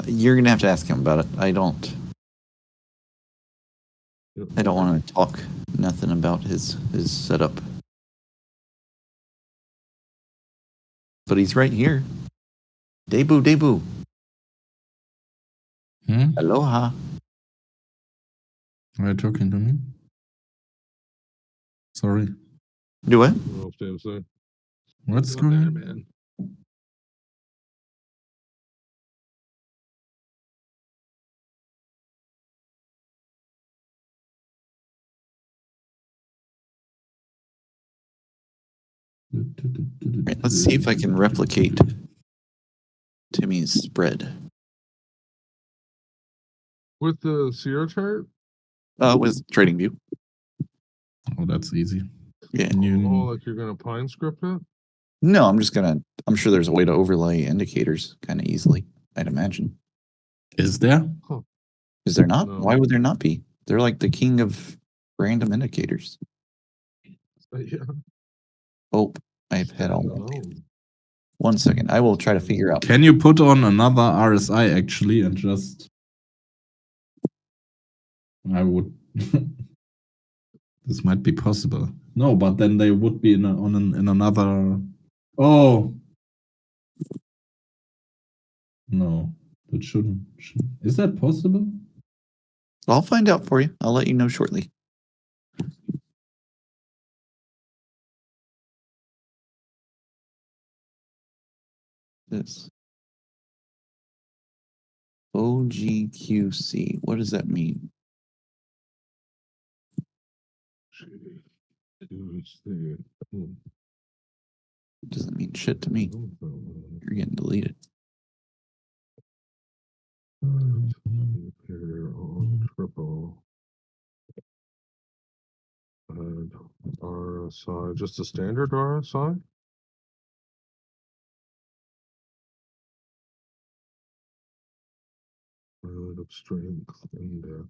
You're gonna have to ask him about it. I don't want to talk nothing about his setup. But he's right here. Debu. Aloha. Are you talking to me? Sorry. Do what? What's going on, man? Right, let's see if I can replicate Timmy's spread. With the Sierra chart? With TradingView. Oh, that's easy. Yeah. Like you're gonna pine script it? No, I'm sure there's a way to overlay indicators kind of easily, I'd imagine. Is there? Huh. Is there not? No. Why would there not be? They're like the king of random indicators. Yeah. Oh, I've had all. One second. I will try to figure out. Can you put on another RSI actually and just I would this might be possible. No, but then they would be in another. Oh no, that shouldn't. Is that possible? I'll find out for you. I'll let you know shortly. This OGQC. What does that mean? Doesn't mean shit to me. You're getting deleted. Triple. And RSI, just a standard RSI? Relative strength index.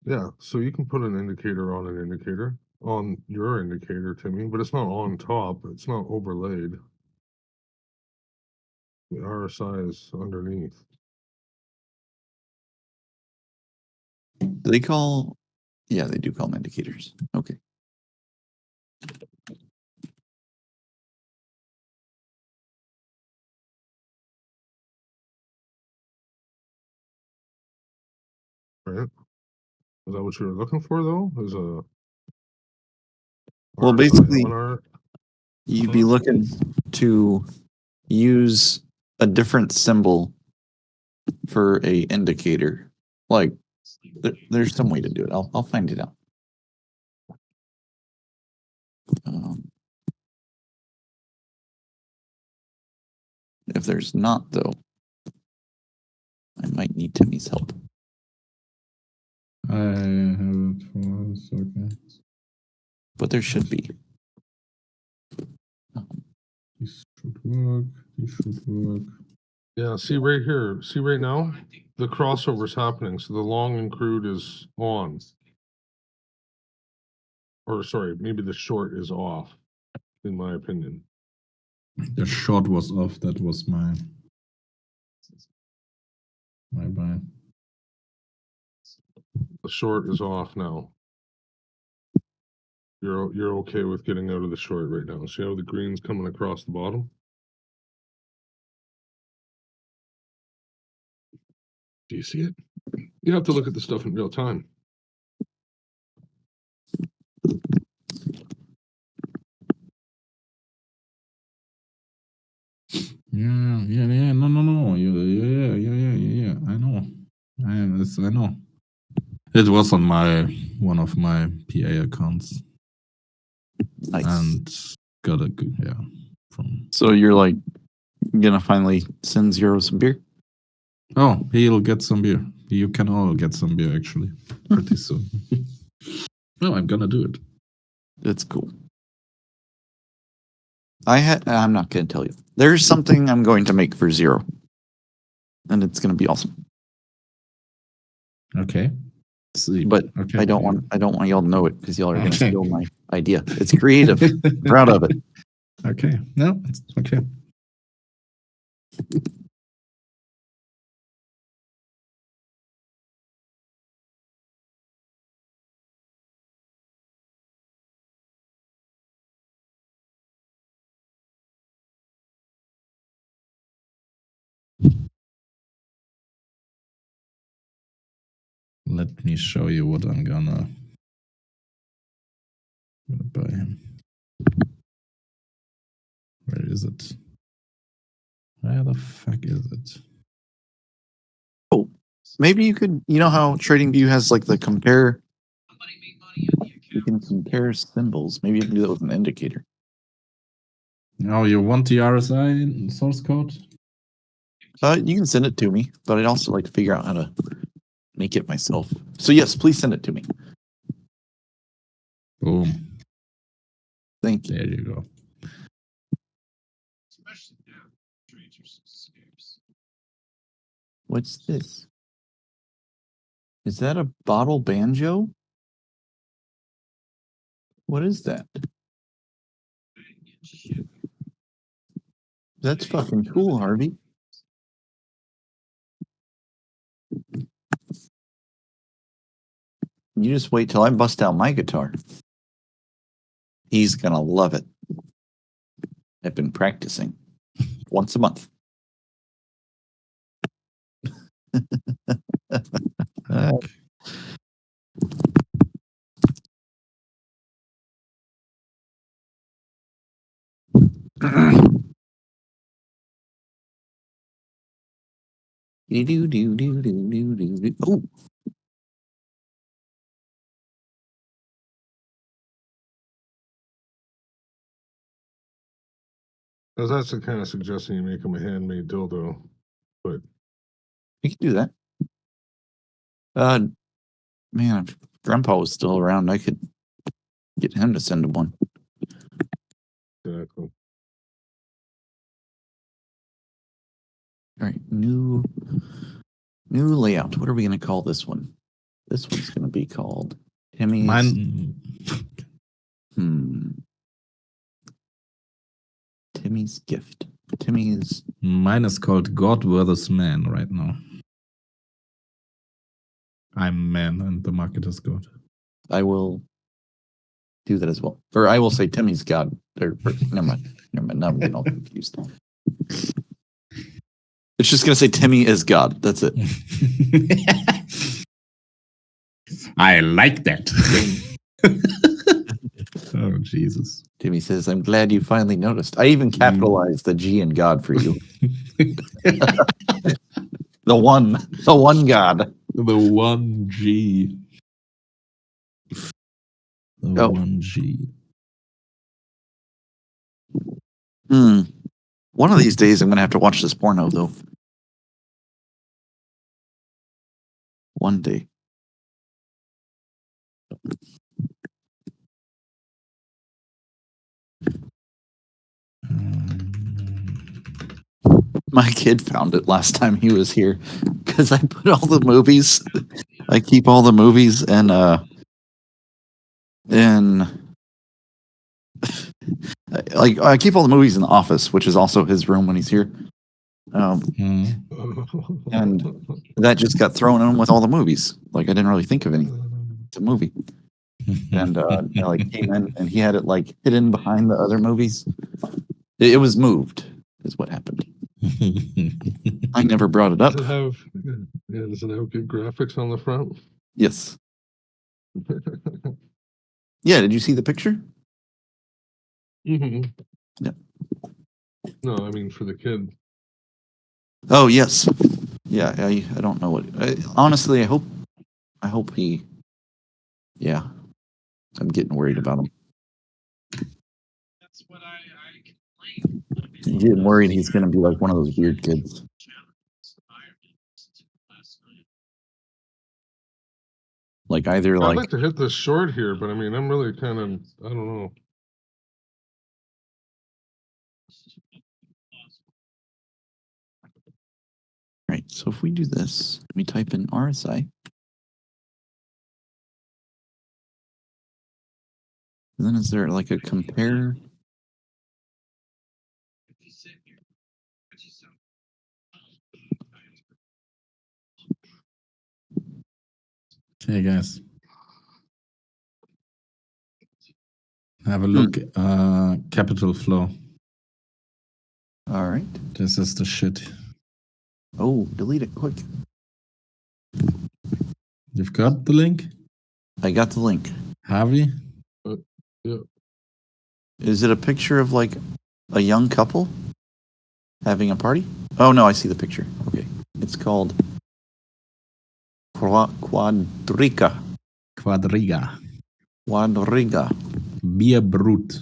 Yeah, so you can put an indicator on an indicator on your indicator, Timmy, but it's not on top. It's not overlaid. The RSI is underneath. Do they call? Yeah, they do call them indicators. Okay. Right? Is that what you're looking for, though? Is a Well, RSI basically, on our you'd be looking to use a different symbol for a indicator. Like, there's some way to do it. I'll find it out. If there's not, though, I might need Timmy's help. I have it for a second. But there should be. This should work. This should work. Yeah, see right here. See right now? The crossover's happening. So the long and crude is on. Or sorry, maybe the short is off, in my opinion. The short was off. That was my bad. The short is off now. You're okay with getting out of the short right now. See how the green's coming across the bottom? Do you see it? You have to look at the stuff in real time. Yeah. No. Yeah. I know. I know. It was on one of my PA accounts. Nice. And got a good, from. So you're like gonna finally send Zero some beer? Oh, he'll get some beer. You can all get some beer actually pretty soon. No, I'm gonna do it. That's cool. I'm not gonna tell you. There's something I'm going to make for Zero, and it's gonna be awesome. Okay. See, but okay. I don't want y'all to know it because y'all are gonna steal my idea. It's creative. Proud of it. Okay. No, it's okay. Let me show you what I'm gonna buy him. Where is it? Where the fuck is it? Oh, maybe you could. You know how TradingView has like the compare. You can compare symbols. Maybe you can do that with an indicator. Oh, you want the RSI source code? You can send it to me, but I'd also like to figure out how to make it myself. So yes, please send it to me. Boom. Thank you. There you go. What's this? Is that a bottle banjo? What is that? That's fucking cool, Harvey. You just wait till I bust out my guitar. He's gonna love it. I've been practicing once a month. Oh. I was actually kind of suggesting you make him a handmade dildo, but You can do that. Man, if Grandpa was still around, I could get him to send him one. exactly. All right, new layout. What are we going to call this one? This one's going to be called Timmy's. Timmy's gift. Timmy's. Mine is called God versus Man right now. I'm man and the market is God. I will do that as well. Or I will say Timmy's God. Never mind. Now I'm getting all confused. It's just going to say Timmy is God. That's it. I like that. Oh, Jesus. Timmy says, I'm glad you finally noticed. I even capitalized the G in God for you. The one God. The 1G. The Oh. 1G. One of these days, I'm gonna have to watch this porno, though. One day. My kid found it last time he was here because I put all the movies. I keep all the movies and like I keep all the movies in the office, which is also his room when he's here. And that just got thrown in with all the movies. Like I didn't really think of anything. It's a movie. And I like came in and he had it like hidden behind the other movies. It was moved, is what happened. I never brought it up. Does it have good graphics on the front? Yes. Yeah, did you see the picture? Mm-hmm. Yeah. No, I mean for the kid. Oh yes. Yeah, I don't know what. Honestly, I hope he. Yeah, I'm getting worried about him. I'm getting worried he's gonna be like one of those weird kids. Like either I'd like like to hit this short here, but I mean I'm really kind of I don't know. right. So if we do this, we type in RSI. Then is there like a compare? Okay, guys. Have a look. Capital flow. All right. This is the shit. Oh, delete it quick. You've got the link? I got the link. Harvey? Yeah. Is it a picture of like a young couple having a party? Oh no, I see the picture. Okay. It's called Quadriga. Quadriga. Beer Brut.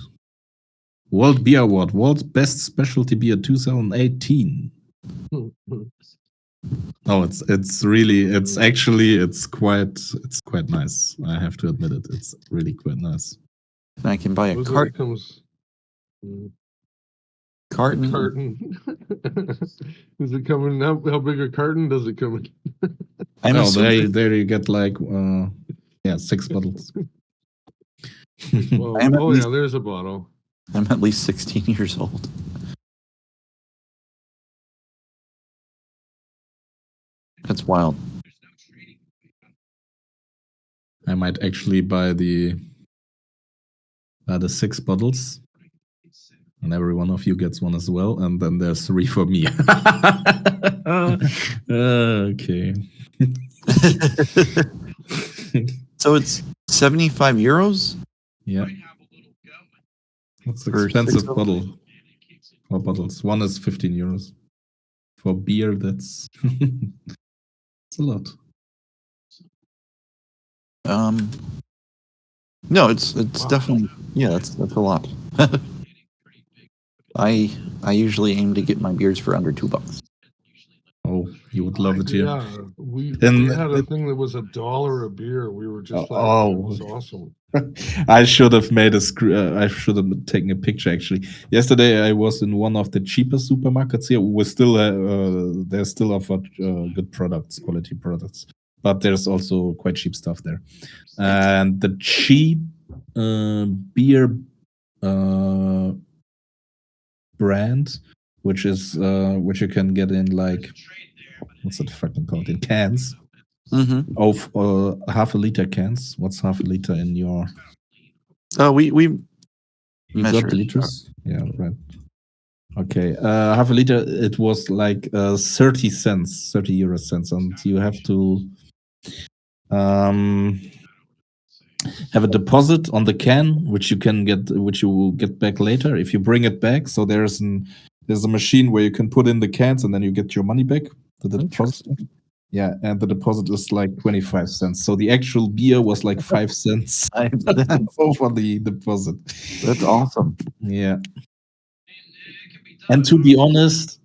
World Beer Award. World's Best Specialty Beer 2018. Oh, it's really it's quite nice. I have to admit it. It's really quite nice. And I can buy a carton. Carton. Does it come in? How big a carton does it come in? There you get like 6 bottles. Well, yeah, there's a bottle. I'm at least 16 years old. That's wild. I might actually buy the 6 bottles, and every one of you gets one as well, and then there's 3 for me. Okay. So it's 75 euros? Yeah. That's an expensive bottle. Or bottles. One is 15 euros. For beer, that's it's a lot. No, it's definitely that's a lot. I usually aim to get my beers for under $2. Oh, you would love it here. Yeah, we had a thing that was $1 a beer. We were just like, it was awesome. I should have made I should have taken a picture actually. Yesterday I was in one of the cheaper supermarkets here. We still they still offer good products, quality products, but there's also quite cheap stuff there. And the cheap beer brand, which you can get in like what's it fucking called, in cans. Of half a liter cans. What's half a liter in your? We you got the liters. Yeah, right. Okay, half a liter. It was like 30 euro cents, and you have to have a deposit on the can, which you will get back later if you bring it back. So there's a machine where you can put in the cans, and then you get your money back. The deposit. Yeah, and the deposit is like 25 cents. So the actual beer was like 5 cents over the deposit. That's awesome. Yeah. And to be honest,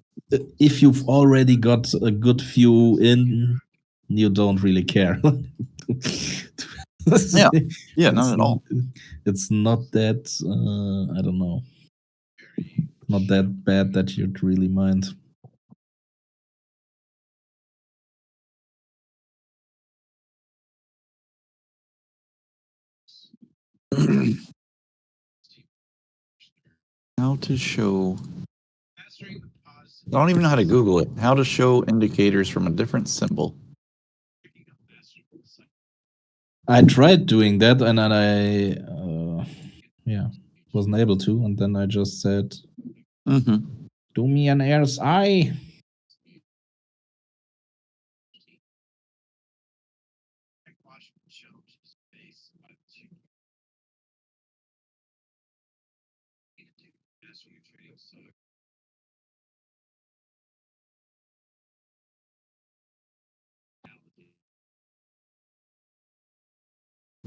if you've already got a good few in, you don't really care. Yeah. Yeah, not at all. It's not that, I don't know, not that bad that you'd really mind. How to show. I don't even know how to Google it. How to show indicators from a different symbol. I tried doing that and then yeah, wasn't able to. And then I just said, do me an RSI.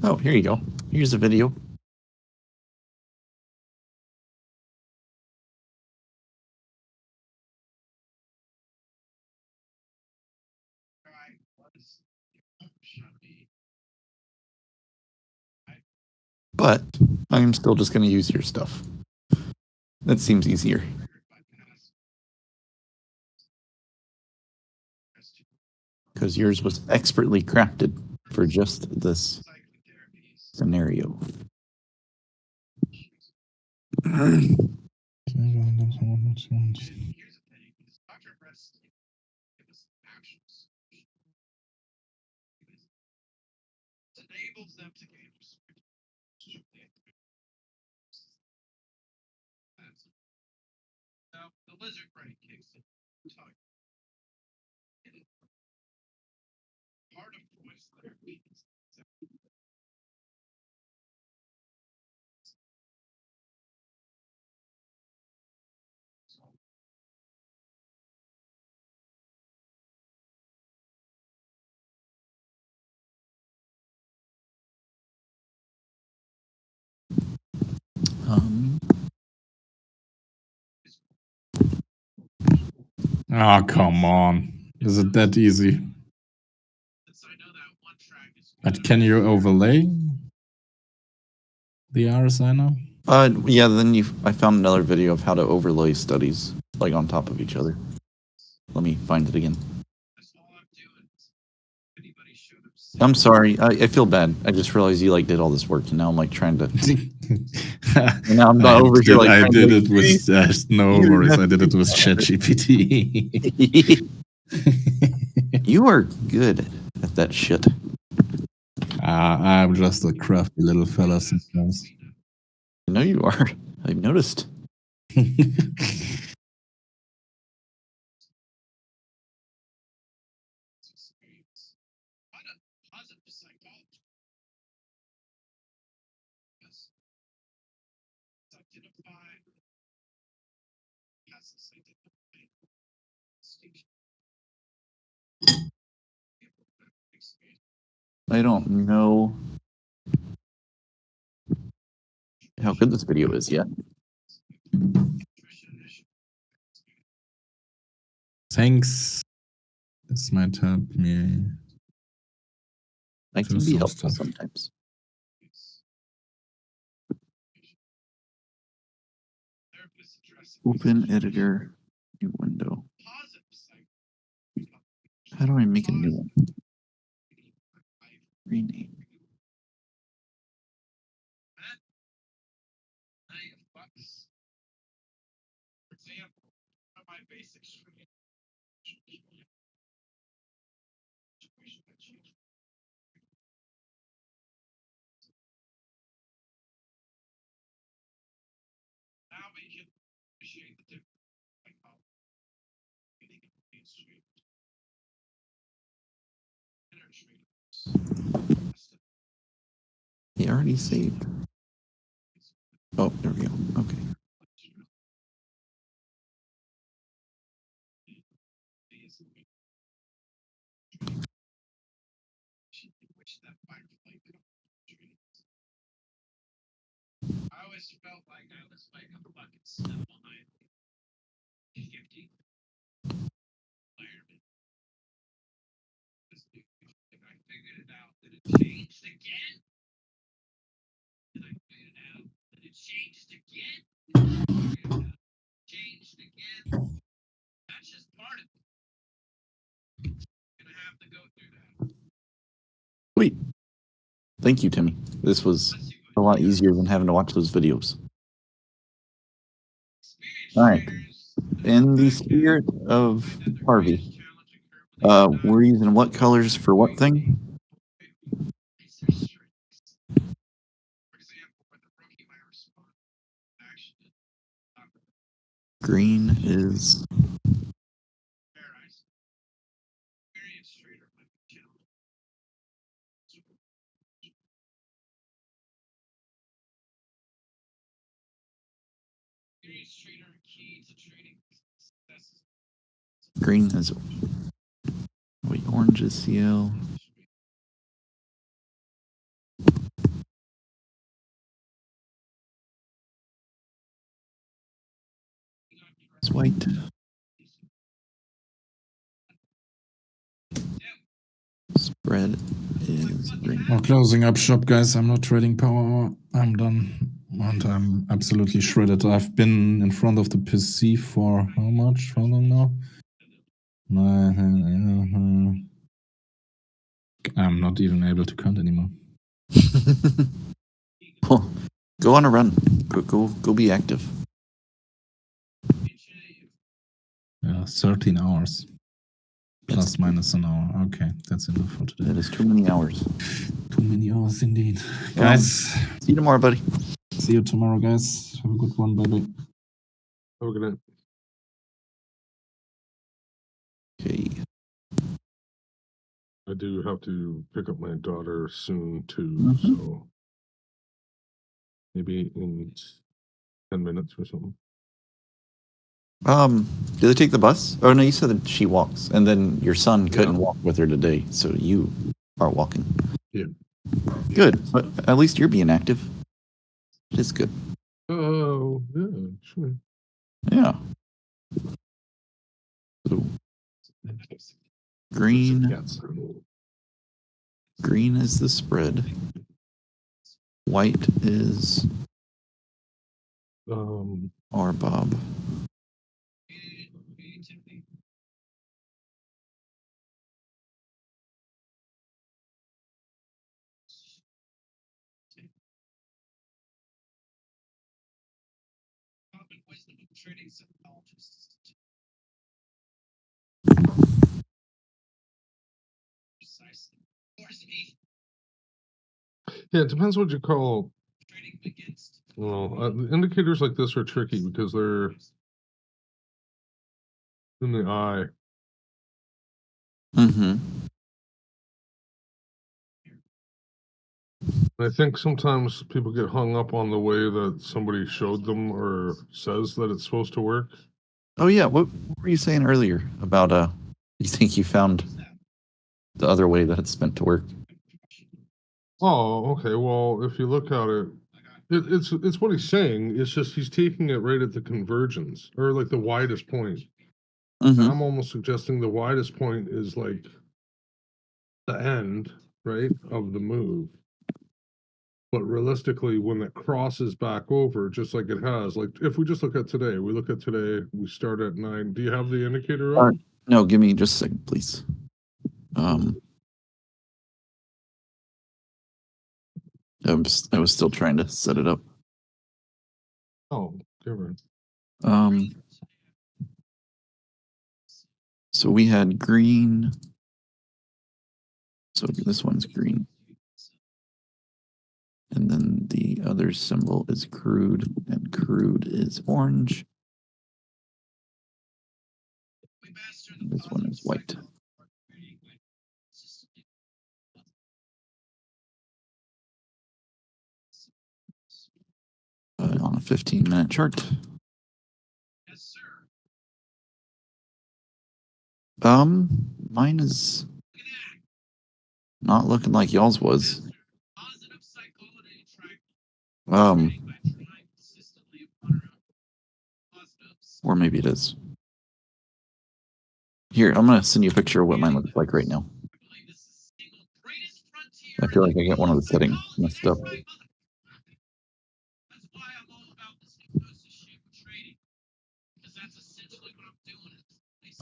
Oh, here you go. Here's a video. But I'm still just going to use your stuff. That seems easier. Because yours was expertly crafted for just this scenario. Oh, come on. Is it that easy? But can you overlay the RSI now? Yeah, then I found another video of how to overlay studies, like on top of each other. Let me find it again. I'm sorry. I feel bad. I just realized you like did all this work, and now I'm like trying to. And now I'm not over here like. I did it with no worries. I did it with ChatGPT. You are good at that shit. I'm just a crafty little fella sometimes. I know you are. I've noticed. I don't know how good this video is yet. Thanks. This might help me. I can be helpful sometimes. Open editor, new window. How do I make a new one? Rename. He already saved. Oh, there we go. Okay. Sweet. Thank you, Timmy. This was a lot easier than having to watch those videos. All right. In the spirit of Harvey, we're using what colors for what thing? Green is green is wait, orange is CL. It's white. Spread is green. We're closing up shop, guys. I'm not trading power hour. I'm done. And I'm absolutely shredded. I've been in front of the PC for how much? How long now? I'm not even able to count anymore. Well, go on a run. Go be active. Yeah, 13 hours. Plus minus an hour. Okay, that's enough for today. That is too many hours. Too many hours indeed. Guys, see you tomorrow, buddy. See you tomorrow, guys. Have a good one. Bye-bye. Have a good night. Okay. I do have to pick up my daughter soon too, so maybe in 10 minutes or something. Do they take the bus? Oh no, you said that she walks, and then your son couldn't walk with her today, so you are walking. Yeah. Good, but at least you're being active. It is good. Oh, yeah, sure. Yeah. So, green. Green is the spread. White is our Bob. Yeah, it depends what you call. Well, indicators like this are tricky because they're in the eye. Mm-hmm. I think sometimes people get hung up on the way that somebody showed them or says that it's supposed to work. Oh yeah, what were you saying earlier about you think you found the other way that it's meant to work? Oh, okay. Well, if you look at it, it's what he's saying. It's just he's taking it right at the convergence or like the widest point. Mm-hmm. And I'm almost suggesting the widest point is like the end, right, of the move. But realistically, when it crosses back over, just like it has, like if we just look at today, we start at 9. Do you have the indicator up? No, give me just a second, please. I was still trying to set it up. Oh, give it. So we had green. So this one's green. And then the other symbol is crude, and crude is orange. And this one is white. On a 15-minute chart. Mine is Not looking like y'all's was. Or maybe it is. Here, I'm gonna send you a picture of what mine looks like right now. I feel like I got one of the settings messed up.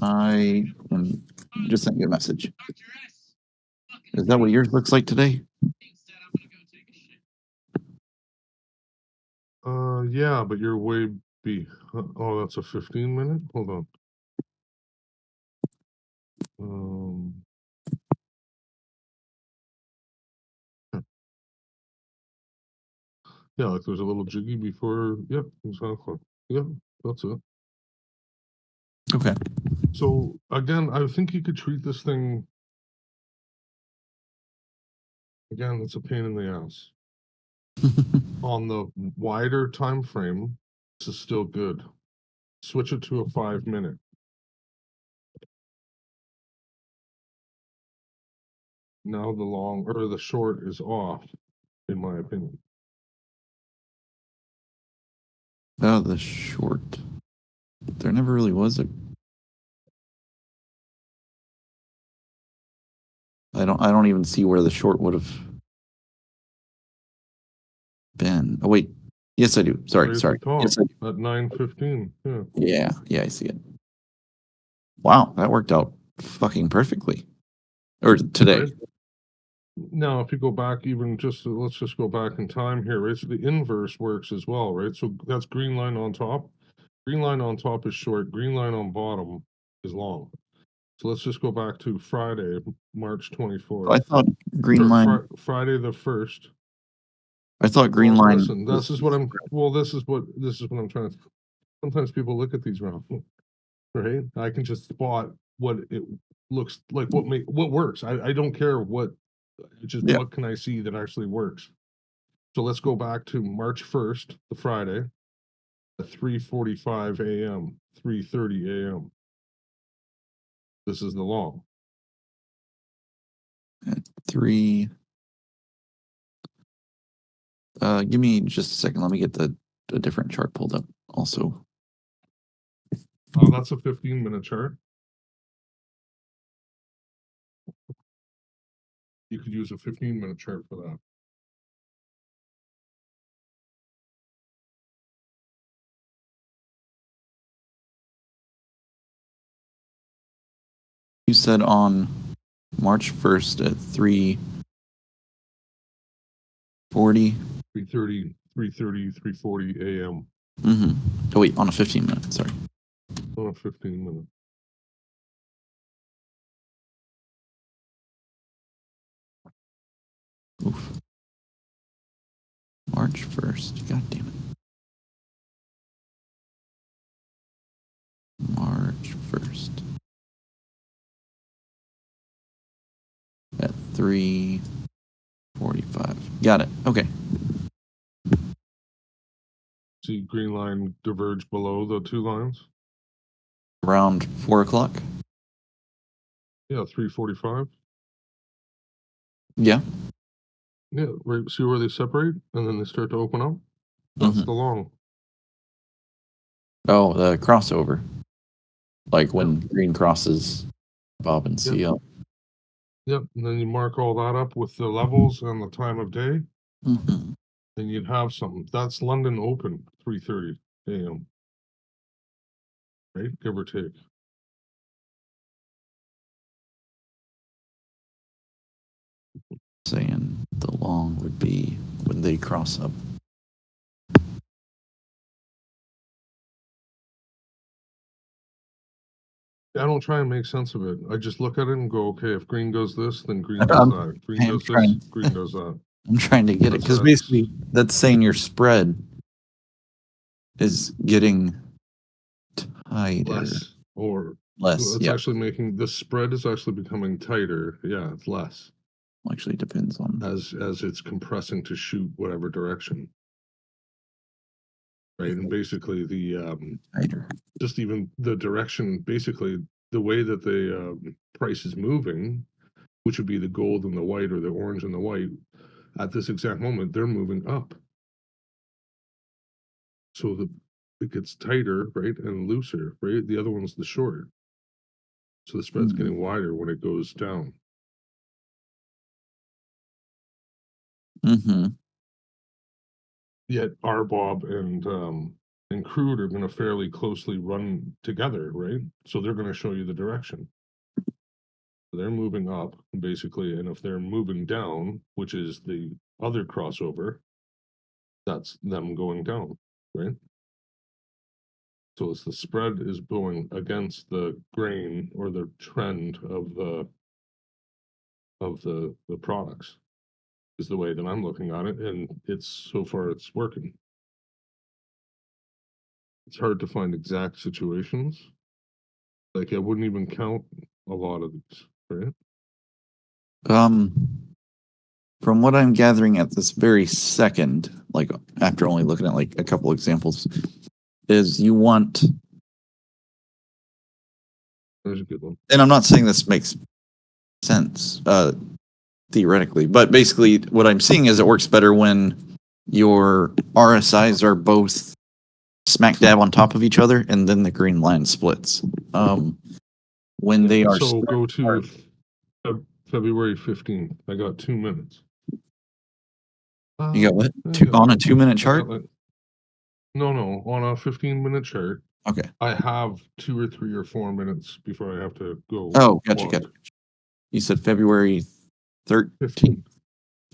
I just sent you a message. Is that what yours looks like today? Yeah, but you're way oh, that's a 15-minute? Hold on. Yeah, like there's a little jiggy before. Yep, exactly. Yep, that's it. Okay. So again, I think you could treat this thing. Again, it's a pain in the ass. On the wider time frame, this is still good. Switch it to a 5-minute. Now the long or the short is off, in my opinion. Oh, the short. There never really was a. I don't even see where the short would have been. Oh wait. Yes, I do. Sorry. Right at the top, Yes, I do. at 9:15. Yeah, I see it. Wow, that worked out fucking perfectly. Or today. Right. Now, if you go back, let's just go back in time here, right? So the inverse works as well, right? So that's green line on top. Green line on top is short. Green line on bottom is long. So let's just go back to Friday, March 24th. I thought green line. Friday the 1st. I thought green line. Listen, this is what I'm trying to. Sometimes people look at these wrong, right? I can just spot what it looks like, what works. I don't care what, just what can I see that actually works. So let's go back to March 1st, the Friday, at 3:45 a.m., 3:30 a.m. This is the long. At 3. Give me just a second. Let me get a different chart pulled up also. That's a 15-minute chart. You could use a 15-minute chart for that. You said on March 1st at 3:40. 3:30, 3:40 a.m. Mm-hmm. Oh wait, on a 15-minute. Sorry. On a 15-minute. Oof. March 1st. God damn it. March 1st. At 3:45. Got it. Okay. See green line diverge below the two lines? Around 4 o'clock? Yeah, 3:45. Yeah. Yeah, right. See where they separate and then they start to open up? That's the long. Oh, the crossover. Like when green crosses Bob and CL. Yep, and then you mark all that up with the levels and the time of day. Mm-hmm. Then you'd have something. That's London Open, 3:30 a.m. Right, give or take. Saying the long would be when they cross up. I don't try and make sense of it. I just look at it and go, okay, if green goes this, then green does that. Green does this, green does that. I'm trying to get it because basically that's saying your spread is getting tighter. Less or less. It's Yeah. actually making the spread is actually becoming tighter. Yeah, it's less. Actually depends on as it's compressing to shoot whatever direction. Right, and basically the tighter. Just even the direction, basically the way that the price is moving which would be the gold and the white or the orange and the white, at this exact moment, they're moving up. So it gets tighter, right, and looser, right? The other one's the short. So the spread's getting wider when it goes down. Mm-hmm. Yet RBOB and crude are going to fairly closely run together, right? So they're going to show you the direction. They're moving up basically, and if they're moving down, which is the other crossover, that's them going down, right? So it's the spread is going against the grain or the trend of the products is the way that I'm looking at it, and it's so far it's working. It's hard to find exact situations. Like I wouldn't even count a lot of these, right? From what I'm gathering at this very second, like after only looking at like a couple examples, is you want, There's a good one. and I'm not saying this makes sense, theoretically, but basically what I'm seeing is it works better when your RSIs are both smack dab on top of each other and then the green line splits. When they are So go to February 15th. I got 2 minutes. you got what? I Two got on a like- 2-minute I chart? got like- no, on a 15-minute chart. Okay. I have 2 or 3 or 4 minutes before I have to go. Oh, gotcha, walk. gotcha. You said February 13th,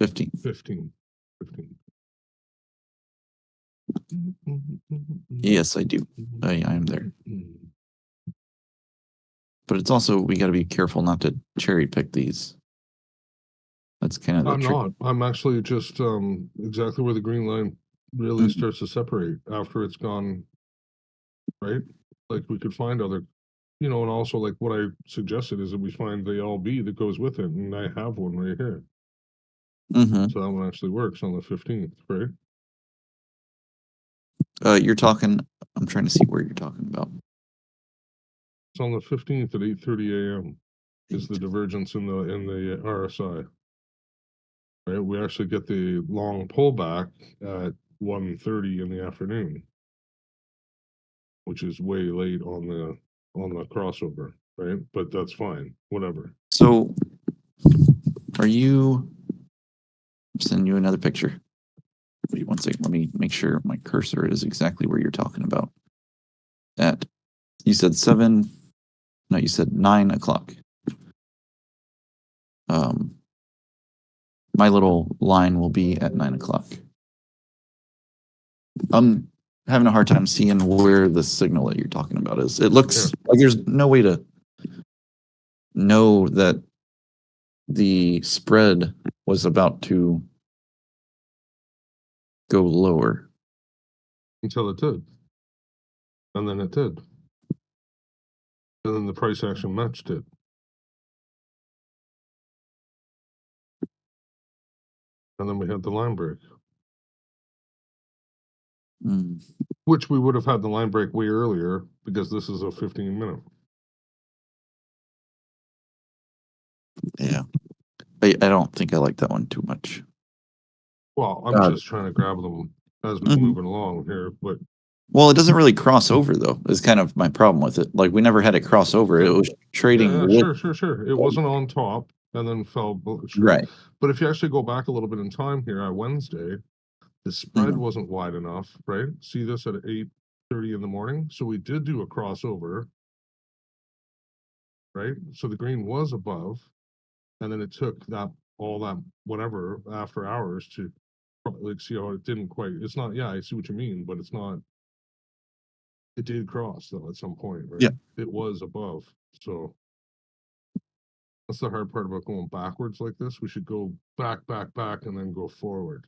15th. 15. Yes, I do. I am there. But it's also, we got to be careful not to cherry pick these. That's kind of the I'm trick. not. I'm actually just exactly where the green line really starts to separate after it's gone, right? Like we could find other, and also like what I suggested is that we find the LB that goes with it, and I have one right here. Mm-hmm. So that one actually works on the 15th, right? You're talking, I'm trying to see where you're talking about. It's on the 15th at 8:30 a.m. is the divergence in the RSI. Right, we actually get the long pullback at 1:30 in the afternoon, which is way late on the crossover, right? But that's fine, whatever. So, are you, I'm sending you another picture. Wait 1 second, let me make sure my cursor is exactly where you're talking about. You said 9 o'clock. My little line will be at 9 o'clock. I'm having a hard time seeing where the signal that you're talking about is. It looks like there's no way to know that the spread was about to go lower. Until it did. And then it did. And then the price action matched it. And then we had the line break. Which we would have had the line break way earlier because this is a 15-minute. Yeah. I don't think I like that one too much. Well, I'm just trying to grab them as we're moving along here, but well, it doesn't really cross over though. Is kind of my problem with it. Like we never had it cross over. It was trading. Sure. It wasn't on top and then fell. Right. But if you actually go back a little bit in time here on Wednesday, the spread wasn't wide enough, right? See this at 8:30 in the morning. So we did do a crossover, right? So the green was above, and then it took all that whatever after hours to like see how it didn't quite. It's not. Yeah, I see what you mean, but it's not. It did cross though at some point, right? Yeah. It was above. So that's the hard part about going backwards like this. We should go back, and then go forward.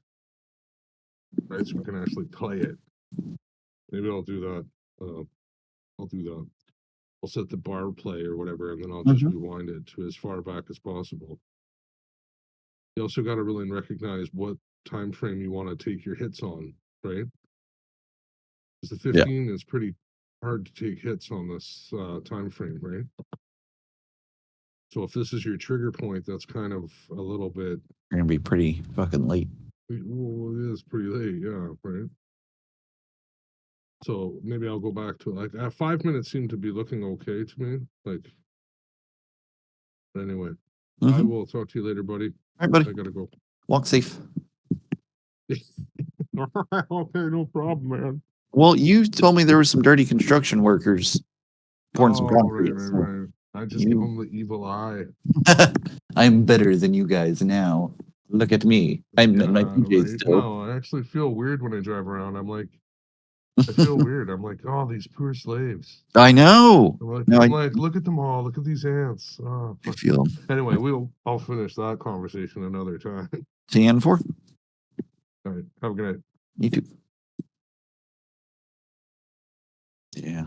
Right? So we can actually play it. Maybe I'll do that. I'll do that. I'll set the bar play or whatever, and then I'll just rewind it to as far back as possible. You also got to really recognize what time frame you want to take your hits on, right? Because the 15 is pretty hard to take hits on this time frame, right? So if this is your trigger point, that's kind of a little bit. You're gonna be pretty fucking late. Well, it is pretty late, yeah, right. So maybe I'll go back to like 5 minutes seem to be looking okay to me. Like, anyway, I Mhm. will talk to you later, buddy. All right, buddy. I gotta go. Walk safe. Okay, no problem, man. Well, you told me there were some dirty construction workers pouring some concrete. Right, so right. I just give them the evil eye. I'm better than you guys now. Look at me. I'm in my PJs Right. still. No, I actually feel weird when I drive around. I'm like, I feel weird. I'm like, oh, these poor slaves. I know. I'm like, No, I'm like, look at them all. Look at these ants. Oh, I feel them. anyway, I'll finish that conversation another time. TN4. All right. Have a good night. You too. Yeah.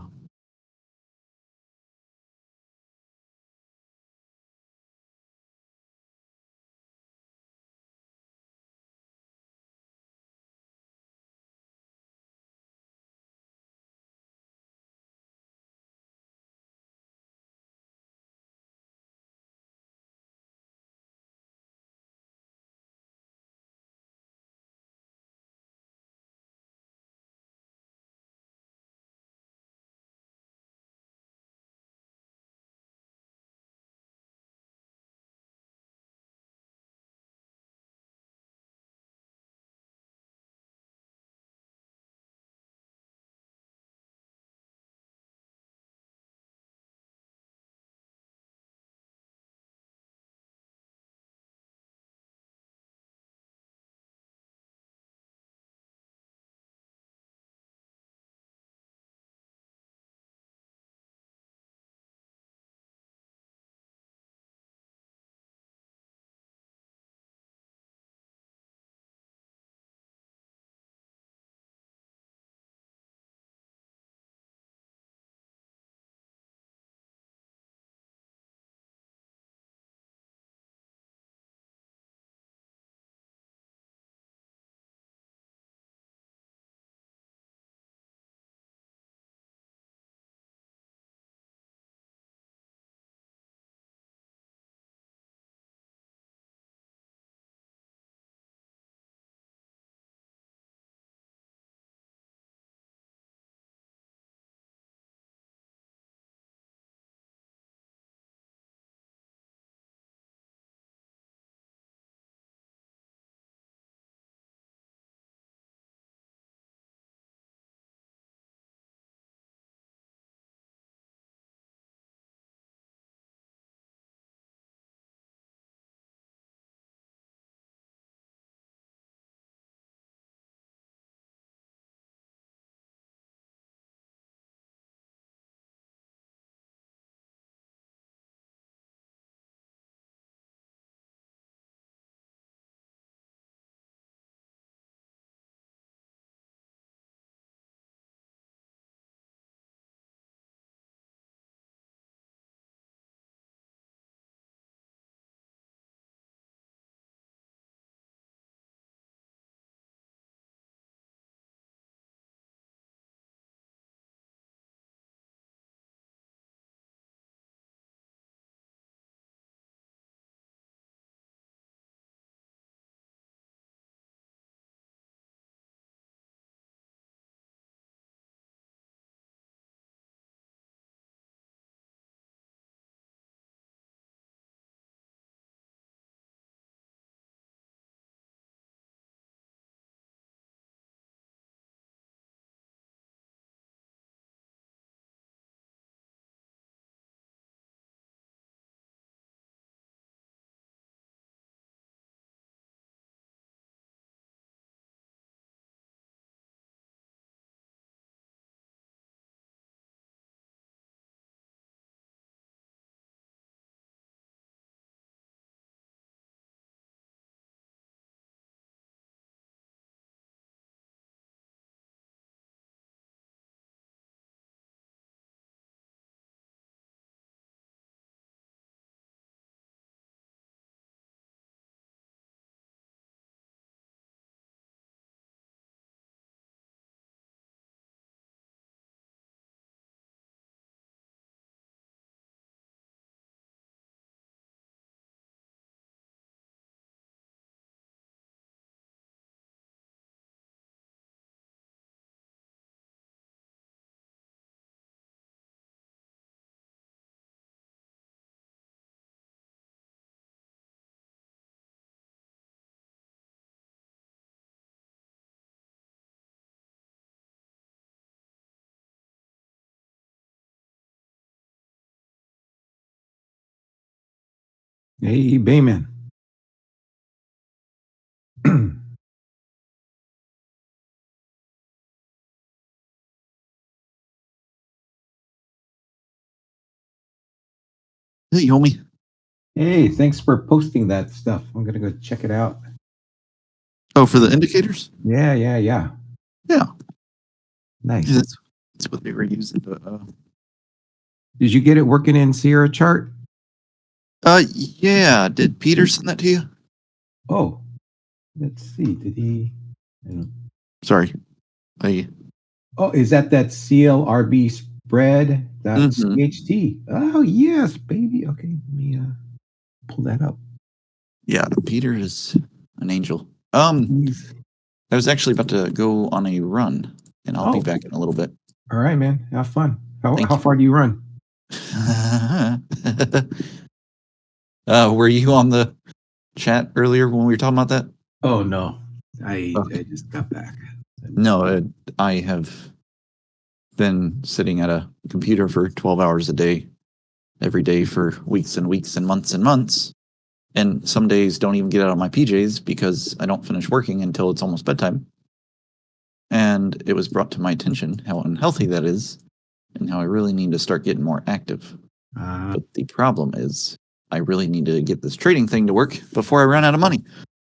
Hey, Bayman. Hey, homie. Hey, thanks for posting that stuff. I'm gonna go check it out. Oh, for the indicators? Yeah. Yeah. Nice. That's what they were using. Did you get it working in Sierra chart? Yeah. Did Peter send that to you? Oh, let's see. Did he? I don't know. Sorry. Oh, is that CLRB spread CHT? Oh, yes, baby. Okay, let me pull that up. Yeah, Peter is an angel. He's- I was actually about to go on a run, and I'll be Oh. back in a little bit. All right, man. Have fun. Thank How you. far do you run? Were you on the chat earlier when we were talking about that? Oh no, I Okay. just got back. No, I have been sitting at a computer for 12 hours a day, every day for weeks and weeks and months. And some days don't even get out of my PJs because I don't finish working until it's almost bedtime. And it was brought to my attention how unhealthy that is and how I really need to start getting more active. But the problem is I really need to get this trading thing to work before I run out of money.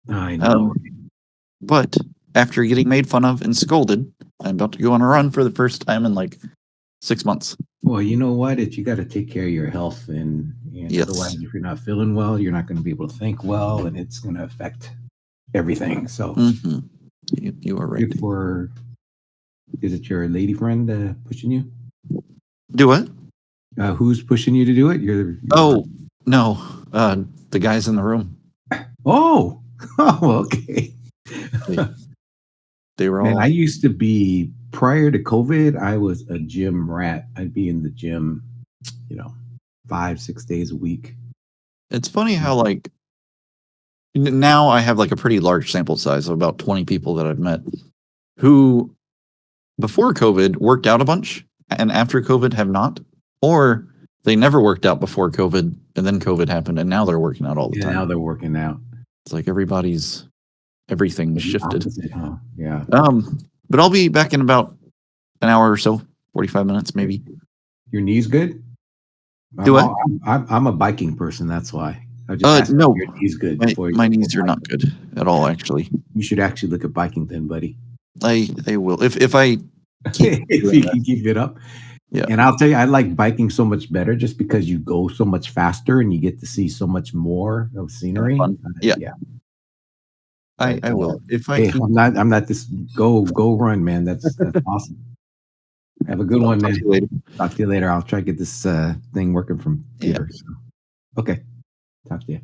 I know. But after getting made fun of and scolded, I'm about to go on a run for the first time in like 6 months. Well, you know what? You got to take care of your health, and Yes. otherwise, if you're not feeling well, you're not going to be able to think well, and it's going to affect everything. So, You are right. good for. Is it your lady friend pushing you? Do what? Who's pushing you to do it? Oh, no. The guys in the room. Oh, oh, okay. They were Man, all. I used to be prior to COVID. I was a gym rat. I'd be in the gym, 5-6 days a week. It's funny how like now I have like a pretty large sample size of about 20 people that I've met who before COVID worked out a bunch and after COVID have not, or they never worked out before COVID and then COVID happened and now they're working out all the time. Now they're working out. It's like everything's shifted. Opposite, huh? Yeah. But I'll be back in about an hour or so, 45 minutes maybe. Your knees good? Do what? I'm a biking person. That's why. I just asked No. if your knees good. My knees are not good at all, actually. You should actually look at biking then, buddy. I will if I keep if you can keep it up. Yeah. And I'll tell you, I like biking so much better just because you go so much faster and you get to see so much more of scenery. Yeah. Yeah. I will. If I Hey, keep I'm not this go run, man. That's awesome. Have a good one, man. Talk to you later. I'll try to get this thing working from Peter. So. Okay. Talk to you.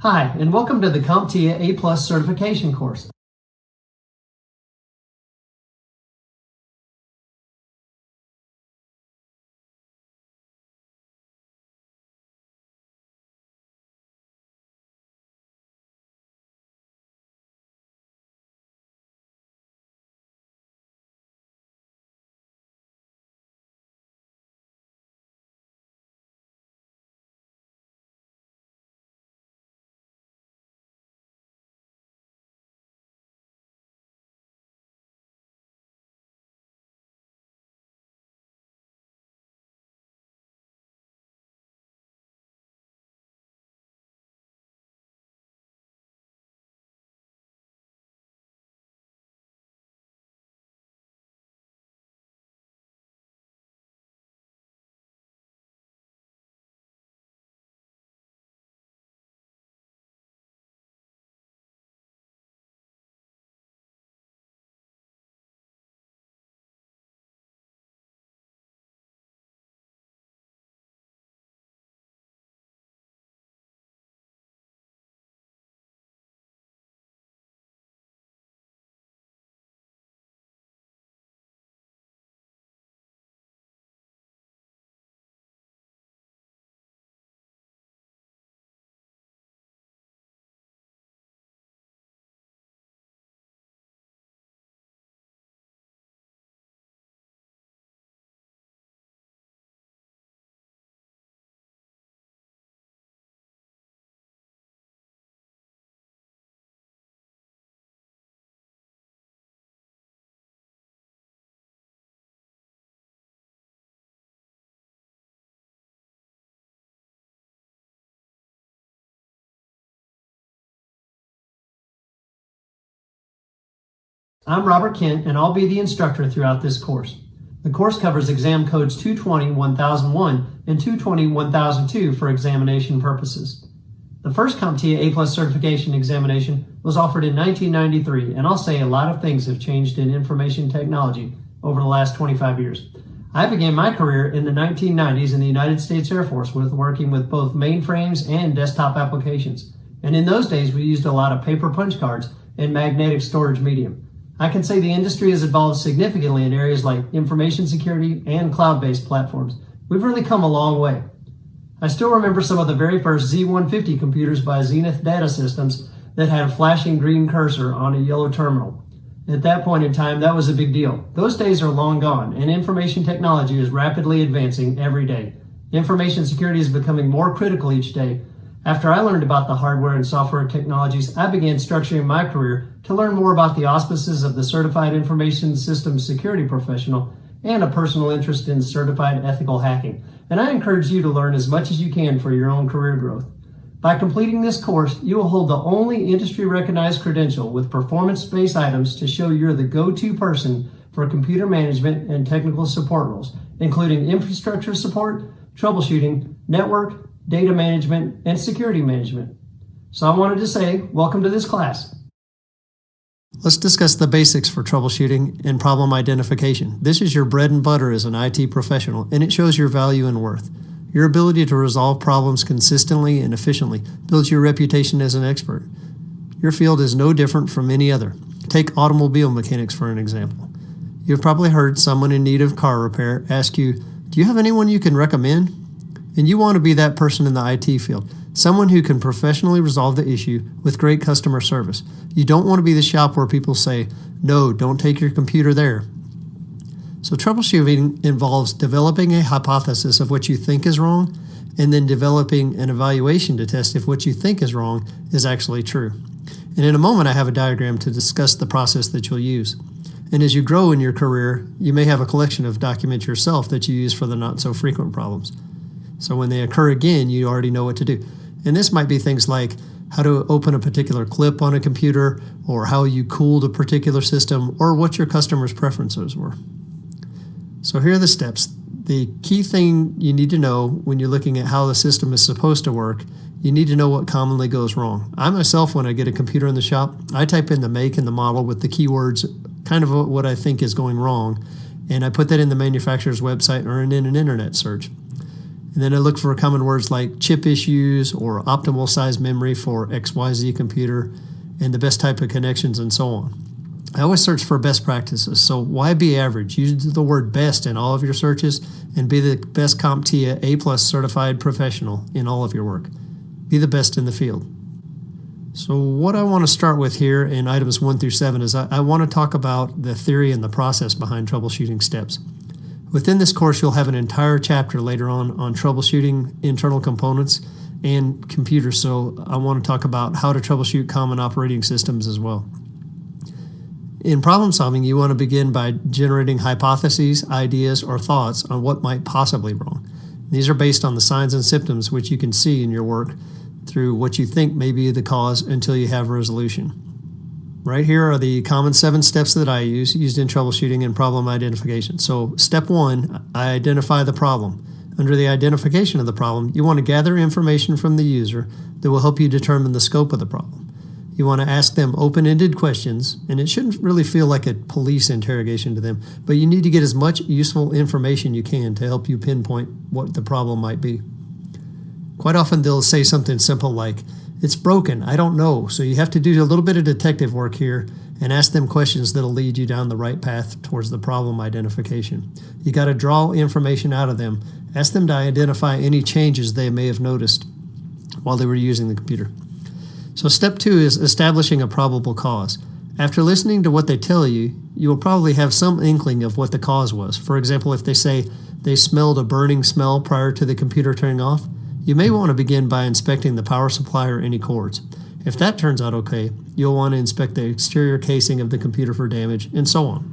Hi, and welcome to the CompTIA A+ certification course. I'm Robert Kent, and I'll be the instructor throughout this course. The course covers exam codes 220-1001 and 220-1002 for examination purposes. The first CompTIA A+ certification examination was offered in 1993, and I'll say a lot of things have changed in information technology over the last 25 years. I began my career in the 1990s in the United States Air Force with working with both mainframes and desktop applications. And in those days, we used a lot of paper punch cards and magnetic storage medium. I can say the industry has evolved significantly in areas like information security and cloud-based platforms. We've really come a long way. I still remember some of the very first Z150 computers by Zenith Data Systems that had a flashing green cursor on a yellow terminal. At that point in time, that was a big deal. Those days are long gone, and information technology is rapidly advancing every day. Information security is becoming more critical each day. After I learned about the hardware and software technologies, I began structuring my career to learn more about the auspices of the Certified Information Systems Security Professional and a personal interest in certified ethical hacking. And I encourage you to learn as much as you can for your own career growth. By completing this course, you will hold the only industry-recognized credential with performance-based items to show you're the go-to person for computer management and technical support roles, including infrastructure support, troubleshooting, network, data management, and security management. So I wanted to say, welcome to this class. Let's discuss the basics for troubleshooting and problem identification. This is your bread and butter as an IT professional, and it shows your value and worth. Your ability to resolve problems consistently and efficiently builds your reputation as an expert. Your field is no different from any other. Take automobile mechanics for an example. You've probably heard someone in need of car repair ask you, do you have anyone you can recommend? And you want to be that person in the IT field, someone who can professionally resolve the issue with great customer service. You don't want to be the shop where people say, no, don't take your computer there. So troubleshooting involves developing a hypothesis of what you think is wrong, and then developing an evaluation to test if what you think is wrong is actually true. And in a moment, I have a diagram to discuss the process that you'll use. And as you grow in your career, you may have a collection of documents yourself that you use for the not-so-frequent problems. So when they occur again, you already know what to do. And this might be things like how to open a particular clip on a computer, or how you cooled a particular system, or what your customer's preferences were. So here are the steps. The key thing you need to know when you're looking at how the system is supposed to work, you need to know what commonly goes wrong. I myself, when I get a computer in the shop, I type in the make and the model with the keywords, kind of what I think is going wrong, and I put that in the manufacturer's website or in an internet search. And then I look for common words like chip issues or optimal size memory for XYZ computer and the best type of connections and so on. I always search for best practices. So why be average? Use the word best in all of your searches and be the best CompTIA A+ certified professional in all of your work. Be the best in the field. So what I want to start with here in items 1 through 7 is I want to talk about the theory and the process behind troubleshooting steps. Within this course, you'll have an entire chapter later on troubleshooting internal components and computers. So I want to talk about how to troubleshoot common operating systems as well. In problem solving, you want to begin by generating hypotheses, ideas, or thoughts on what might possibly be wrong. These are based on the signs and symptoms which you can see in your work through what you think may be the cause until you have a resolution. Right here are the common 7 steps that I used in troubleshooting and problem identification. So step 1, I identify the problem. Under the identification of the problem, you want to gather information from the user that will help you determine the scope of the problem. You want to ask them open-ended questions, and it shouldn't really feel like a police interrogation to them, but you need to get as much useful information you can to help you pinpoint what the problem might be. Quite often they'll say something simple like, "It's broken, I don't know," so you have to do a little bit of detective work here and ask them questions that'll lead you down the right path towards the problem identification. You got to draw information out of them. Ask them to identify any changes they may have noticed while they were using the computer. So step 2 is establishing a probable cause. After listening to what they tell you, you will probably have some inkling of what the cause was. For example, if they say they smelled a burning smell prior to the computer turning off, you may want to begin by inspecting the power supply or any cords. If that turns out okay, you'll want to inspect the exterior casing of the computer for damage, and so on.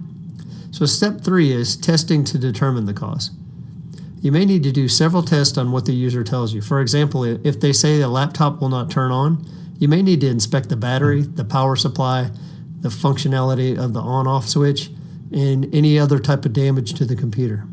So step 3 is testing to determine the cause. You may need to do several tests on what the user tells you. For example, if they say the laptop will not turn on, you may need to inspect the battery, the power supply, the functionality of the on-off switch, and any other type of damage to the computer.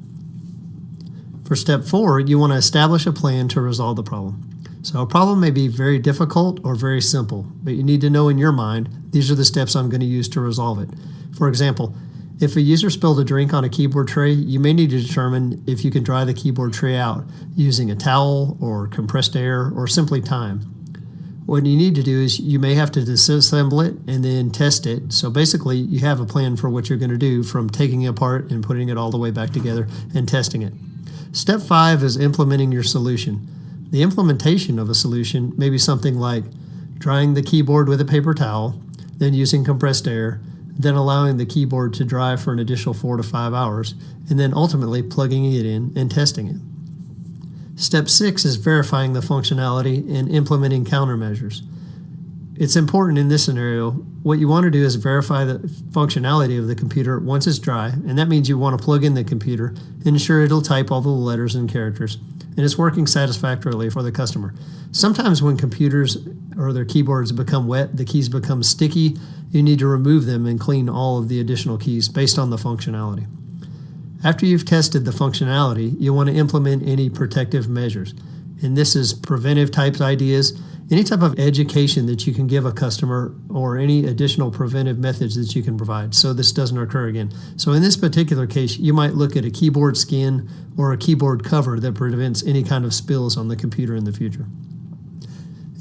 For step 4, you want to establish a plan to resolve the problem. So a problem may be very difficult or very simple, but you need to know in your mind, these are the steps I'm going to use to resolve it. For example, if a user spilled a drink on a keyboard tray, you may need to determine if you can dry the keyboard tray out using a towel or compressed air or simply time. What you need to do is you may have to disassemble it and then test it. So basically, you have a plan for what you're going to do from taking it apart and putting it all the way back together and testing it. Step 5 is implementing your solution. The implementation of a solution may be something like drying the keyboard with a paper towel, then using compressed air, then allowing the keyboard to dry for an additional 4 to 5 hours, and then ultimately plugging it in and testing it. Step 6 is verifying the functionality and implementing countermeasures. It's important in this scenario. What you want to do is verify the functionality of the computer once it's dry, and that means you want to plug in the computer and ensure it'll type all the letters and characters, and it's working satisfactorily for the customer. Sometimes when computers or their keyboards become wet, the keys become sticky, you need to remove them and clean all of the additional keys based on the functionality. After you've tested the functionality, you'll want to implement any protective measures. And this is preventive types ideas, any type of education that you can give a customer or any additional preventive methods that you can provide so this doesn't occur again. So in this particular case, you might look at a keyboard skin or a keyboard cover that prevents any kind of spills on the computer in the future.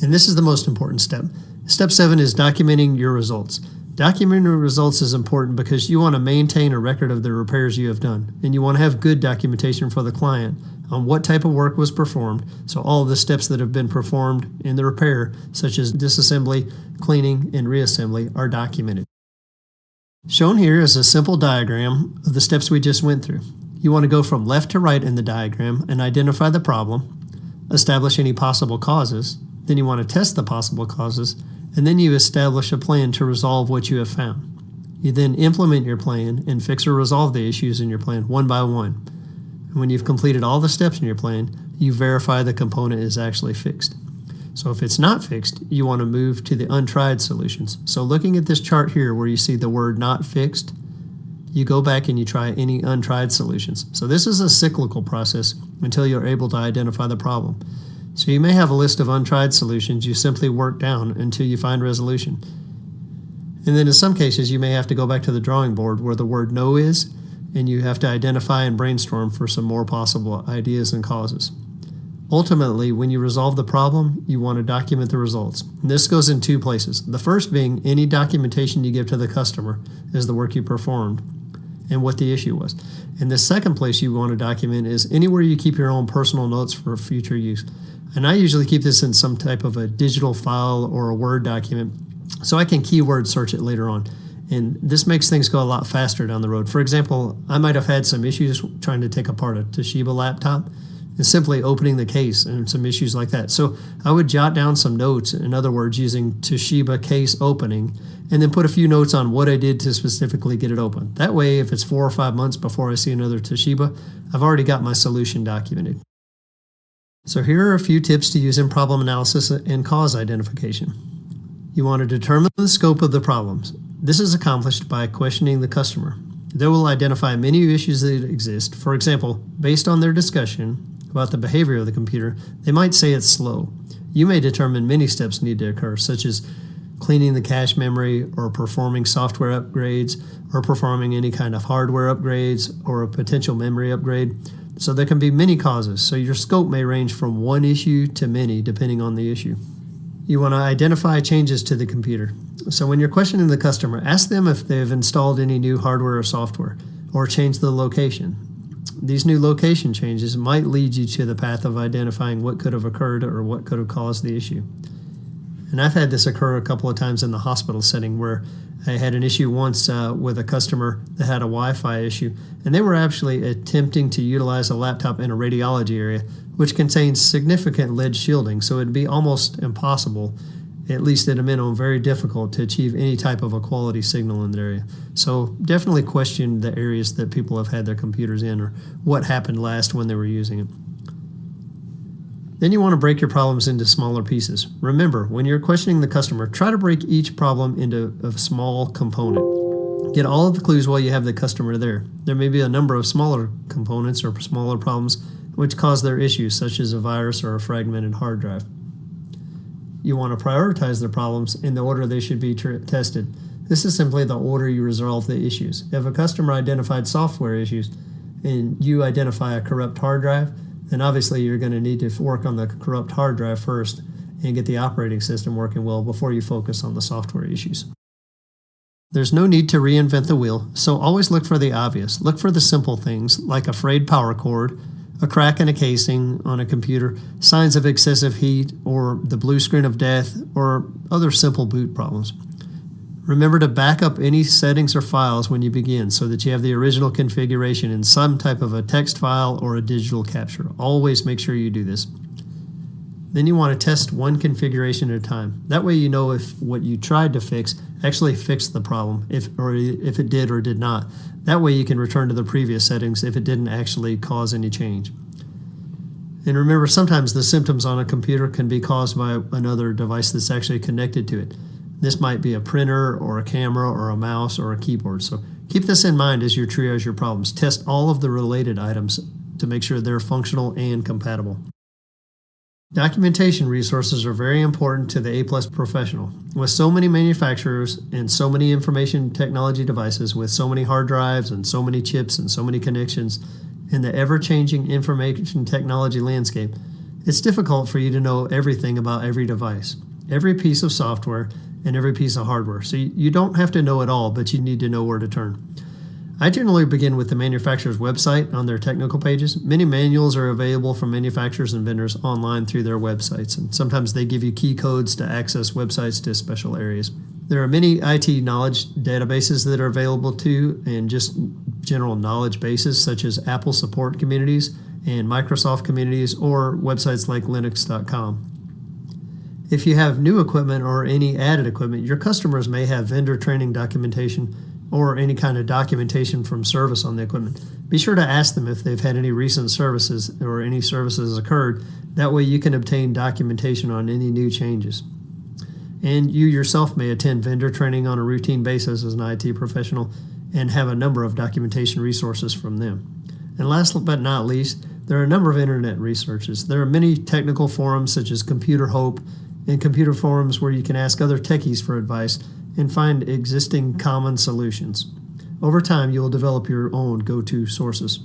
And this is the most important step. Step 7 is documenting your results. Documenting results is important because you want to maintain a record of the repairs you have done, and you want to have good documentation for the client on what type of work was performed, so all of the steps that have been performed in the repair, such as disassembly, cleaning, and reassembly, are documented. Shown here is a simple diagram of the steps we just went through. You want to go from left to right in the diagram and identify the problem, establish any possible causes, then you want to test the possible causes, and then you establish a plan to resolve what you have found. You then implement your plan and fix or resolve the issues in your plan one by one. And when you've completed all the steps in your plan, you verify the component is actually fixed. So if it's not fixed, you want to move to the untried solutions. So looking at this chart here where you see the word not fixed, you go back and you try any untried solutions. So this is a cyclical process until you're able to identify the problem. So you may have a list of untried solutions you simply work down until you find resolution. And then in some cases, you may have to go back to the drawing board where the word no is, and you have to identify and brainstorm for some more possible ideas and causes. Ultimately, when you resolve the problem, you want to document the results. And this goes in two places. The first being any documentation you give to the customer is the work you performed and what the issue was. And the second place you want to document is anywhere you keep your own personal notes for future use. And I usually keep this in some type of a digital file or a Word document so I can keyword search it later on. And this makes things go a lot faster down the road. For example, I might have had some issues trying to take apart a Toshiba laptop and simply opening the case and some issues like that. So I would jot down some notes, in other words, using Toshiba case opening, and then put a few notes on what I did to specifically get it open. That way, if it's 4 or 5 months before I see another Toshiba, I've already got my solution documented. So here are a few tips to use in problem analysis and cause identification. You want to determine the scope of the problems. This is accomplished by questioning the customer. They will identify many issues that exist. For example, based on their discussion about the behavior of the computer, they might say it's slow. You may determine many steps need to occur, such as cleaning the cache memory or performing software upgrades or performing any kind of hardware upgrades or a potential memory upgrade. So there can be many causes. So your scope may range from one issue to many depending on the issue. You want to identify changes to the computer. So when you're questioning the customer, ask them if they've installed any new hardware or software or changed the location. These new location changes might lead you to the path of identifying what could have occurred or what could have caused the issue. And I've had this occur a couple of times in the hospital setting where I had an issue once with a customer that had a Wi-Fi issue, and they were actually attempting to utilize a laptop in a radiology area, which contains significant lead shielding, so it'd be almost impossible, at least at a minimum, very difficult to achieve any type of a quality signal in the area. So definitely question the areas that people have had their computers in or what happened last when they were using it. Then you want to break your problems into smaller pieces. Remember, when you're questioning the customer, try to break each problem into a small component. Get all of the clues while you have the customer there. There may be a number of smaller components or smaller problems which cause their issues, such as a virus or a fragmented hard drive. You want to prioritize the problems in the order they should be tested. This is simply the order you resolve the issues. If a customer identified software issues and you identify a corrupt hard drive, then obviously you're going to need to work on the corrupt hard drive first and get the operating system working well before you focus on the software issues. There's no need to reinvent the wheel, so always look for the obvious. Look for the simple things like a frayed power cord, a crack in a casing on a computer, signs of excessive heat, or the blue screen of death, or other simple boot problems. Remember to back up any settings or files when you begin so that you have the original configuration in some type of a text file or a digital capture. Always make sure you do this. Then you want to test one configuration at a time. That way you know if what you tried to fix actually fixed the problem, if it did or did not. That way you can return to the previous settings if it didn't actually cause any change. And remember, sometimes the symptoms on a computer can be caused by another device that's actually connected to it. This might be a printer or a camera or a mouse or a keyboard. So keep this in mind as you triage your problems. Test all of the related items to make sure they're functional and compatible. Documentation resources are very important to the A+ professional. With so many manufacturers and so many information technology devices, with so many hard drives and so many chips and so many connections in the ever-changing information technology landscape, it's difficult for you to know everything about every device, every piece of software, and every piece of hardware. So you don't have to know it all, but you need to know where to turn. I generally begin with the manufacturer's website on their technical pages. Many manuals are available from manufacturers and vendors online through their websites, and sometimes they give you key codes to access websites to special areas. There are many IT knowledge databases that are available too, and just general knowledge bases such as Apple support communities and Microsoft communities or websites like Linux.com. If you have new equipment or any added equipment, your customers may have vendor training documentation or any kind of documentation from service on the equipment. Be sure to ask them if they've had any recent services or any services occurred. That way you can obtain documentation on any new changes. And you yourself may attend vendor training on a routine basis as an IT professional and have a number of documentation resources from them. And last but not least, there are a number of internet resources. There are many technical forums such as Computer Hope and computer forums where you can ask other techies for advice and find existing common solutions. Over time, you will develop your own go-to sources.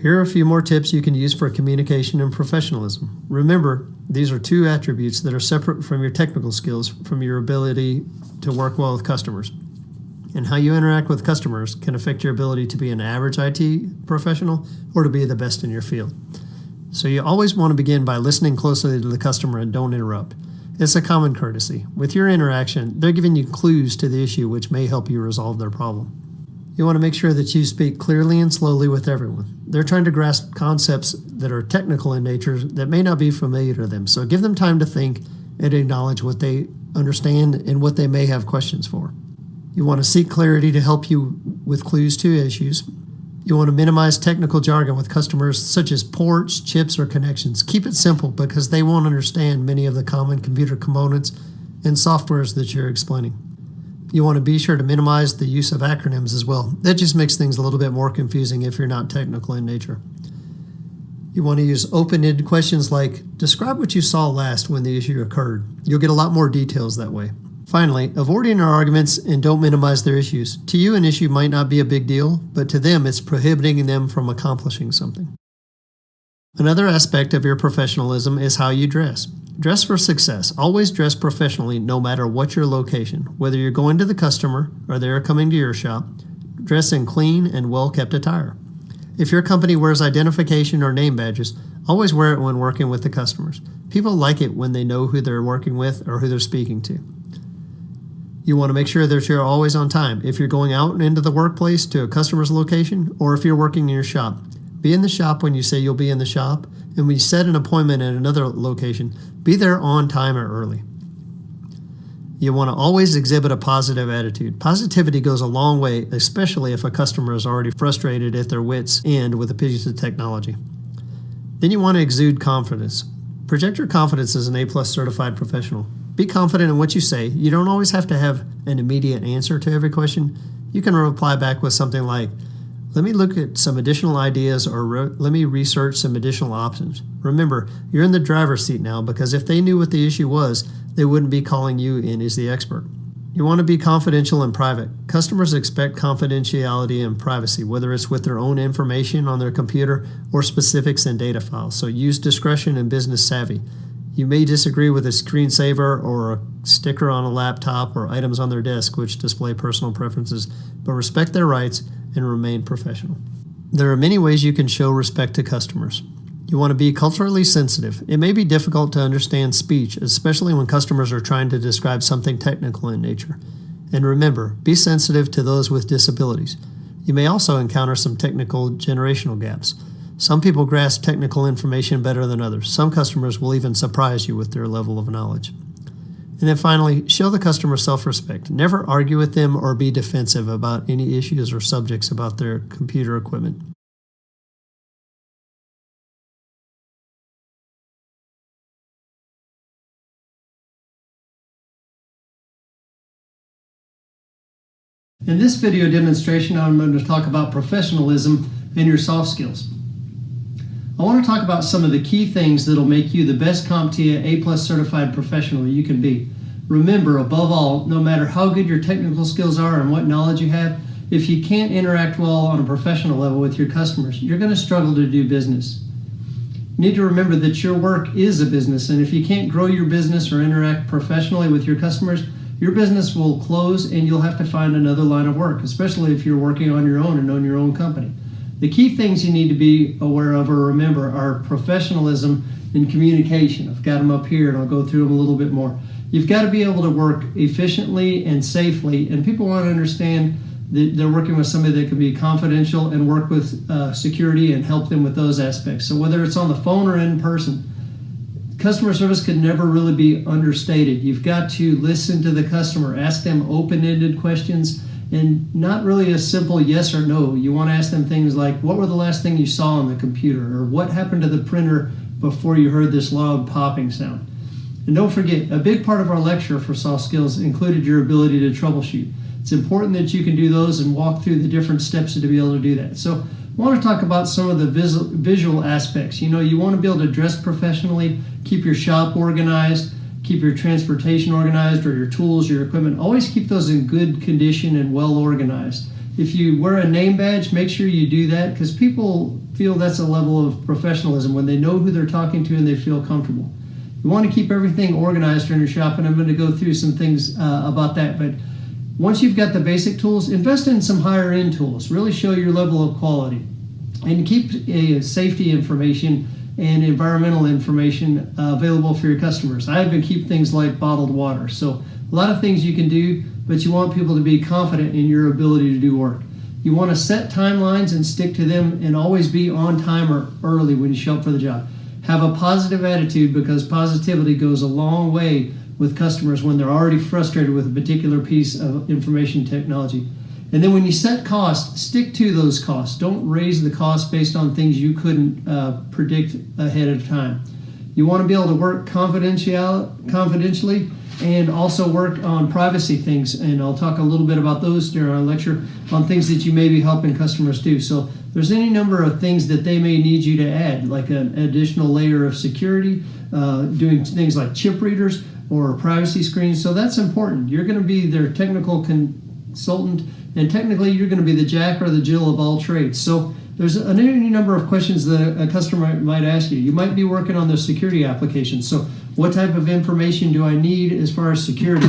Here are a few more tips you can use for communication and professionalism. Remember, these are two attributes that are separate from your technical skills, from your ability to work well with customers. And how you interact with customers can affect your ability to be an average IT professional or to be the best in your field. So you always want to begin by listening closely to the customer and don't interrupt. It's a common courtesy. With your interaction, they're giving you clues to the issue which may help you resolve their problem. You want to make sure that you speak clearly and slowly with everyone. They're trying to grasp concepts that are technical in nature that may not be familiar to them. So give them time to think and acknowledge what they understand and what they may have questions for. You want to seek clarity to help you with clues to issues. You want to minimize technical jargon with customers such as ports, chips, or connections. Keep it simple because they won't understand many of the common computer components and softwares that you're explaining. You want to be sure to minimize the use of acronyms as well. That just makes things a little bit more confusing if you're not technical in nature. You want to use open-ended questions like, describe what you saw last when the issue occurred. You'll get a lot more details that way. Finally, avoiding our arguments and don't minimize their issues. To you, an issue might not be a big deal, but to them, it's prohibiting them from accomplishing something. Another aspect of your professionalism is how you dress. Dress for success. Always dress professionally no matter what your location. Whether you're going to the customer or they're coming to your shop, dress in clean and well-kept attire. If your company wears identification or name badges, always wear it when working with the customers. People like it when they know who they're working with or who they're speaking to. You want to make sure that you're always on time. If you're going out into the workplace to a customer's location, or if you're working in your shop, be in the shop when you say you'll be in the shop, and when you set an appointment at another location, be there on time or early. You want to always exhibit a positive attitude. Positivity goes a long way, especially if a customer is already frustrated at their wits' end with a piece of technology. Then you want to exude confidence. Project your confidence as an A+ certified professional. Be confident in what you say. You don't always have to have an immediate answer to every question. You can reply back with something like, let me look at some additional ideas or let me research some additional options. Remember, you're in the driver's seat now because if they knew what the issue was, they wouldn't be calling you in as the expert. You want to be confidential and private. Customers expect confidentiality and privacy, whether it's with their own information on their computer or specifics in data files. So use discretion and business savvy. You may disagree with a screensaver or a sticker on a laptop or items on their desk which display personal preferences, but respect their rights and remain professional. There are many ways you can show respect to customers. You want to be culturally sensitive. It may be difficult to understand speech, especially when customers are trying to describe something technical in nature. And remember, be sensitive to those with disabilities. You may also encounter some technical generational gaps. Some people grasp technical information better than others. Some customers will even surprise you with their level of knowledge. And then finally, show the customer self-respect. Never argue with them or be defensive about any issues or subjects about their computer equipment. In this video demonstration, I'm going to talk about professionalism and your soft skills. I want to talk about some of the key things that will make you the best CompTIA A+ certified professional you can be. Remember, above all, no matter how good your technical skills are and what knowledge you have, if you can't interact well on a professional level with your customers, you're going to struggle to do business. You need to remember that your work is a business, and if you can't grow your business or interact professionally with your customers, your business will close and you'll have to find another line of work, especially if you're working on your own and own your own company. The key things you need to be aware of or remember are professionalism and communication. I've got them up here and I'll go through them a little bit more. You've got to be able to work efficiently and safely, and people want to understand that they're working with somebody that can be confidential and work with security and help them with those aspects. So whether it's on the phone or in person, customer service could never really be understated. You've got to listen to the customer, ask them open-ended questions, and not really a simple yes or no. You want to ask them things like, what were the last thing you saw on the computer? Or what happened to the printer before you heard this loud popping sound? And don't forget, a big part of our lecture for soft skills included your ability to troubleshoot. It's important that you can do those and walk through the different steps to be able to do that. So I want to talk about some of the visual aspects. You know, you want to be able to dress professionally, keep your shop organized, keep your transportation organized, or your tools, your equipment. Always keep those in good condition and well organized. If you wear a name badge, make sure you do that, because people feel that's a level of professionalism when they know who they're talking to and they feel comfortable. You want to keep everything organized in your shop, and I'm going to go through some things about that. But once you've got the basic tools, invest in some higher end tools. Really show your level of quality, and keep safety information and environmental information available for your customers. I even keep things like bottled water. So a lot of things you can do, but you want people to be confident in your ability to do work. You want to set timelines and stick to them, and always be on time or early when you show up for the job. Have a positive attitude, because positivity goes a long way with customers when they're already frustrated with a particular piece of information technology. And then when you set costs, stick to those costs. Don't raise the cost based on things you couldn't predict ahead of time. You want to be able to work confidentially, and also work on privacy things. And I'll talk a little bit about those during our lecture on things that you may be helping customers do. So there's any number of things that they may need you to add, like an additional layer of security, doing things like chip readers or privacy screens. So that's important. You're going to be their technical consultant, and technically you're going to be the Jack or the Jill of all trades. So there's any number of questions that a customer might ask you. You might be working on their security application. So what type of information do I need as far as security?